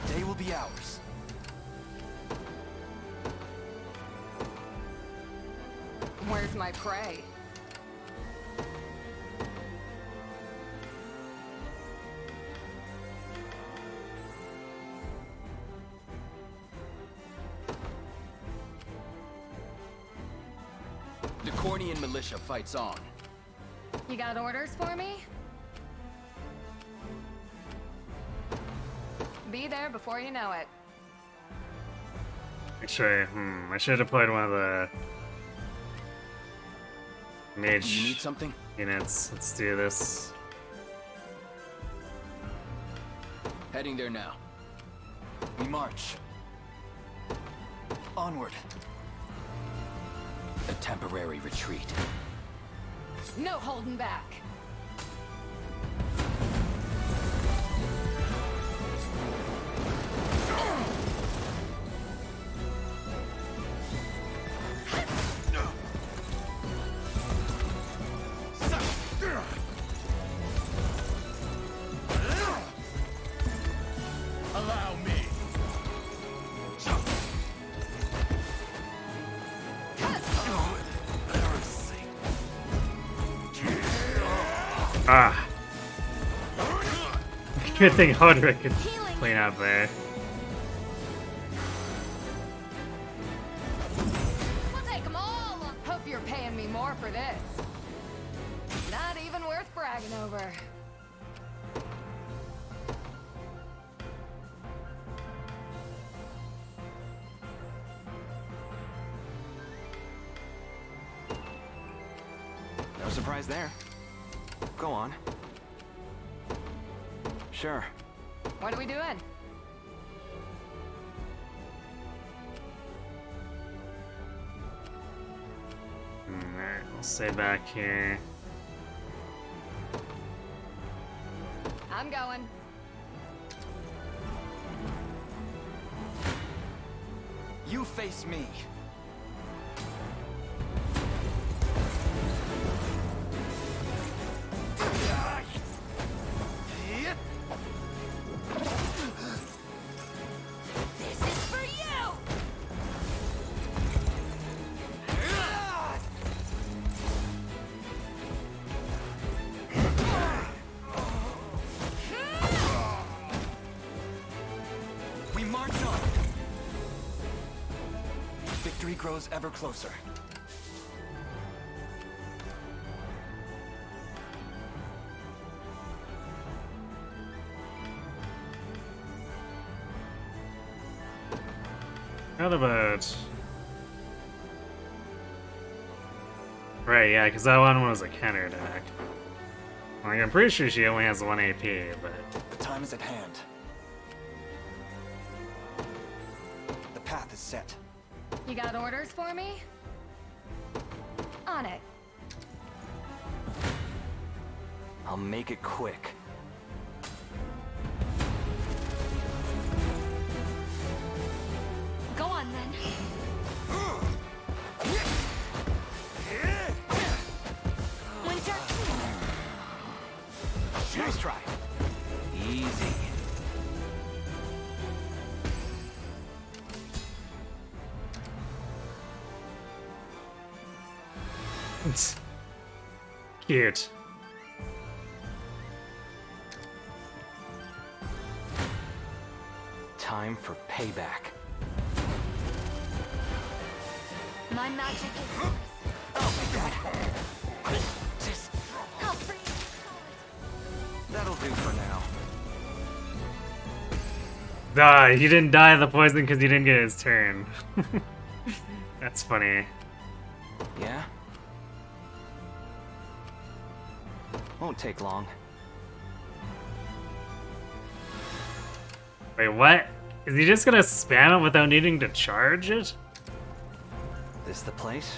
The day will be ours. Where's my prey? The Cornian militia fights on. You got orders for me? Be there before you know it. Actually, I should have played one of the mage You need something? units. Let's do this. Heading there now. We march. Onward. A temporary retreat. No holding back. Allow me. Ah. Good thing Hodrick could clean up there. We'll take them all. Hope you're paying me more for this. Not even worth bragging over. surprise there. Go on. Sure. What are we doing? Alright, we'll stay back here. I'm going. You face me. This is for you! We march on. Victory grows ever closer. How about... Right, yeah, because that one was a counterattack. Like, I'm pretty sure she only has 1 AP, but... The time is at hand. The path is set. You got orders for me? On it. I'll make it quick. Go on then. Winter. Nice try. Easy. Cute. Time for payback. My magic is yours. Oh my god. Just... I'll free you. That'll do for now. Ah, he didn't die of the poison because he didn't get his turn. That's funny. Yeah? Won't take long. Wait, what? Is he just gonna spam it without needing to charge it? This the place?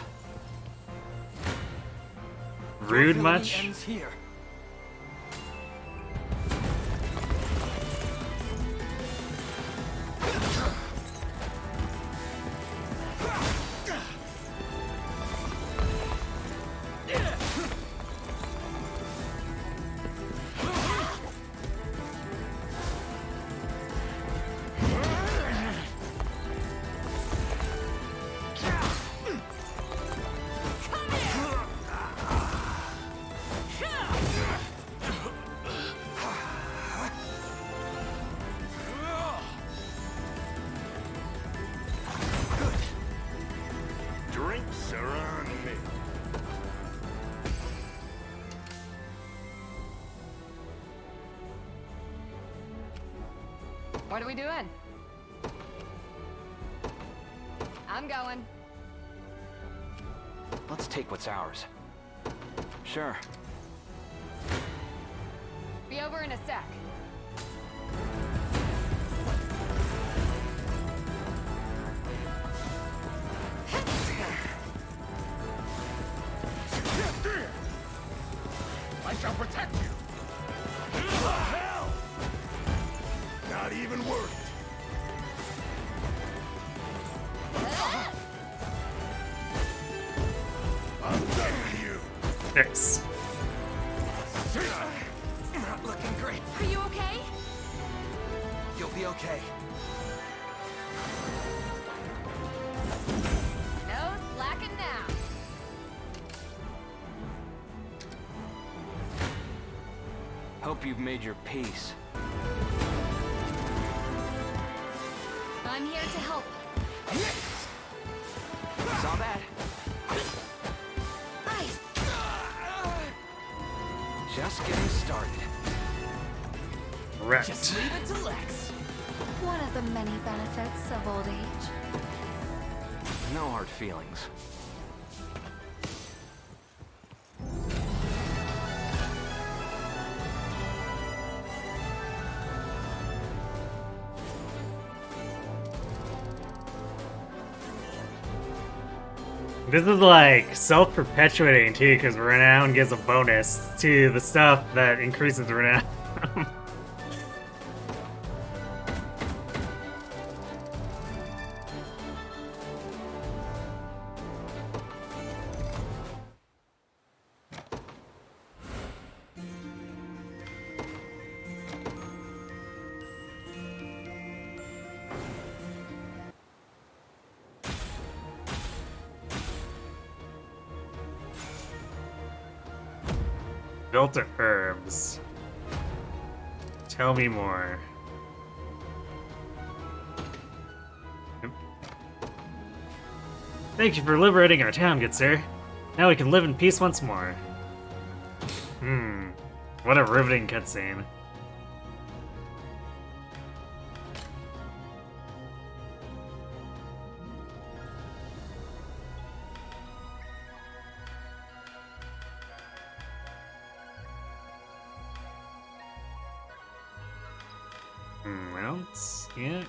Rude much? Ends here. Drinks are on me. What are we doing? I'm going. Let's take what's ours. Sure. Be over in a sec. I shall protect you. Hell! Not even worth it. I'm done with you. Thanks. Not looking great. Are you okay? You'll be okay. No slacking now. Hope you've made your peace. I'm here to help. Saw that. Ice. Just getting started. Right. Just leave it to Lex. One of the many benefits of old age. No hard feelings. This is like self-perpetuating too, because renown gives a bonus to the stuff that increases renown. Filter herbs. Tell me more. Yep. Thank you for liberating our town, good sir. Now we can live in peace once more. What a riveting cutscene. I don't see it.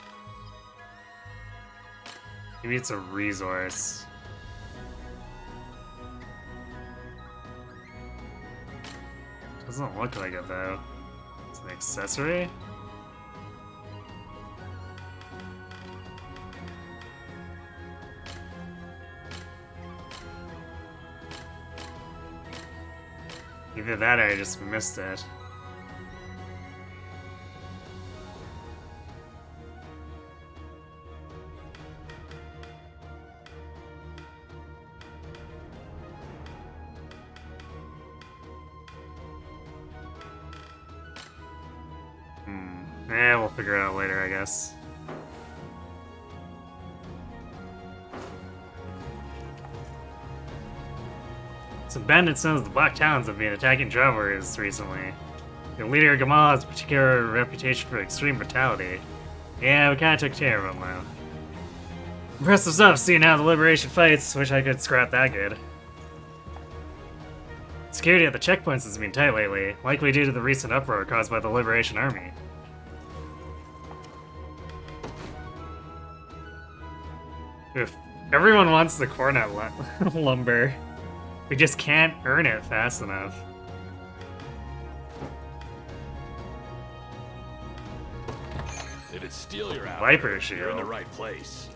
Maybe it's a resource. Doesn't look like it though. It's an accessory? Either that or I just missed it. We'll figure it out later, I guess. Some bandits known as the Black Talons have been attacking travelers recently. Their leader, Gamal, has a particular reputation for extreme brutality. Yeah, we kinda took care of him, though. Impressive stuff, seeing how the Liberation fights. Wish I could scrap that good. Security at the checkpoints has been tight lately, likely due to the recent uproar caused by the Liberation Army. If everyone wants the cornet lumber, we just can't earn it fast enough. If it's steel you're after, Viper shield. you're in the right place.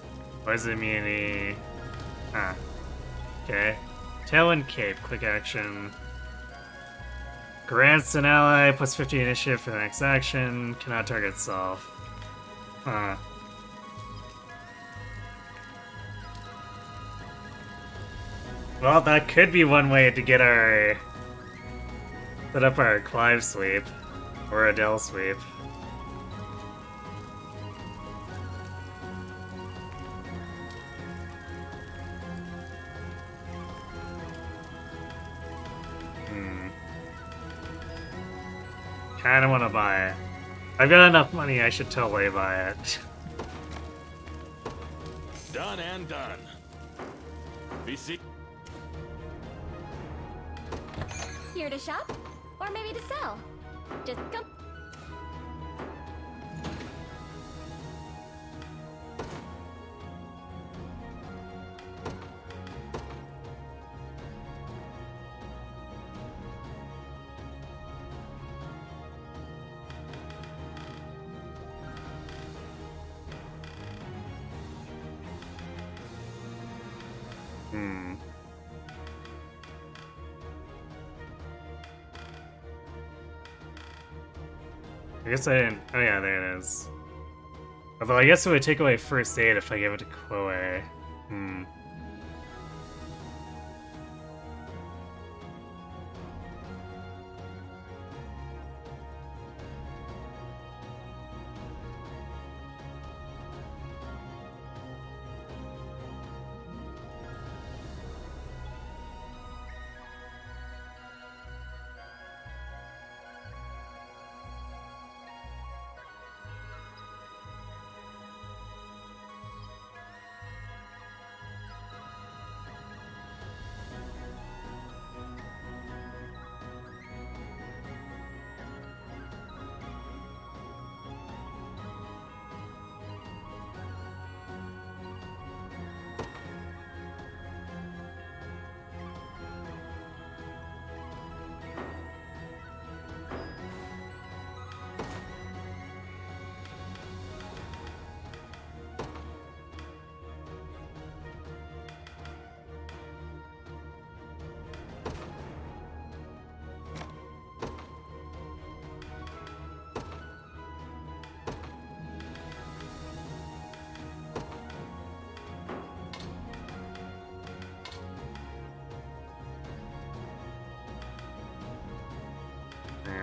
What does it mean? Huh. Okay. Tail and cape, quick action. Grants an ally, plus 50 initiative for the next action. Cannot target itself. Huh. Well, that could be one way to get our... set up our Clive sweep. Or Adele sweep. Kinda wanna buy it. I've got enough money, I should totally buy it. Done and done. BC. Here to shop? Or maybe to sell? Just come. I guess I didn't... Oh yeah, there it is. Although I guess it would take away first aid if I gave it to Chloe.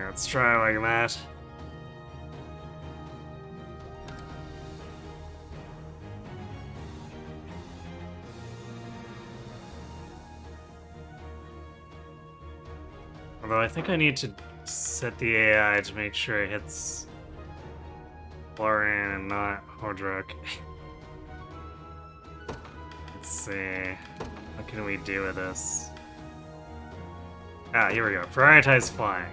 Yeah, let's try like that. Although I think I need to set the AI to make sure it hits Florian and not Hodruk. Let's see. What can we do with this? Ah, here we go. Prioritize flying.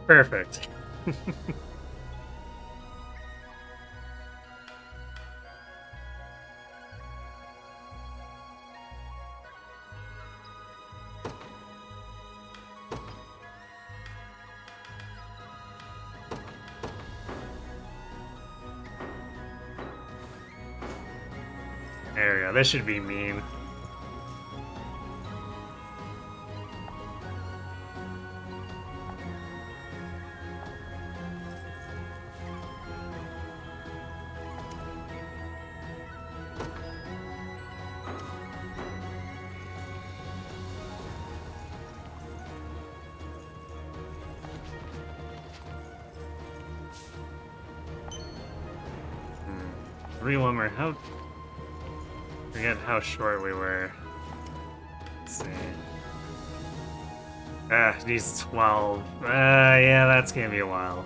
Perfect. There we go. This should be mean. Remember how... Forget how short we were. Let's see. Ah, these 12. Yeah, that's gonna be a while.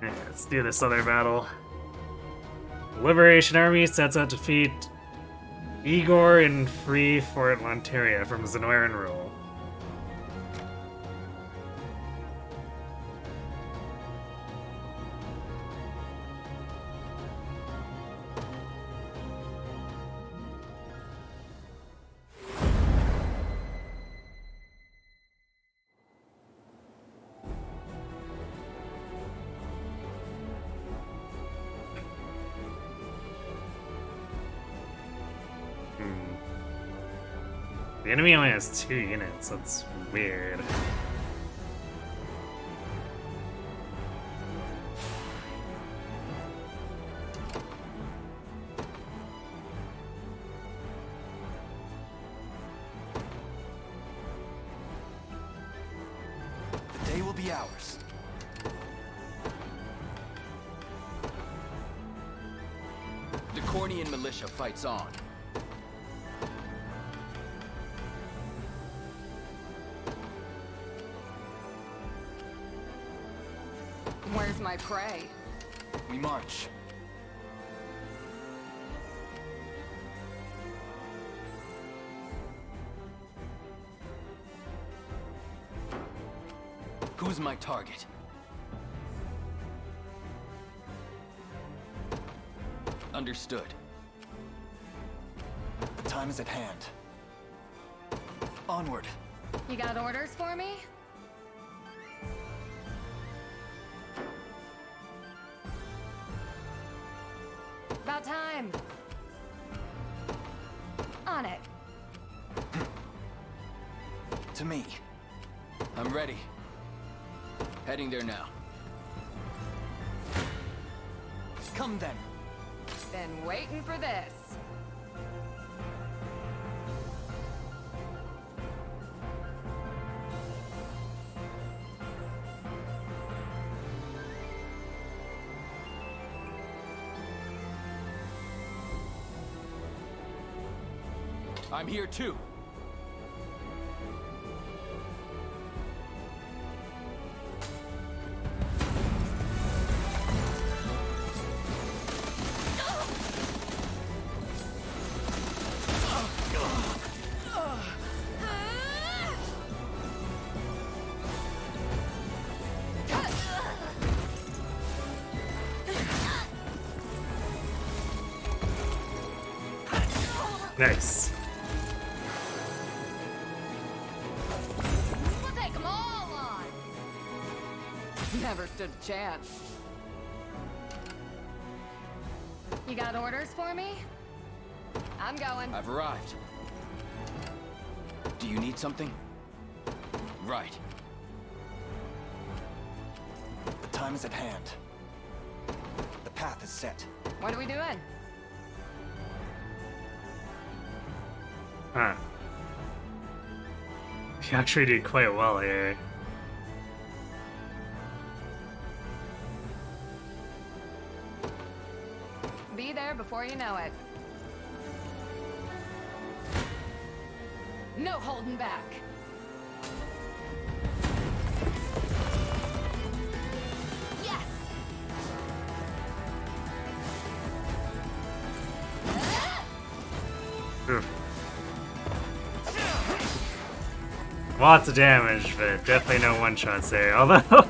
Let's do this other battle. The Liberation Army sets out to defeat Igor and free Fort Lanteria from Zenoiran rule. The enemy only has 2 units, that's weird. The day will be ours. The Cornian militia fights on. Where's my prey? We march. Who's my target? Understood. The time is at hand. Onward. You got orders for me? About time. On it. To me. I'm ready. Heading there now. Come then. Been waiting for this. I'm here too. Nice. We'll take them all on. Never stood a chance. You got orders for me? I'm going. I've arrived. Do you need something? Right. The time is at hand. The path is set. What are we doing? Huh. You actually did quite well here. Be there before you know it. No holding back. Yes. Oof. Lots of damage, but definitely no one-shots there. Although,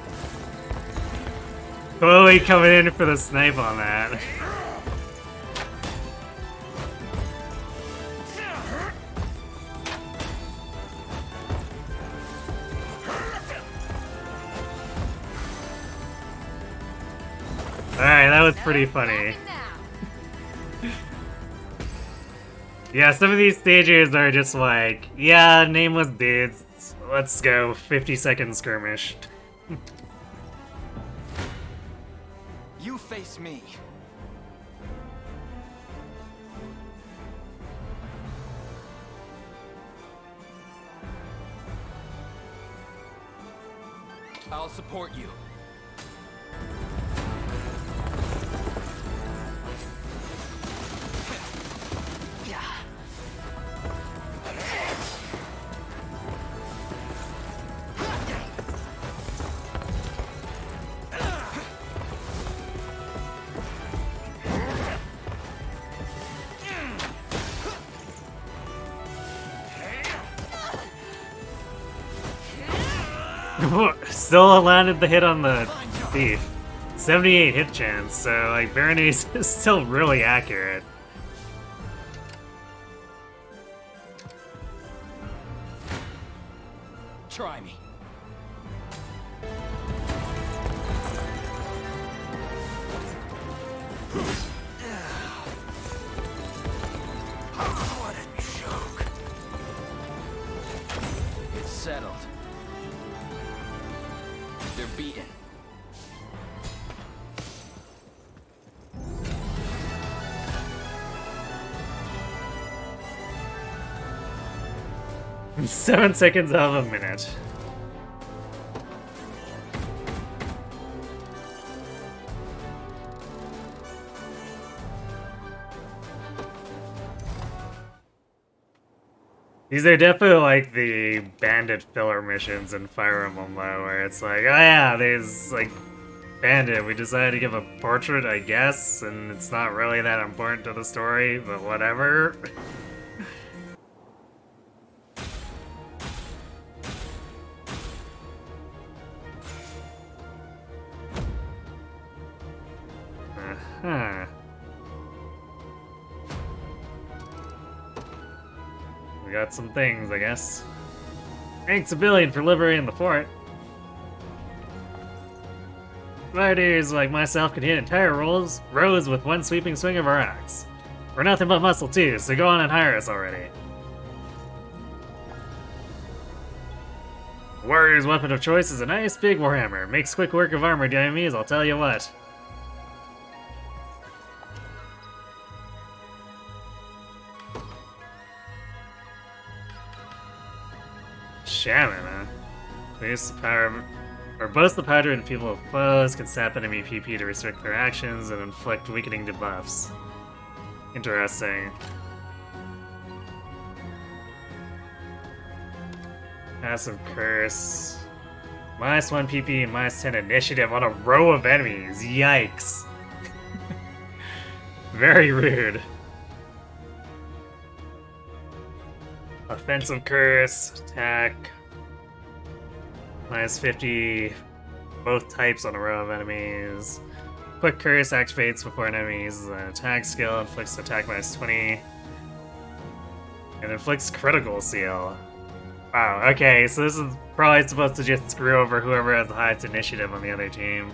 totally coming in for the snipe on that. Alright, that was pretty funny. Yeah, some of these stages are just like, yeah, nameless dudes. Let's go, 50-second skirmish. You face me. I'll support you. Still landed the hit on the thief. 78 hit chance, so like Berenice is still really accurate. Try me. What a joke. It's settled. They're beaten. In 7 seconds of a minute. These are definitely like the bandit filler missions in Fire Emblem though, where it's like, oh yeah, there's like bandit, we decided to give a portrait, I guess, and it's not really that important to the story, but whatever. Uh-huh. We got some things, I guess. Thanks a billion for liberating the fort. Gladiators like myself can hit entire rows with one sweeping swing of our axe. We're nothing but muscle too, so go on and hire us already. Warrior's weapon of choice is a nice big warhammer. Makes quick work of armored enemies, I'll tell you what. Shaman, huh? Boost the power or boast the power to enfeeble foes, can sap enemy PP to restrict their actions, and inflict weakening debuffs. Interesting. Passive curse. -1 PP and -10 initiative on a row of enemies. Yikes. Very rude. Offensive curse, attack. -50, both types on a row of enemies. Quick curse activates before an enemy uses an attack skill, inflicts attack -20. And inflicts critical seal. Wow, okay, so this is probably supposed to just screw over whoever has the highest initiative on the other team.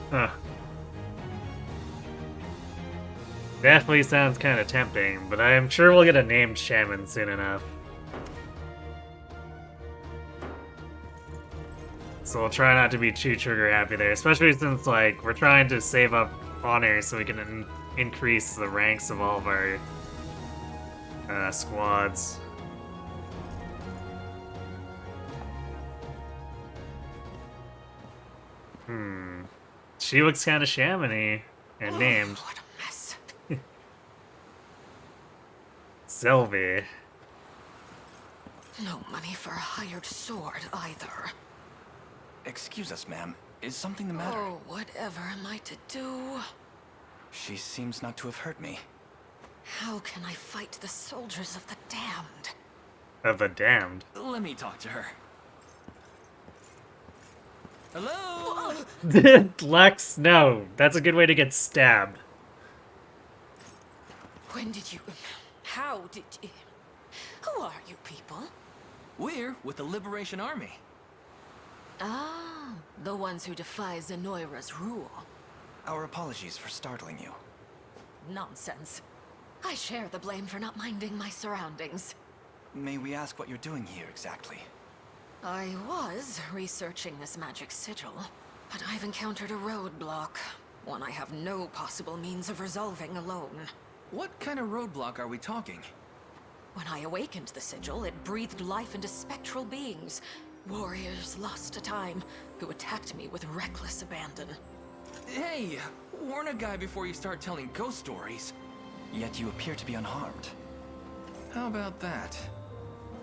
Huh. Definitely sounds kind of tempting, but I'm sure we'll get a named shaman soon enough. So we'll try not to be too trigger happy there, especially since like we're trying to save up honor so we can increase the ranks of all of our squads. She looks kind of shamany and named. What a mess. Sylvie. No money for a hired sword either. Excuse us, ma'am. Is something the matter? Oh, whatever am I to do? She seems not to have hurt me. How can I fight the soldiers of the damned? Of the damned? Let me talk to her. Hello? Lex, no. That's a good way to get stabbed. When did you... How did you... Who are you people? We're with the Liberation Army. Ah, the ones who defy Zenoira's rule. Our apologies for startling you. Nonsense. I share the blame for not minding my surroundings. May we ask what you're doing here exactly? I was researching this magic sigil, but I've encountered a roadblock. One I have no possible means of resolving alone. What kind of roadblock are we talking? When I awakened the sigil, it breathed life into spectral beings. Warriors lost to time, who attacked me with reckless abandon. Hey, warn a guy before you start telling ghost stories. Yet you appear to be unharmed. How about that?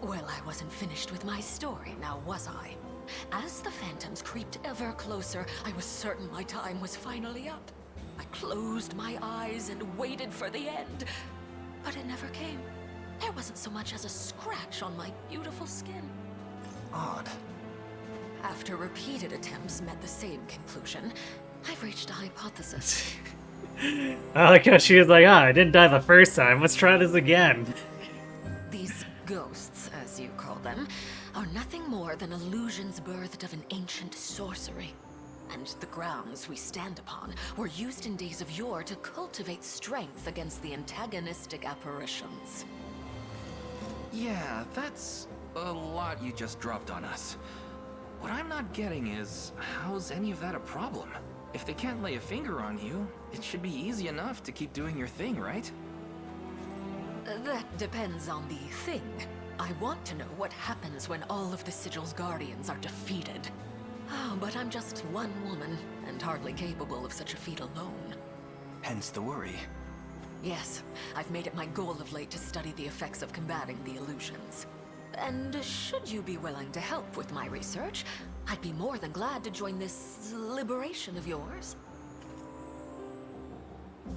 Well, I wasn't finished with my story, now was I? As the phantoms creeped ever closer, I was certain my time was finally up. I closed my eyes and waited for the end, but it never came. There wasn't so much as a scratch on my beautiful skin. Odd. After repeated attempts met the same conclusion, I've reached a hypothesis. I like how she was like, I didn't die the first time, let's try this again. These ghosts, as you call them, are nothing more than illusions birthed of an ancient sorcery. And the grounds we stand upon were used in days of yore to cultivate strength against the antagonistic apparitions. Yeah, that's a lot you just dropped on us. What I'm not getting is, how's any of that a problem? If they can't lay a finger on you, it should be easy enough to keep doing your thing, right? That depends on the thing. I want to know what happens when all of the Sigil's guardians are defeated. Oh, but I'm just one woman, and hardly capable of such a feat alone. Hence the worry. Yes, I've made it my goal of late to study the effects of combating the illusions. And should you be willing to help with my research, I'd be more than glad to join this liberation of yours.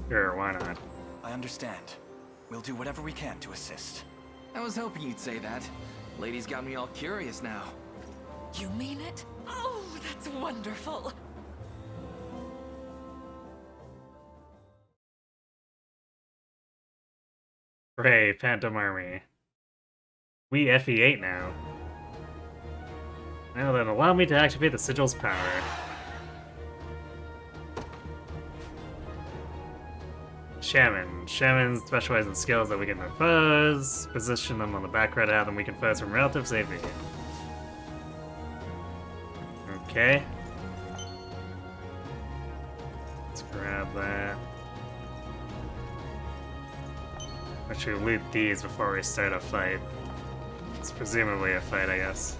Sure, why not? I understand. We'll do whatever we can to assist. I was hoping you'd say that. Lady's got me all curious now. You mean it? Oh, that's wonderful! Hooray, Phantom Army. We FE8 now. Now then, allow me to activate the Sigil's power. Shaman. Shamans specialize in skills that weaken their foes, position them on the back row to have them weaken foes from relative safety. Okay. Let's grab that. I should loot these before we start a fight. It's presumably a fight, I guess.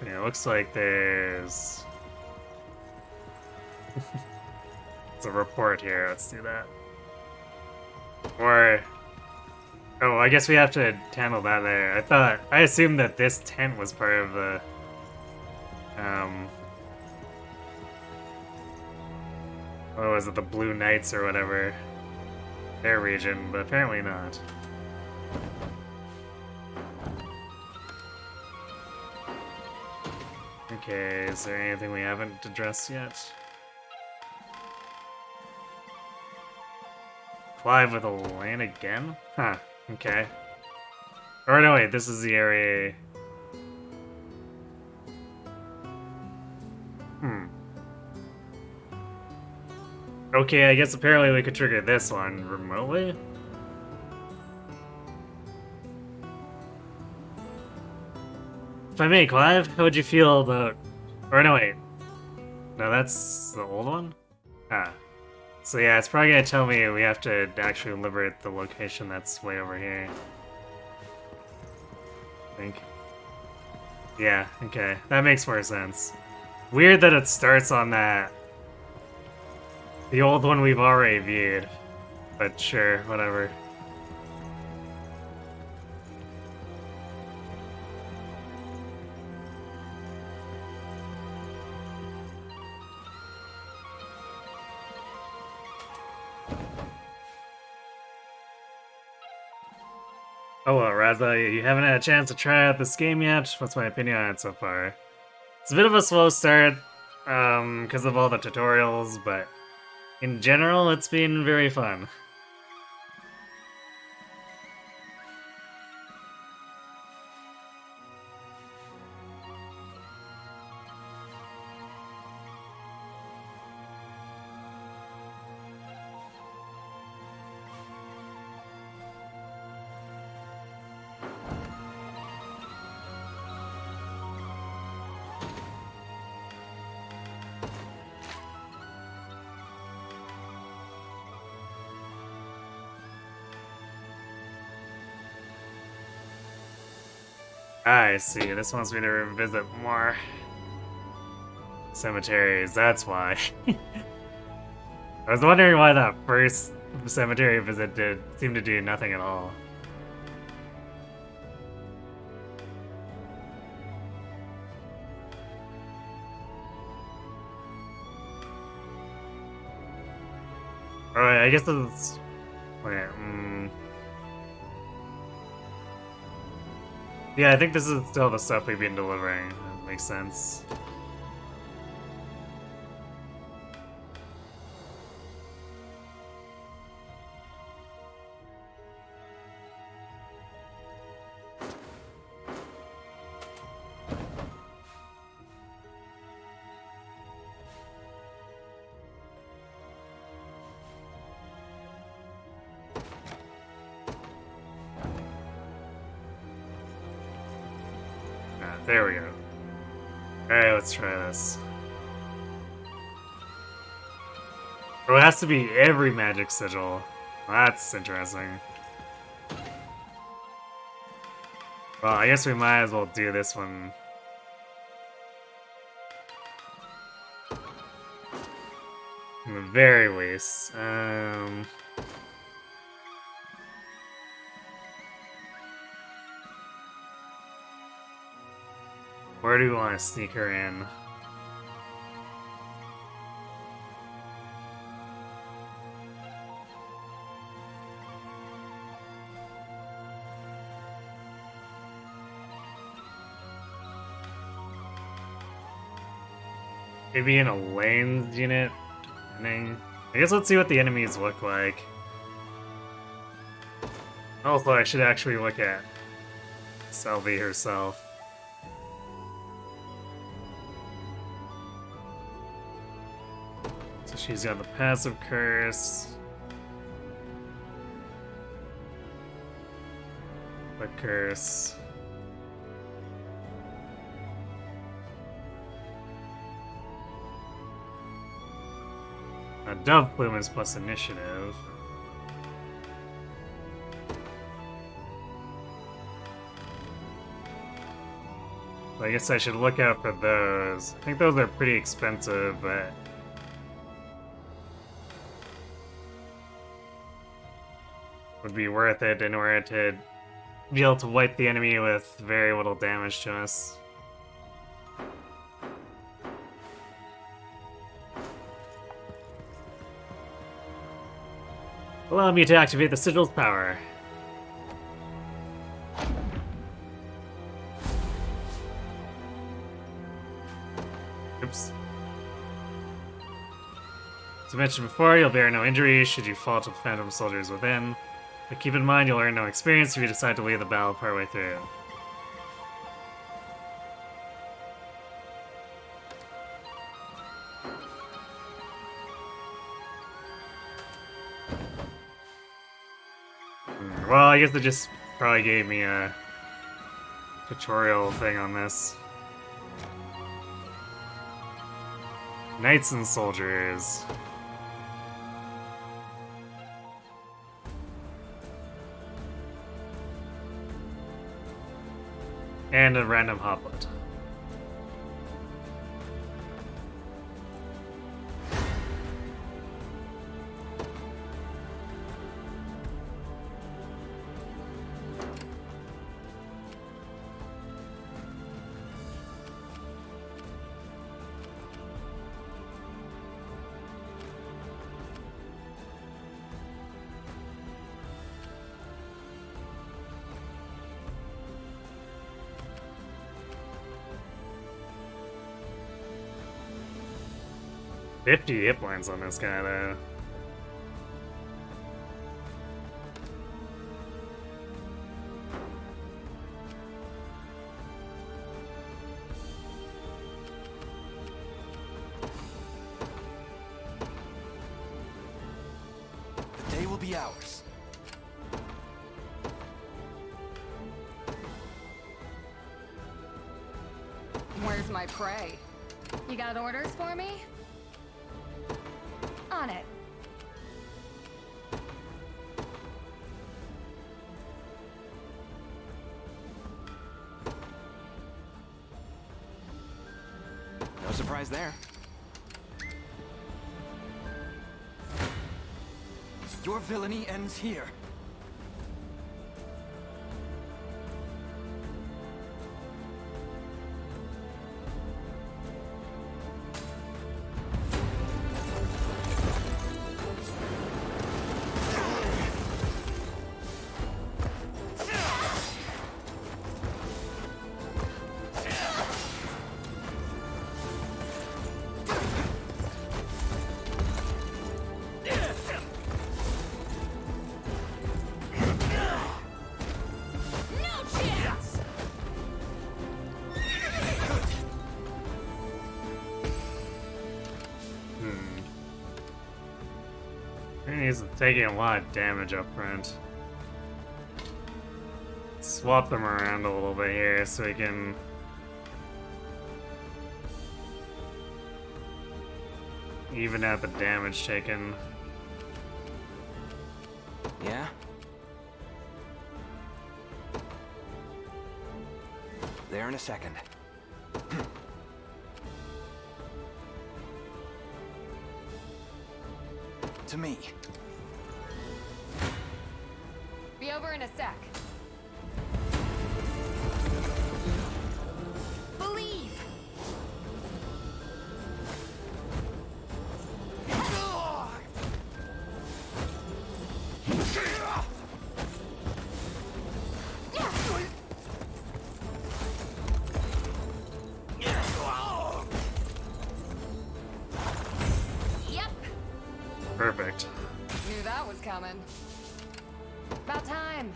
Yeah, it looks like there's... It's a report here, let's do that. Or... Oh, I guess we have to handle that there. I assumed that this tent was part of the... What was it, the Blue Knights or whatever? Their region, but apparently not. Okay, is there anything we haven't addressed yet? Clive with a land again? Huh, okay. Or no, wait, this is the area... Okay, I guess apparently we could trigger this one remotely? If I may, Clive, how would you feel about... Or no, wait. No, that's the old one? Ah. So yeah, it's probably gonna tell me we have to actually liberate the location that's way over here. I think. Yeah, okay. That makes more sense. Weird that it starts on that... The old one we've already viewed. But sure, whatever. Oh well, Raza, you haven't had a chance to try out this game yet? What's my opinion on it so far? It's a bit of a slow start, because of all the tutorials, but in general, it's been very fun. I see, this wants me to revisit more cemeteries, that's why. I was wondering why that first cemetery visit seem to do nothing at all. Alright, I guess this is... Wait, Yeah, I think this is still the stuff we've been delivering. That makes sense. There we go. Alright, let's try this. Oh, it has to be every magic sigil. That's interesting. Well, I guess we might as well do this one. In the very least. Where do we want to sneak her in? Maybe in a lanes unit? Depending. I guess let's see what the enemies look like. Also, I should actually look at Selvi herself. So she's got the passive curse. The curse. Dove Plume is plus initiative. I guess I should look out for those. I think those are pretty expensive, but... would be worth it in order to be able to wipe the enemy with very little damage to us. Allow me to activate the sigil's power. Oops. As I mentioned before, you'll bear no injuries should you fall to phantom soldiers within. But keep in mind you'll earn no experience if you decide to leave the battle partway through. Well, I guess they just probably gave me a tutorial thing on this. Knights and soldiers. And a random hoplet. $50 hit points on this guy, though. The day will be ours. Where's my prey? You got orders for me? On it. No surprise there. Your villainy ends here. He's taking a lot of damage up front. Swap them around a little bit here so we can even out the damage taken. Yeah? There in a second. To me. Be over in a sec. Believe. Perfect. Knew that was coming. About time.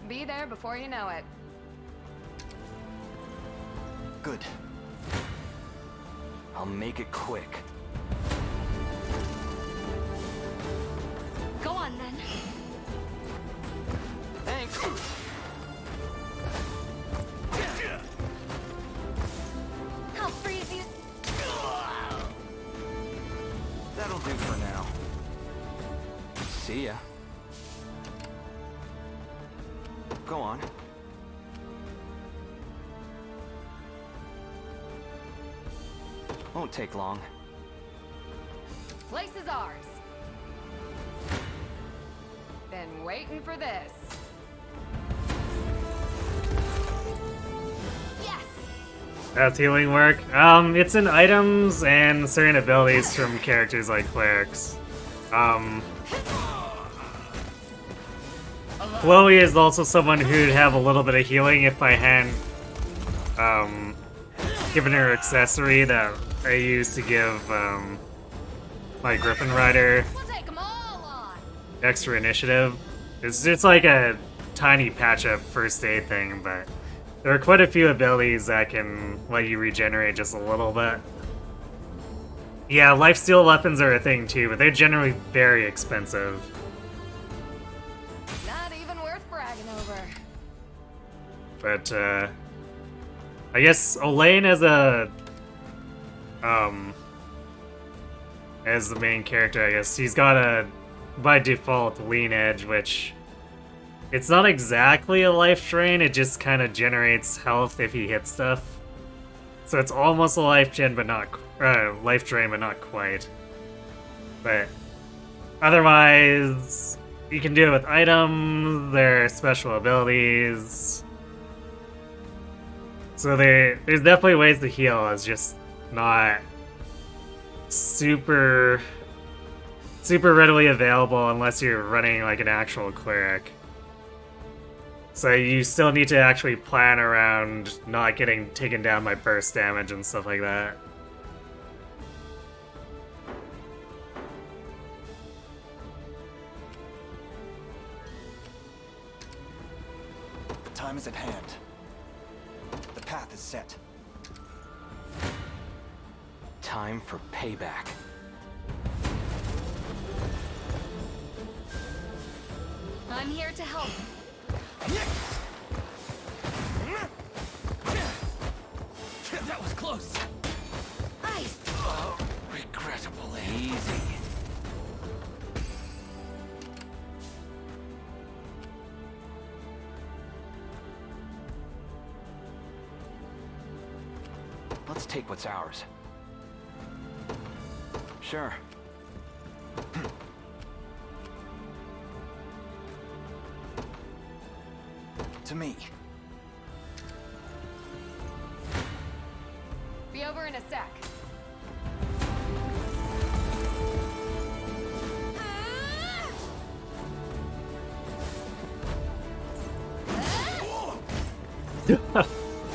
Be there before you know it. Good. I'll make it quick. Go on then. Thanks. I'll freeze you. That'll do for now. See ya. Go on. Won't take long. Place is ours. Been waiting for this. Yes. How's healing work? It's in items and certain abilities from characters like clerics. Chloe is also someone who'd have a little bit of healing if I hadn't given her accessory that I used to give my Griffin Rider extra initiative. It's just like a tiny patch-up first aid thing, but there are quite a few abilities that can let you regenerate just a little bit. Yeah, lifesteal weapons are a thing too, but they're generally very expensive. Not even worth bragging over. But, I guess Elaine as the main character, I guess, he's got a, by default, lean edge, which, it's not exactly a life drain, it just kind of generates health if he hits stuff. So it's almost a life drain, but not quite. But otherwise, you can do it with items, their special abilities. So there's definitely ways to heal, it's just not super readily available unless you're running like an actual cleric. So you still need to actually plan around not getting taken down by burst damage and stuff like that. The time is at hand. The path is set. Time for payback. I'm here to help. That was close. Ice. Oh, regrettable. Easy. Let's take what's ours. Sure. To me. Be over in a sec.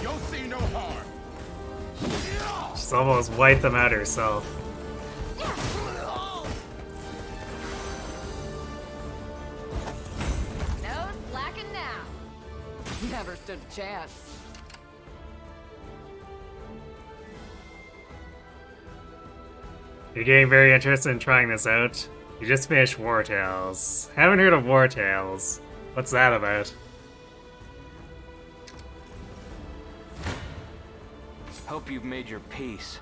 You'll see no harm. She's almost wiped them out herself. No slacking now. Never stood a chance. You're getting very interested in trying this out? You just finished War Tales. Haven't heard of War Tales. What's that about? Hope you've made your peace.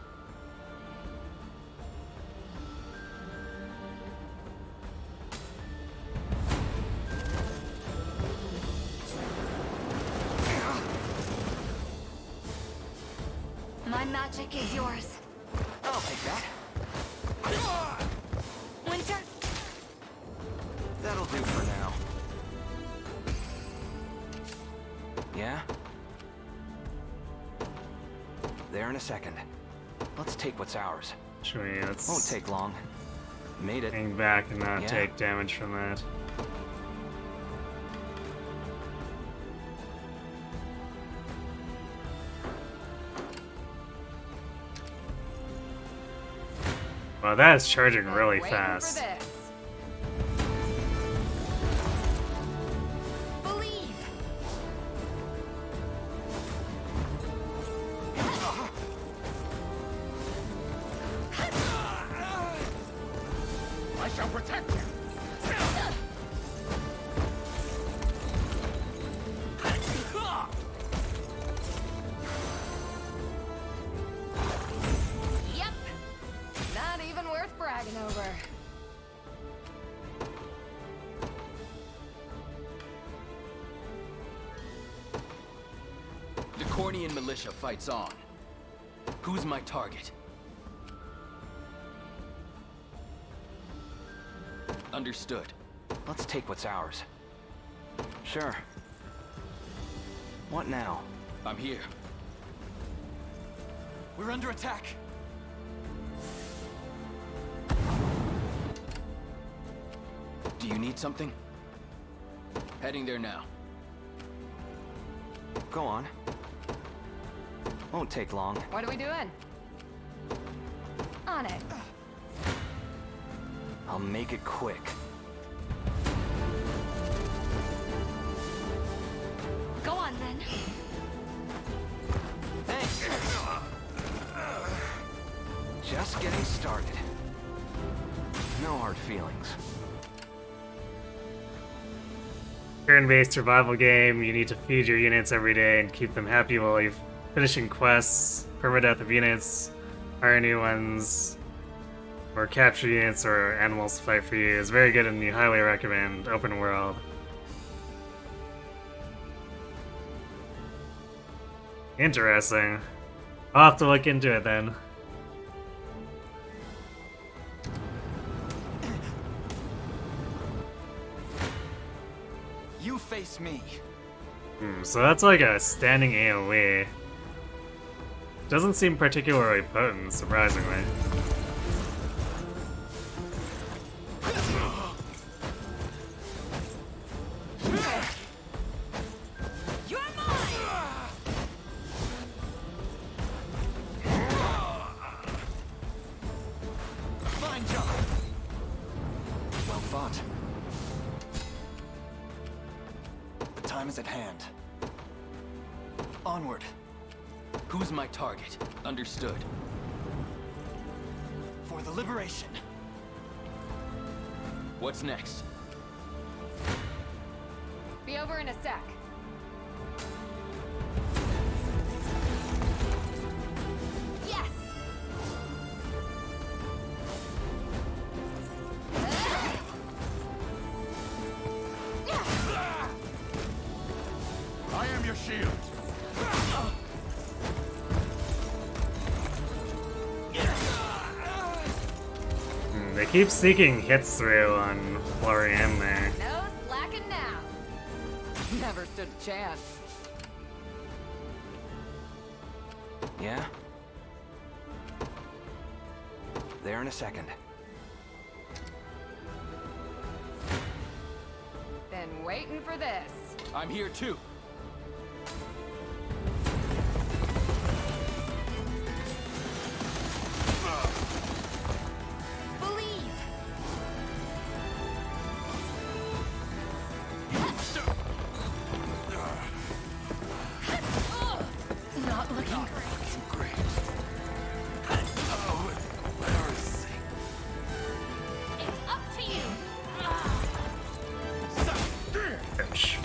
My magic is yours. I'll take that. Winter. That'll do for now. Yeah? There in a second. Let's take what's ours. Sure, let's Won't take long. Made it. hang back and not Yeah. take damage from that. Wow, that is charging really Waiting fast. For this. Believe. I shall protect you. Yep. Not even worth bragging over. The Cornian militia fights on. Who's my target? Understood. Let's take what's ours. Sure. What now? I'm here. We're under attack. Do you need something? Heading there now. Go on. Won't take long. What are we doing? On it. I'll make it quick. Go on then. Thanks. Just getting started. No hard feelings. Turn-based survival game, you need to feed your units every day and keep them happy while you're finishing quests, permadeath of units, hire new ones, or capture units or animals to fight for you. It's very good and you highly recommend. Open world. Interesting. I'll have to look into it then. You face me. So that's like a standing AoE. Doesn't seem particularly potent, surprisingly. You're mine! Fine job. Well fought. The time is at hand. Onward. Who's my target? Understood. For the liberation. What's next? Be over in a sec. Yes! I am your shield. They keep sneaking hits through on Florian there. No slacking now. Never stood a chance. Yeah? There in a second. Been waiting for this. I'm here too. Believe. Not looking great. Oh, embarrassing. It's up to you. Ouch.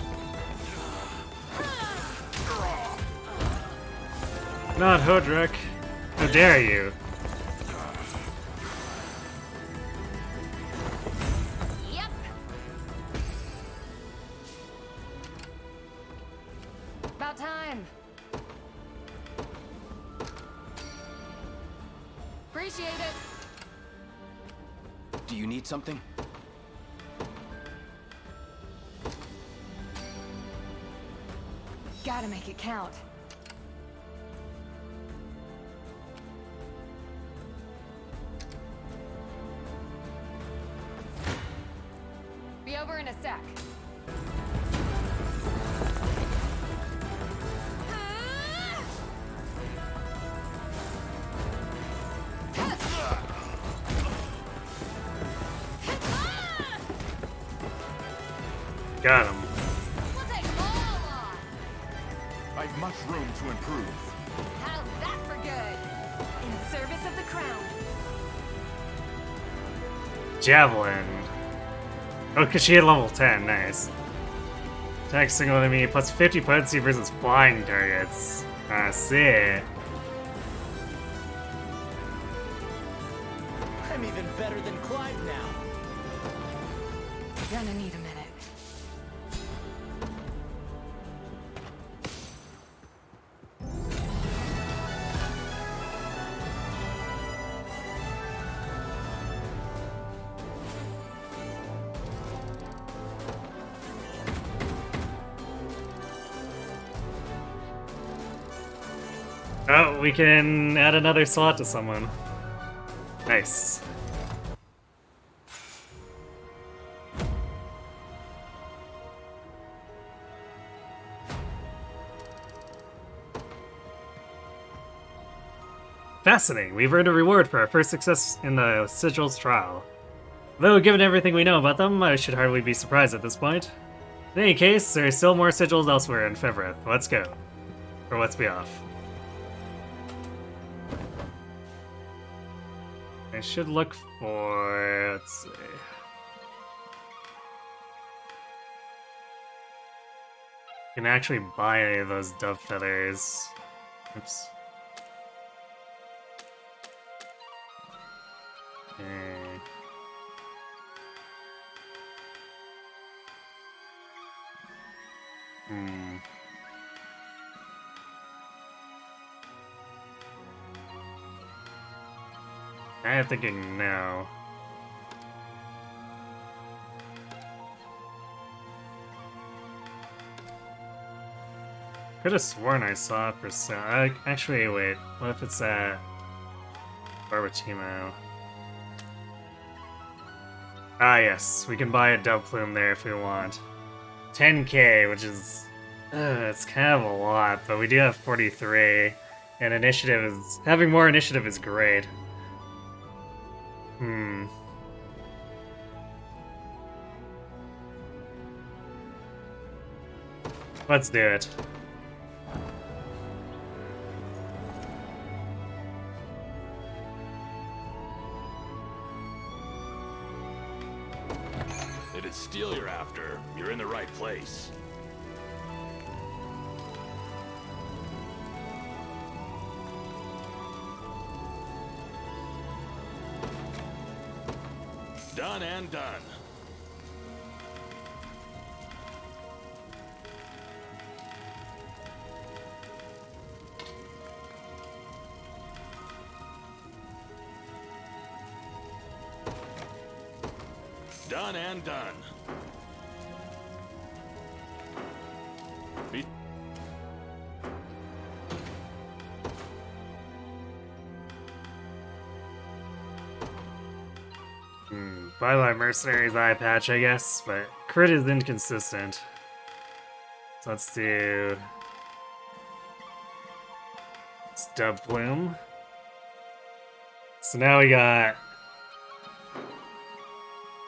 Not Hodrick. How dare you? Yep. About time. Appreciate it. Do you need something? Gotta make it count. Be over in a sec. Got him. We'll take them all on. I've much room to improve. How's that for good? In service of the crown. Javelin. Oh, because she had level 10. Nice. Attack single enemy plus 50 potency versus flying targets. I see. I'm even better than Clyde now. Gonna need a minute. Oh, we can add another slot to someone. Nice. Fascinating. We've earned a reward for our first success in the Sigil's trial. Though, given everything we know about them, I should hardly be surprised at this point. In any case, there are still more sigils elsewhere in Fevrith. Let's go. Or let's be off. I should look for... let's see... You can actually buy any of those dove feathers. Oops. Okay. I'm thinking no. Could have sworn I saw it for sale. Actually, wait. What if it's at Barbatimo? Ah, yes. We can buy a dove plume there if we want. 10k, which is... it's kind of a lot, but we do have 43. And initiative is... having more initiative is great. Let's do it. It is steel you're after. You're in the right place. Done and done. Done and done. Be Bye-bye Mercenary's eye patch, I guess, but crit is inconsistent. So let's do... Stub Plume. So now we got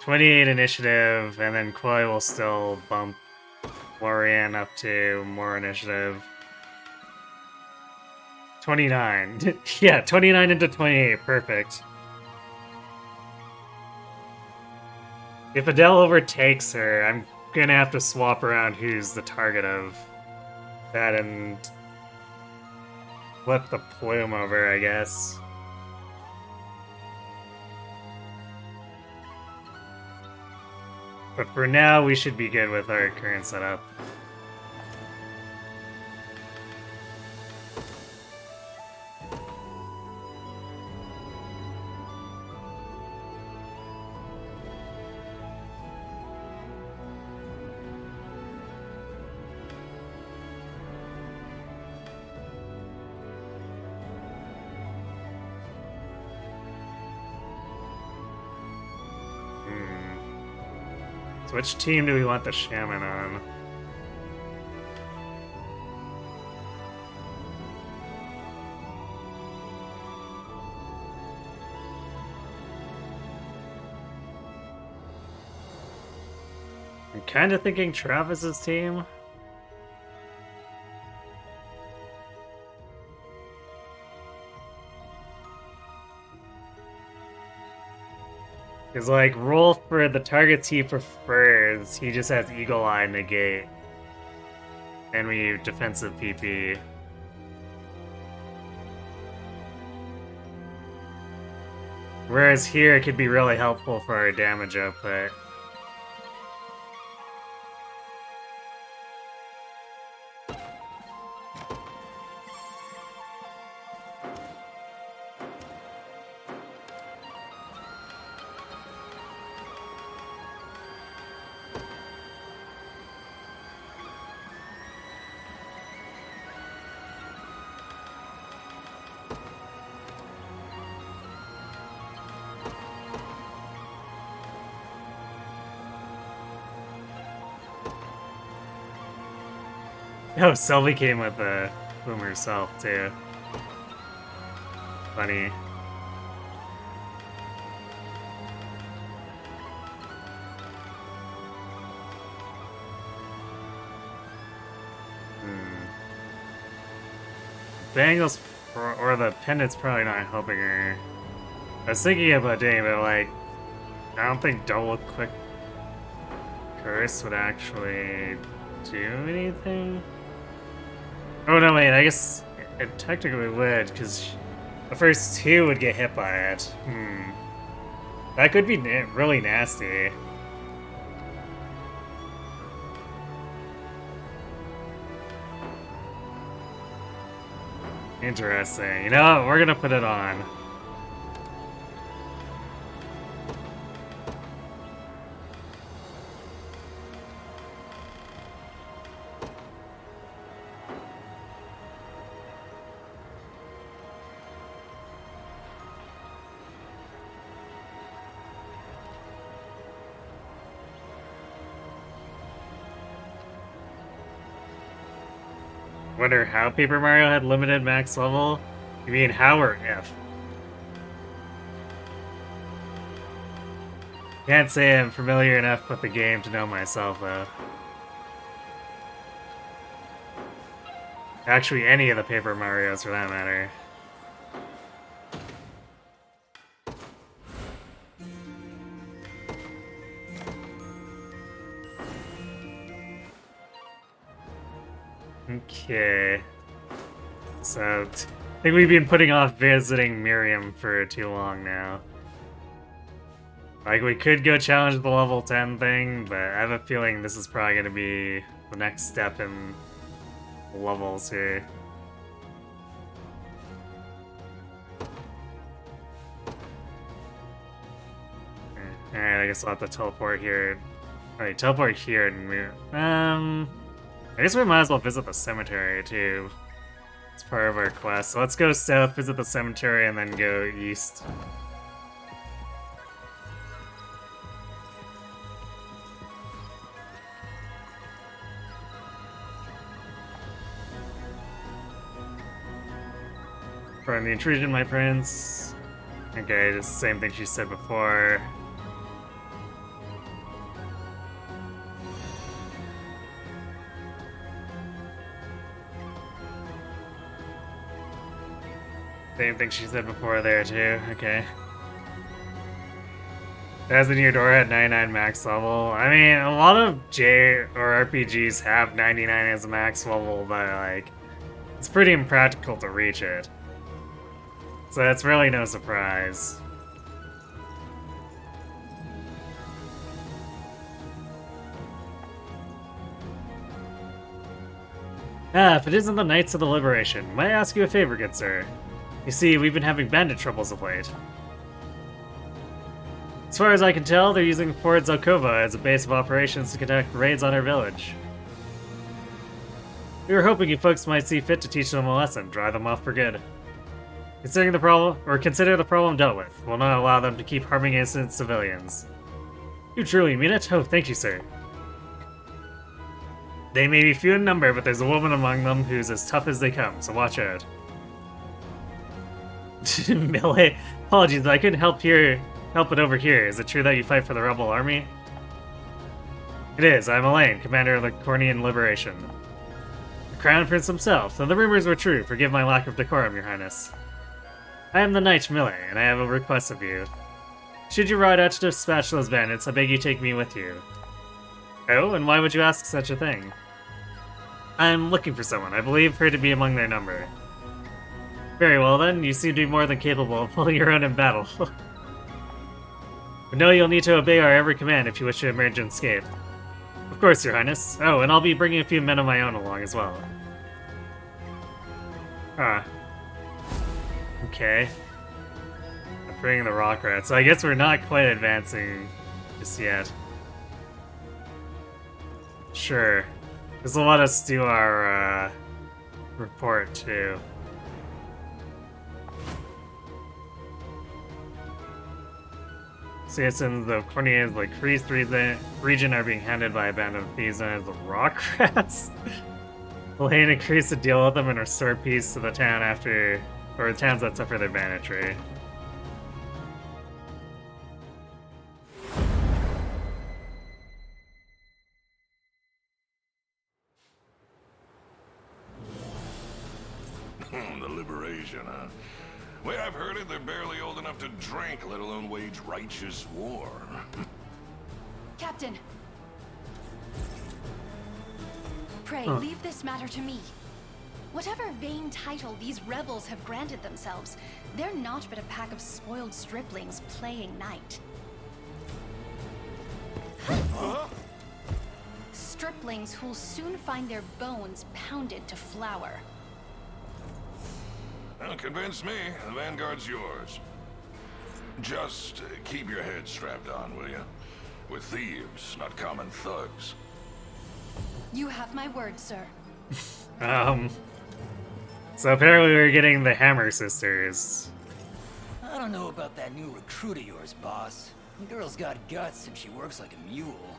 28 initiative, and then Koi will still bump Lorian up to more initiative. 29. Yeah, 29 into 28, perfect. If Adele overtakes her, I'm gonna have to swap around who's the target of that and flip the plume over, I guess. But for now, we should be good with our current setup. So which team do we want the shaman on? I'm kind of thinking Travis's team. Because, like, roll for the targets he prefers, he just has Eagle Eye negate. And we defensive PP. Whereas here, it could be really helpful for our damage output. Oh, Sylvie came with the boom herself, too. funny. Bangles or the pendant's probably not helping her. I was thinking about doing it, but like, I don't think double quick curse would actually do anything. Oh no, wait, I guess it technically would, because the first two would get hit by it. That could be really nasty. Interesting. You know what? We're gonna put it on. Wonder how Paper Mario had limited max level? You mean how or if? Can't say I'm familiar enough with the game to know myself, though. Actually, any of the Paper Marios, for that matter. Okay. So, I think we've been putting off visiting Miriam for too long now. Like, we could go challenge the level 10 thing, but I have a feeling this is probably going to be the next step in levels here. Alright, I guess we'll have to teleport here. Alright, teleport here and move. I guess we might as well visit the cemetery too. It's part of our quest. So let's go south, visit the cemetery, and then go east. From the intrusion, my prince. Okay, just the same thing she said before. Same thing she said before there too, okay. As in your door at 99 max level. I mean, a lot of J or RPGs have 99 as a max level, but like, it's pretty impractical to reach it. So that's really no surprise. If it isn't the Knights of the Liberation, might I ask you a favor, good sir? You see, we've been having bandit troubles of late. As far as I can tell, they're using Fort Zelkova as a base of operations to conduct raids on our village. We were hoping you folks might see fit to teach them a lesson, drive them off for good. Consider the problem dealt with. We'll not allow them to keep harming innocent civilians. You truly mean it? Oh, thank you, sir. They may be few in number, but there's a woman among them who's as tough as they come, so watch out. Melee. Apologies, I couldn't help it over here. Is it true that you fight for the rebel army? It is. I'm Elaine, commander of the Cornian Liberation. The Crown Prince himself. Though the rumors were true, forgive my lack of decorum, your highness. I am the Knight Miller, and I have a request of you. Should you ride out to dispatch those bandits, I beg you take me with you. Oh, and why would you ask such a thing? I'm looking for someone. I believe her to be among their number. Very well then, you seem to be more than capable of holding your own in battle. But no, you'll need to obey our every command if you wish to emerge and escape. Of course, your highness. Oh, and I'll be bringing a few men of my own along as well. Ah. Okay. I'm bringing the rock rat, so I guess we're not quite advancing just yet. Sure. Just let us do our, report, too. Citizens of Cornia's Crease region are being handled by a band of thieves known as the Rock Rats. Elaine agrees to deal with them and restore peace to the town after or towns that suffer their banditry. The liberation, huh? Way I've heard it, they're barely old enough to drink, let alone wage righteous war. Captain. Pray, Huh. leave this matter to me. Whatever vain title these rebels have granted themselves, they're not but a pack of spoiled striplings playing knight. Striplings who'll soon find their bones pounded to flour. Well, convince me. The Vanguard's yours. Just keep your head strapped on, will you? We're thieves, not common thugs. You have my word, sir. So apparently we're getting the Hammer Sisters. I don't know about that new recruit of yours, boss. The girl's got guts and she works like a mule.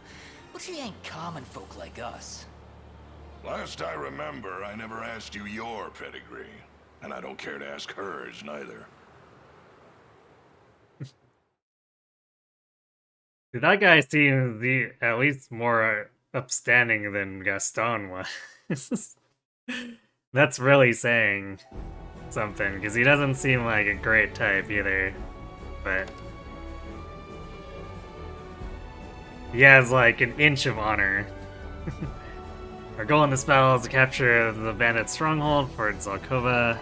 But she ain't common folk like us. Last I remember, I never asked you your pedigree. And I don't care to ask hers, neither. Dude, that guy seems at least more upstanding than Gaston was. That's really saying something, because he doesn't seem like a great type either. But he has like an inch of honor. Our goal in this battle is to capture the bandit stronghold for Zalkova.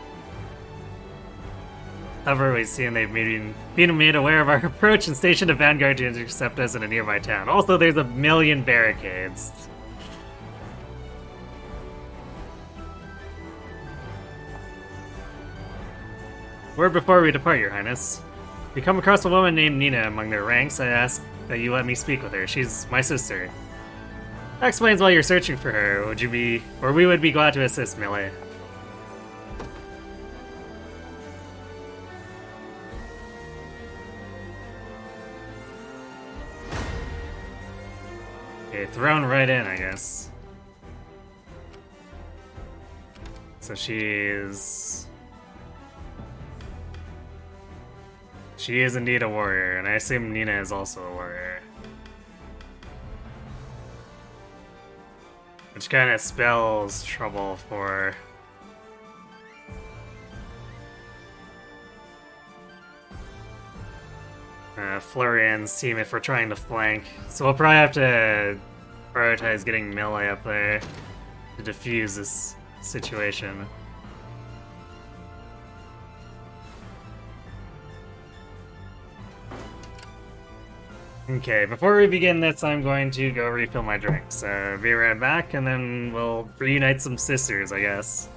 However, we've seen they've been made aware of our approach and stationed a vanguard to intercept us in a nearby town. Also, there's 1,000,000 barricades. Word before we depart, Your Highness. We come across a woman named Nina among their ranks. I ask that you let me speak with her. She's my sister. That explains why you're searching for her. We would be glad to assist, Melee. Okay, thrown right in, I guess. So she is indeed a warrior, and I assume Nina is also a warrior. Which kind of spells trouble for Florian's team if we're trying to flank. So we'll probably have to prioritize getting melee up there to defuse this situation. Okay, before we begin this, I'm going to go refill my drinks. Be right back, and then we'll reunite some sisters, I guess.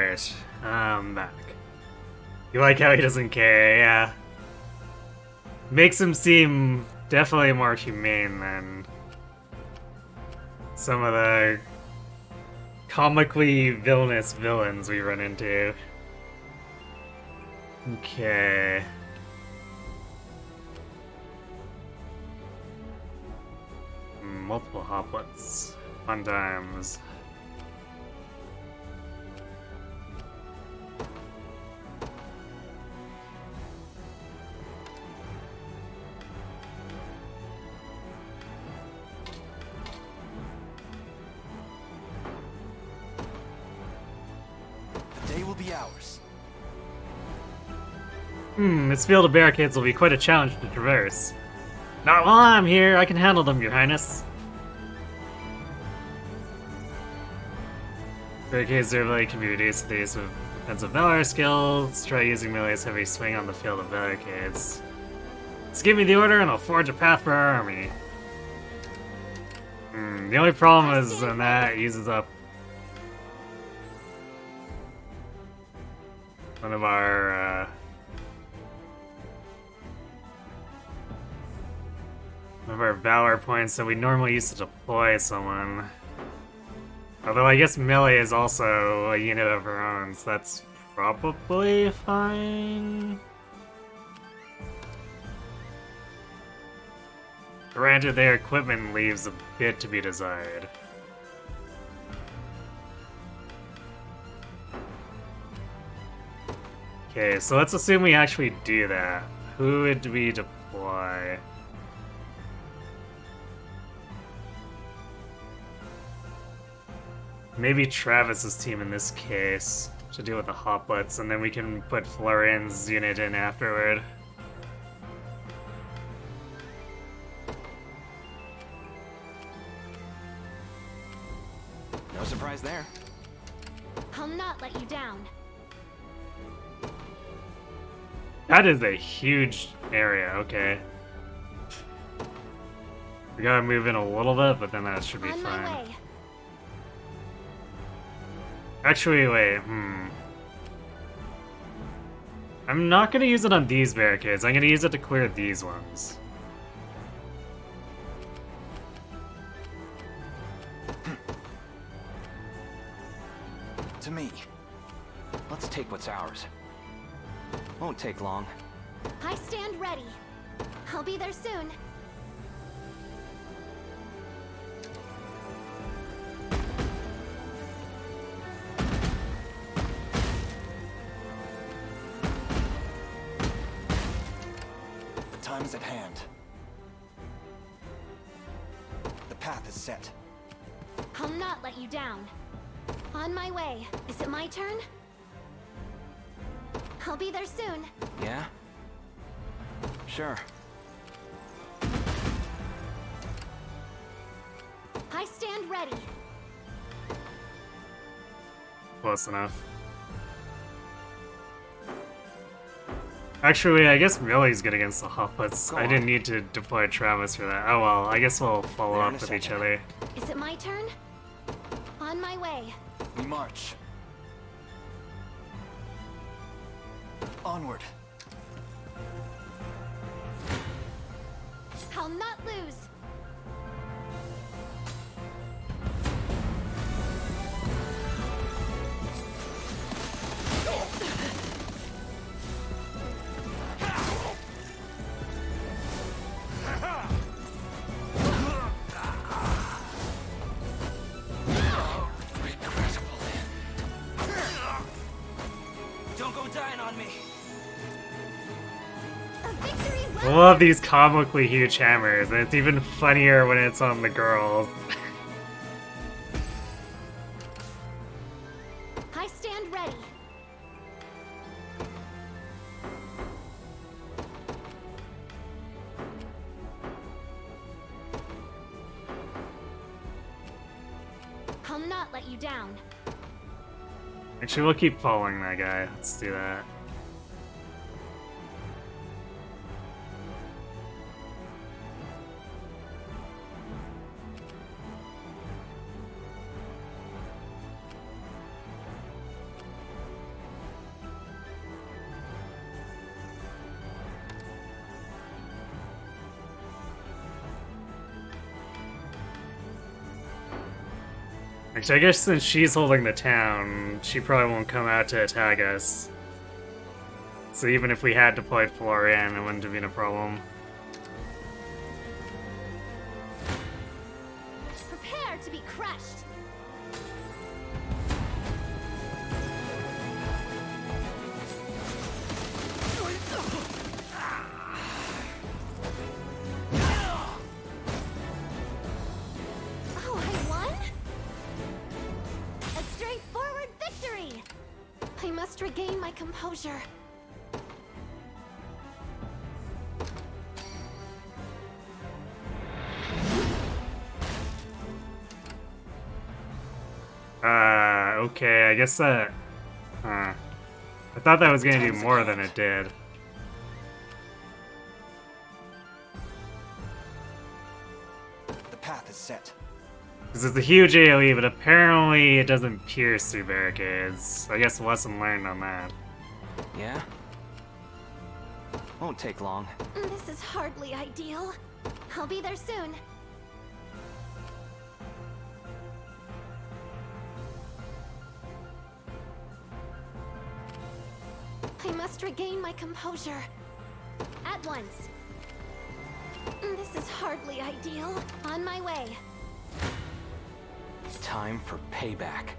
Alright, I'm back. You like how he doesn't care, yeah. Makes him seem definitely more humane than some of the comically villainous villains we run into. Okay. Multiple hoplets. Fun times. The day will be ours. This field of barricades will be quite a challenge to traverse. Not while I'm here, I can handle them, Your Highness. Barricades are can be reduced to the use of defensive valor skills. Try using melee's heavy swing on the field of barricades. Just give me the order and I'll forge a path for our army. The only problem is when that uses up one of our valor points that we normally use to deploy someone. Although I guess melee is also a unit of her own, so that's probably fine. Granted, their equipment leaves a bit to be desired. Okay, so let's assume we actually do that. Who would we deploy? Maybe Travis's team in this case to deal with the hoplets, and then we can put Florian's unit in afterward. No surprise there. I'll not let you down. That is a huge area, okay. We gotta move in a little bit, but then that should be On fine. my way. Actually, wait, I'm not gonna use it on these barricades. I'm gonna use it to clear these ones. To me. Let's take what's ours. Won't take long. I stand ready. I'll be there soon. The time is at hand. The path is set. I'll not let you down. On my way. Is it my turn? I'll be there soon. Yeah? Sure. I stand ready. Close enough. Actually, I guess Millie's good against the hoplets. I didn't need to deploy Travis for that. Oh well, I guess we'll follow up with each other. Is it my turn? On my way. We march. Onward. I'll not lose. Don't go dying on me. I love these comically huge hammers, and it's even funnier when it's on the girls. I stand ready. I'll not let you down. Actually, we'll keep following that guy. Let's do that. Which I guess since she's holding the town, she probably won't come out to attack us. So even if we had deployed Florian, it wouldn't have been a problem. Prepare to be crushed. Oh, I won? A straightforward victory! I must regain my composure. Okay, I guess that... I thought that was gonna do more than it did. The path is set. Because it's a huge AoE, but apparently it doesn't pierce through barricades. I guess lesson learned on that. Yeah? Won't take long. This is hardly ideal. I'll be there soon. I must regain my composure. At once. This is hardly ideal. On my way. Time for payback.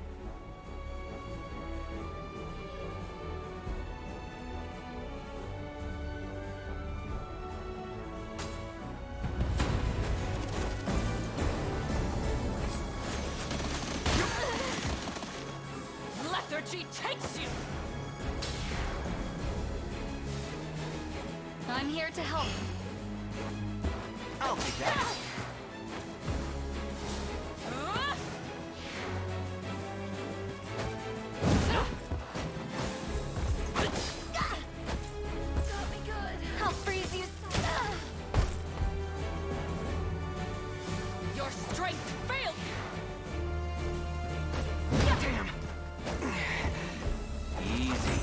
Lethargy takes you! I'm here to help. I'll take that. I'll freeze you. Your strength failed Damn. Easy.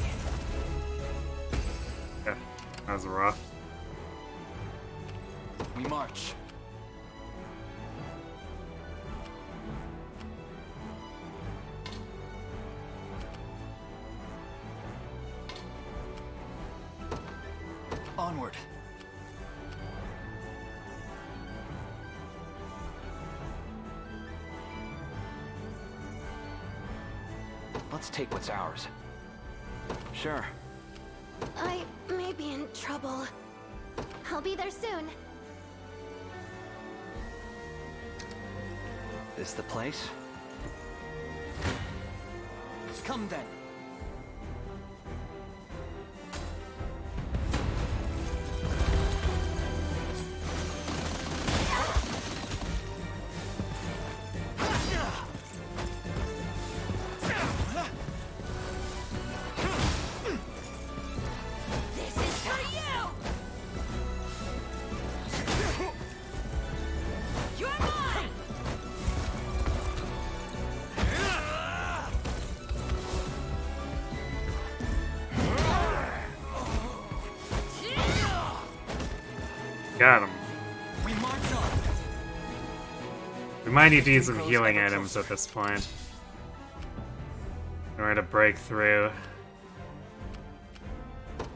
Yeah, that was rough. We march. Onward. Let's take what's ours. Sure. I may be in trouble. I'll be there soon. This the place? Come then. This is for you! You're mine! Got him. We march on. We might need to use some healing items at this point. In order to break through.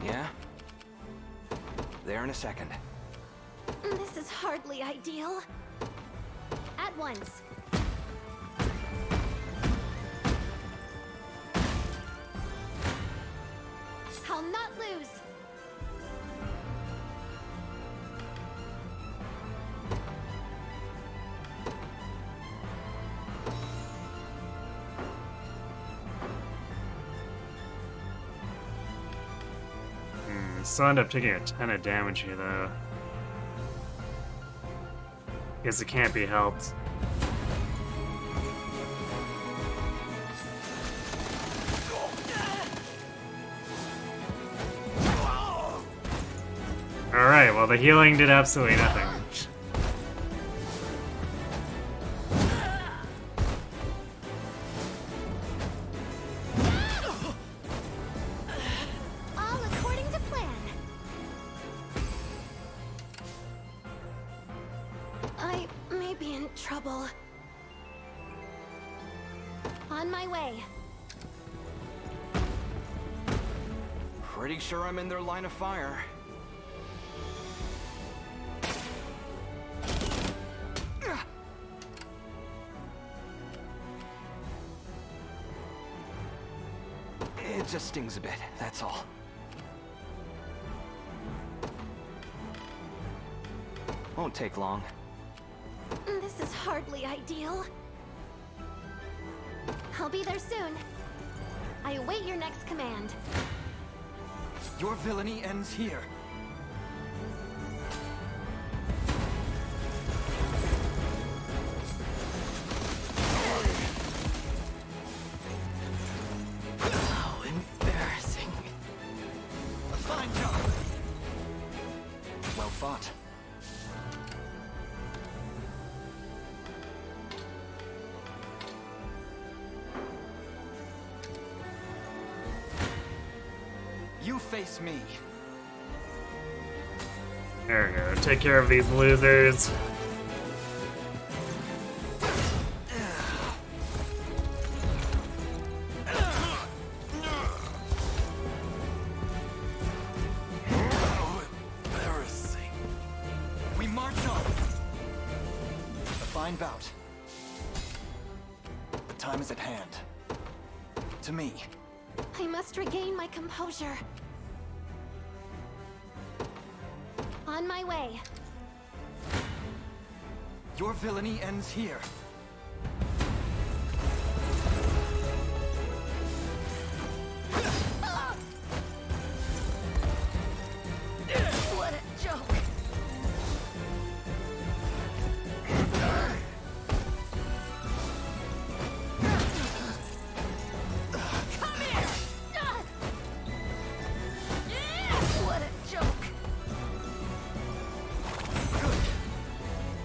Yeah? There in a second. This is hardly ideal. At once. I'll not lose. Still end up taking a ton of damage here, though. Guess it can't be helped. Alright, well the healing did absolutely nothing. All according to plan. I may be in trouble. On my way. Pretty sure I'm in their line of fire. It just stings a bit, that's all. Won't take long. This is hardly ideal. I'll be there soon. I await your next command. Your villainy ends here. How embarrassing. A fine job. Well fought. You face me. There we go. Take care of these losers. Embarrassing. We march on. A fine bout. The time is at hand. To me. I must regain my composure. On my way. Your villainy ends here. What a joke. Come here! What a joke.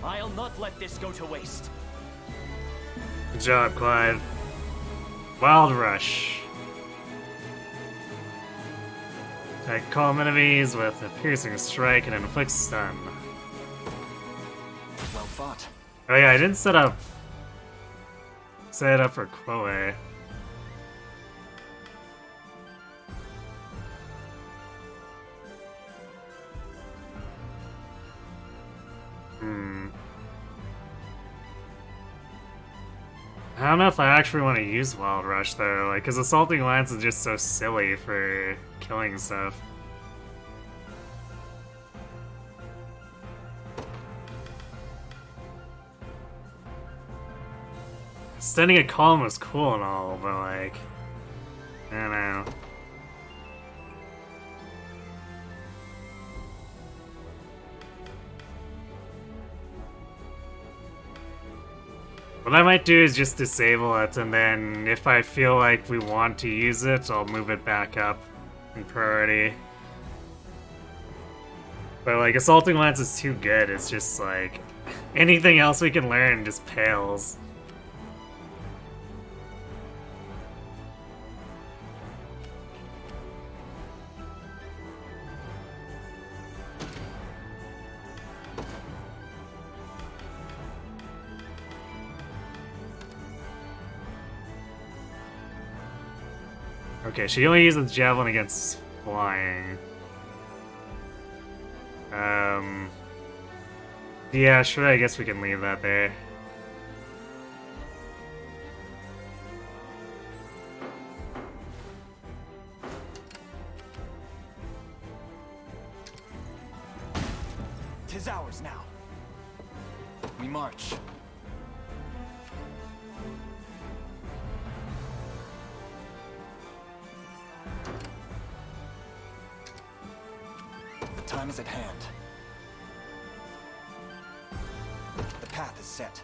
I'll not let this go to waste. Good job, Clyde. Wild Rush. Attack calm enemies with a piercing strike and inflict stun. Well fought. Oh yeah, I didn't set it up for Chloe. I don't know if I actually want to use Wild Rush though, like, cause Assaulting Lance is just so silly for killing stuff. Stunning a column was cool and all, but like, I don't know. What I might do is just disable it, and then if I feel like we want to use it, I'll move it back up in priority. But like, Assaulting Lance is too good, it's just like, anything else we can learn just pales. Okay, she only uses javelin against flying. Yeah, sure, I guess we can leave that there. Tis ours now. We march. The time is at hand. The path is set.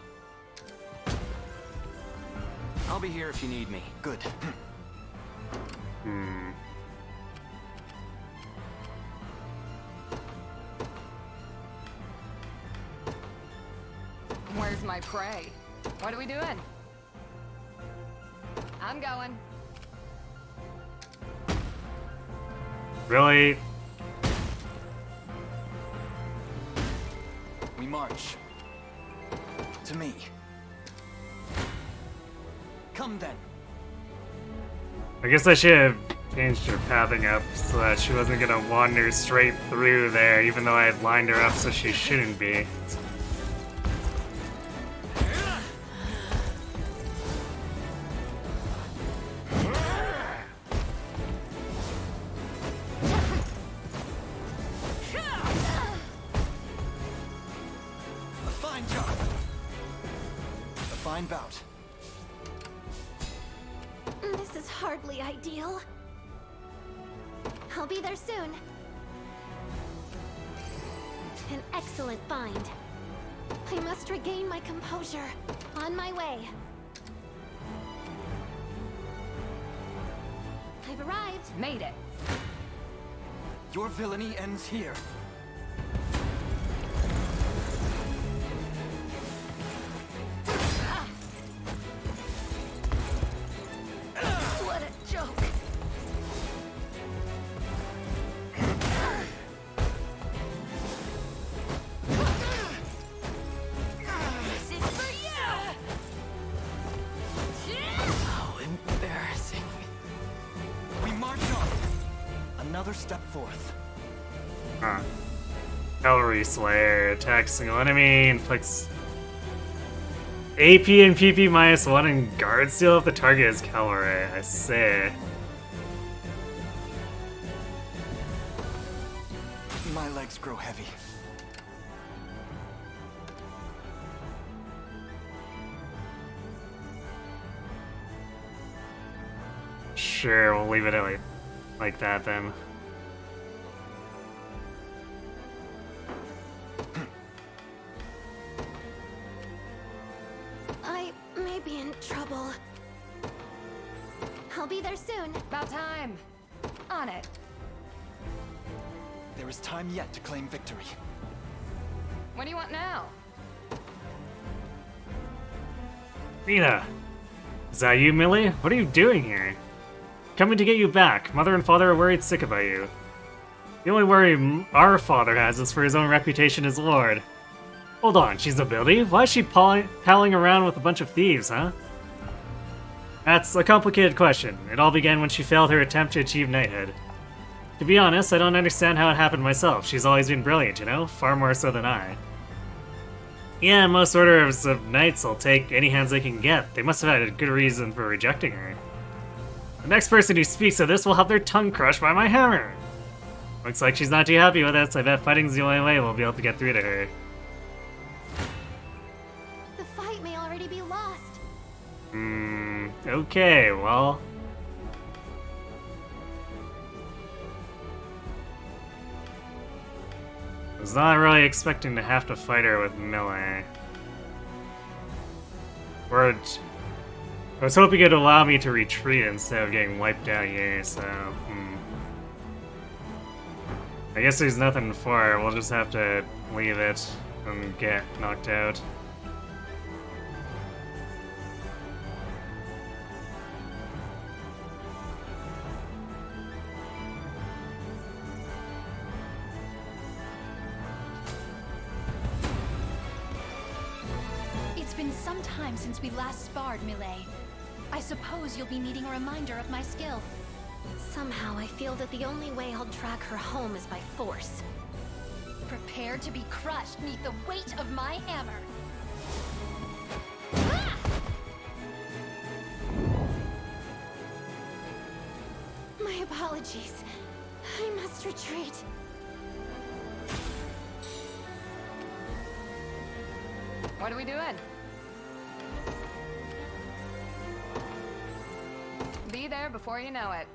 I'll be here if you need me. Good. Where's my prey? What are we doing? I'm going. Really? We march. To me. Come then. I guess I should have changed her pathing up so that she wasn't gonna wander straight through there, even though I had lined her up so she shouldn't be. A fine job. A fine bout. This is hardly ideal. I'll be there soon. An excellent find. I must regain my composure. On my way. I've arrived. Made it. Your villainy ends here. What a joke. This is for you! How embarrassing. We march on. Another step forth. Huh. Cavalry Slayer, attacks single enemy, inflicts AP and PP -1 and guard steal if the target is cavalry. I see. My legs grow heavy. Sure, we'll leave it at like that then. I may be in trouble. I'll be there soon. About time. On it. There is time yet to claim victory. What do you want now? Rita! Is that you, Millie? What are you doing here? Coming to get you back. Mother and father are worried sick about you. The only worry our father has is for his own reputation as lord. Hold on, she's nobility? Why is she palling around with a bunch of thieves, huh? That's a complicated question. It all began when she failed her attempt to achieve knighthood. To be honest, I don't understand how it happened myself. She's always been brilliant, you know? Far more so than I. Yeah, most orders of knights will take any hands they can get. They must have had a good reason for rejecting her. The next person who speaks of this will have their tongue crushed by my hammer. Looks like she's not too happy with us. I bet fighting's the only way we'll be able to get through to her. The fight may already be lost. Okay, well... I was not really expecting to have to fight her with melee. I was hoping it'd allow me to retreat instead of getting wiped out here, so... I guess there's nothing for it. We'll just have to leave it and get knocked out. It's been some time since we last sparred, Millet. I suppose you'll be needing a reminder of my skill. Somehow I feel that the only way I'll drag her home is by force. Prepare to be crushed beneath the weight of my hammer. My apologies. I must retreat. What are we doing? Be there before you know it.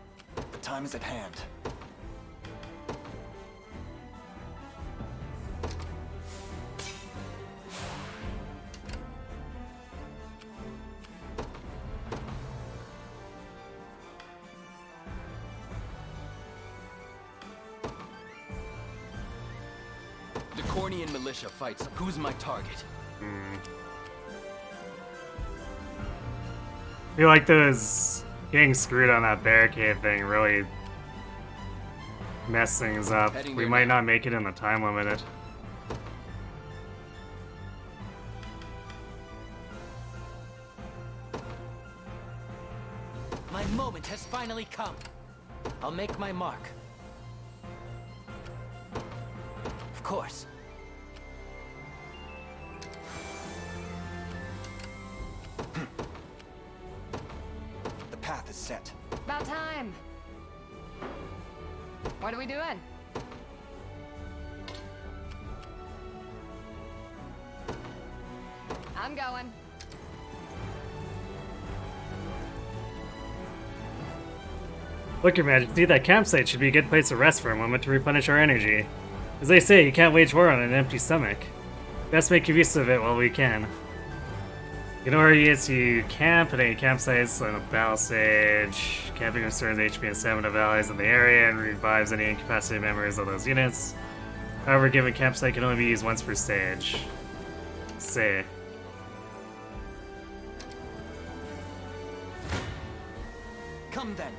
The time is at hand. The Cornian militia fights. Who's my target? I feel like those getting screwed on that barricade thing really messed things up. We might not make it in the time limited. My moment has has finally come. I'll make my mark. Of course. The path is set. About time. What are we doing? I'm going. Look, Your Majesty, that campsite should be a good place to rest for a moment to replenish our energy. As they say, you can't wage war on an empty stomach. Best make use of it while we can. You know where he is, you camp at any campsites on a battle stage. Camping restores HP and stamina of allies in the area and revives any incapacitated members of those units. However, given campsite can only be used once per stage. Say. Come then.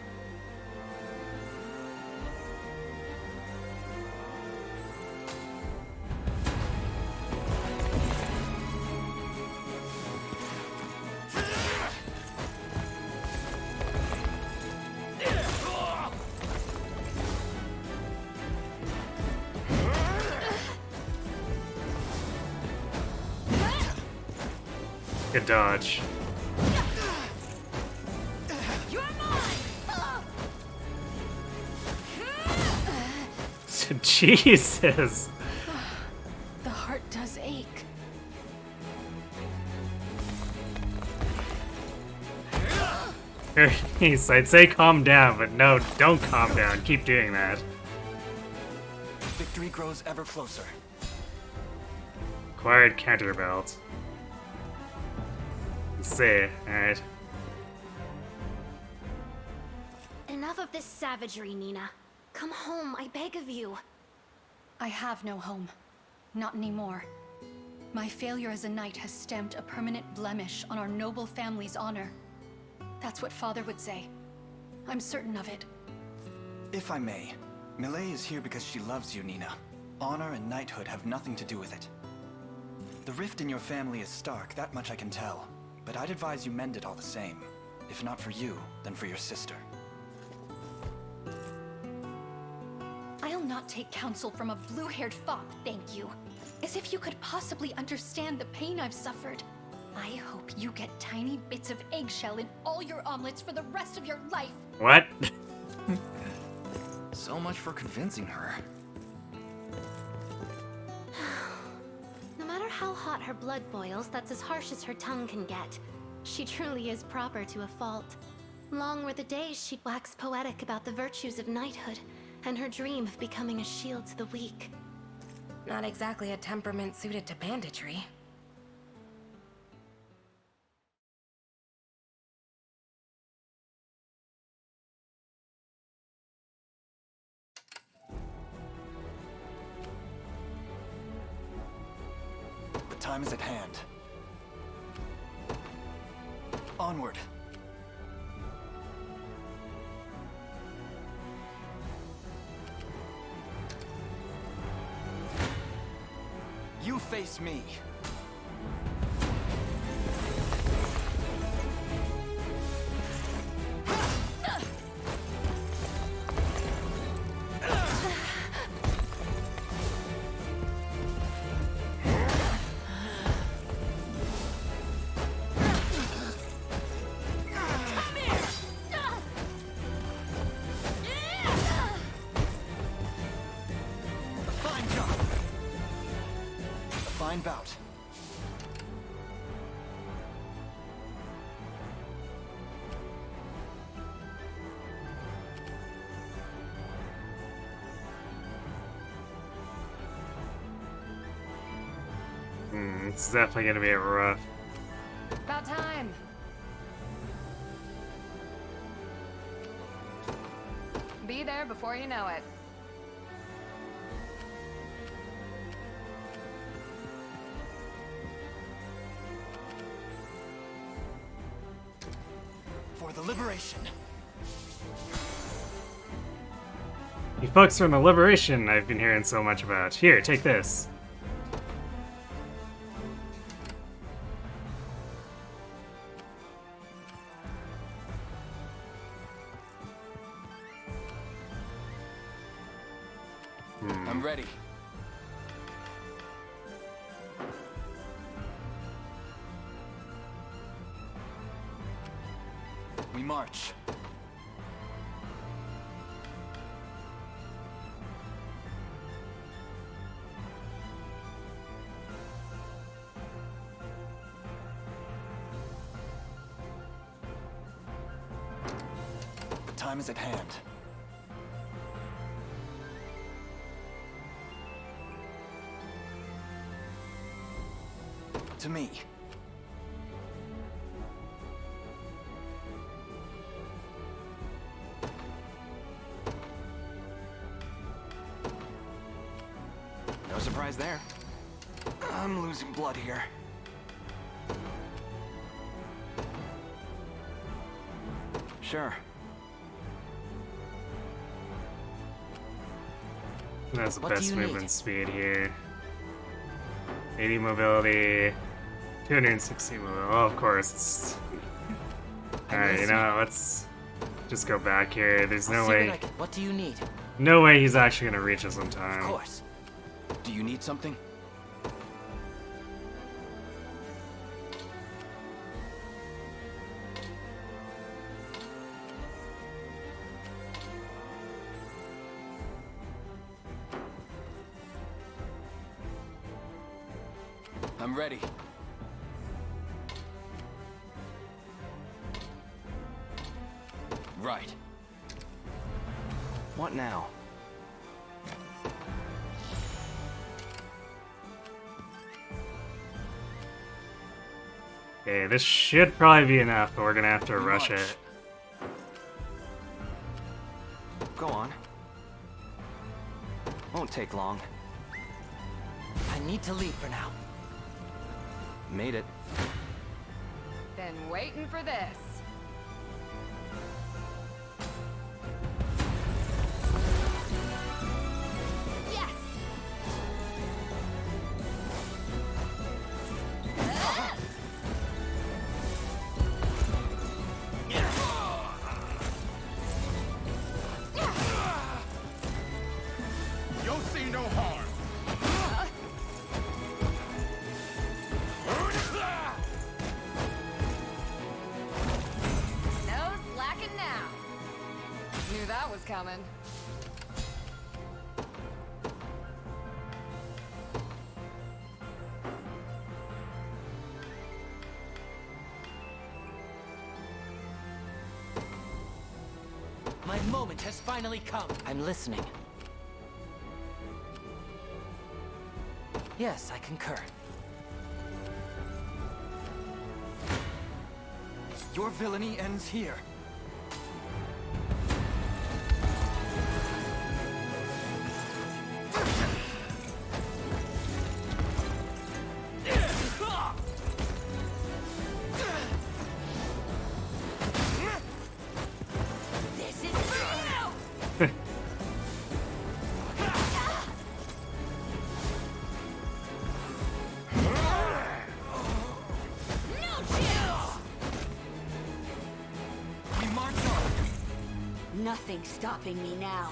Good dodge. Jesus. The heart does ache. Jeez, I'd say calm down, but no, don't calm down. Keep doing that. Victory grows ever closer. Acquired counterbelt. Say, alright. Enough of this savagery, Nina. Come home, I beg of you. I have no home. Not anymore. My failure as a knight has stamped a permanent blemish on our noble family's honor. That's what Father would say. I'm certain of it. If I may, Millet is here because she loves you, Nina. Honor and knighthood have nothing to do with it. The rift in your family is stark, that much I can tell. But I'd advise you mend it all the same. If not for you, then for your sister. I'll not take counsel from a blue-haired fop, thank you. As if you could possibly understand the pain I've suffered. I hope you get tiny bits of eggshell in all your omelets for the rest of your life. What? So much for convincing her. No matter how hot her blood boils, that's as harsh as her tongue can get. She truly is proper to a fault. Long were the days she'd wax poetic about the virtues of knighthood, and her dream of becoming a shield to the weak. Not exactly a temperament suited to banditry. The time is at hand. Onward. You face me. Fine bout. It's definitely gonna be rough. About time. Be there before you know it. For the liberation. You folks from the Liberation I've been hearing so much about. Here, take this. I'm ready. We march. The time is at hand. To me. No surprise there. I'm losing blood here. Sure. That's the What do best you movement need? speed here. 80 mobility, 260 mobility. Oh, of course. It's... Alright, you know what? Let's just go back here. There's no way. What do you need? No way he's actually gonna reach us in time. Of course. Do you need something? I'm ready. Right. What now? Okay, this should probably be enough, but we're gonna have to rush it. Go on. Won't take long. I need to leave for now. Made it. Been waiting for this. Yes! You'll see no harm. No slacking now. Knew that was coming. My moment has finally come. I'm listening. Yes, I concur. Your villainy ends here. This is now! No chance! We march on. Nothing's stopping me now.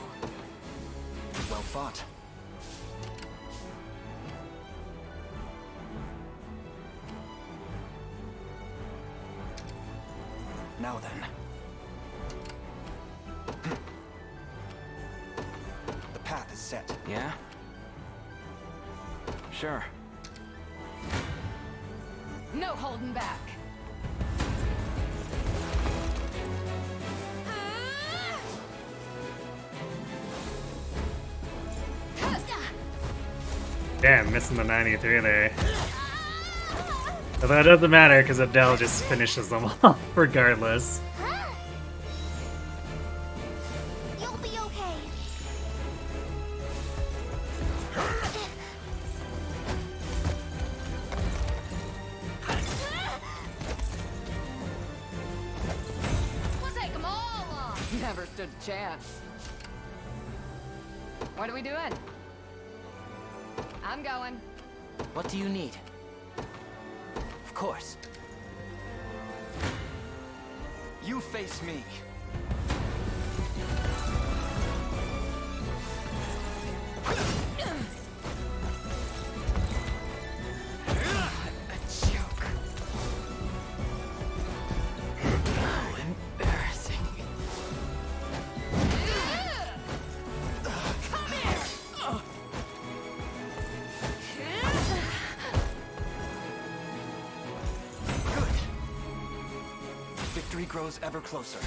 Well fought. Now then. The path is set. Yeah? Sure. No holding back. Damn, missing the 93 there. Although it doesn't matter, because Adele just finishes them off regardless. You'll be okay. We'll take them all on. Never stood a chance. What are we doing? I'm going. What do you need? Of course. You face me. victory grows ever closer.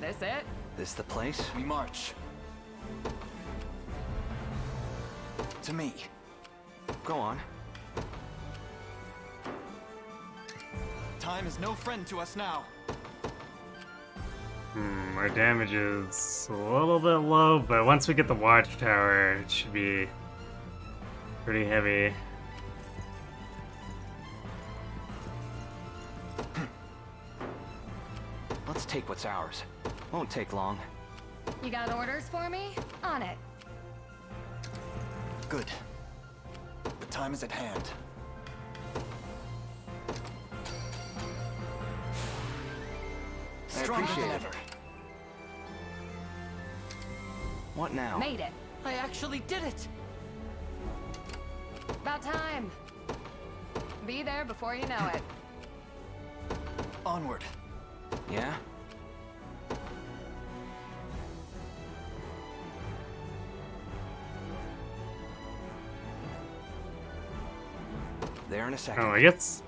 This it? This the place? We march. To me. Go on. Time is no friend to us now. Our damage is a little bit low, but once we get the watchtower, it should be pretty heavy. Let's take what's ours. Won't take long. You got orders for me? On it. Good. The time is at hand. Stronger than ever. What now? Made it. I actually did it! About time. Be there before you know it. Onward. Yeah? There in a second. Oh, I guess.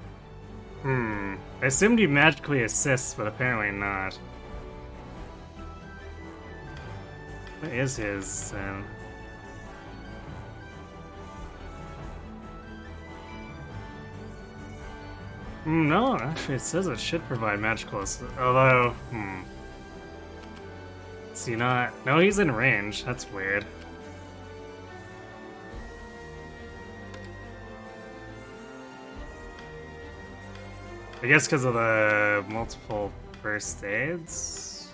I assumed he magically assists, but apparently not. What is his, then? No, actually it says it should provide magical assist. Although, Is he not? No, he's in range. That's weird. I guess because of the multiple first aids?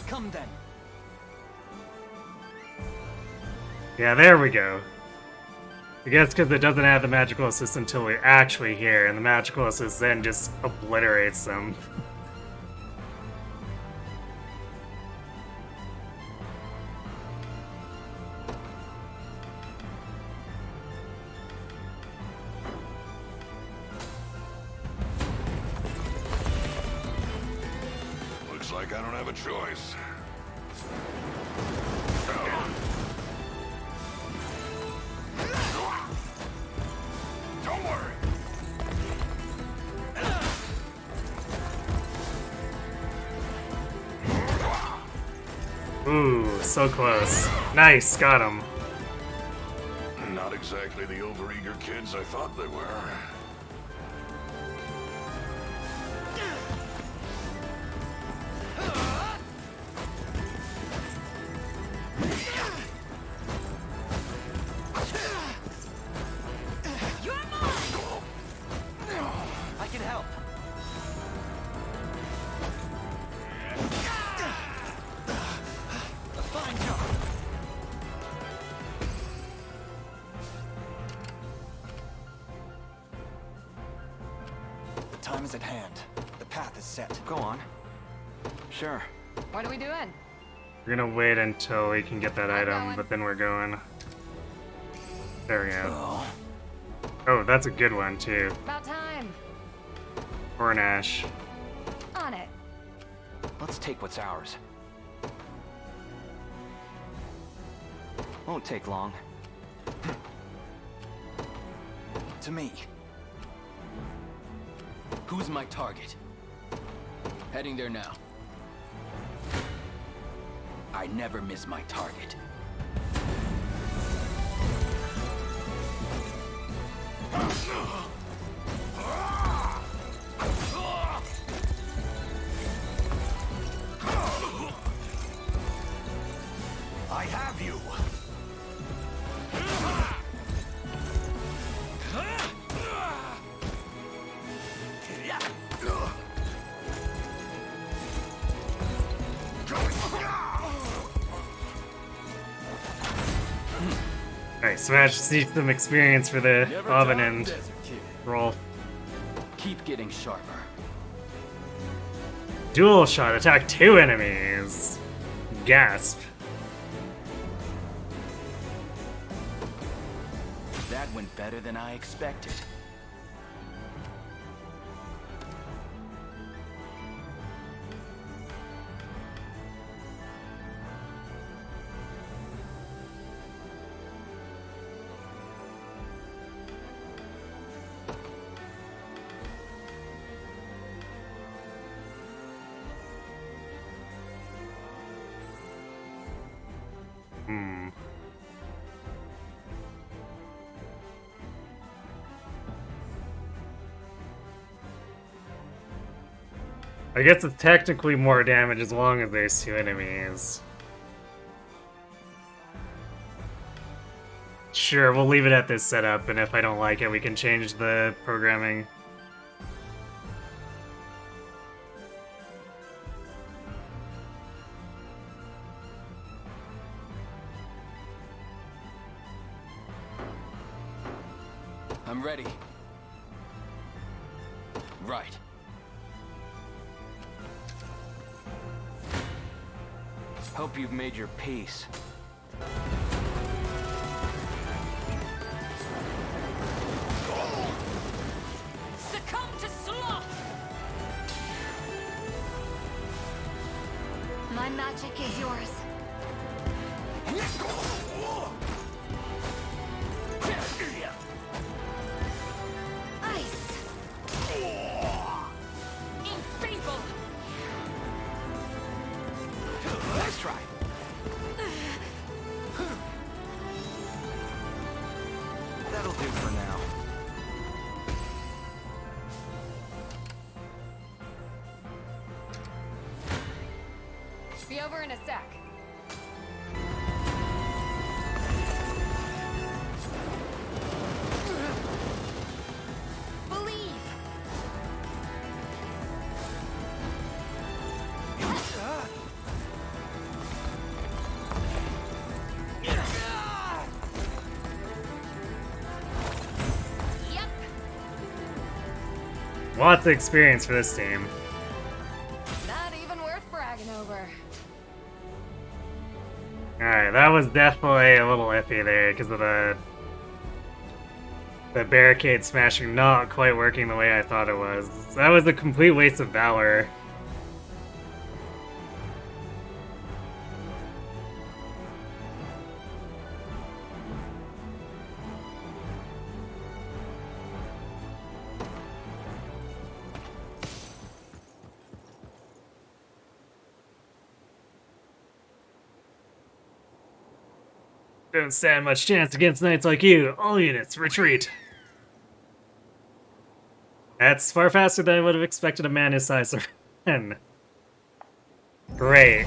Come then. Yeah, there we go. I guess because it doesn't have the magical assist until we're actually here, and the magical assist then just obliterates them. Looks like I don't have a choice. Don't worry. Ooh, so close. Nice, got him. Not exactly the overeager kids I thought they were. I can help. A fine job. The time is at hand. The path is set. Go on. Sure. What are we doing? We're gonna wait until we can get that item, going. but then we're going. There we go. Oh, that's a good one, too. About time. Ornash. On it. Let's take what's ours. Won't take long. To me. Who's my target? Heading there now. I never miss my target. I have you. Alright, Smash seeks some experience for the oven and roll. Keep getting sharper. Dual shot, attack 2 enemies. Gasp. That went better than I expected. I guess it's technically more damage as long as there's 2 enemies. Sure, we'll leave it at this setup, and if I don't like it, we can change the programming. I'm ready. Right. Hope you've made your peace. Succumb to sloth! My magic is yours. Ice! Enfeeble! Nice try. That'll do for now. Be over in a sec. Believe! Yep. Lots of experience for this team. Not even worth bragging over. Alright, that was definitely a little iffy there because of the barricade smashing not quite working the way I thought it was. That was a complete waste of valor. Don't stand much chance against knights like you. All units, retreat. That's far faster than I would have expected a man his size to run. Great.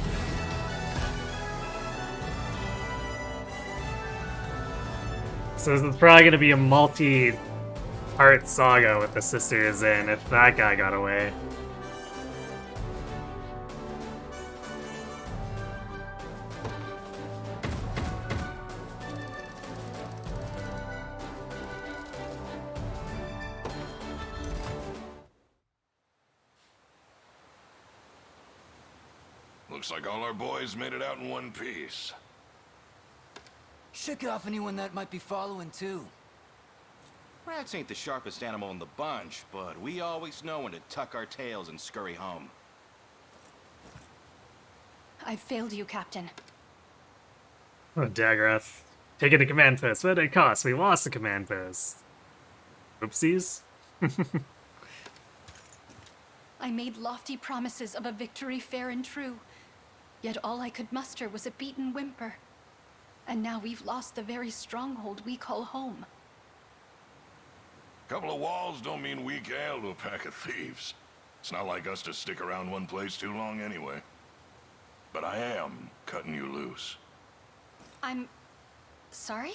So this is probably going to be a multi-part saga with the sisters in if that guy got away. Looks like all our boys made it out in one piece. Shook off anyone that might be following, too. Rats ain't the sharpest animal in the bunch, but we always know when to tuck our tails and scurry home. I've failed you, Captain. Oh, Dagrath. Taking the command post. What did it cost? We lost the command post. Oopsies. I made lofty promises of a victory fair and true, yet all I could muster was a beaten whimper. And now we've lost the very stronghold we call home. Couple of walls don't mean weak ale to a pack of thieves. It's not like us to stick around one place too long anyway. But I am cutting you loose. I'm... sorry?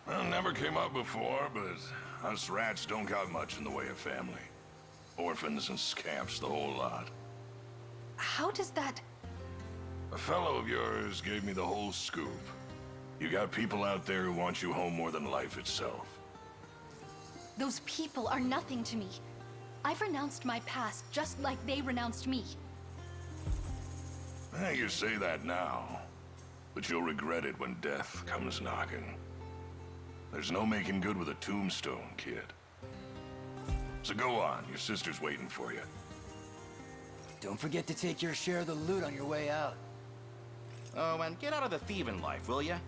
Well, never came up before, but us rats don't got much in the way of family. Orphans and scamps, the whole lot. How does that... A fellow of yours gave me the whole scoop. You got people out there who want you home more than life itself. Those people are nothing to me. I've renounced my past just like they renounced me. You say that now, but you'll regret it when death comes knocking. There's no making good with a tombstone, kid. So go on, your sister's waiting for you. Don't forget to take your share of the loot on your way out. Oh, and get out of the thieving life, will ya?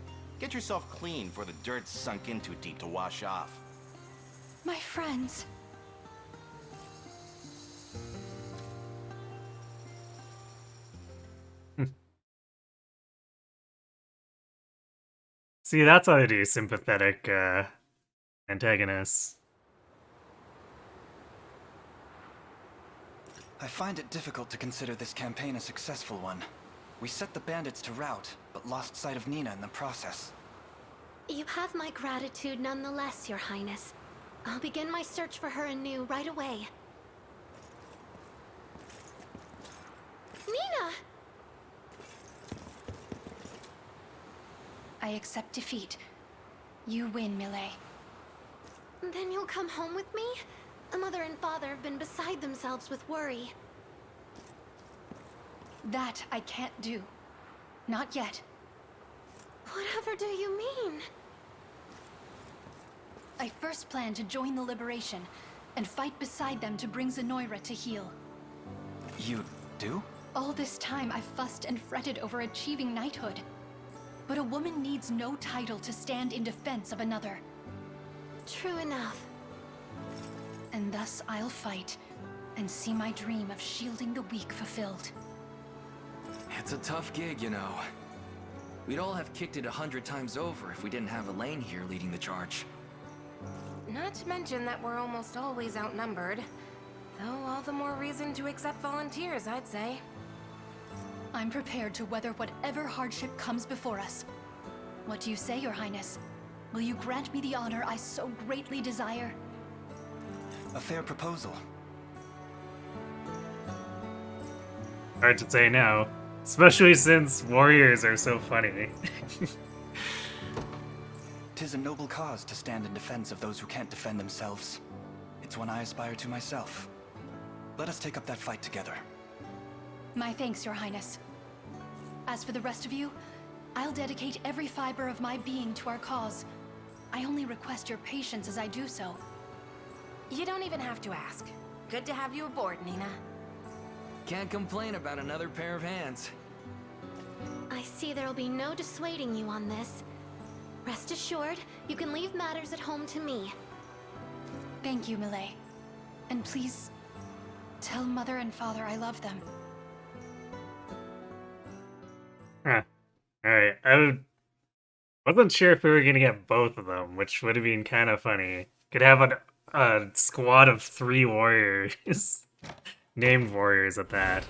Get yourself clean before the dirt's sunk in too deep to wash off. My friends. See, that's how they do sympathetic antagonists. I find it difficult to consider this campaign a successful one. We set the bandits to rout, but lost sight of Nina in the process. You have my gratitude nonetheless, Your Highness. I'll begin my search for her anew right away. Nina! I accept defeat. You win, Millet. Then you'll come home with me? Mother and Father have been beside themselves with worry. That I can't do. Not yet. Whatever do you mean? I first plan to join the Liberation, and fight beside them to bring Zenoira to heel. You do? All this time I've fussed and fretted over achieving knighthood. But a woman needs no title to stand in defense of another. True enough. And thus I'll fight, and see my dream of shielding the weak fulfilled. It's a tough gig, you know. We'd all have kicked it 100 times over if we didn't have Elaine here leading the charge. Not to mention that we're almost always outnumbered. Though all the more reason to accept volunteers, I'd say. I'm prepared to weather whatever hardship comes before us. What do you say, Your Highness? Will you grant me the honor I so greatly desire? A fair proposal. Hard to say no, especially since warriors are so funny. 'Tis a noble cause to stand in defense of those who can't defend themselves. It's one I aspire to myself. Let us take up that fight together. My thanks, Your Highness. As for the rest of you, I'll dedicate every fiber of my being to our cause. I only request your patience as I do so. You don't even have to ask. Good to have you aboard, Nina. Can't complain about another pair of hands. I see there'll be no dissuading you on this. Rest assured, you can leave matters at home to me. Thank you, Millet. And please, tell Mother and Father I love them. Huh. Alright, wasn't sure if we were gonna get both of them, which would have been kind of funny. Could have a squad of 3 warriors. Named warriors at that.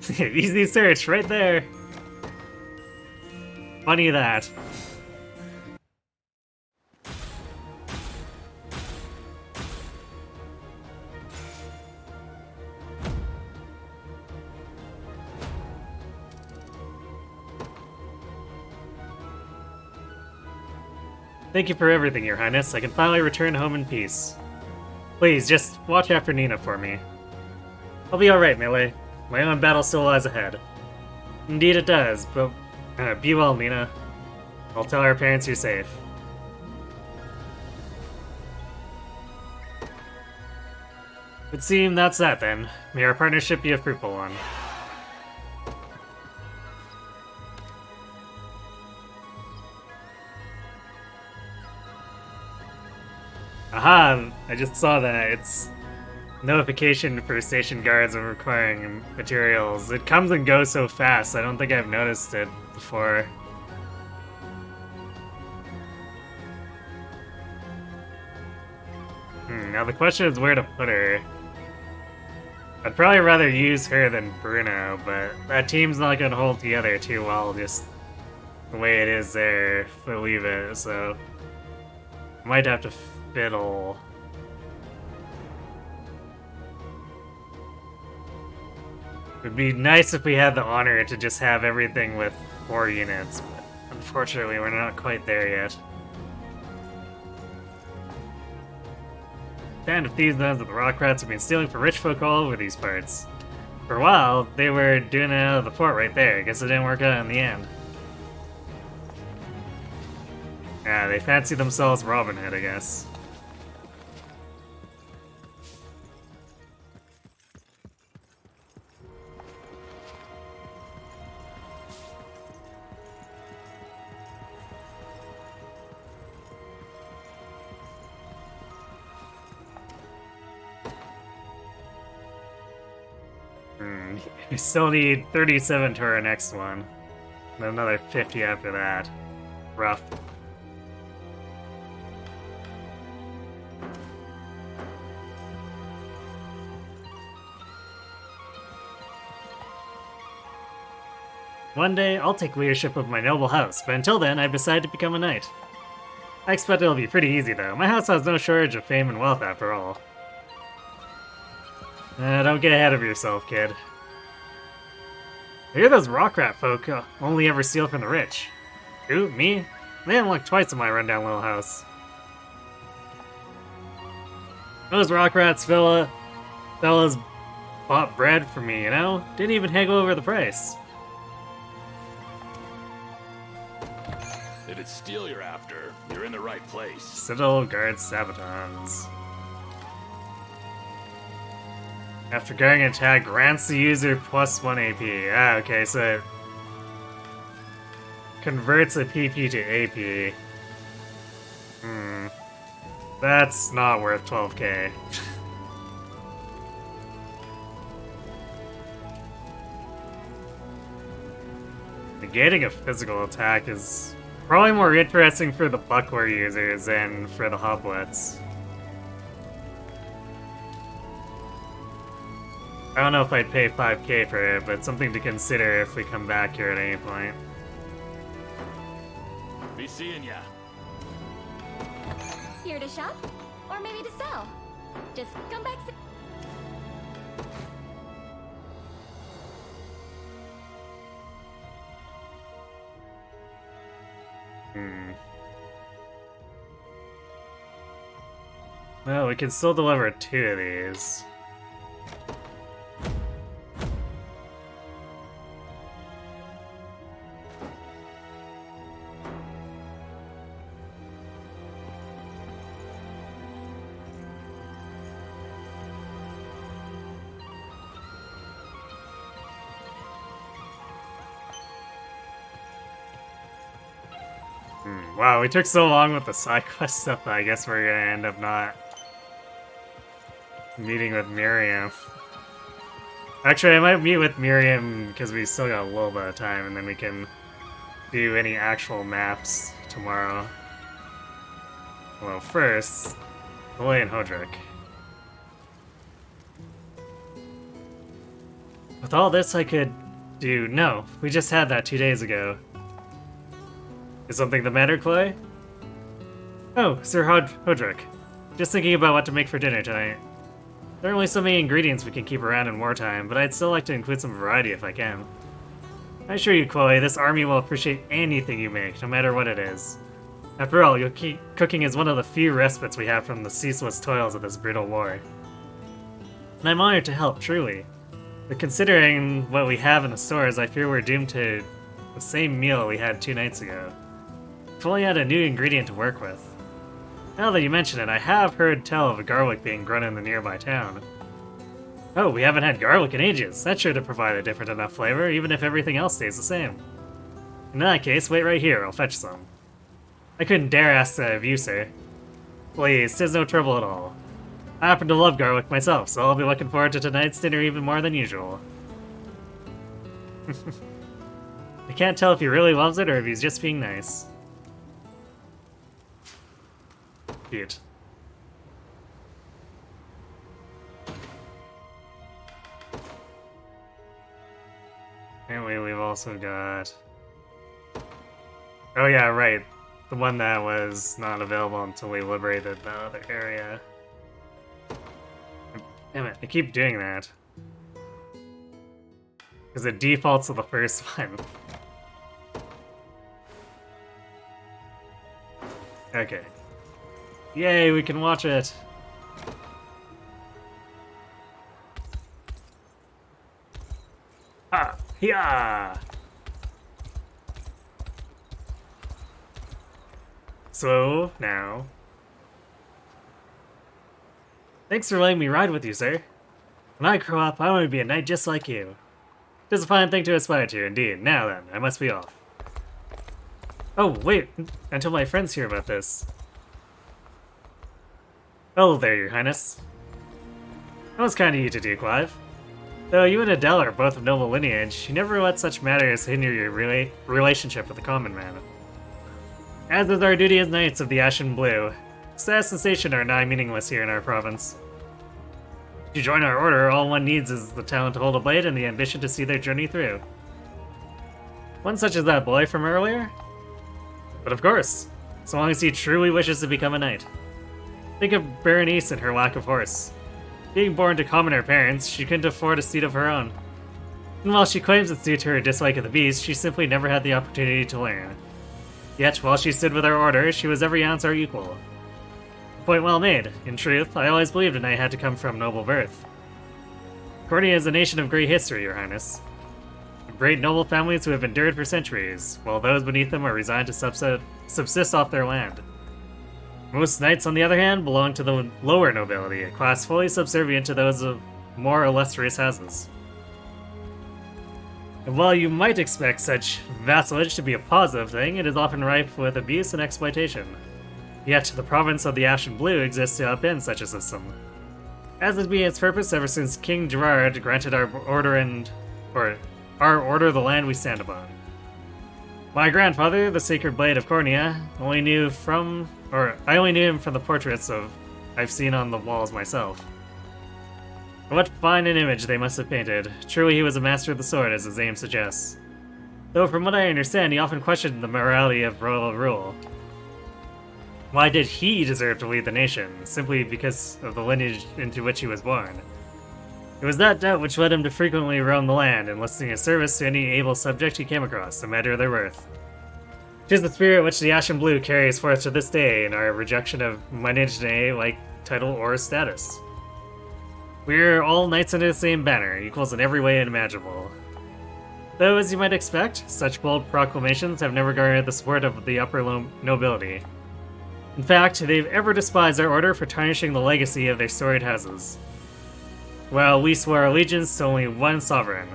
Easy search, right there. Funny that. Thank you for everything, Your Highness. I can finally return home in peace. Please, just watch after Nina for me. I'll be alright, Millet. My own battle still lies ahead. Indeed it does, but be well, Nina. I'll tell our parents you're safe. Would seem that's that then. May our partnership be a fruitful one. Aha! I just saw that. It's notification for station guards of requiring materials. It comes and goes so fast, I don't think I've noticed it before. Now the question is where to put her. I'd probably rather use her than Bruno, but that team's not gonna hold together too well just the way it is there if I leave it, so I might have to fiddle. It'd be nice if we had the honor to just have everything with 4 units, but unfortunately we're not quite there yet. Band of thieves known as the Rock Rats have been stealing from rich folk all over these parts. For a while, they were doing it out of the fort right there. Guess it didn't work out in the end. Yeah, they fancy themselves Robin Hood, I guess. We still need 37 to our next one. And another 50 after that. Rough. One day, I'll take leadership of my noble house, but until then, I've decided to become a knight. I expect it'll be pretty easy, though. My house has no shortage of fame and wealth, after all. Don't get ahead of yourself, kid. I hear those rock rat folk only ever steal from the rich. Who? Me? They haven't looked twice at my rundown little house. Those rock rats fellas bought bread for me, you know? Didn't even haggle over the price. If it's steel you're after, you're in the right place. Citadel Guard Sabatons. After going an attack, grants the user plus 1 AP. Ah, okay, so it converts a PP to AP. That's not worth 12k. Negating a physical attack is probably more interesting for the buckler users than for the hoplets. I don't know if I'd pay 5k for it, but something to consider if we come back here at any point. Be seeing ya. Here to shop? Or maybe to sell? Just come back soon. Well, we can still deliver 2 of these. Wow, we took so long with the side quest stuff that I guess we're gonna end up not meeting with Miriam. Actually, I might meet with Miriam because we still got a little bit of time, and then we can do any actual maps tomorrow. Well, first, Boy and Hodrick. With all this, I could do. No, we just had that 2 days ago. Is something the matter, Chloe? Oh, Sir Hodrick. Just thinking about what to make for dinner tonight. There are only so many ingredients we can keep around in wartime, but I'd still like to include some variety if I can. I assure you, Chloe, this army will appreciate anything you make, no matter what it is. After all, cooking is one of the few respites we have from the ceaseless toils of this brutal war. And I'm honored to help, truly. But considering what we have in the stores, I fear we're doomed to the same meal we had 2 nights ago. If only I had a new ingredient to work with. Now that you mention it, I have heard tell of a garlic being grown in the nearby town. Oh, we haven't had garlic in ages. That should have provided a different enough flavor, even if everything else stays the same. In that case, wait right here, I'll fetch some. I couldn't dare ask that of you, sir. Please, 'tis no trouble at all. I happen to love garlic myself, so I'll be looking forward to tonight's dinner even more than usual. I can't tell if he really loves it or if he's just being nice. Cute. Anyway, we've also got... Oh yeah, right. The one that was not available until we liberated the other area. Damn it, I keep doing that. Because it defaults to the first one. Okay. Yay, we can watch it! Ah! Yeah! So, now... Thanks for letting me ride with you, sir. When I grow up, I want to be a knight just like you. It is a fine thing to aspire to, indeed. Now then, I must be off. Oh, wait, until my friends hear about this. Hello there, your highness. That was kind of you to do, Clive. Though you and Adele are both of noble lineage, you never let such matters hinder your relationship with the common man. As is our duty as Knights of the Ashen Blue, status and station are nigh meaningless here in our province. If you join our order, all one needs is the talent to hold a blade and the ambition to see their journey through. One such as that boy from earlier? But of course, so long as he truly wishes to become a knight. Think of Berenice and her lack of horse. Being born to commoner parents, she couldn't afford a seat of her own. And while she claims it's due to her dislike of the beast, she simply never had the opportunity to learn. Yet, while she stood with our order, she was every ounce our equal. Point well made. In truth, I always believed a knight had to come from noble birth. Cornia is a nation of great history, your highness. Of great noble families who have endured for centuries, while those beneath them are resigned to subsist off their land. Most knights, on the other hand, belong to the lower nobility, a class fully subservient to those of more illustrious houses. And while you might expect such vassalage to be a positive thing, it is often rife with abuse and exploitation. Yet, the province of the Ashen Blue exists to upend such a system. As has been its purpose ever since King Gerard granted our order the land we stand upon. My grandfather, the Sacred Blade of Cornia, I only knew him from the portraits I've seen on the walls myself. What fine an image they must have painted. Truly he was a master of the sword, as his name suggests. Though from what I understand, he often questioned the morality of royal rule. Why did he deserve to lead the nation? Simply because of the lineage into which he was born. It was that doubt which led him to frequently roam the land, enlisting his service to any able subject he came across, no matter their worth. 'Tis the spirit which the Ashen Blue carries forth to this day in our rejection of like title or status. We're all knights under the same banner, equals in every way imaginable. Though, as you might expect, such bold proclamations have never garnered the support of the upper nobility. In fact, they've ever despised our order for tarnishing the legacy of their storied houses. Well, we swore allegiance to only one sovereign,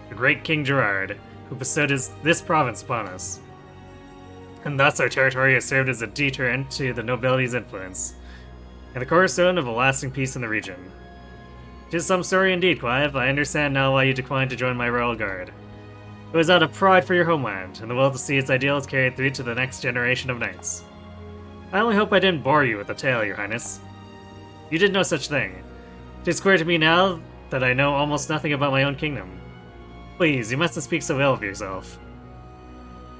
the great King Gerard, who bestowed this province upon us. And thus our territory has served as a deterrent to the nobility's influence, and the cornerstone of a lasting peace in the region. 'Tis some story indeed, Clive. I understand now why you declined to join my royal guard. It was out of pride for your homeland, and the will to see its ideals carried through to the next generation of knights. I only hope I didn't bore you with the tale, your highness. You did no such thing. 'Tis clear to me now that I know almost nothing about my own kingdom. Please, you mustn't speak so ill of yourself.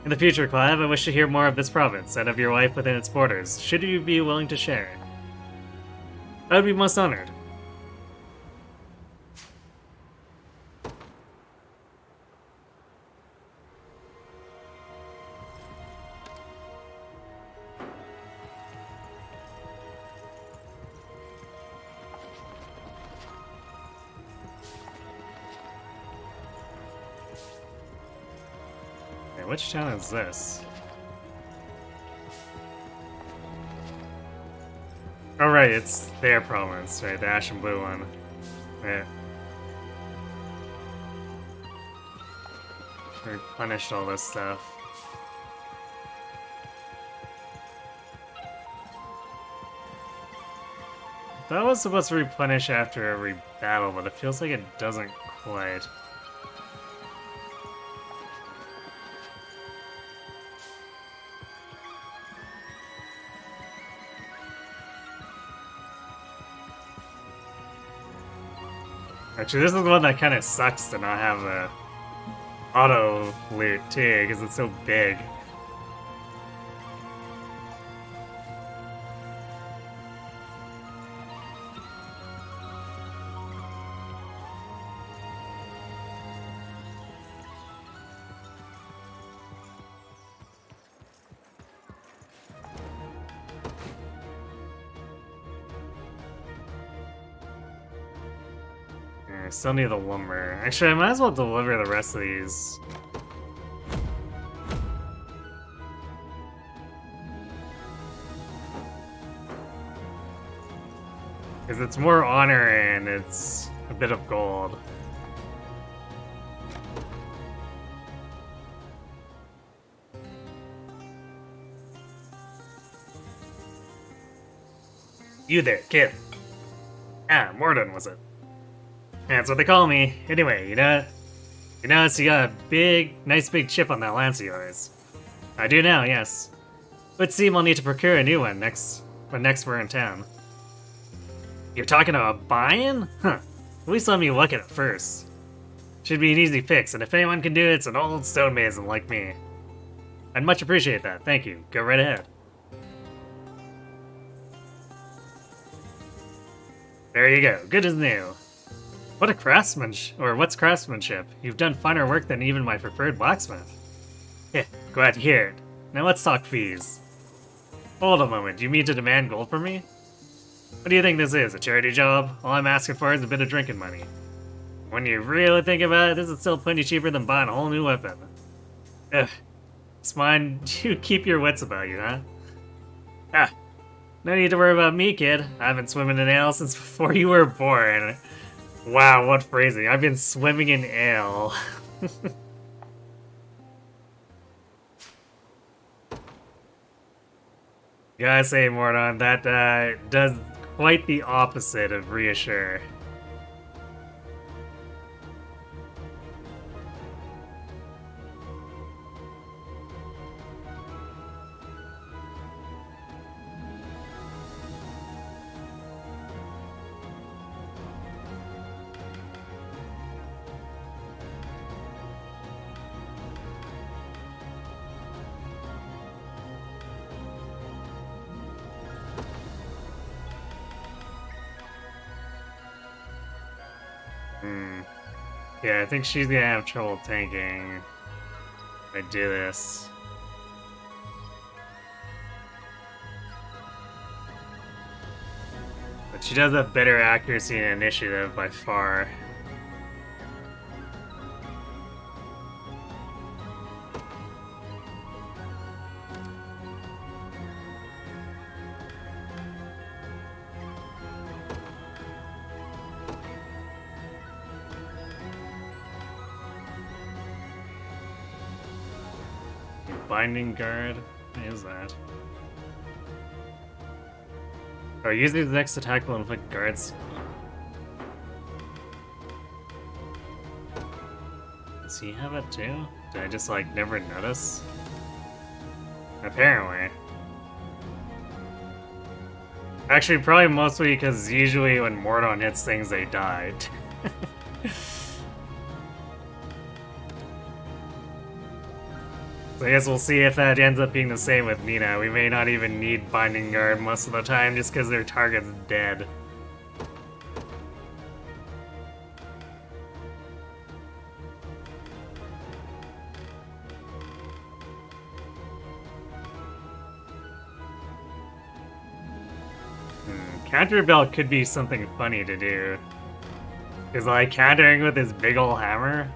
In the future, Clive, I wish to hear more of this province and of your life within its borders, should you be willing to share. I would be most honored. Which town is this? Oh right, it's their province, right? The Ashen Blue one. Right. Replenished all this stuff. That was supposed to replenish after every battle, but it feels like it doesn't quite. Actually, this is the one that kind of sucks to not have a auto loot too, because it's so big. Still need the lumber. Actually, I might as well deliver the rest of these. Because it's more honor and it's a bit of gold. You there, kid. Ah, Mordon was it? That's what they call me. Anyway, you notice you got a nice big chip on that lance of yours. I do now, yes. Would seem I'll need to procure a new one when next we're in town. You're talking about buying? Huh. At least let me look at it first. Should be an easy fix, and if anyone can do it, it's an old stonemason like me. I'd much appreciate that, thank you. Go right ahead. There you go, good as new. What's craftsmanship? You've done finer work than even my preferred blacksmith. Yeah, glad to hear it. Now let's talk fees. Hold a moment, you mean to demand gold from me? What do you think this is, a charity job? All I'm asking for is a bit of drinking money. When you really think about it, this is still plenty cheaper than buying a whole new weapon. Ugh. It's mine, you keep your wits about you, huh? Ah, no need to worry about me, kid. I've been swimming in ale since before you were born. Wow, what phrasing. I've been swimming in ale. Gotta say, Mordon, that does quite the opposite of reassure. Yeah, I think she's gonna have trouble tanking if I do this. But she does have better accuracy and initiative by far. Binding guard? What is that? Oh, usually the next attack will inflict guards. Does he have it too? Did I just like never notice? Apparently. Actually, probably mostly because usually when Mordon hits things, they die. So I guess we'll see if that ends up being the same with Nina. We may not even need Binding Guard most of the time just because their target's dead. Counter belt could be something funny to do. Because like countering with his big ol' hammer.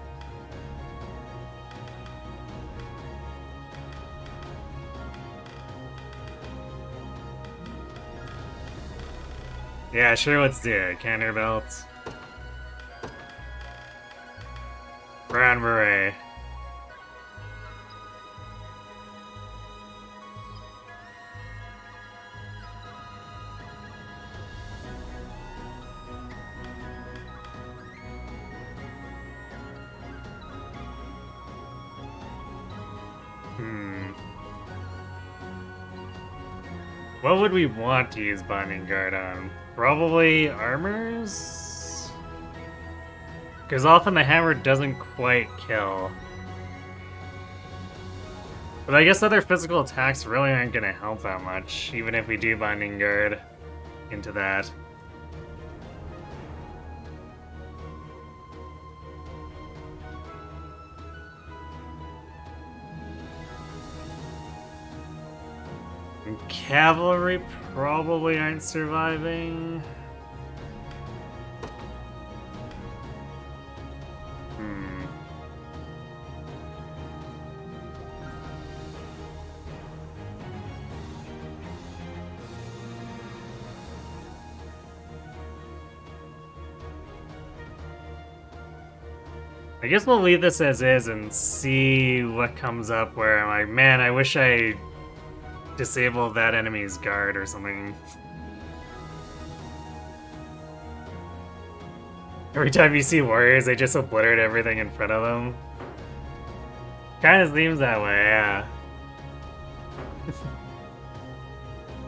Yeah, sure, let's do it. Counter belt. Brown beret. What would we want to use Binding Guard on? Probably armors? Because often the hammer doesn't quite kill. But I guess other physical attacks really aren't going to help that much, even if we do Binding Guard into that. And cavalry probably aren't surviving. I guess we'll leave this as is and see what comes up where I'm like, man, I wish I disabled that enemy's guard or something. Every time you see warriors, they just obliterate everything in front of them. Kinda seems that way, yeah.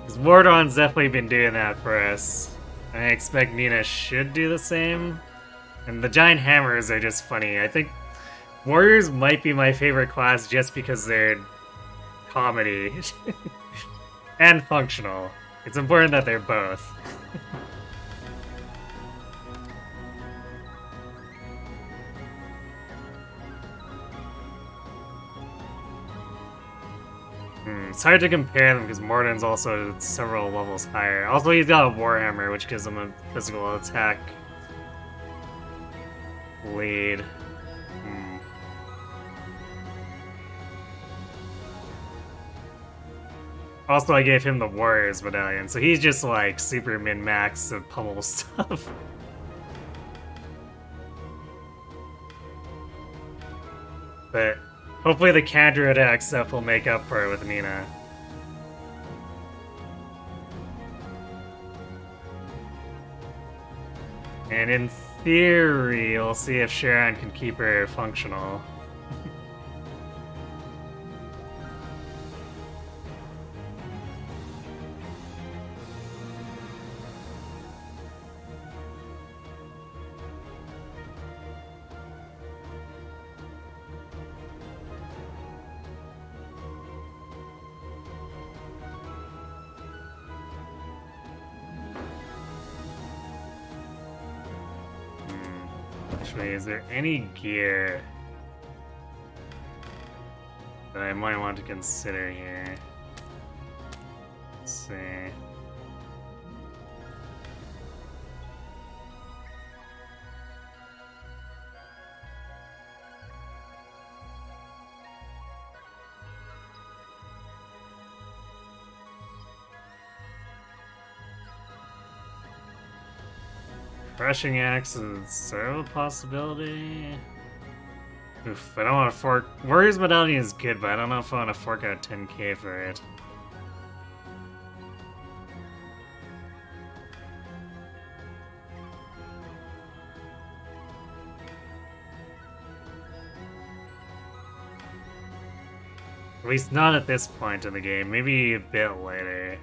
Because Mordron's definitely been doing that for us. I expect Nina should do the same. And the giant hammers are just funny. I think warriors might be my favorite class just because they're comedy and functional. It's important that they're both. It's hard to compare them because Mordin's also several levels higher. Also, he's got a Warhammer, which gives him a physical attack lead. Also, I gave him the Warriors Medallion, so he's just like super min-max to pummel stuff. But hopefully the counter-attack stuff will make up for it with Nina. And in theory, we'll see if Sharon can keep her functional. Actually, is there any gear that I might want to consider here? Let's see. Crushing axe is still a possibility. Oof, I don't want to fork. Warrior's Medallion is good, but I don't know if I want to fork out 10k for it. At least not at this point in the game, maybe a bit later.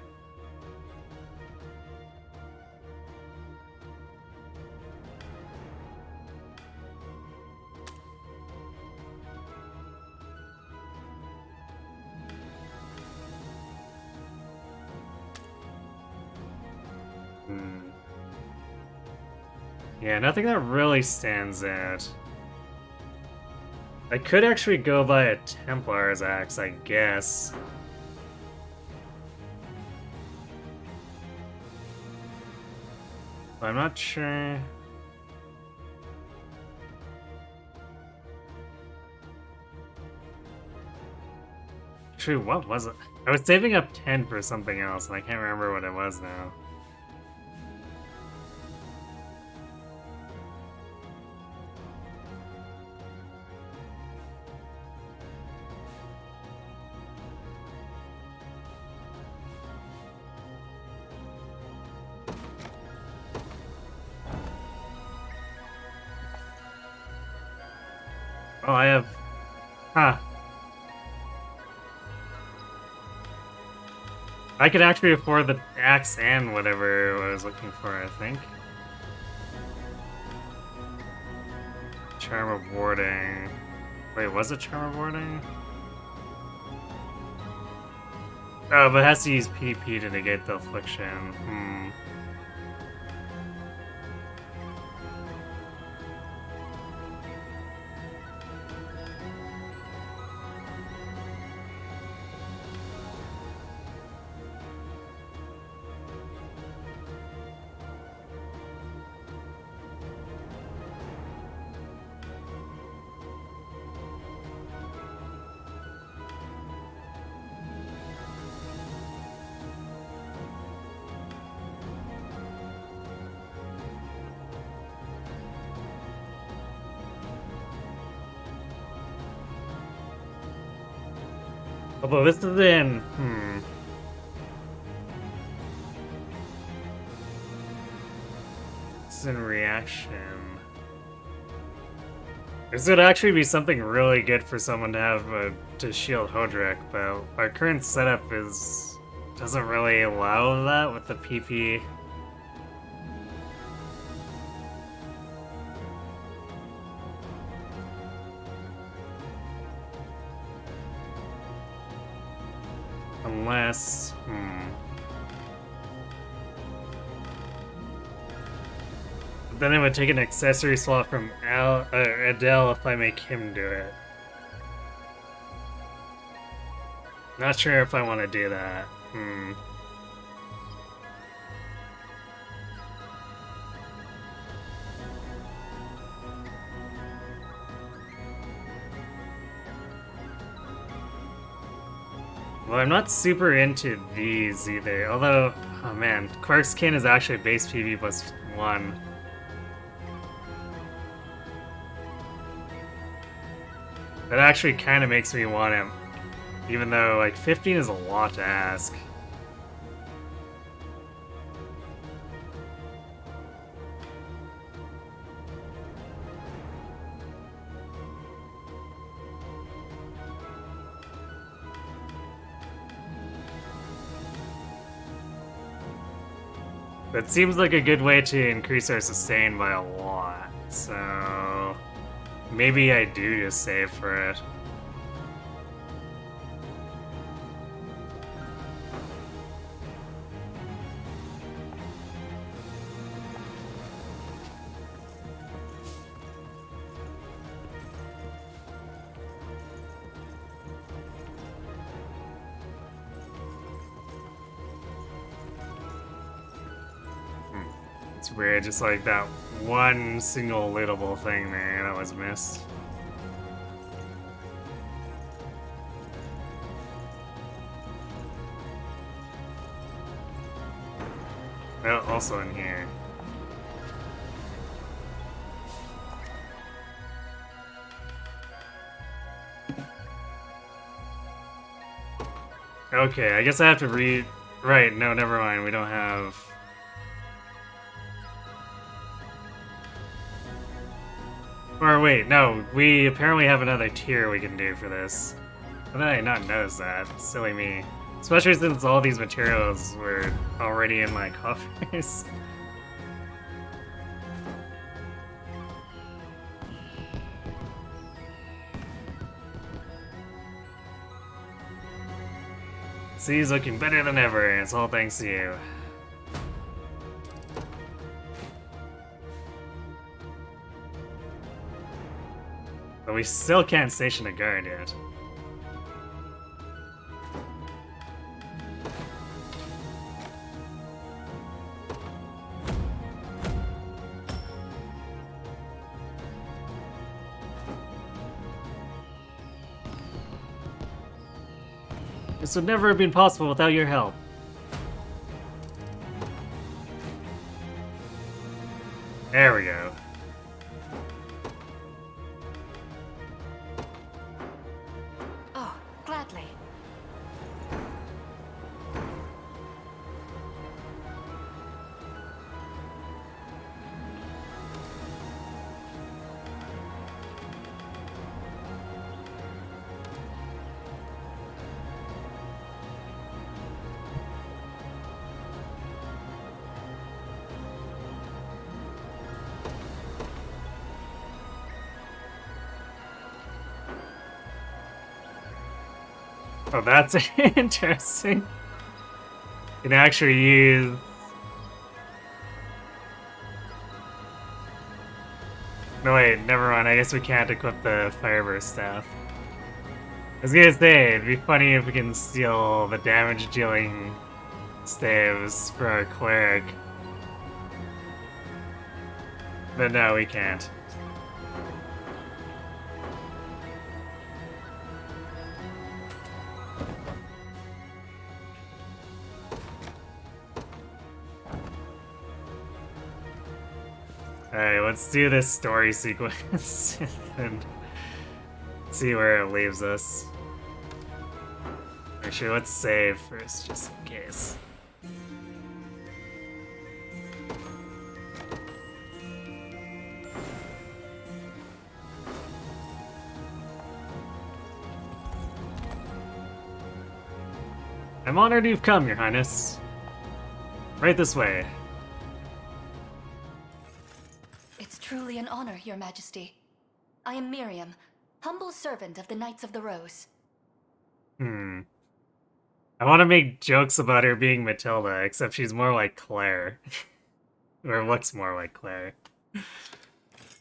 Yeah, nothing that really stands out. I could actually go by a Templar's axe, I guess. I'm not sure. Actually, what was it? I was saving up 10 for something else, and I can't remember what it was now. Oh, I have... Huh. I could actually afford the axe and whatever I was looking for, I think. Charm of Warding. Wait, was it Charm of Warding? Oh, but it has to use PP to negate the affliction. Although this is in... This is in reaction. This would actually be something really good for someone to have to shield Hodrick, but our current setup doesn't really allow that with the PP. Unless, Then it would take an accessory slot from Adele if I make him do it. Not sure if I want to do that. Well, I'm not super into these either. Although, oh man, Quark's Kin is actually base PV plus 1. That actually kind of makes me want him. Even though, like, 15 is a lot to ask. That seems like a good way to increase our sustain by a lot, so maybe I do just save for it. It's weird, just like that one single lootable thing there that was missed. Oh, also in here. Okay, I guess I have to read... Right, no, never mind, we don't have... Or wait, no, we apparently have another tier we can do for this. How did I not notice that? Silly me. Especially since all these materials were already in my coffers. He's looking better than ever, and it's all thanks to you. But we still can't station a guard yet. This would never have been possible without your help. There we go. Oh, gladly. Oh, that's interesting. You can actually use... No wait, never mind. I guess we can't equip the Fireburst staff. I was gonna say, it'd be funny if we can steal the damage dealing staves for our cleric. But no, we can't. Alright, let's do this story sequence and see where it leaves us. Actually, let's save first, just in case. I'm honored you've come, Your Highness. Right this way. It's truly an honor, Your Majesty. I am Miriam, humble servant of the Knights of the Rose. I want to make jokes about her being Matilda, except she's more like Claire. Or looks more like Claire.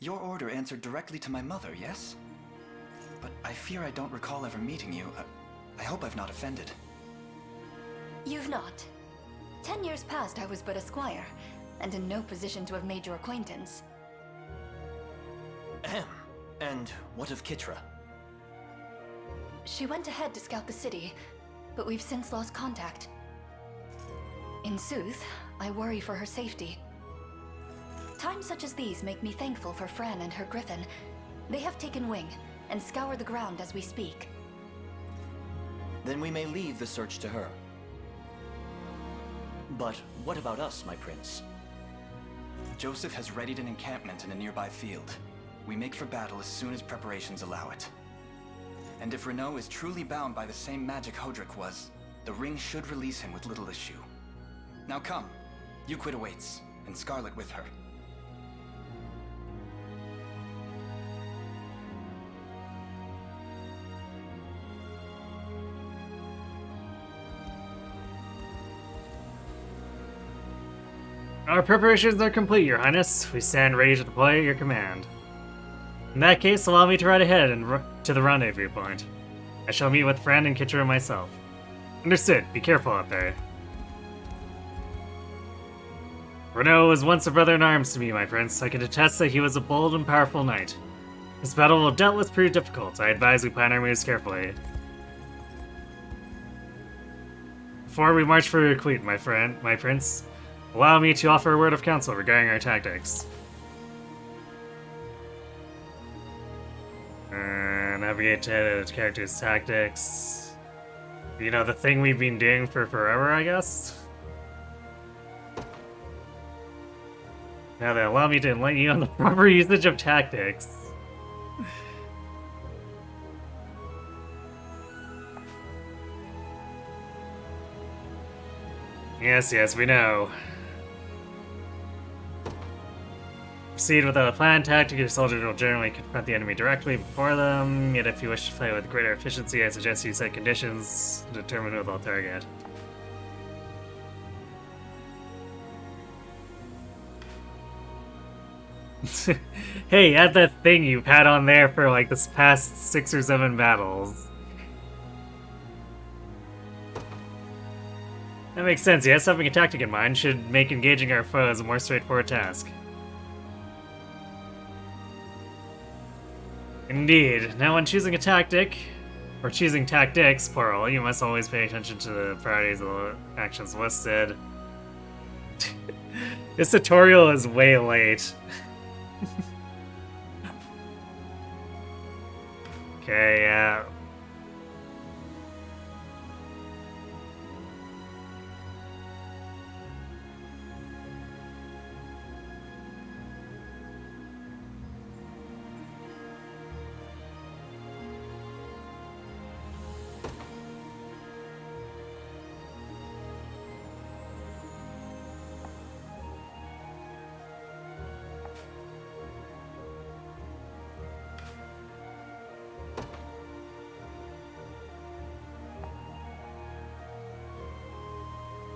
Your order answered directly to my mother, yes? But I fear I don't recall ever meeting you. I hope I've not offended. You've not. 10 years past, I was but a squire, and in no position to have made your acquaintance. Ahem. And what of Kitra? She went ahead to scout the city, but we've since lost contact. In sooth, I worry for her safety. Times such as these make me thankful for Fran and her griffin. They have taken wing, and scour the ground as we speak. Then we may leave the search to her. But what about us, my prince? Joseph has readied an encampment in a nearby field. We make for battle as soon as preparations allow it. And if Renault is truly bound by the same magic Hodrick was, the ring should release him with little issue. Now come, Euquid awaits, and Scarlet with her. Our preparations are complete, Your Highness. We stand ready to deploy at your command. In that case, allow me to ride ahead and to the rendezvous point. I shall meet with Fran and Kitra myself. Understood. Be careful out there. Renault was once a brother in arms to me, my prince. I can attest that he was a bold and powerful knight. This battle will doubtless prove difficult. I advise we plan our moves carefully. Before we march for Euquid, my prince, allow me to offer a word of counsel regarding our tactics. Navigate to characters' tactics. You know, the thing we've been doing for forever, I guess? Now they allow me to enlighten you on the proper usage of tactics. Yes, we know. Proceed without a plan. Tactic, your soldiers will generally confront the enemy directly before them, yet if you wish to fight with greater efficiency, I suggest you set conditions to determine who they'll target. Hey, add that thing you've had on there for like this past 6 or 7 battles. That makes sense, yes. Having a tactic in mind should make engaging our foes a more straightforward task. Indeed. Now when choosing a tactic, or choosing tactics, plural, you must always pay attention to the priorities of the actions listed. This tutorial is way late. Okay, yeah.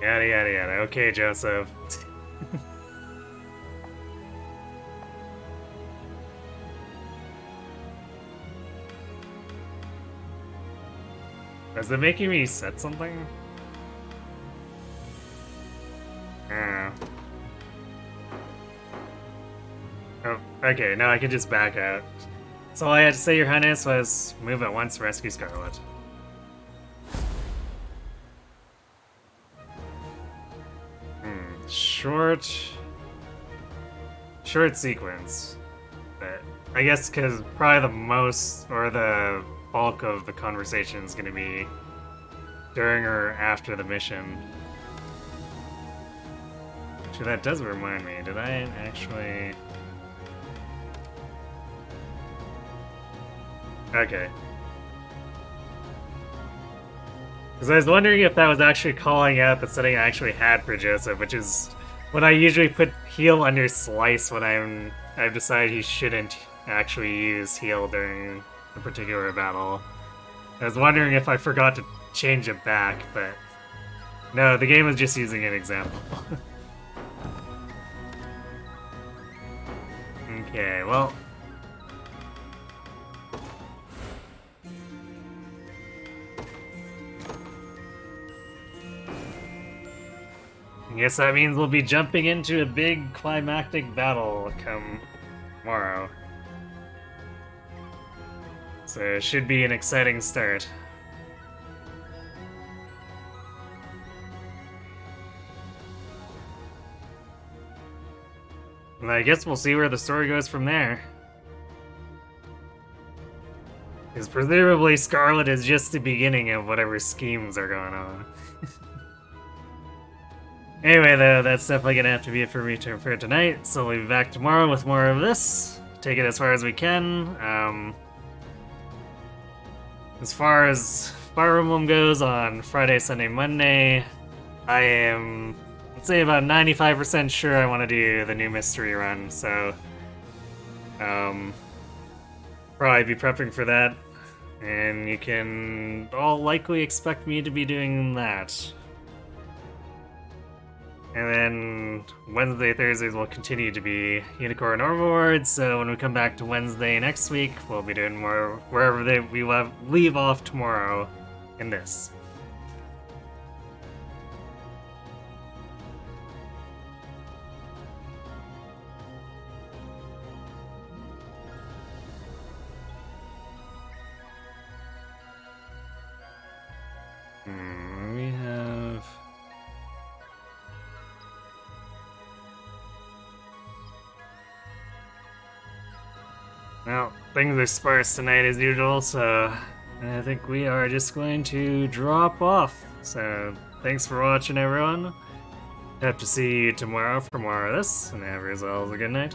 Yada yada yada. Okay, Joseph. Is it making me set something? Oh, okay, now I can just back out. So all I had to say, Your Highness, was move at once, rescue Scarlet. Short sequence. But I guess because probably the most, or the bulk of the conversation is going to be during or after the mission. Actually, that does remind me. Did I actually... Okay. Because I was wondering if that was actually calling out the setting I actually had for Joseph, which is when I usually put heal under slice when I've decided he shouldn't actually use heal during a particular battle. I was wondering if I forgot to change it back, but no, the game was just using an example. Okay, well... I guess that means we'll be jumping into a big climactic battle come tomorrow. So it should be an exciting start. And I guess we'll see where the story goes from there. Because presumably Scarlet is just the beginning of whatever schemes are going on. Anyway, though, that's definitely gonna have to be it for me for tonight, so we'll be back tomorrow with more of this. Take it as far as we can. As far as Fire Emblem goes on Friday, Sunday, Monday, I am, let's say, about 95% sure I want to do the new mystery run, so probably be prepping for that, and you can all likely expect me to be doing that. And then Wednesday, Thursdays will continue to be Unicorn Overlord, so when we come back to Wednesday next week, we'll be doing more wherever we leave off tomorrow in this. We have... Well, things are sparse tonight as usual, so I think we are just going to drop off. So, thanks for watching, everyone. Hope to see you tomorrow for more of this, and have yourselves a good night.